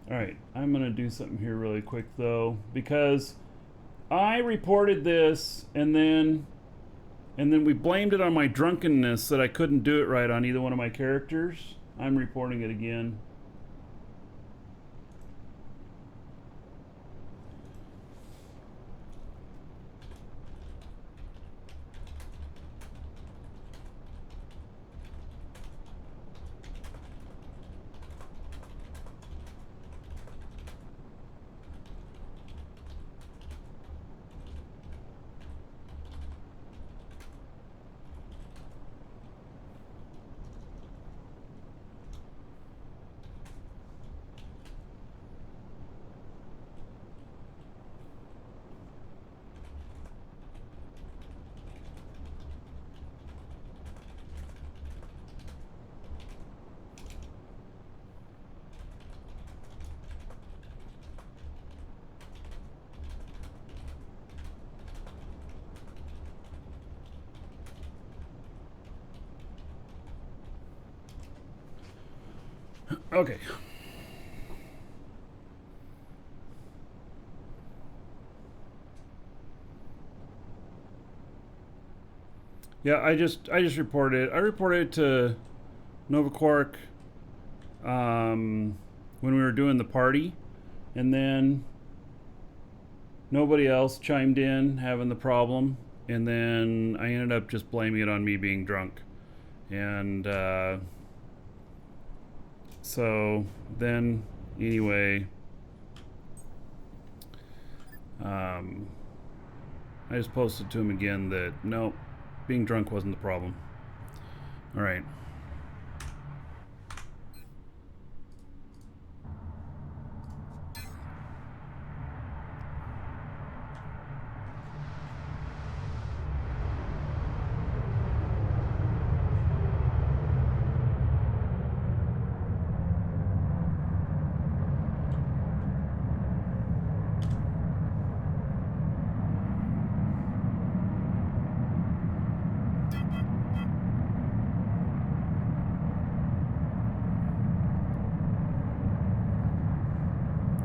Alright, I'm gonna do something here really quick though, because I reported this and then we blamed it on my drunkenness that I couldn't do it right on either one of my characters. I'm reporting it again. Okay. Yeah, I just reported it. I reported it to Nova Quark when we were doing the party, and then nobody else chimed in having the problem, and then I ended up just blaming it on me being drunk. And so then anyway, I just posted to him again that nope, being drunk wasn't the problem. All right.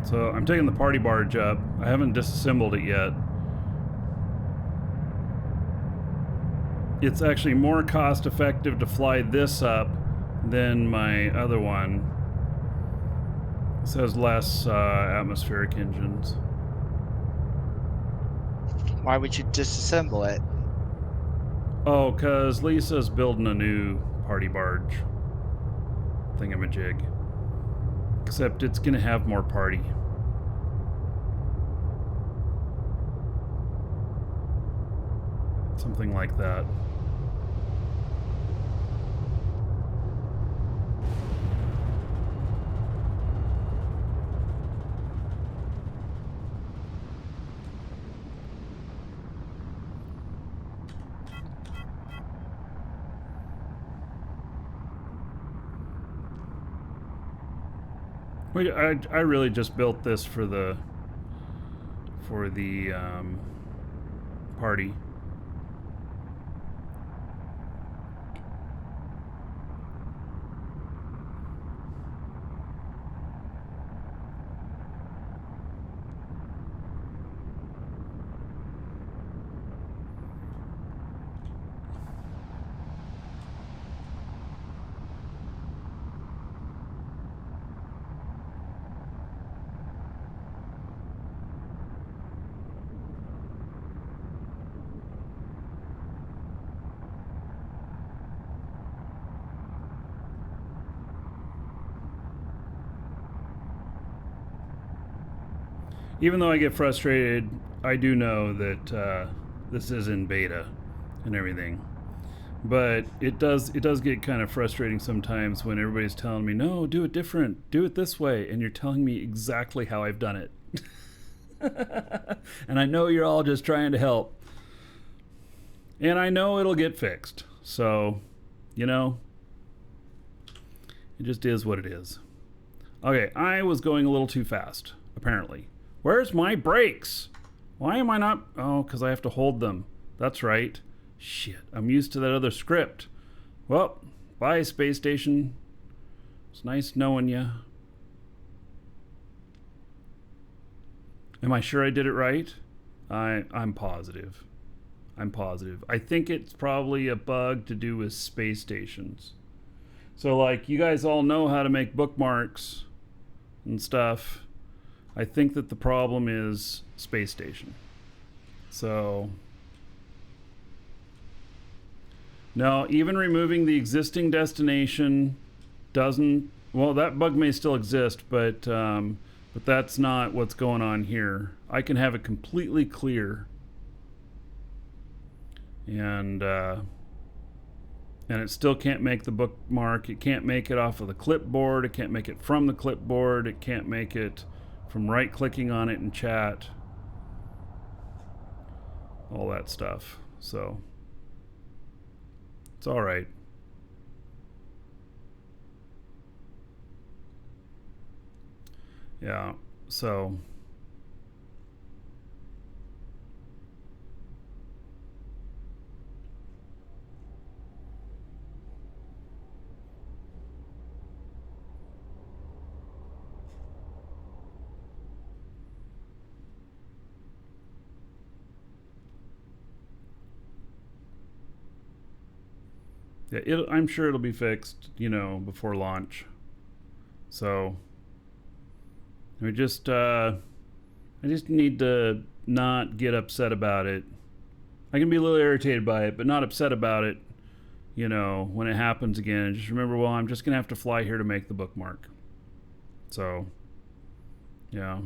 So I'm taking the party barge up. I haven't disassembled it yet. It's actually more cost effective to fly this up than my other one. This has less atmospheric engines. Why would you disassemble it? Oh, because Lisa's building a new party barge thingamajig. Except it's gonna have more party. Something like that. I really just built this for the party. Even though I get frustrated, I do know that this is in beta and everything. But it does get kind of frustrating sometimes when everybody's telling me, no, do it different, do it this way, and you're telling me exactly how I've done it. And I know you're all just trying to help. And I know it'll get fixed. So, you know, it just is what it is. Okay, I was going a little too fast, apparently. Where's my brakes? Why am I not? Oh, because I have to hold them. That's right. Shit, I'm used to that other script. Well, bye, space station. It's nice knowing you. Am I sure I did it right? I'm positive. I'm positive. I think it's probably a bug to do with space stations. So, like, you guys all know how to make bookmarks and stuff. I think that the problem is space station. So, no, even removing the existing destination doesn't, well, that bug may still exist, but that's not what's going on here. I can have it completely clear. And it still can't make the bookmark. It can't make it off of the clipboard. It can't make it from the clipboard. It can't make it from right-clicking on it in chat. All that stuff. So it's all right. Yeah, so yeah, I'm sure it'll be fixed, you know, before launch. So I just need to not get upset about it. I can be a little irritated by it, but not upset about it, you know, when it happens again. Just remember, well, I'm just gonna have to fly here to make the bookmark. So, yeah.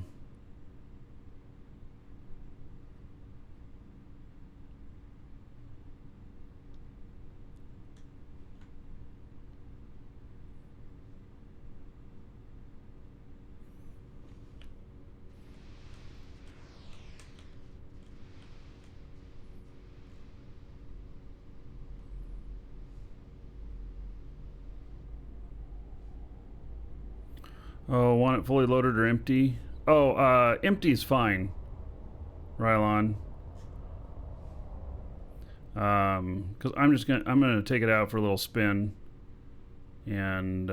Oh, want it fully loaded or empty? Oh, empty's fine. Rylon. Because I'm gonna take it out for a little spin, and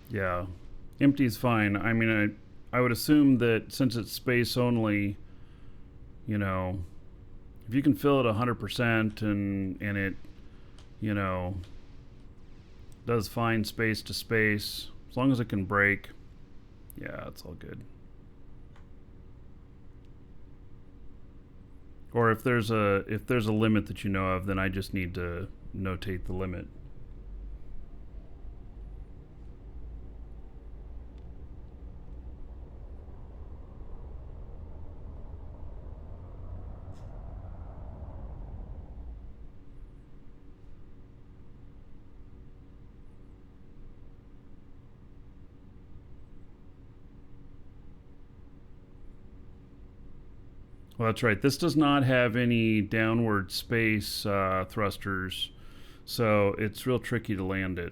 yeah, empty's fine. I mean, I would assume that since it's space only, you know, if you can fill it 100% and it, you know, does fine space to space, as long as it can break, yeah, it's all good. Or if there's a limit that you know of, then I just need to notate the limit. Well, that's right. This does not have any downward space thrusters, so it's real tricky to land it.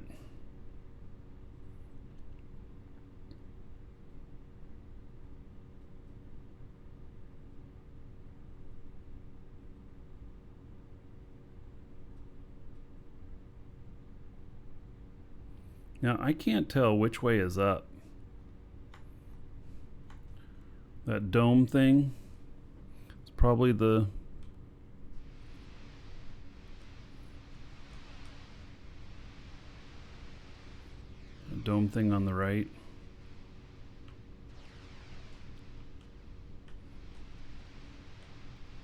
Now, I can't tell which way is up. That dome thing. It's probably the dome thing on the right.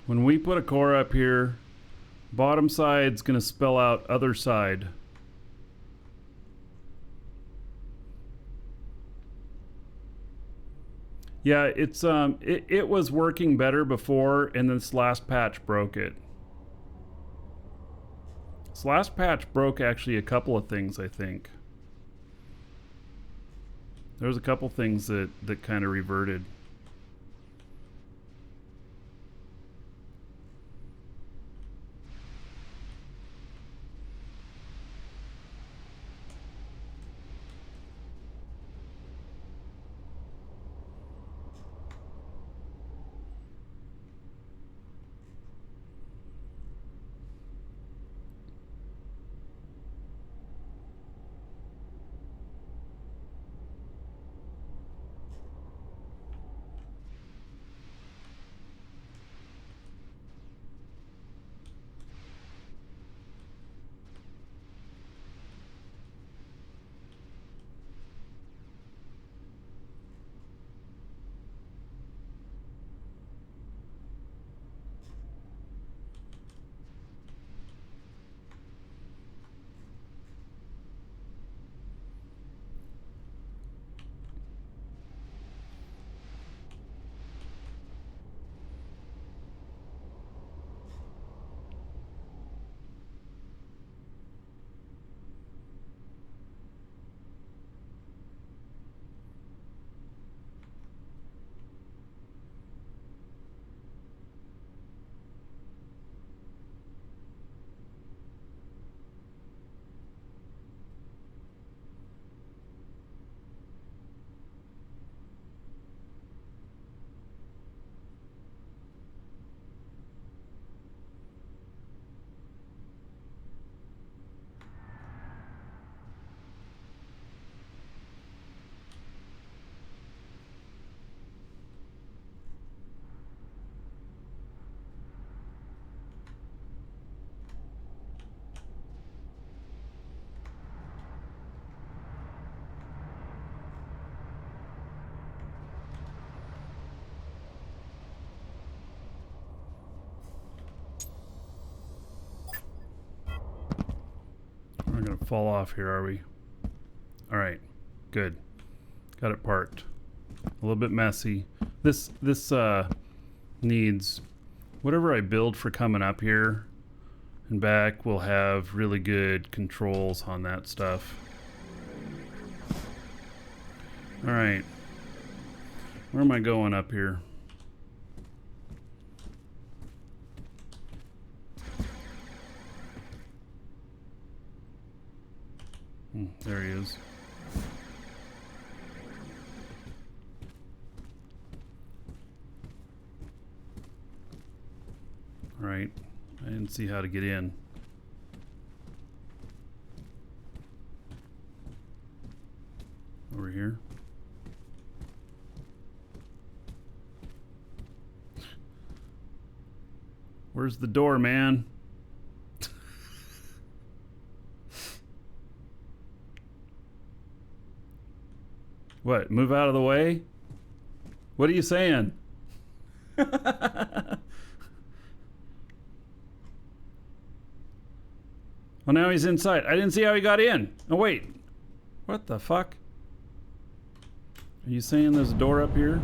When we put a core up here, bottom side's gonna spell out other side. Yeah, it's it was working better before, and this last patch broke it. This last patch broke actually a couple of things, I think. There was a couple things that kind of reverted. We're gonna fall off here, are we? All right, good. Got it parked. A little bit messy. This needs whatever I build for coming up here and back will have really good controls on that stuff. All right, where am I going up here? There he is. All right, I didn't see how to get in. Over here. Where's the door, man? What? Move out of the way? What are you saying? Well, now he's inside. I didn't see how he got in. Oh, wait. What the fuck? Are you saying there's a door up here?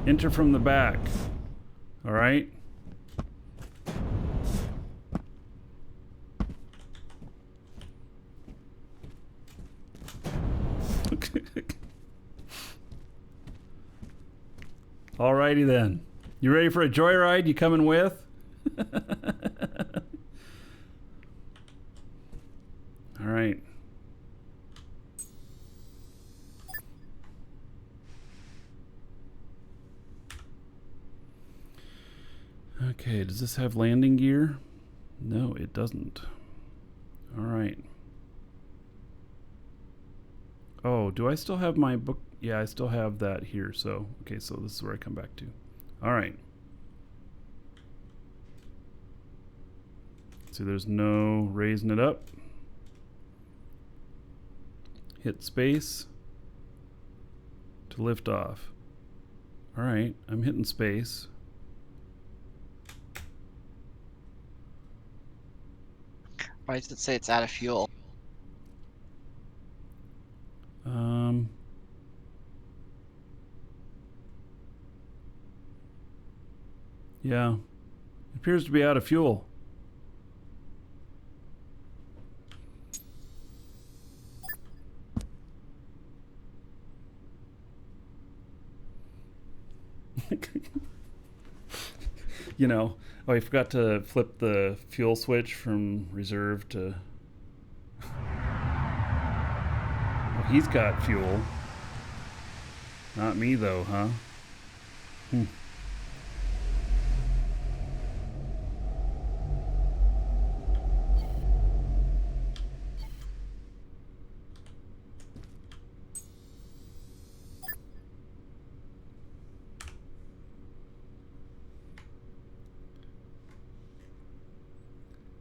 Enter from the back. All right. Alrighty then. You ready for a joyride? You coming with? All right. Okay, does this have landing gear? No, it doesn't. All right. Oh, do I still have my book? Yeah, I still have that here. So, okay, so this is where I come back to. All right. So there's no raising it up. Hit space to lift off. All right, I'm hitting space. Why does it say it's out of fuel? Yeah, it appears to be out of fuel. You know, oh, I forgot to flip the fuel switch from reserve to... Oh, he's got fuel. Not me, though, huh?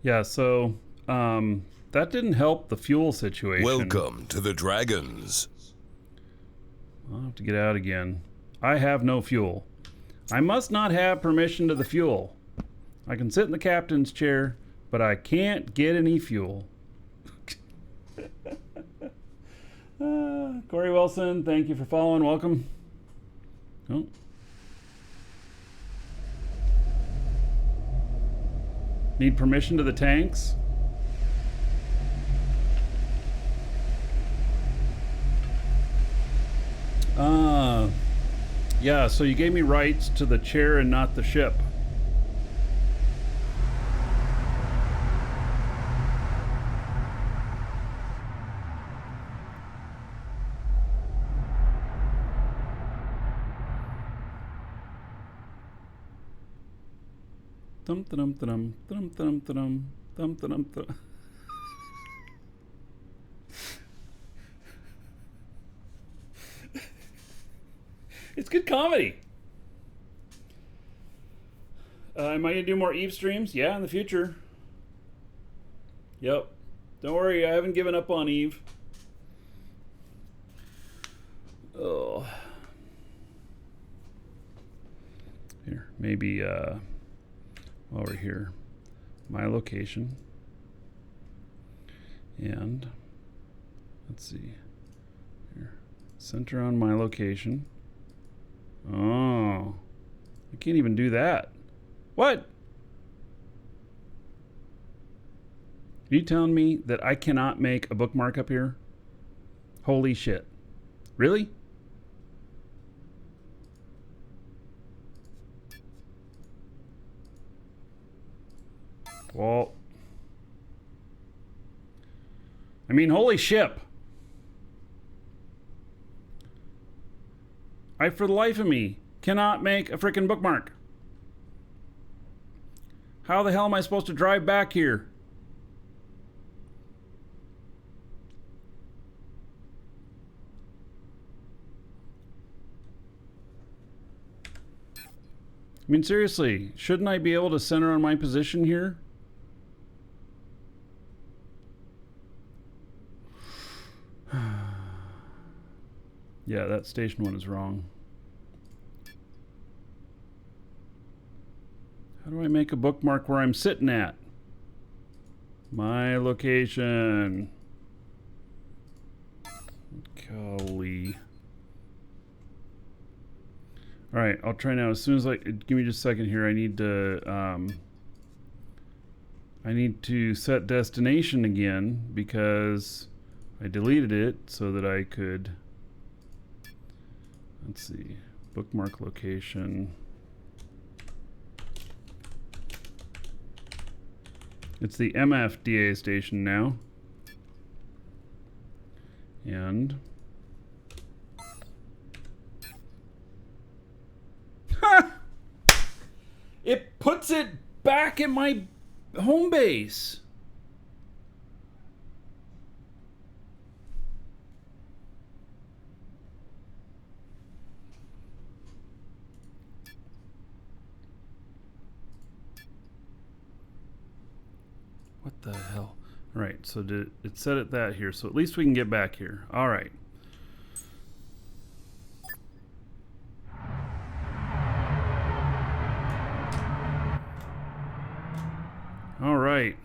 Yeah, so that didn't help the fuel situation. Welcome to the Dragons. I'll have to get out again. I have no fuel. I must not have permission to the fuel. I can sit in the captain's chair, but I can't get any fuel. Corey Wilson, thank you for following. Welcome. Oh. Need permission to the tanks? Yeah, so you gave me rights to the chair and not the ship. Dum dum dum dum dum dum dum dum dum. It's good comedy. Am I gonna do more Eve streams? Yeah, in the future. Yep. Don't worry, I haven't given up on Eve. Oh. Here, maybe while we're here, my location. And let's see. Here. Center on my location. Oh, I can't even do that. What? Are you telling me that I cannot make a bookmark up here? Holy shit. Really? Well, I mean, holy ship. I, for the life of me, cannot make a freaking bookmark. How the hell am I supposed to drive back here? I mean, seriously, shouldn't I be able to center on my position here? Yeah, that station one is wrong. How do I make a bookmark where I'm sitting at? My location. Golly. All right, I'll try now. As soon as give me just a second here. I need to set destination again because I deleted it so that I could. Let's see, bookmark location. It's the MFDA station now. And it puts it back in my home base. What the hell? All right, so it set it that here, so at least we can get back here. All right. All right.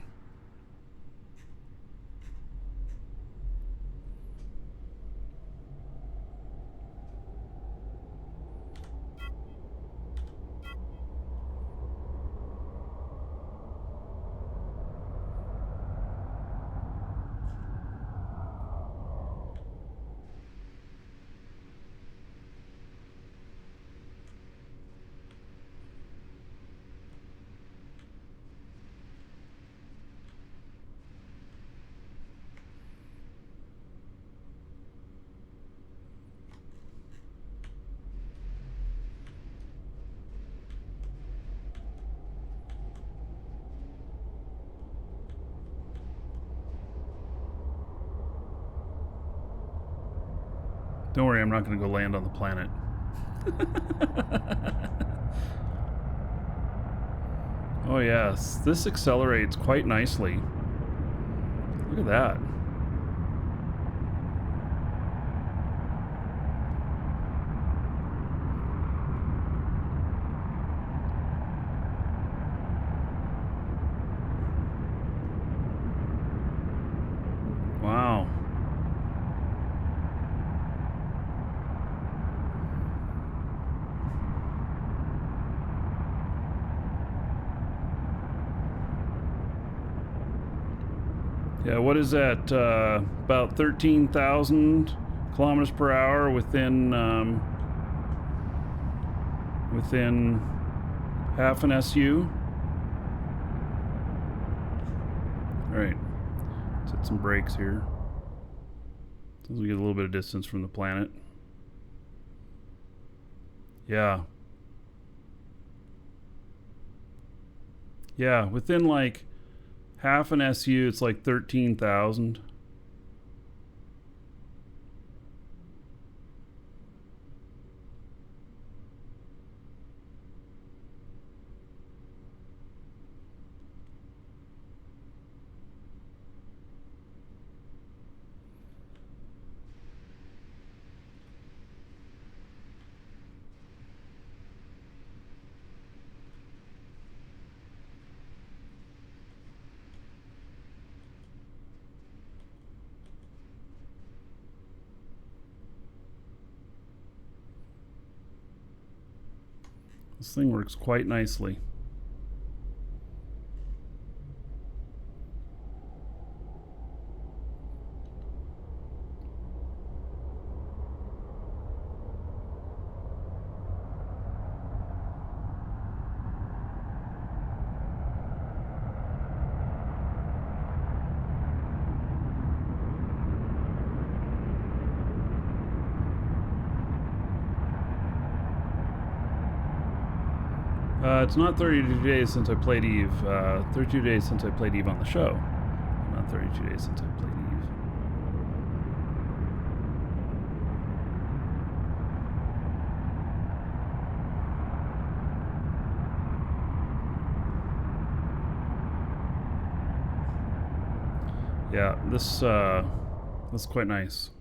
Don't worry, I'm not going to go land on the planet. Oh yes, this accelerates quite nicely. Look at that. Wow. Yeah, what is that? About 13,000 kilometers per hour within half an SU. All right, set some brakes here. As we get a little bit of distance from the planet. Yeah. Yeah, within like half an SU, it's like 13,000. This thing works quite nicely. It's not 32 days since I played Eve. 32 days since I played Eve on the show. Not 32 days since I played Eve. Yeah, this is quite nice.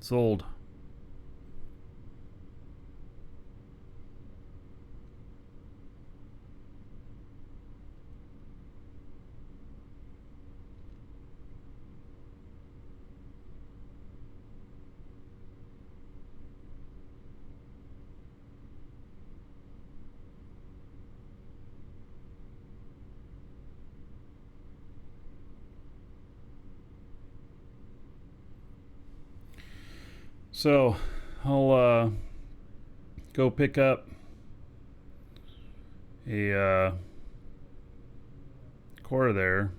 Sold. So, I'll go pick up a core there,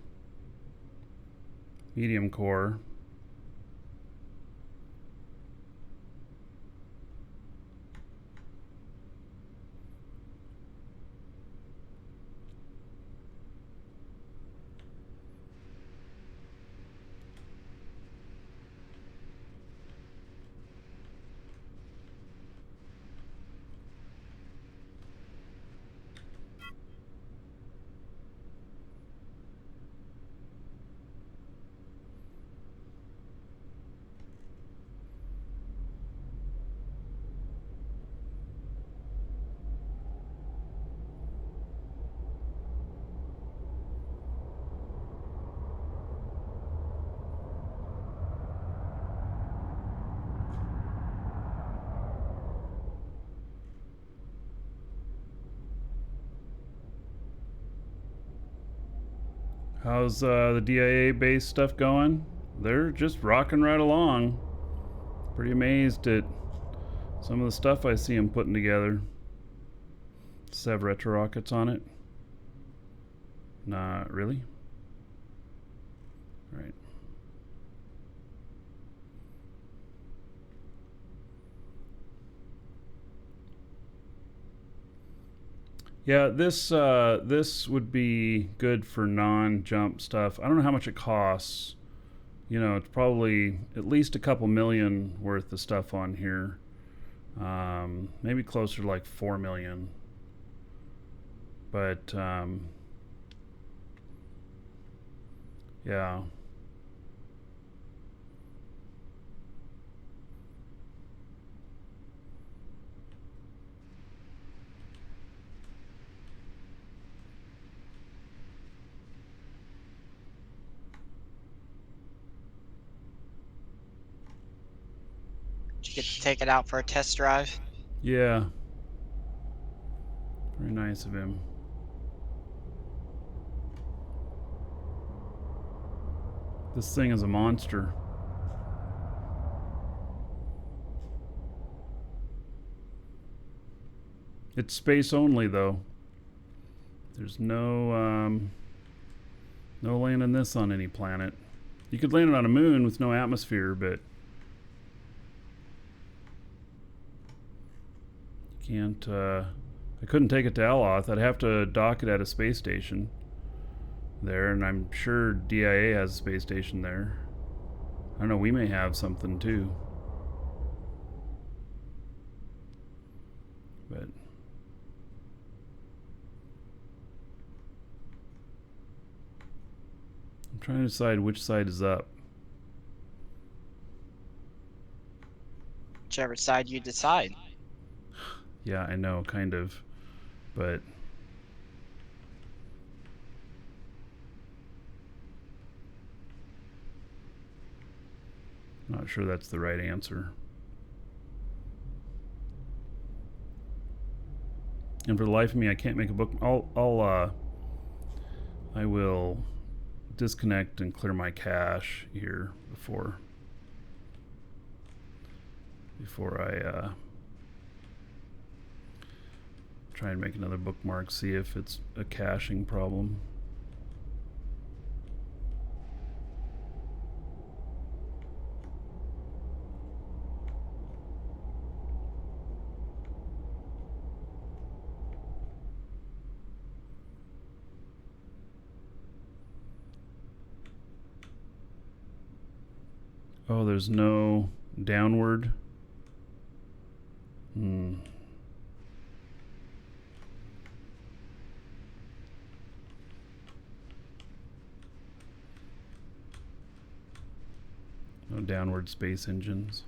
medium core. How's the DIA based stuff going? They're just rocking right along. Pretty amazed at some of the stuff I see them putting together. Does it have retro rockets on it? Not really. All right. Yeah, this would be good for non-jump stuff. I don't know how much it costs. You know, it's probably at least a couple million worth of stuff on here. Maybe closer to like 4 million. But yeah. Did you get to take it out for a test drive? Yeah. Very nice of him. This thing is a monster. It's space only, though. There's no landing this on any planet. You could land it on a moon with no atmosphere, but you can't. I couldn't take it to Aloth. I'd have to dock it at a space station there, and I'm sure DIA has a space station there. I don't know. We may have something too, but. I'm trying to decide which side is up. Whichever side you decide. Yeah, I know, kind of, but not sure that's the right answer. And for the life of me, I can't make a book. I will disconnect and clear my cache here before I try and make another bookmark, see if it's a caching problem. Oh, there's no downward. No downward space engines.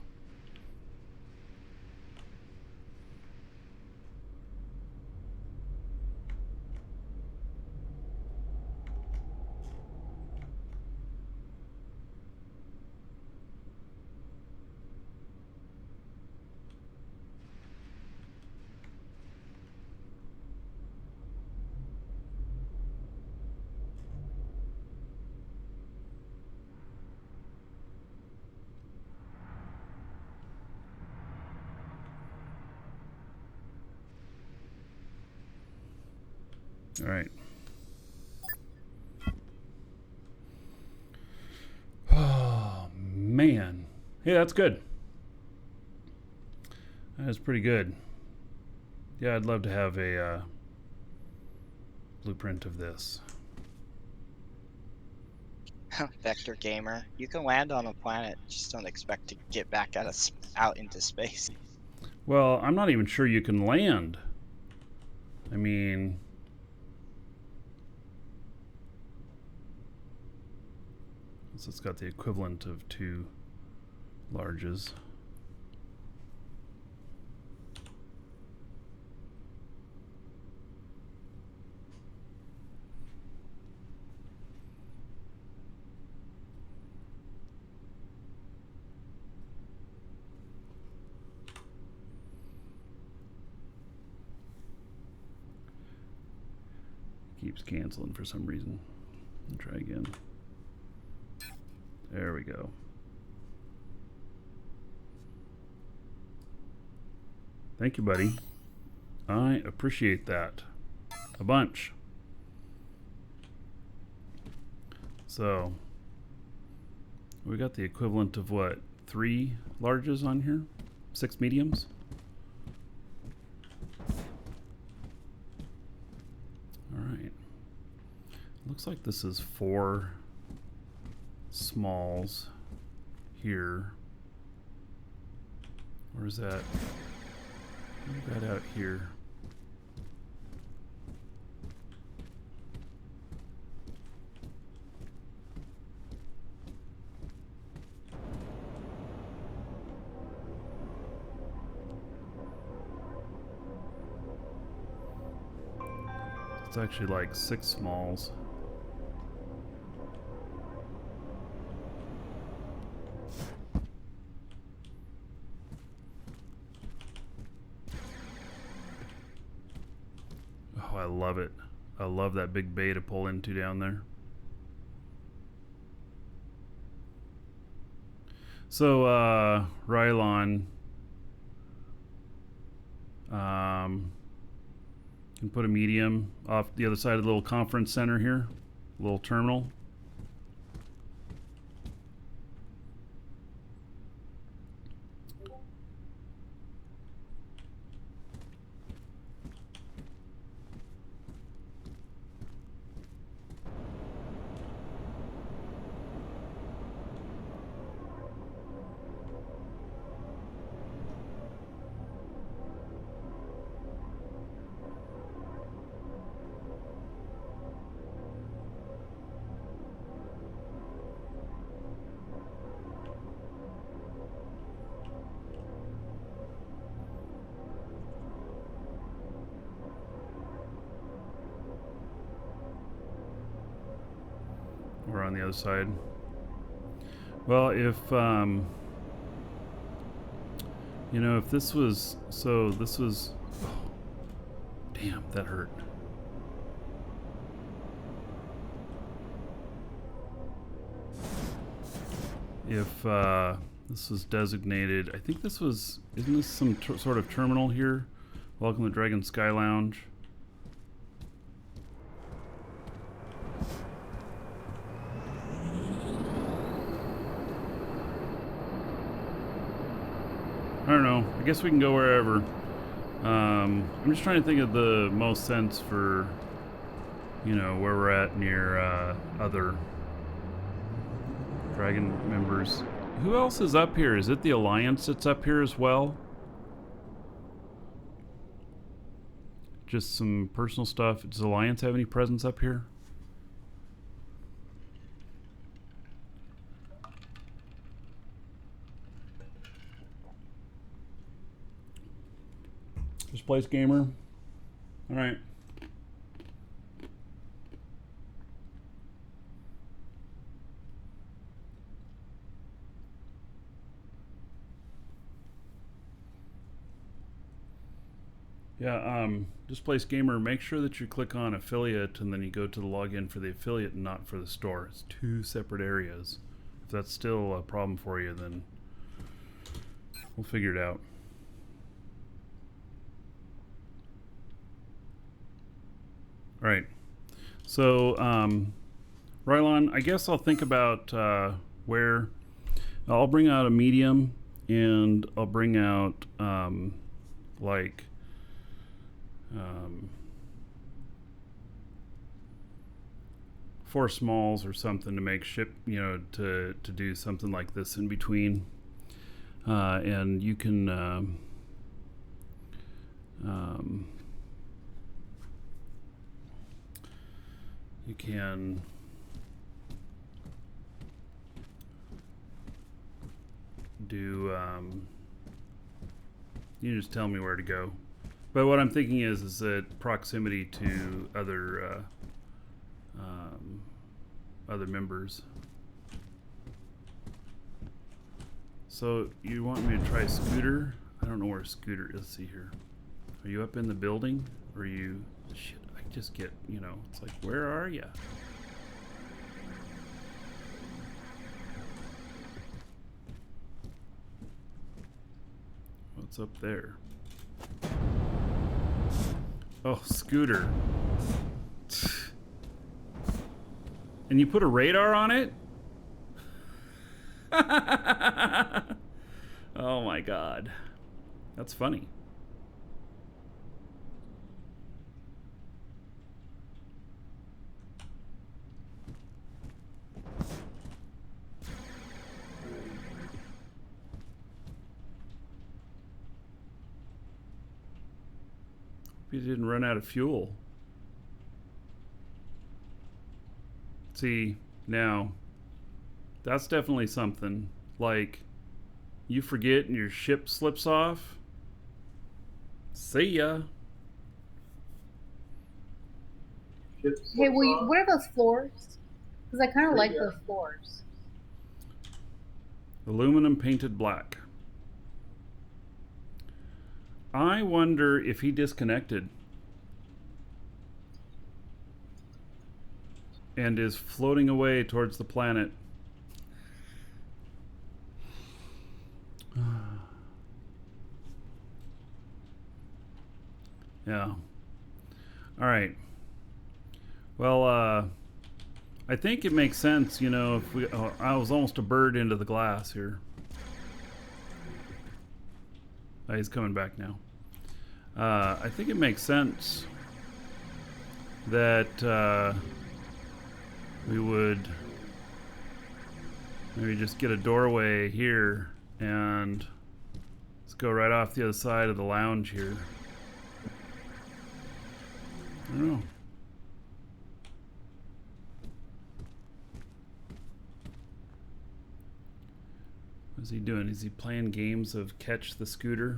All right. Oh, man. Hey, that's good. That's pretty good. Yeah, I'd love to have a blueprint of this. Vector gamer, you can land on a planet, just don't expect to get back out into space. Well, I'm not even sure you can land. I mean, so it's got the equivalent of 2 larges. Keeps canceling for some reason. I'll try Try again. There we go. Thank you, buddy. I appreciate that a bunch. So we got the equivalent of what? 3 larges on here? 6 mediums? Alright. Looks like this is 4 smalls here. Or is that? Move that out here. It's actually like 6 smalls. Oh, I love it. I love that big bay to pull into down there. So, Rylon, can put a medium off the other side of the little conference center here, little terminal. Or on the other side. Well, if you know, if this was, so this was, oh, damn, that hurt. If this was designated, I think this was, isn't this some sort of terminal here? Welcome to Dragon Sky Lounge. I don't know. I guess we can go wherever. I'm just trying to think of the most sense for, you know, where we're at near other Dragon members. Who else is up here? Is it the Alliance that's up here as well? Just some personal stuff. Does Alliance have any presence up here? Displaced gamer. All right. Yeah, Displaced gamer, make sure that you click on affiliate and then you go to the login for the affiliate and not for the store. It's 2 separate areas. If that's still a problem for you, then we'll figure it out. All right. So, Rylon, I guess I'll think about where I'll bring out a medium and I'll bring out like 4 smalls or something to make ship, you know, to do something like this in between. And you can you can do you just tell me where to go. But what I'm thinking is that proximity to other other members. So you want me to try Scooter? I don't know where Scooter is. Let's see here. Are you up in the building? Or are you... Shit, I just get, you know, it's like, where are you? What's up there? Oh, scooter. And you put a radar on it? Oh my god. That's funny. He didn't run out of fuel. See, now, that's definitely something. Like, you forget and your ship slips off. See ya. Hey, what are those floors? Because I kind of like those floors. Aluminum painted black. I wonder if he disconnected and is floating away towards the planet. Yeah. All right. Well, I think it makes sense, you know, if we... Oh, I was almost a bird into the glass here. Oh, he's coming back now. I think it makes sense that we would maybe just get a doorway here and let's go right off the other side of the lounge here. I don't know. What's he doing? Is he playing games of catch the scooter?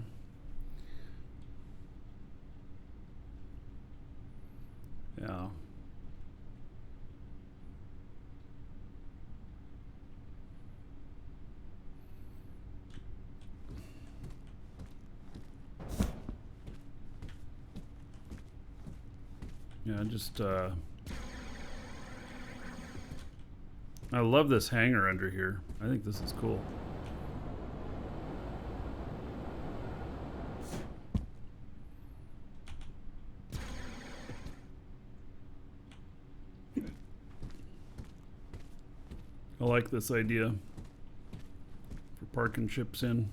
Yeah. Yeah, just I love this hangar under here. I think this is cool. I like this idea for parking ships in.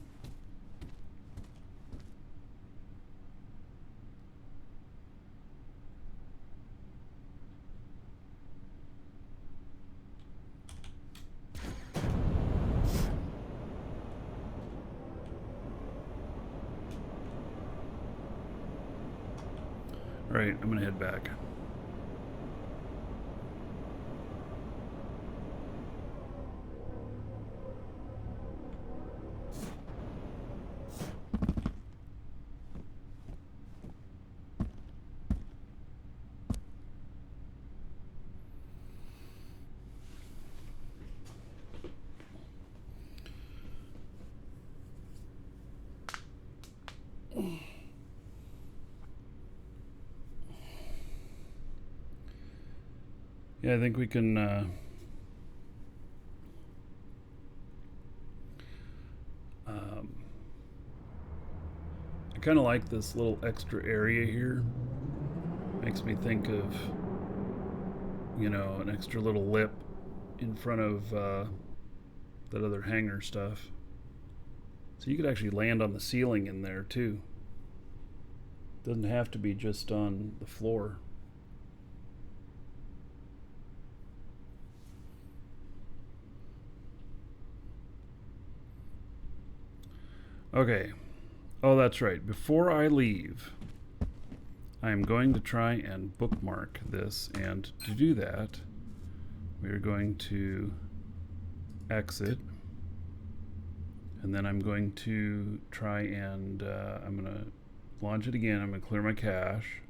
All right, I'm gonna head back. Yeah, I think we can I kind of like this little extra area here. Makes me think of, you know, an extra little lip in front of that other hangar stuff. So you could actually land on the ceiling in there too. Doesn't have to be just on the floor. Okay. Oh, that's right. Before I leave, I'm going to try and bookmark this, and to do that, we're going to exit, and then I'm going to try and I'm going to launch it again. I'm going to clear my cache.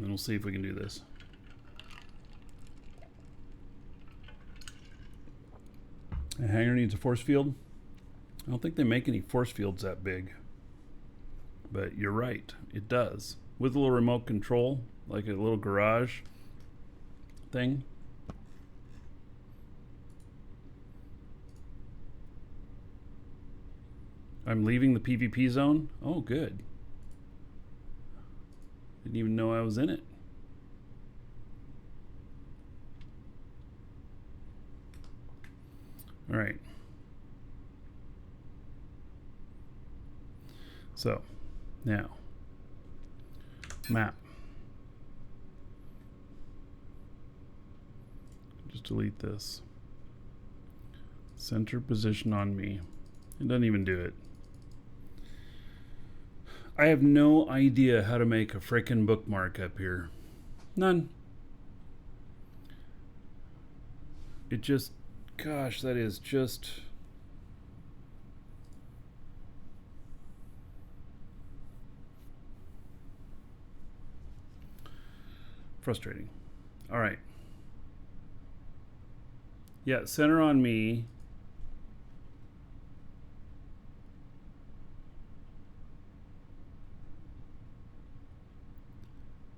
And then we'll see if we can do this. A hangar needs a force field. I don't think they make any force fields that big. But you're right, it does. With a little remote control, like a little garage thing. I'm leaving the PvP zone? Oh, good. Didn't even know I was in it. All right. So, now, map. Just delete this. Center position on me. It doesn't even do it. I have no idea how to make a frickin' bookmark up here. None. It just, gosh, that is just... frustrating. All right. Yeah, center on me.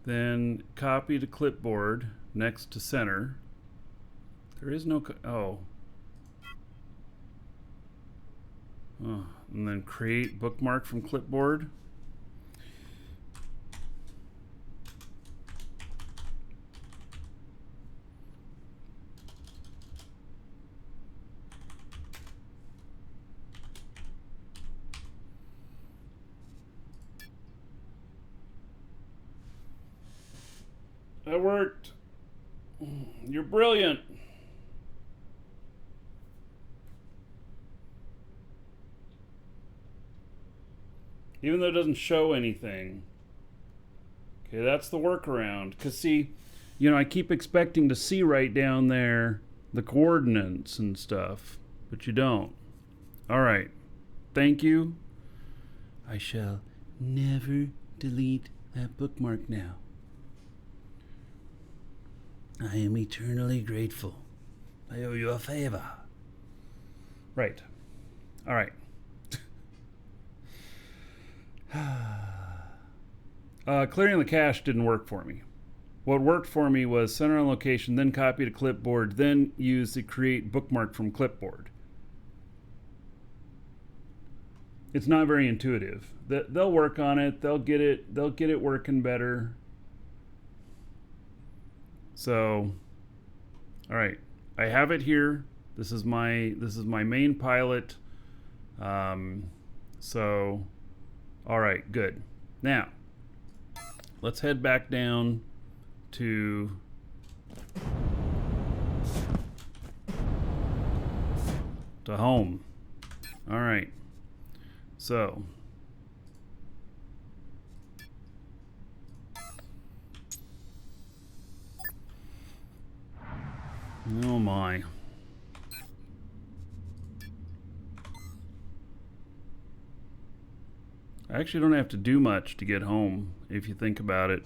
Then copy to clipboard next to center. There is no, oh. And then create bookmark from clipboard. That worked. You're brilliant. Even though it doesn't show anything. Okay, that's the workaround. Because see, you know, I keep expecting to see right down there the coordinates and stuff, but you don't. All right. Thank you. I shall never delete that bookmark now. I am eternally grateful. I owe you a favor. Right. All right. Clearing the cache didn't work for me. What worked for me was center on location, then copy to clipboard, then use the create bookmark from clipboard. It's not very intuitive. They'll work on it. They'll get it working better. So, all right, I have it here. This is my main pilot. So, all right, good. Now, let's head back down to home. All right. So, oh my. I actually don't have to do much to get home, if you think about it.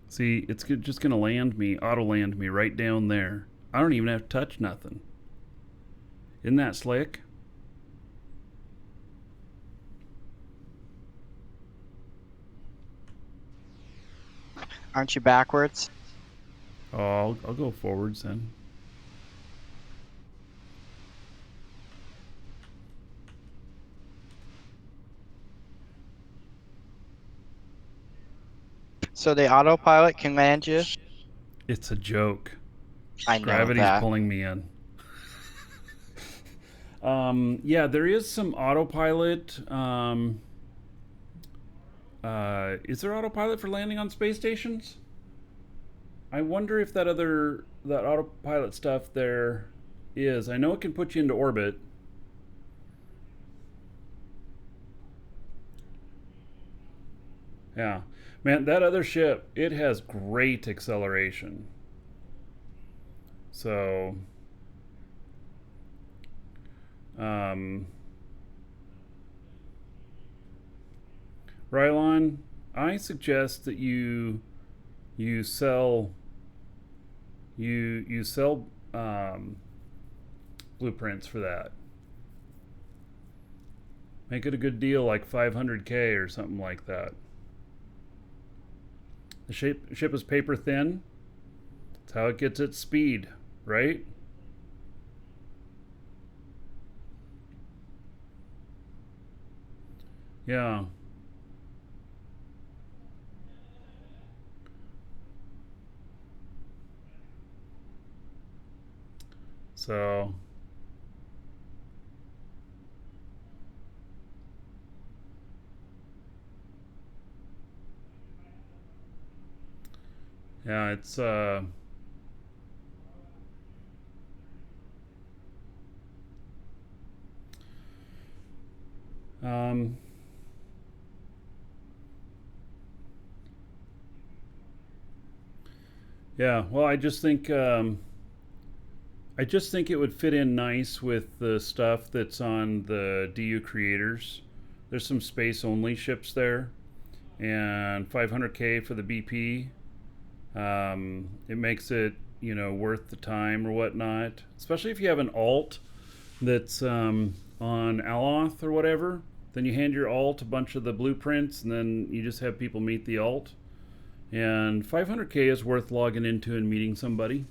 See, it's just going to auto land me right down there. I don't even have to touch nothing. Isn't that slick? Aren't you backwards? Oh, I'll go forwards then. So the autopilot can land you? It's a joke. I know Gravity's that. pulling me in. Yeah, there is some autopilot. Is there autopilot for landing on space stations? I wonder if that autopilot stuff there is. I know it can put you into orbit. Yeah. Man, that other ship, it has great acceleration. So, Rylon, I suggest that you sell you sell blueprints for that. Make it a good deal, like 500K or something like that. The ship is paper thin. That's how it gets its speed, right? Yeah. So yeah, it's um yeah, well, I just think it would fit in nice with the stuff that's on the DU creators. There's some space only ships there, and 500K for the BP. It makes it, worth the time or whatnot, especially if you have an alt that's on Aloth or whatever. Then you hand your alt a bunch of the blueprints, and then you just have people meet the alt. And 500K is worth logging into and meeting somebody.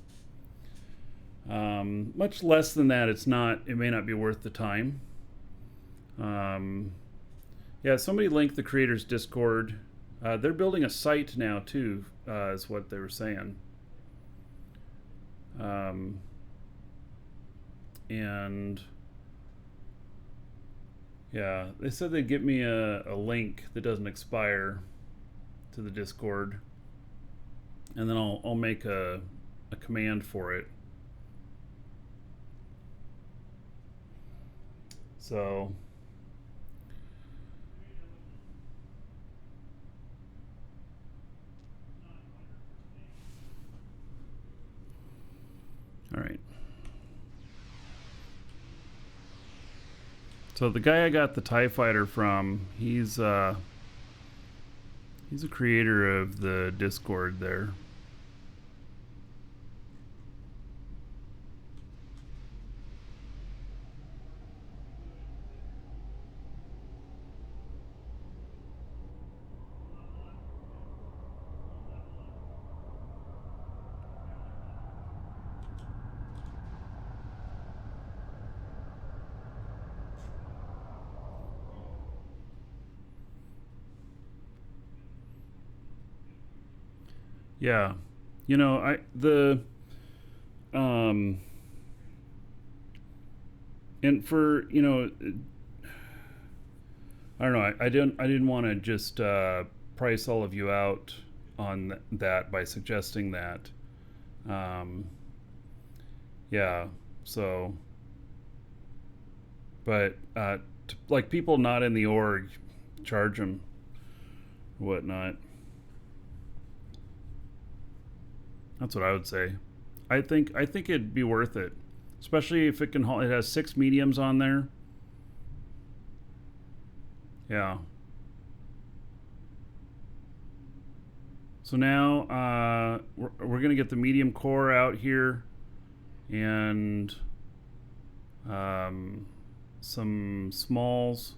Much less than that, it may not be worth the time. Yeah, somebody linked the creators Discord. They're building a site now too, is what they were saying. And yeah, they said they'd get me a link that doesn't expire to the Discord, and then I'll make a command for it. So all right. So the guy I got the TIE fighter from, he's a creator of the Discord there. Yeah, and for I don't know, I didn't want to just price all of you out on that by suggesting that. Um, yeah, so but like people not in the org, charge them, whatnot. That's what I would say. I think it'd be worth it, especially if it can. It has 6 mediums on there. Yeah. So now we're gonna get the medium core out here, and some smalls.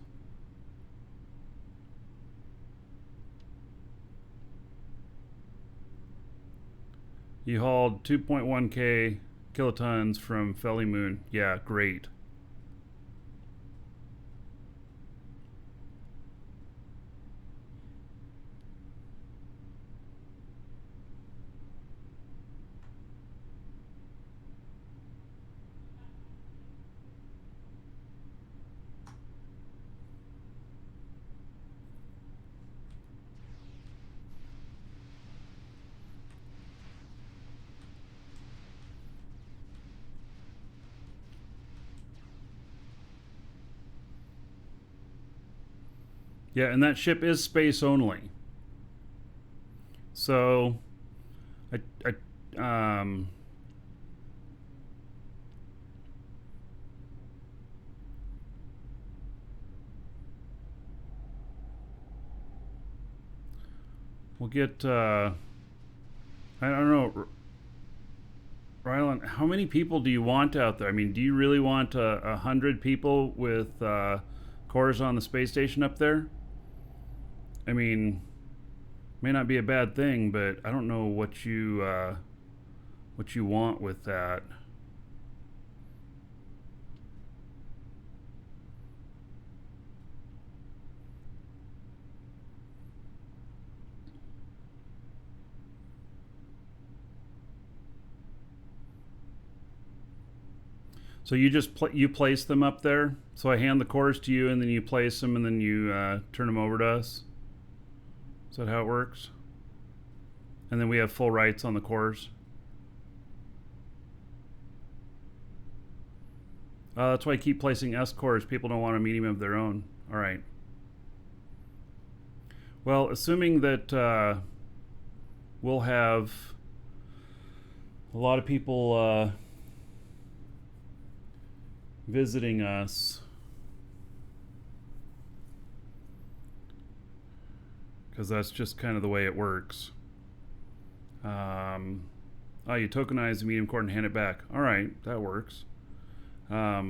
You hauled 2.1K kilotons from Felly Moon. Yeah, great. Yeah, and that ship is space only. So, I We'll get, I don't know, Rylan, how many people do you want out there? I mean, do you really want 100 people with cores on the space station up there? I mean, may not be a bad thing, but I don't know what you want with that. So you just you place them up there. So I hand the cores to you, and then you place them, and then you turn them over to us. Is that how it works? And then we have full rights on the cores. That's why I keep placing S cores. People don't want a medium of their own. All right. Well, assuming that we'll have a lot of people visiting us, because that's just kind of the way it works. Oh, you tokenize the medium core and hand it back. All right, that works. I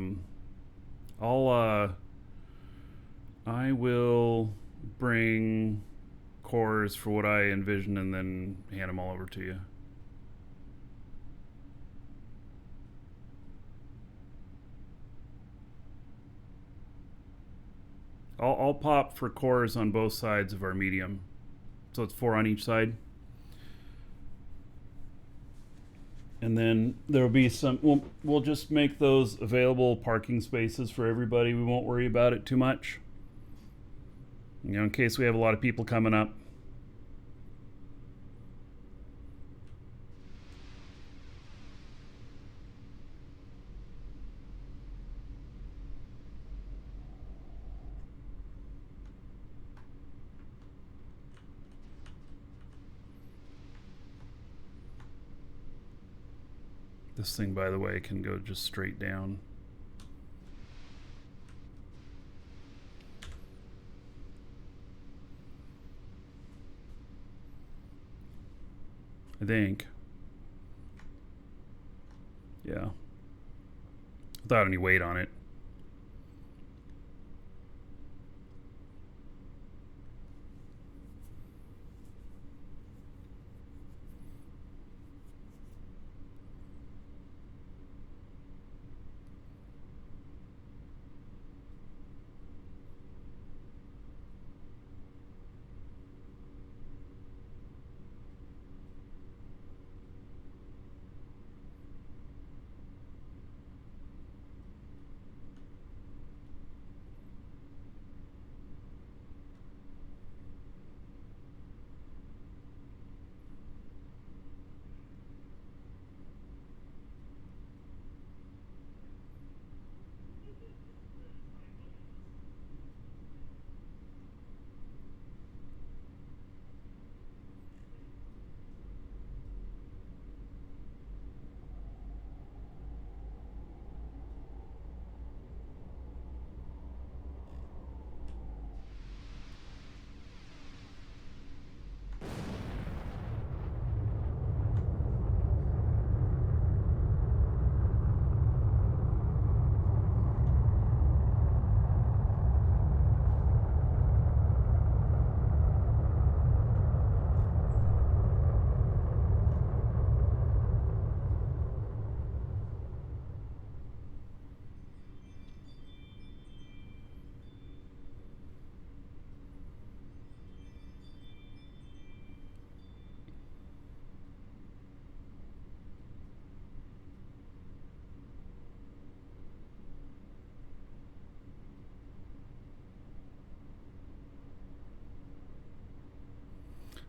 will bring cores for what I envision and then hand them all over to you. I'll pop for cores on both sides of our medium. So it's 4 on each side. And then there'll be some, we'll just make those available parking spaces for everybody. We won't worry about it too much. You know, in case we have a lot of people coming up. This thing, by the way, can go just straight down. I think. Yeah. Without any weight on it.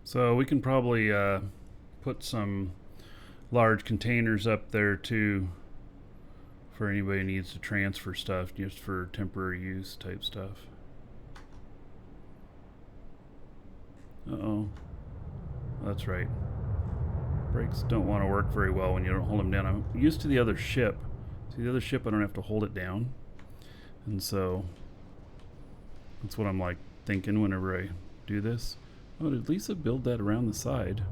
So we can probably put some large containers up there too for anybody who needs to transfer stuff, just for temporary use type stuff. Uh-oh. That's right. Brakes don't want to work very well when you don't hold them down. I'm used to the other ship. See, the other ship I don't have to hold it down. And so that's what I'm like thinking whenever I do this. Oh, did Lisa build that around the side?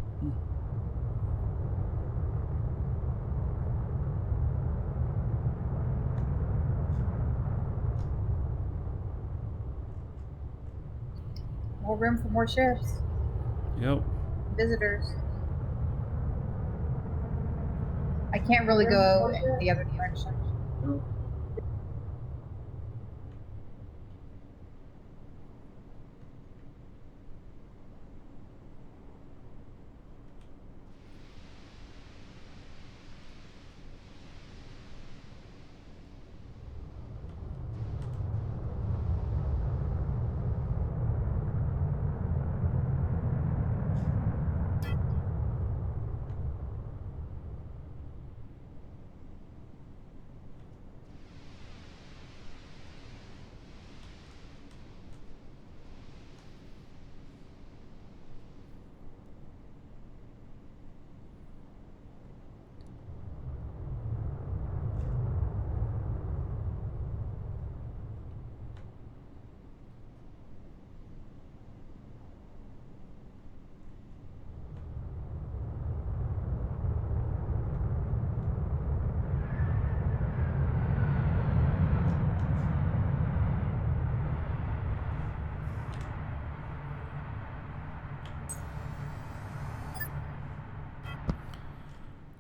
More room for more ships. Yep. Visitors. I can't really go in the other direction.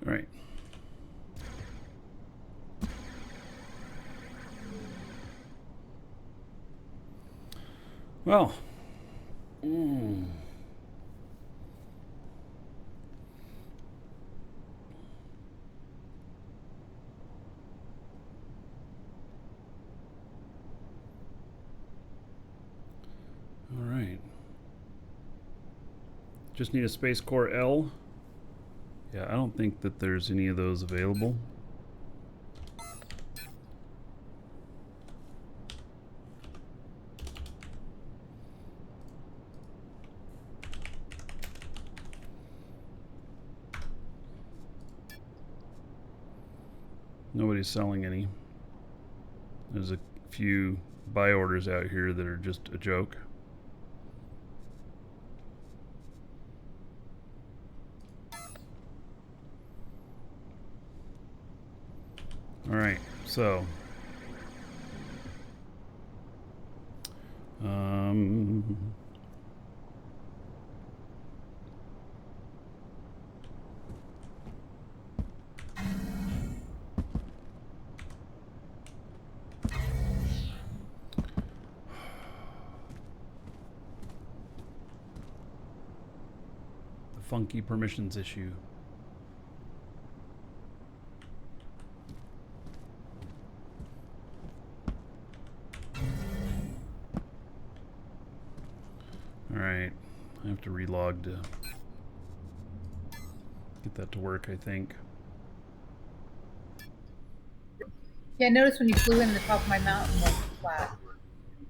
All right. Well. All right. Just need a Space Core L. Yeah, I don't think that there's any of those available. Nobody's selling any. There's a few buy orders out here that are just a joke. All right, so the funky permissions issue. All right, I have to relog to get that to work, I think. Yeah, notice when you flew in, the top of my mountain was flat.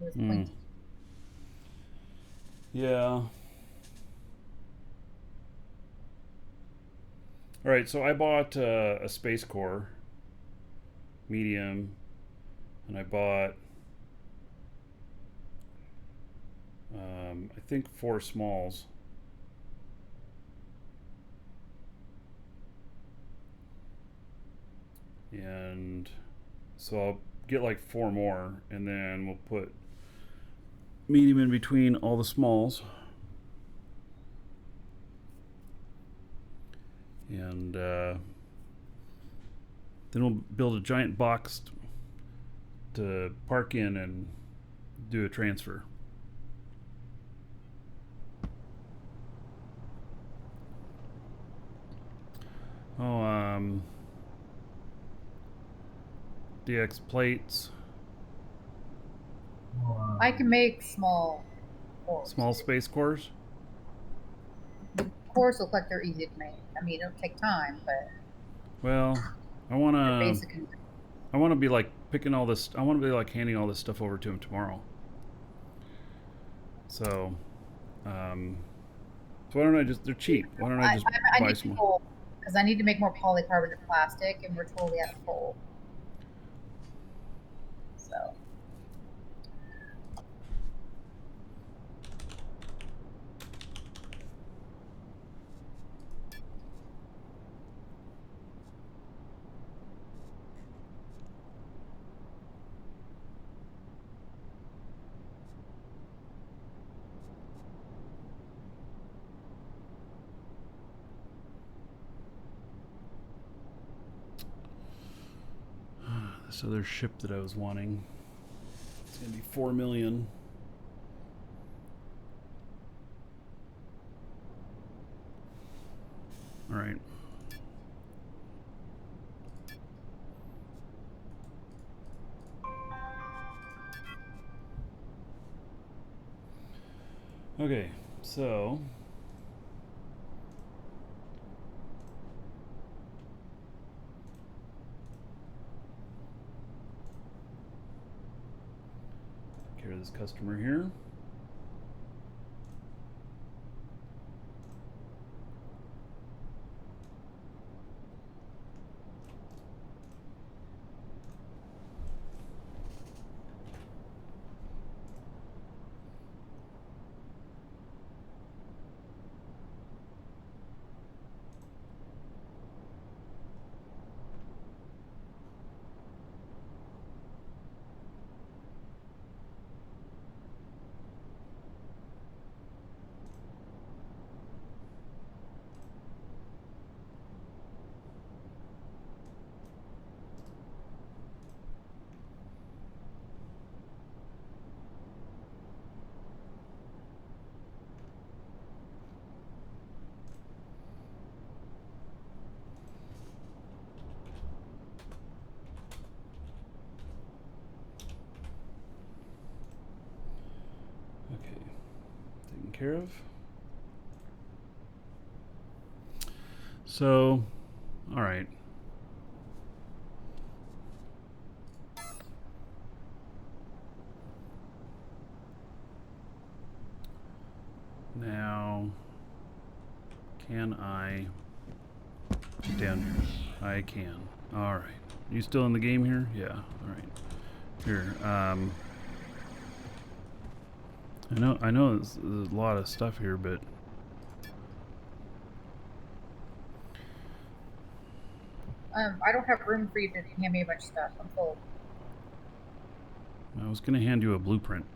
It was pointy. Yeah. All right, so I bought a Space Core medium, and I bought I think 4 smalls. And so I'll get like 4 more, and then we'll put medium in between all the smalls. And then we'll build a giant box to park in and do a transfer. Oh, DX plates. I can make small cores. Small Space Cores? The cores look like they're easy to make. I mean, it'll take time, but Well, I want they're to basic. I want to be like picking all this. I want to be like handing all this stuff over to him tomorrow. So, why don't I just? They're cheap. Why don't I just buy some more? Because I need to make more polycarbonate plastic, and we're totally out of coal. So. this other ship that I was wanting. It's gonna be 4 million. All right. Okay, so take care of this customer here. Okay, taken care of. So, all right. Now, can I get down here? I can. All right. You still in the game here? Yeah. All right. Here. I know there's a lot of stuff here, but I don't have room for you to hand me a bunch of stuff. I'm full. I was gonna hand you a blueprint.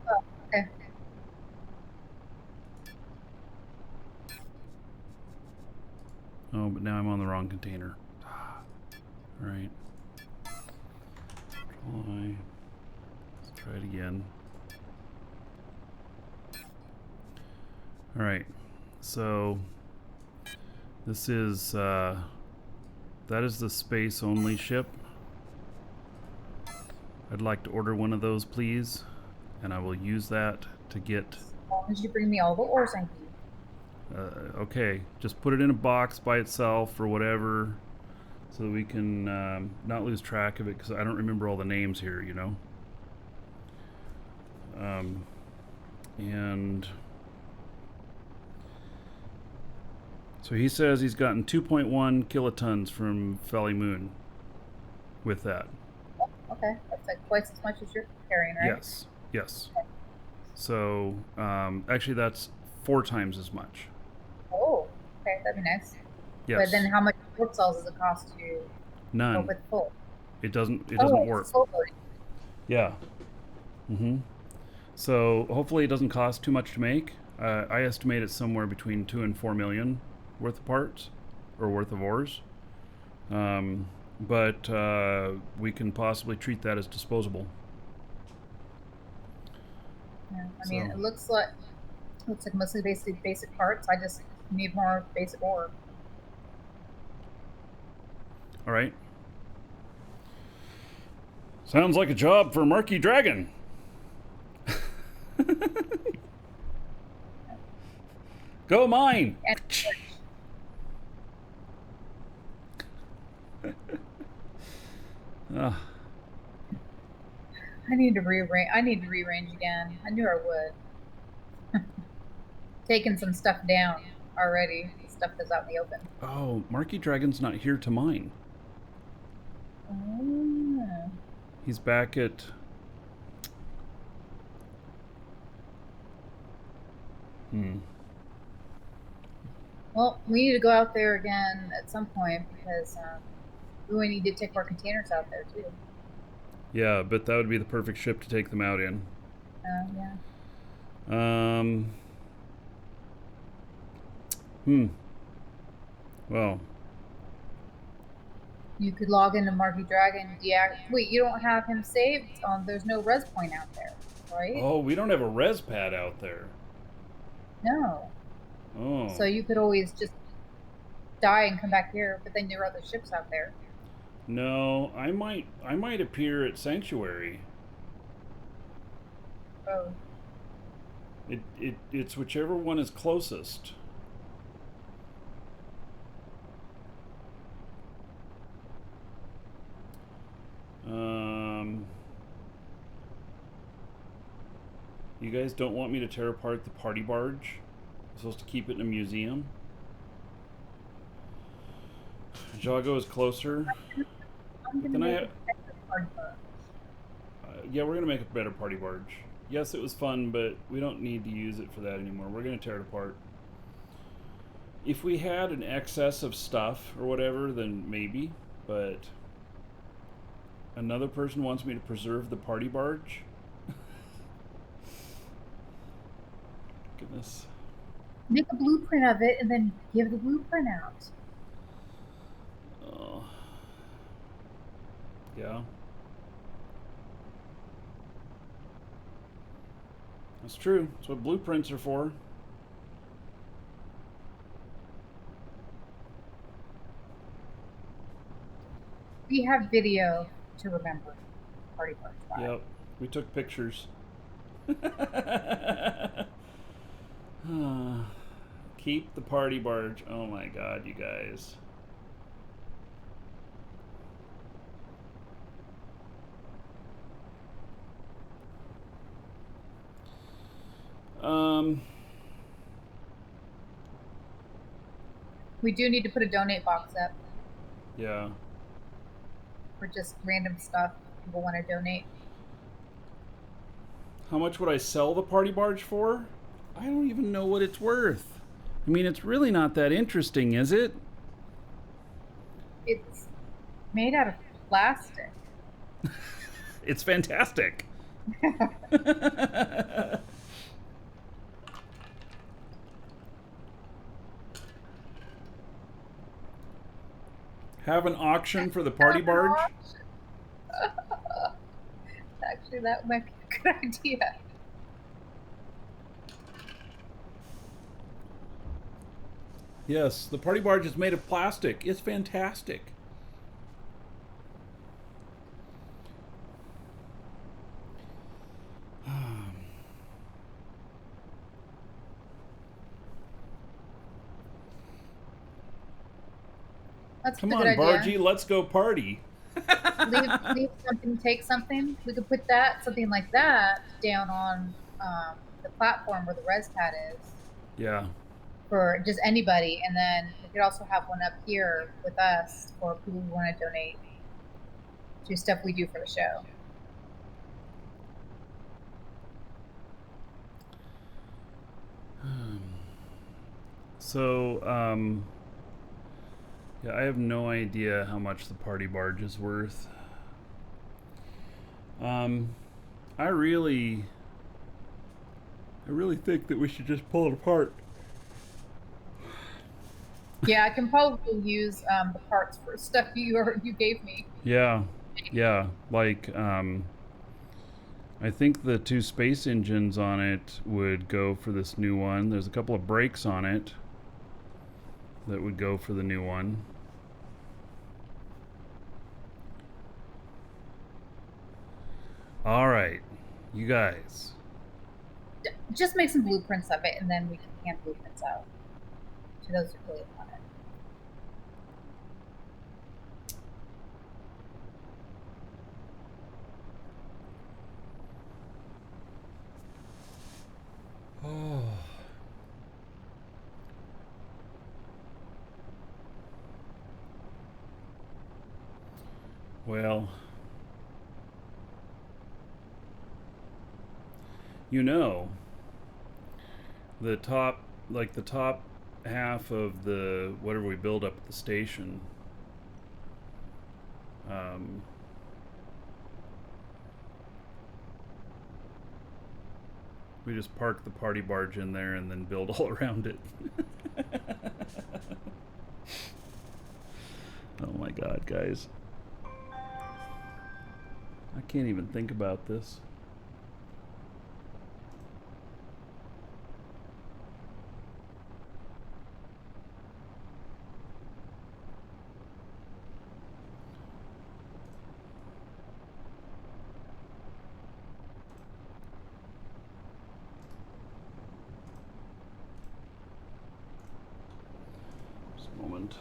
Oh, okay. Oh, but now I'm on the wrong container. All right. Let's try it again. All right. So this is that is the space only ship. I'd like to order one of those, please, and I will use that to get. As long as you bring me all the ores I need. Okay, just put it in a box by itself or whatever, so that we can not lose track of it, because I don't remember all the names here, you know. And so he says he's gotten 2.1 kilotons from Valley Moon with that. Oh, okay, that's like twice as much as you're carrying, right? Yes, yes. So actually that's 4 times as much. Oh, okay, that'd be nice. Yes. But then how much port cells does it cost to None. go with full? It doesn't Oh, work. it's full loading. Yeah. So hopefully it doesn't cost too much to make. I estimate it's somewhere between 2 and 4 million worth of parts, or worth of ores. But we can possibly treat that as disposable. Yeah, I mean, So- it looks like mostly basic parts. I just need more basic ore. All right. Sounds like a job for Marky Dragon. Go mine. And I need to rearrange. I need to rearrange again. I knew I would. Taking some stuff down already. Stuff that's out in the open. Oh, Marky Dragon's not here to mine. Oh. He's back at... Well, we need to go out there again at some point because we need to take more containers out there too. Yeah, but that would be the perfect ship to take them out in. Yeah. Well, You could log into Marky Dragon, wait, you don't have him saved? There's no res point out there, right? Oh, we don't have a res pad out there. No. Oh. So you could always just die and come back here, but then there are other ships out there. No, I might appear at Sanctuary. Oh. It's whichever one is closest. You guys don't want me to tear apart the party barge? I'm supposed to keep it in a museum? Jago is closer. Yeah, we're gonna make a better party barge. Yes, it was fun, but we don't need to use it for that anymore. We're gonna tear it apart. If we had an excess of stuff or whatever, then maybe, but another person wants me to preserve the party barge? Goodness. Make a blueprint of it and then give the blueprint out. Oh. Yeah. That's true. That's what blueprints are for. We have video to remember party barge by. Yep. We took pictures. Keep the party barge. Oh my god, you guys. We do need to put a donate box up. Yeah. For just random stuff people want to donate. How much would I sell the party barge for? I don't even know what it's worth. I mean, it's really not that interesting, is it? It's made out of plastic. It's fantastic. Have an auction for the party barge? Actually, that might be a good idea. Yes, the party barge is made of plastic. It's fantastic. That's Come a on, good Bargy, idea. let's go party. leave something, take something. We could put something like that down on the platform where the res pad is. Yeah. For just anybody, and then we could also have one up here with us for people who want to donate to stuff we do for the show. So, yeah, I have no idea how much the party barge is worth. I really think that we should just pull it apart. Yeah, I can probably use the parts for stuff you gave me. Yeah, like I think the 2 space engines on it would go for this new one. There's a couple of brakes on it that would go for the new one. All right, you guys. Just make some blueprints of it, and then we can hand blueprints out to those who really want it. Oh. Well, you know, the top half of the whatever we build up at the station, we just park the party barge in there and then build all around it. Oh my my god, guys. I can't even think about this. Just a moment.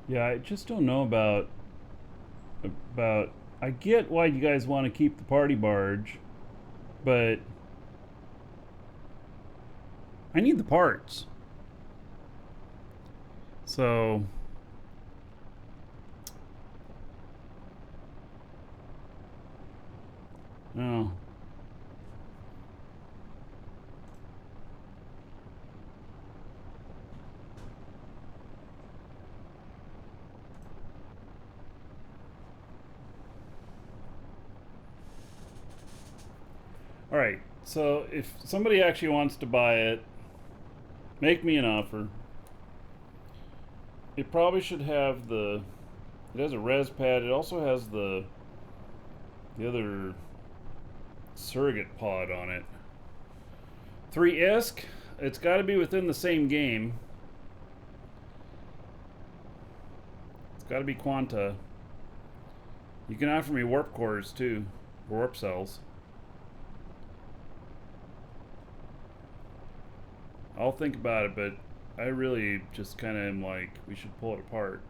Yeah, I just don't know about I get why you guys want to keep the party barge, but I need the parts. So oh. All right, so if somebody actually wants to buy it, make me an offer. It probably should have it has a res pad. It also has the other surrogate pod on it. 3 ISK, it's got to be within the same game. It's got to be Quanta. You can offer me warp cores too, warp cells. I'll think about it, but I really just kind of am like, we should pull it apart.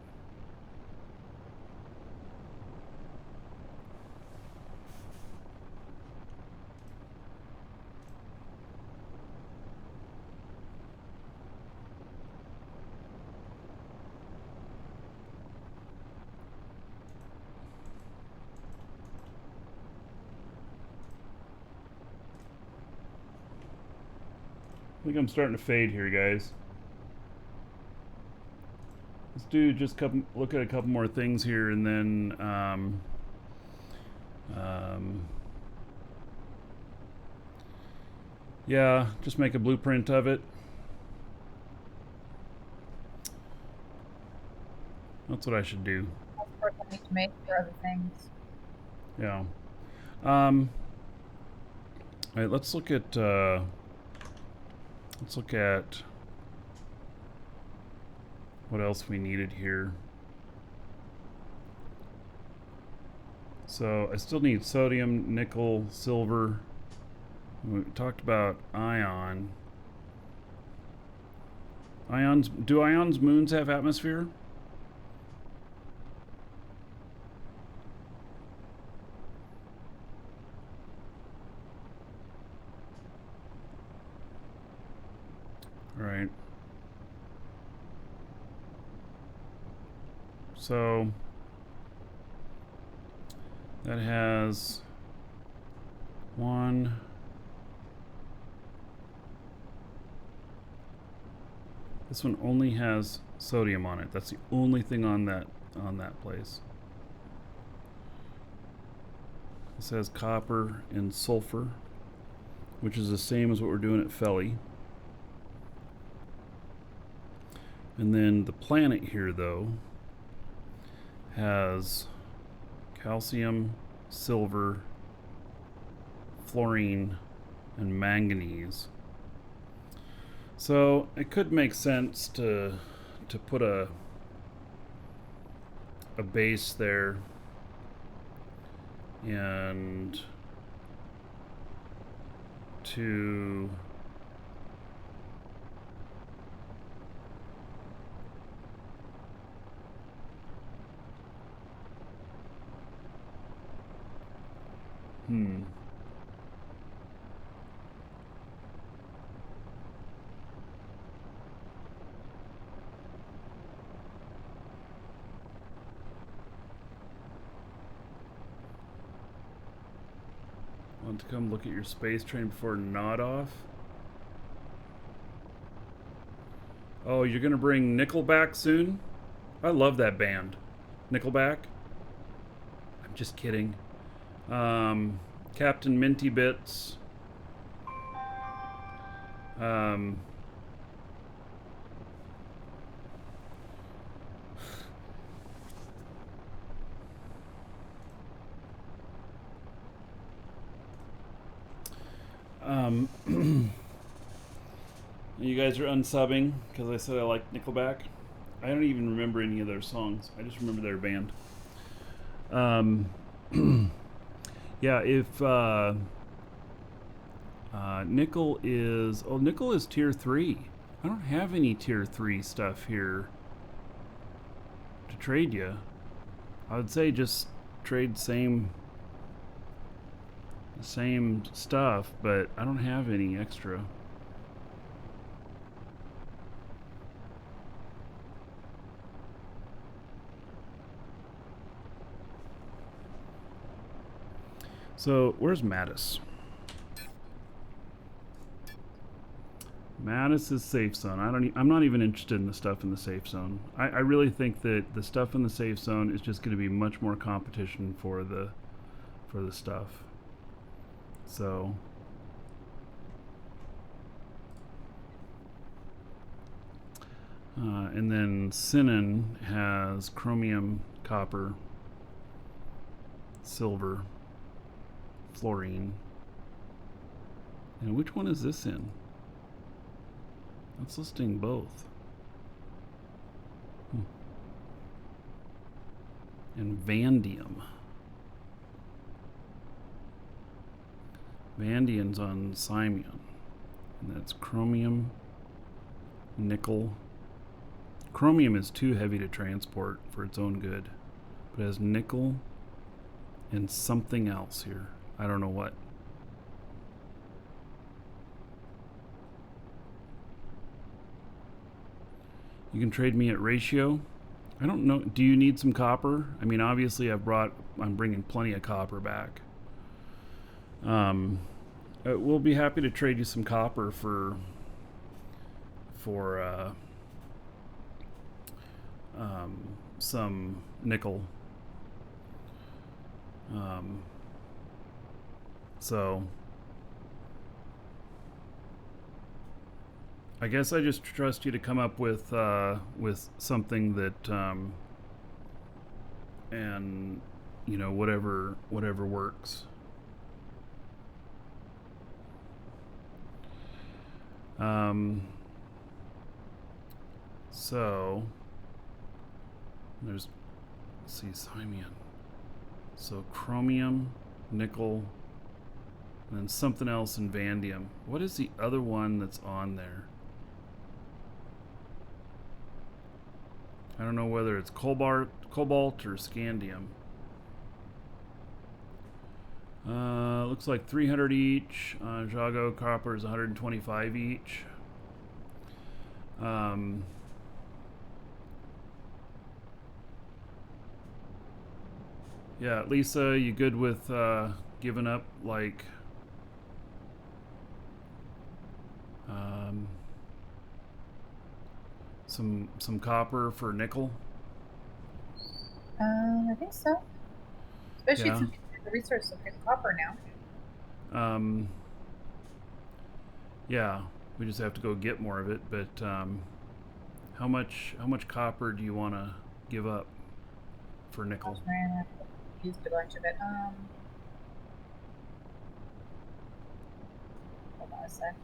I think I'm starting to fade here, guys. Let's do just look at a couple more things here, and then yeah, just make a blueprint of it. That's what I should do. Of course, I need to make for other things. Yeah. All right, let's look at what else we needed here. So I still need sodium, nickel, silver. We talked about ion. Do ions moons have atmosphere? Right. So that has one. This one only has sodium on it. That's the only thing on that place. This has copper and sulfur, which is the same as what we're doing at Felly. And then the planet here, though, has calcium, silver, fluorine, and manganese. So it could make sense to put a base there and to Want to come look at your space train before nod off? Oh, you're gonna bring Nickelback soon? I love that band. Nickelback? I'm just kidding. Captain Minty Bits. You guys are unsubbing because I said I like Nickelback. I don't even remember any of their songs. I just remember their band. Yeah, if Nickel is tier 3. I don't have any tier 3 stuff here to trade you. I would say just trade same stuff, but I don't have any extra. So where's Mattis? Mattis is safe zone. I'm not even interested in the stuff in the safe zone. I really think that the stuff in the safe zone is just going to be much more competition for the stuff. So and then Sinan has chromium, copper, silver, fluorine. And which one is this in? It's listing both. And vanadium. Vanadium's on Simeon. And that's chromium, nickel. Chromium is too heavy to transport for its own good. But it has nickel and something else here. I don't know what. You can trade me at ratio. I don't know. Do you need some copper? I mean, obviously I'm bringing plenty of copper back. We'll be happy to trade you some copper for some nickel. So I guess I just trust you to come up with something that and you know, whatever works. So there's, let's see, Simeon. So chromium, nickel, and then something else in vanadium. What is the other one that's on there? I don't know whether it's cobalt or scandium. Looks like 300 each. Jago copper is 125 each. Yeah, Lisa, you good with giving up like some copper for nickel? I think so. Especially Yeah. since the resource of copper now. Yeah, we just have to go get more of it. But how much copper do you want to give up for nickel? Gosh, man, I used a bunch of it. Hold on a sec.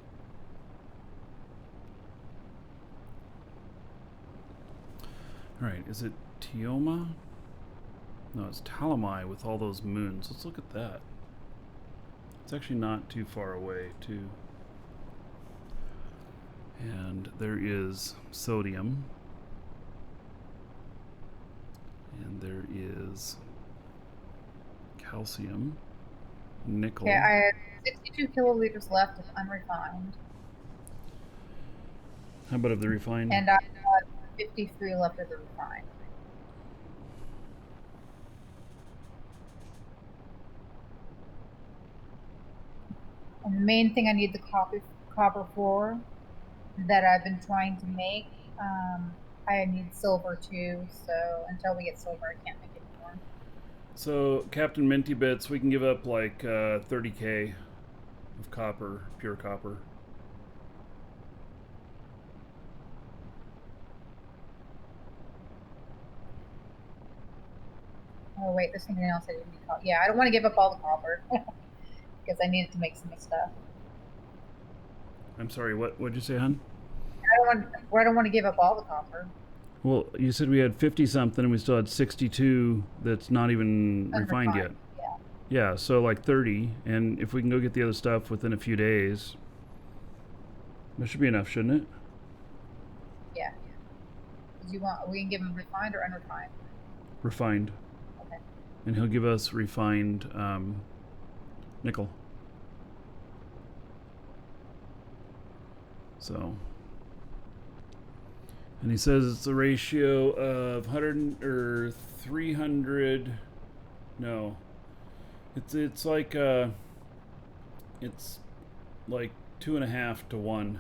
All right, is it Tioma? No, it's Talamai with all those moons. Let's look at that. It's actually not too far away, too. And there is sodium. And there is calcium, nickel. Okay, I had 62 kiloliters left of unrefined. How about of the refined? And I had 53 left of the refined. And the main thing I need the copper for that I've been trying to make, I need silver too. So until we get silver, I can't make it anymore. So, Captain Minty Bits, we can give up like 30k of copper, pure copper. Oh wait, there's something else I didn't need. Yeah, I don't want to give up all the copper because I need it to make some stuff. I'm sorry, what'd you say, hon? I don't want to give up all the copper. Well, you said we had 50 something and we still had 62 that's not even refined yet. Yeah. Yeah, so like 30, and if we can go get the other stuff within a few days, that should be enough, shouldn't it? Yeah. We can give him refined or unrefined? Refined. Okay. And he'll give us refined nickel. So, and he says it's a ratio of 100 or 300. No, it's like it's like 2.5 to 1.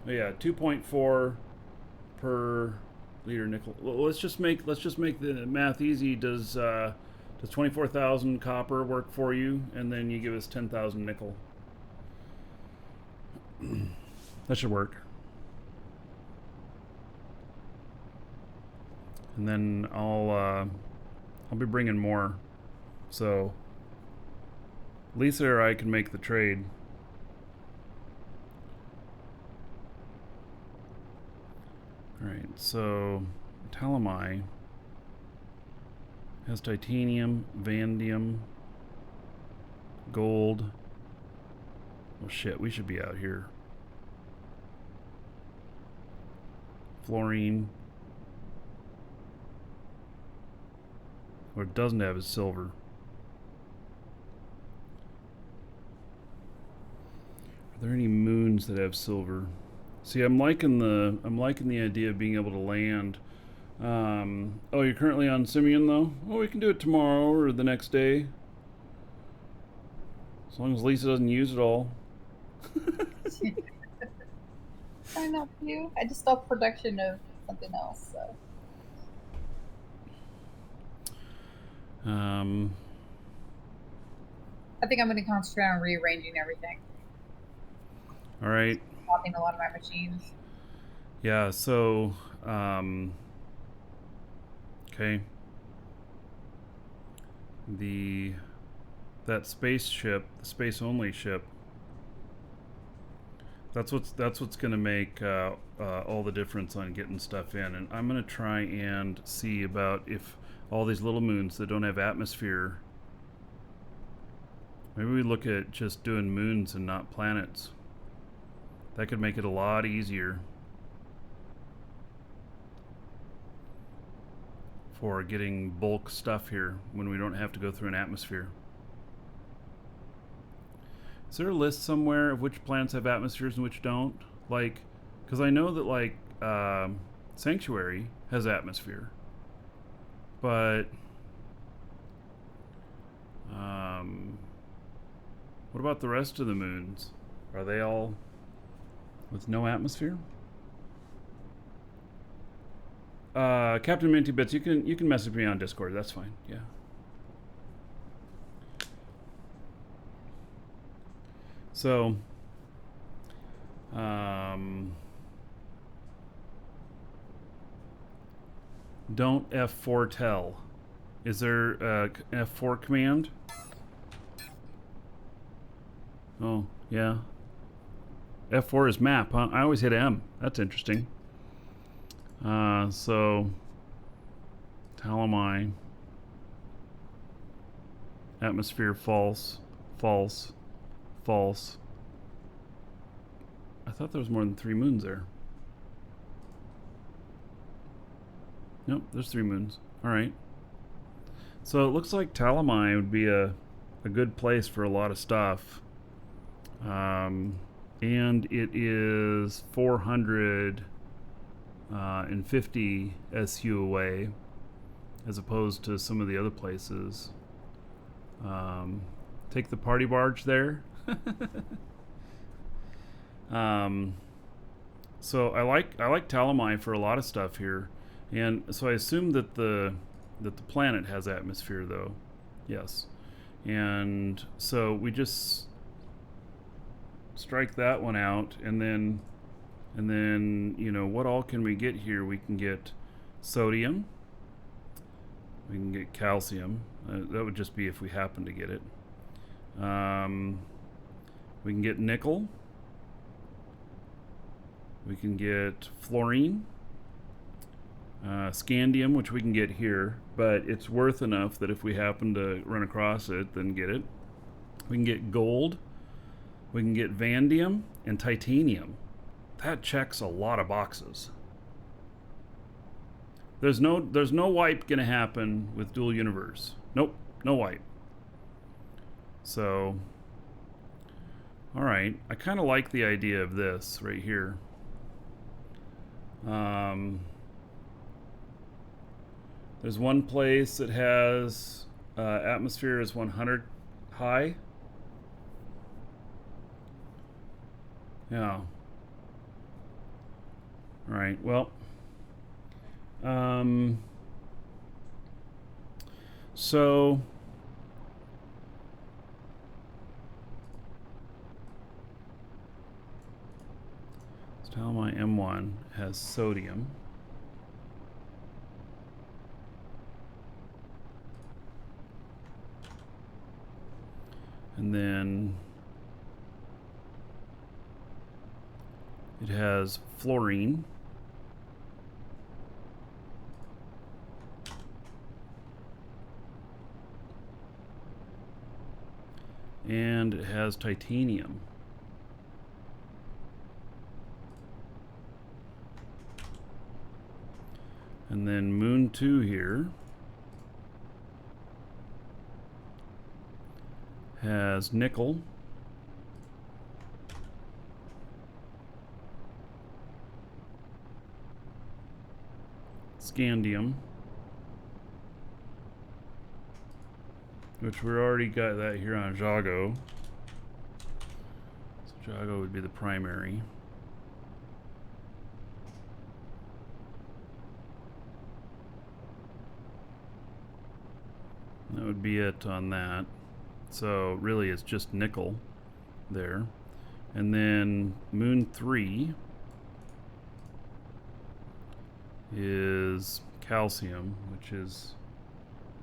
Oh yeah, 2.4 per liter nickel. Well, let's just make the math easy. Does 24,000 copper work for you, and then you give us 10,000 nickel? That should work. And then I'll be bringing more, so Lisa or I can make the trade. All right, so Talamai has titanium, vanadium, gold. Oh shit, we should be out here. Fluorine. What it doesn't have is silver. Are there any moons that have silver? See, I'm liking the idea of being able to land. Oh, you're currently on Simeon though? Well, we can do it tomorrow or the next day. As long as Lisa doesn't use it all. Try not to. I just stopped production of something else, so. I think I'm going to concentrate on rearranging everything. All right. Swapping a lot of my machines. Yeah, so, okay. That spaceship, the space only ship, that's what's gonna make all the difference on getting stuff in. And I'm gonna try and see about if all these little moons that don't have atmosphere, maybe we look at just doing moons and not planets. That could make it a lot easier for getting bulk stuff here when we don't have to go through an atmosphere. Is there a list somewhere of which planets have atmospheres and which don't? Like, because I know that like Sanctuary has atmosphere, but what about the rest of the moons? Are they all with no atmosphere? Captain Minty Bits, you can message me on Discord. That's fine. Yeah. So, don't F4 tell. Is there an F4 command? Oh, yeah. F4 is map, huh? I always hit M. That's interesting. So, Talamai. Atmosphere false. False. False. I thought there was more than 3 moons there. Nope, there's 3 moons. Alright. So it looks like Talamai would be a good place for a lot of stuff. And it is 450 SU away. as opposed to some of the other places. Take the party barge there. So I like Talamai for a lot of stuff here, and so I assume that the planet has atmosphere though. Yes, and so we just strike that one out, and then you know, what all can we get here? We can get sodium. We can get calcium. That would just be if we happen to get it. We can get nickel. We can get fluorine, scandium, which we can get here, but it's worth enough that if we happen to run across it, then get it. We can get gold. We can get vanadium and titanium. That checks a lot of boxes. There's no wipe gonna happen with dual universe. Nope, no wipe. So, all right, I kind of like the idea of this right here. There's one place that has atmosphere is 100 high. Yeah. All right. Well. So. Tell my M1 has sodium. And then it has fluorine. And it has titanium. And then Moon 2 here has nickel, scandium, which we already got that here on Jago. So Jago would be the primary. That would be it on that. So really it's just nickel there. And then Moon 3 is calcium, which is,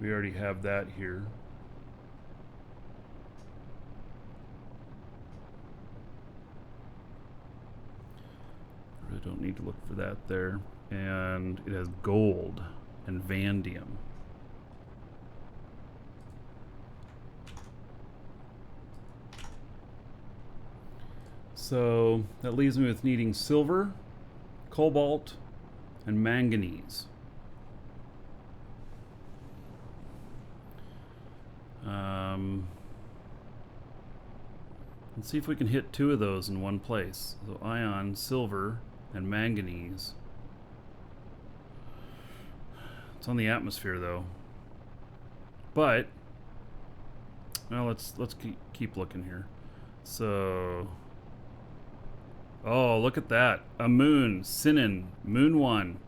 we already have that here. Really don't need to look for that there. And it has gold and vanadium. So that leaves me with needing silver, cobalt, and manganese. Let's see if we can hit 2 of those in one place. So ion, silver, and manganese. It's on the atmosphere though. But well, let's keep looking here. So, oh, look at that. A moon, Sinan, Moon 1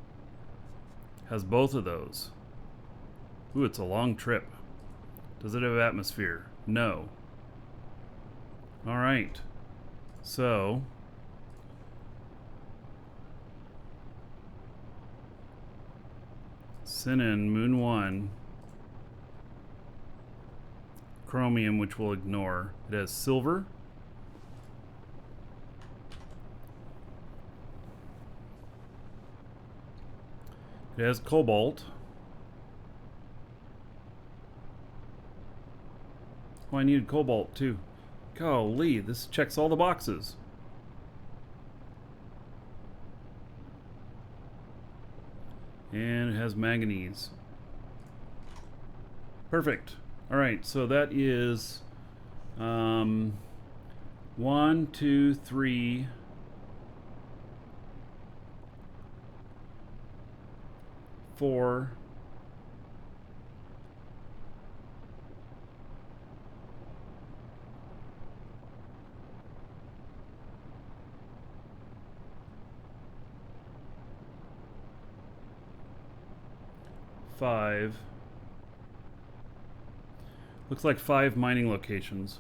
has both of those. Ooh, it's a long trip. Does it have atmosphere? No. All right. So, Sinan, Moon 1, chromium, which we'll ignore. It has silver. It has cobalt. Oh, I needed cobalt too. Golly, this checks all the boxes. And it has manganese. Perfect. All right, so that is 1, 2, 3, 4, 5. Looks like 5 mining locations.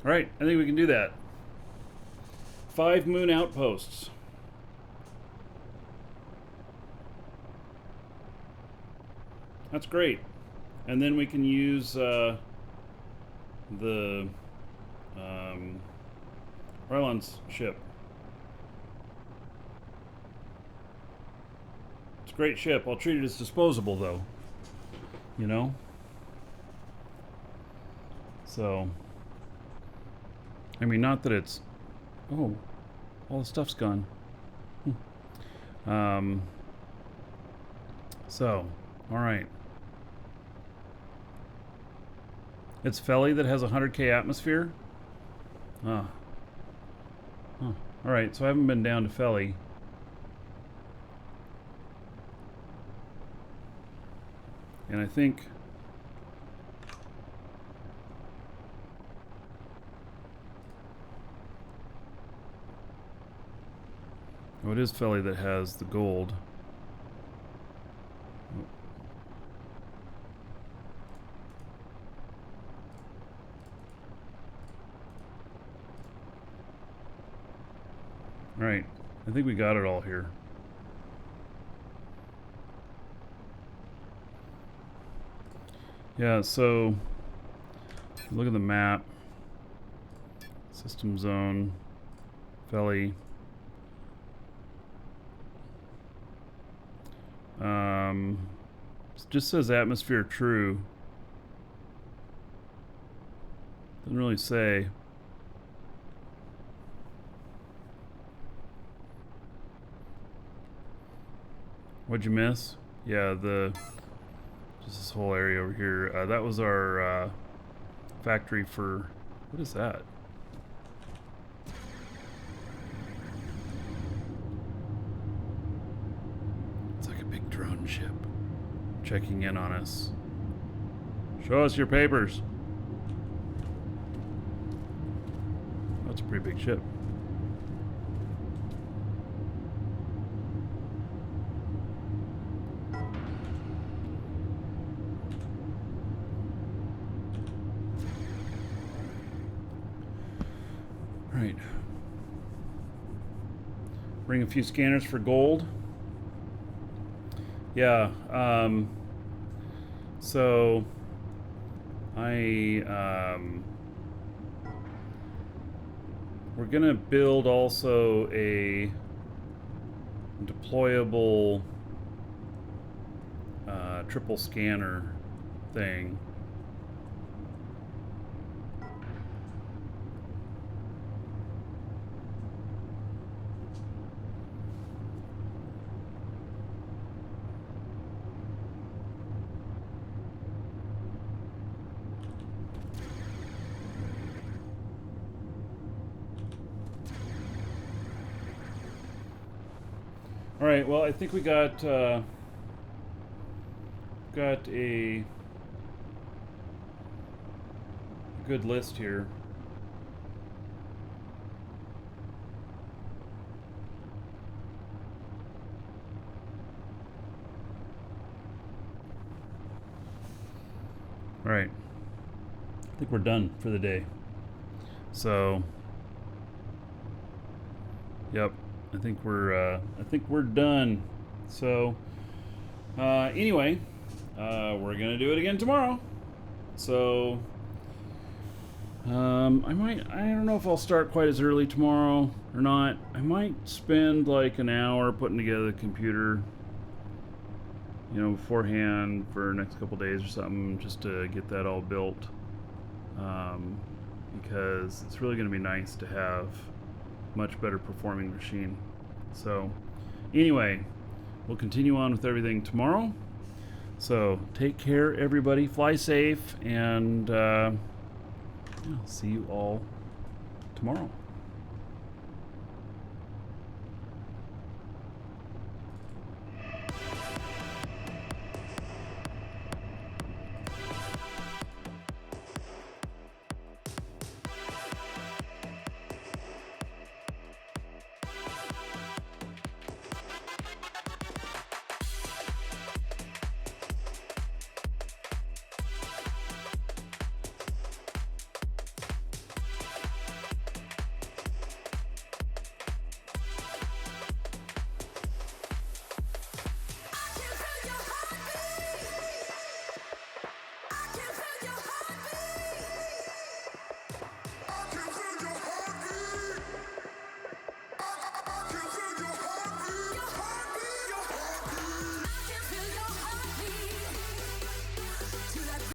Alright, I think we can do that. 5 moon outposts. That's great. And then we can use the Rylan's ship. It's a great ship. I'll treat it as disposable, though. You know? So, I mean, not that it's... Oh, all the stuff's gone. So, alright. It's Felly that has 100k atmosphere? Ah. Huh. Alright, so I haven't been down to Felly. And I think... Oh, it is Felly that has the gold. Oh. Alright, I think we got it all here. Yeah, so look at the map. System zone, Felly. It just says atmosphere true. Doesn't really say. What'd you miss? Yeah, just this whole area over here. That was our factory for... What is that? It's like a big drone ship checking in on us. Show us your papers. That's a pretty big ship. Right. Bring a few scanners for gold. Yeah, so we're gonna build also a deployable triple scanner thing. All right, well, I think we got a good list here. All right, I think we're done for the day. So, yep. I think we're done. So anyway, we're gonna do it again tomorrow. So I don't know if I'll start quite as early tomorrow or not. I might spend like an hour putting together the computer, you know, beforehand for the next couple days or something, just to get that all built, because it's really gonna be nice to have much better performing machine. So anyway, we'll continue on with everything tomorrow. So take care, everybody, fly safe, and yeah, see you all tomorrow.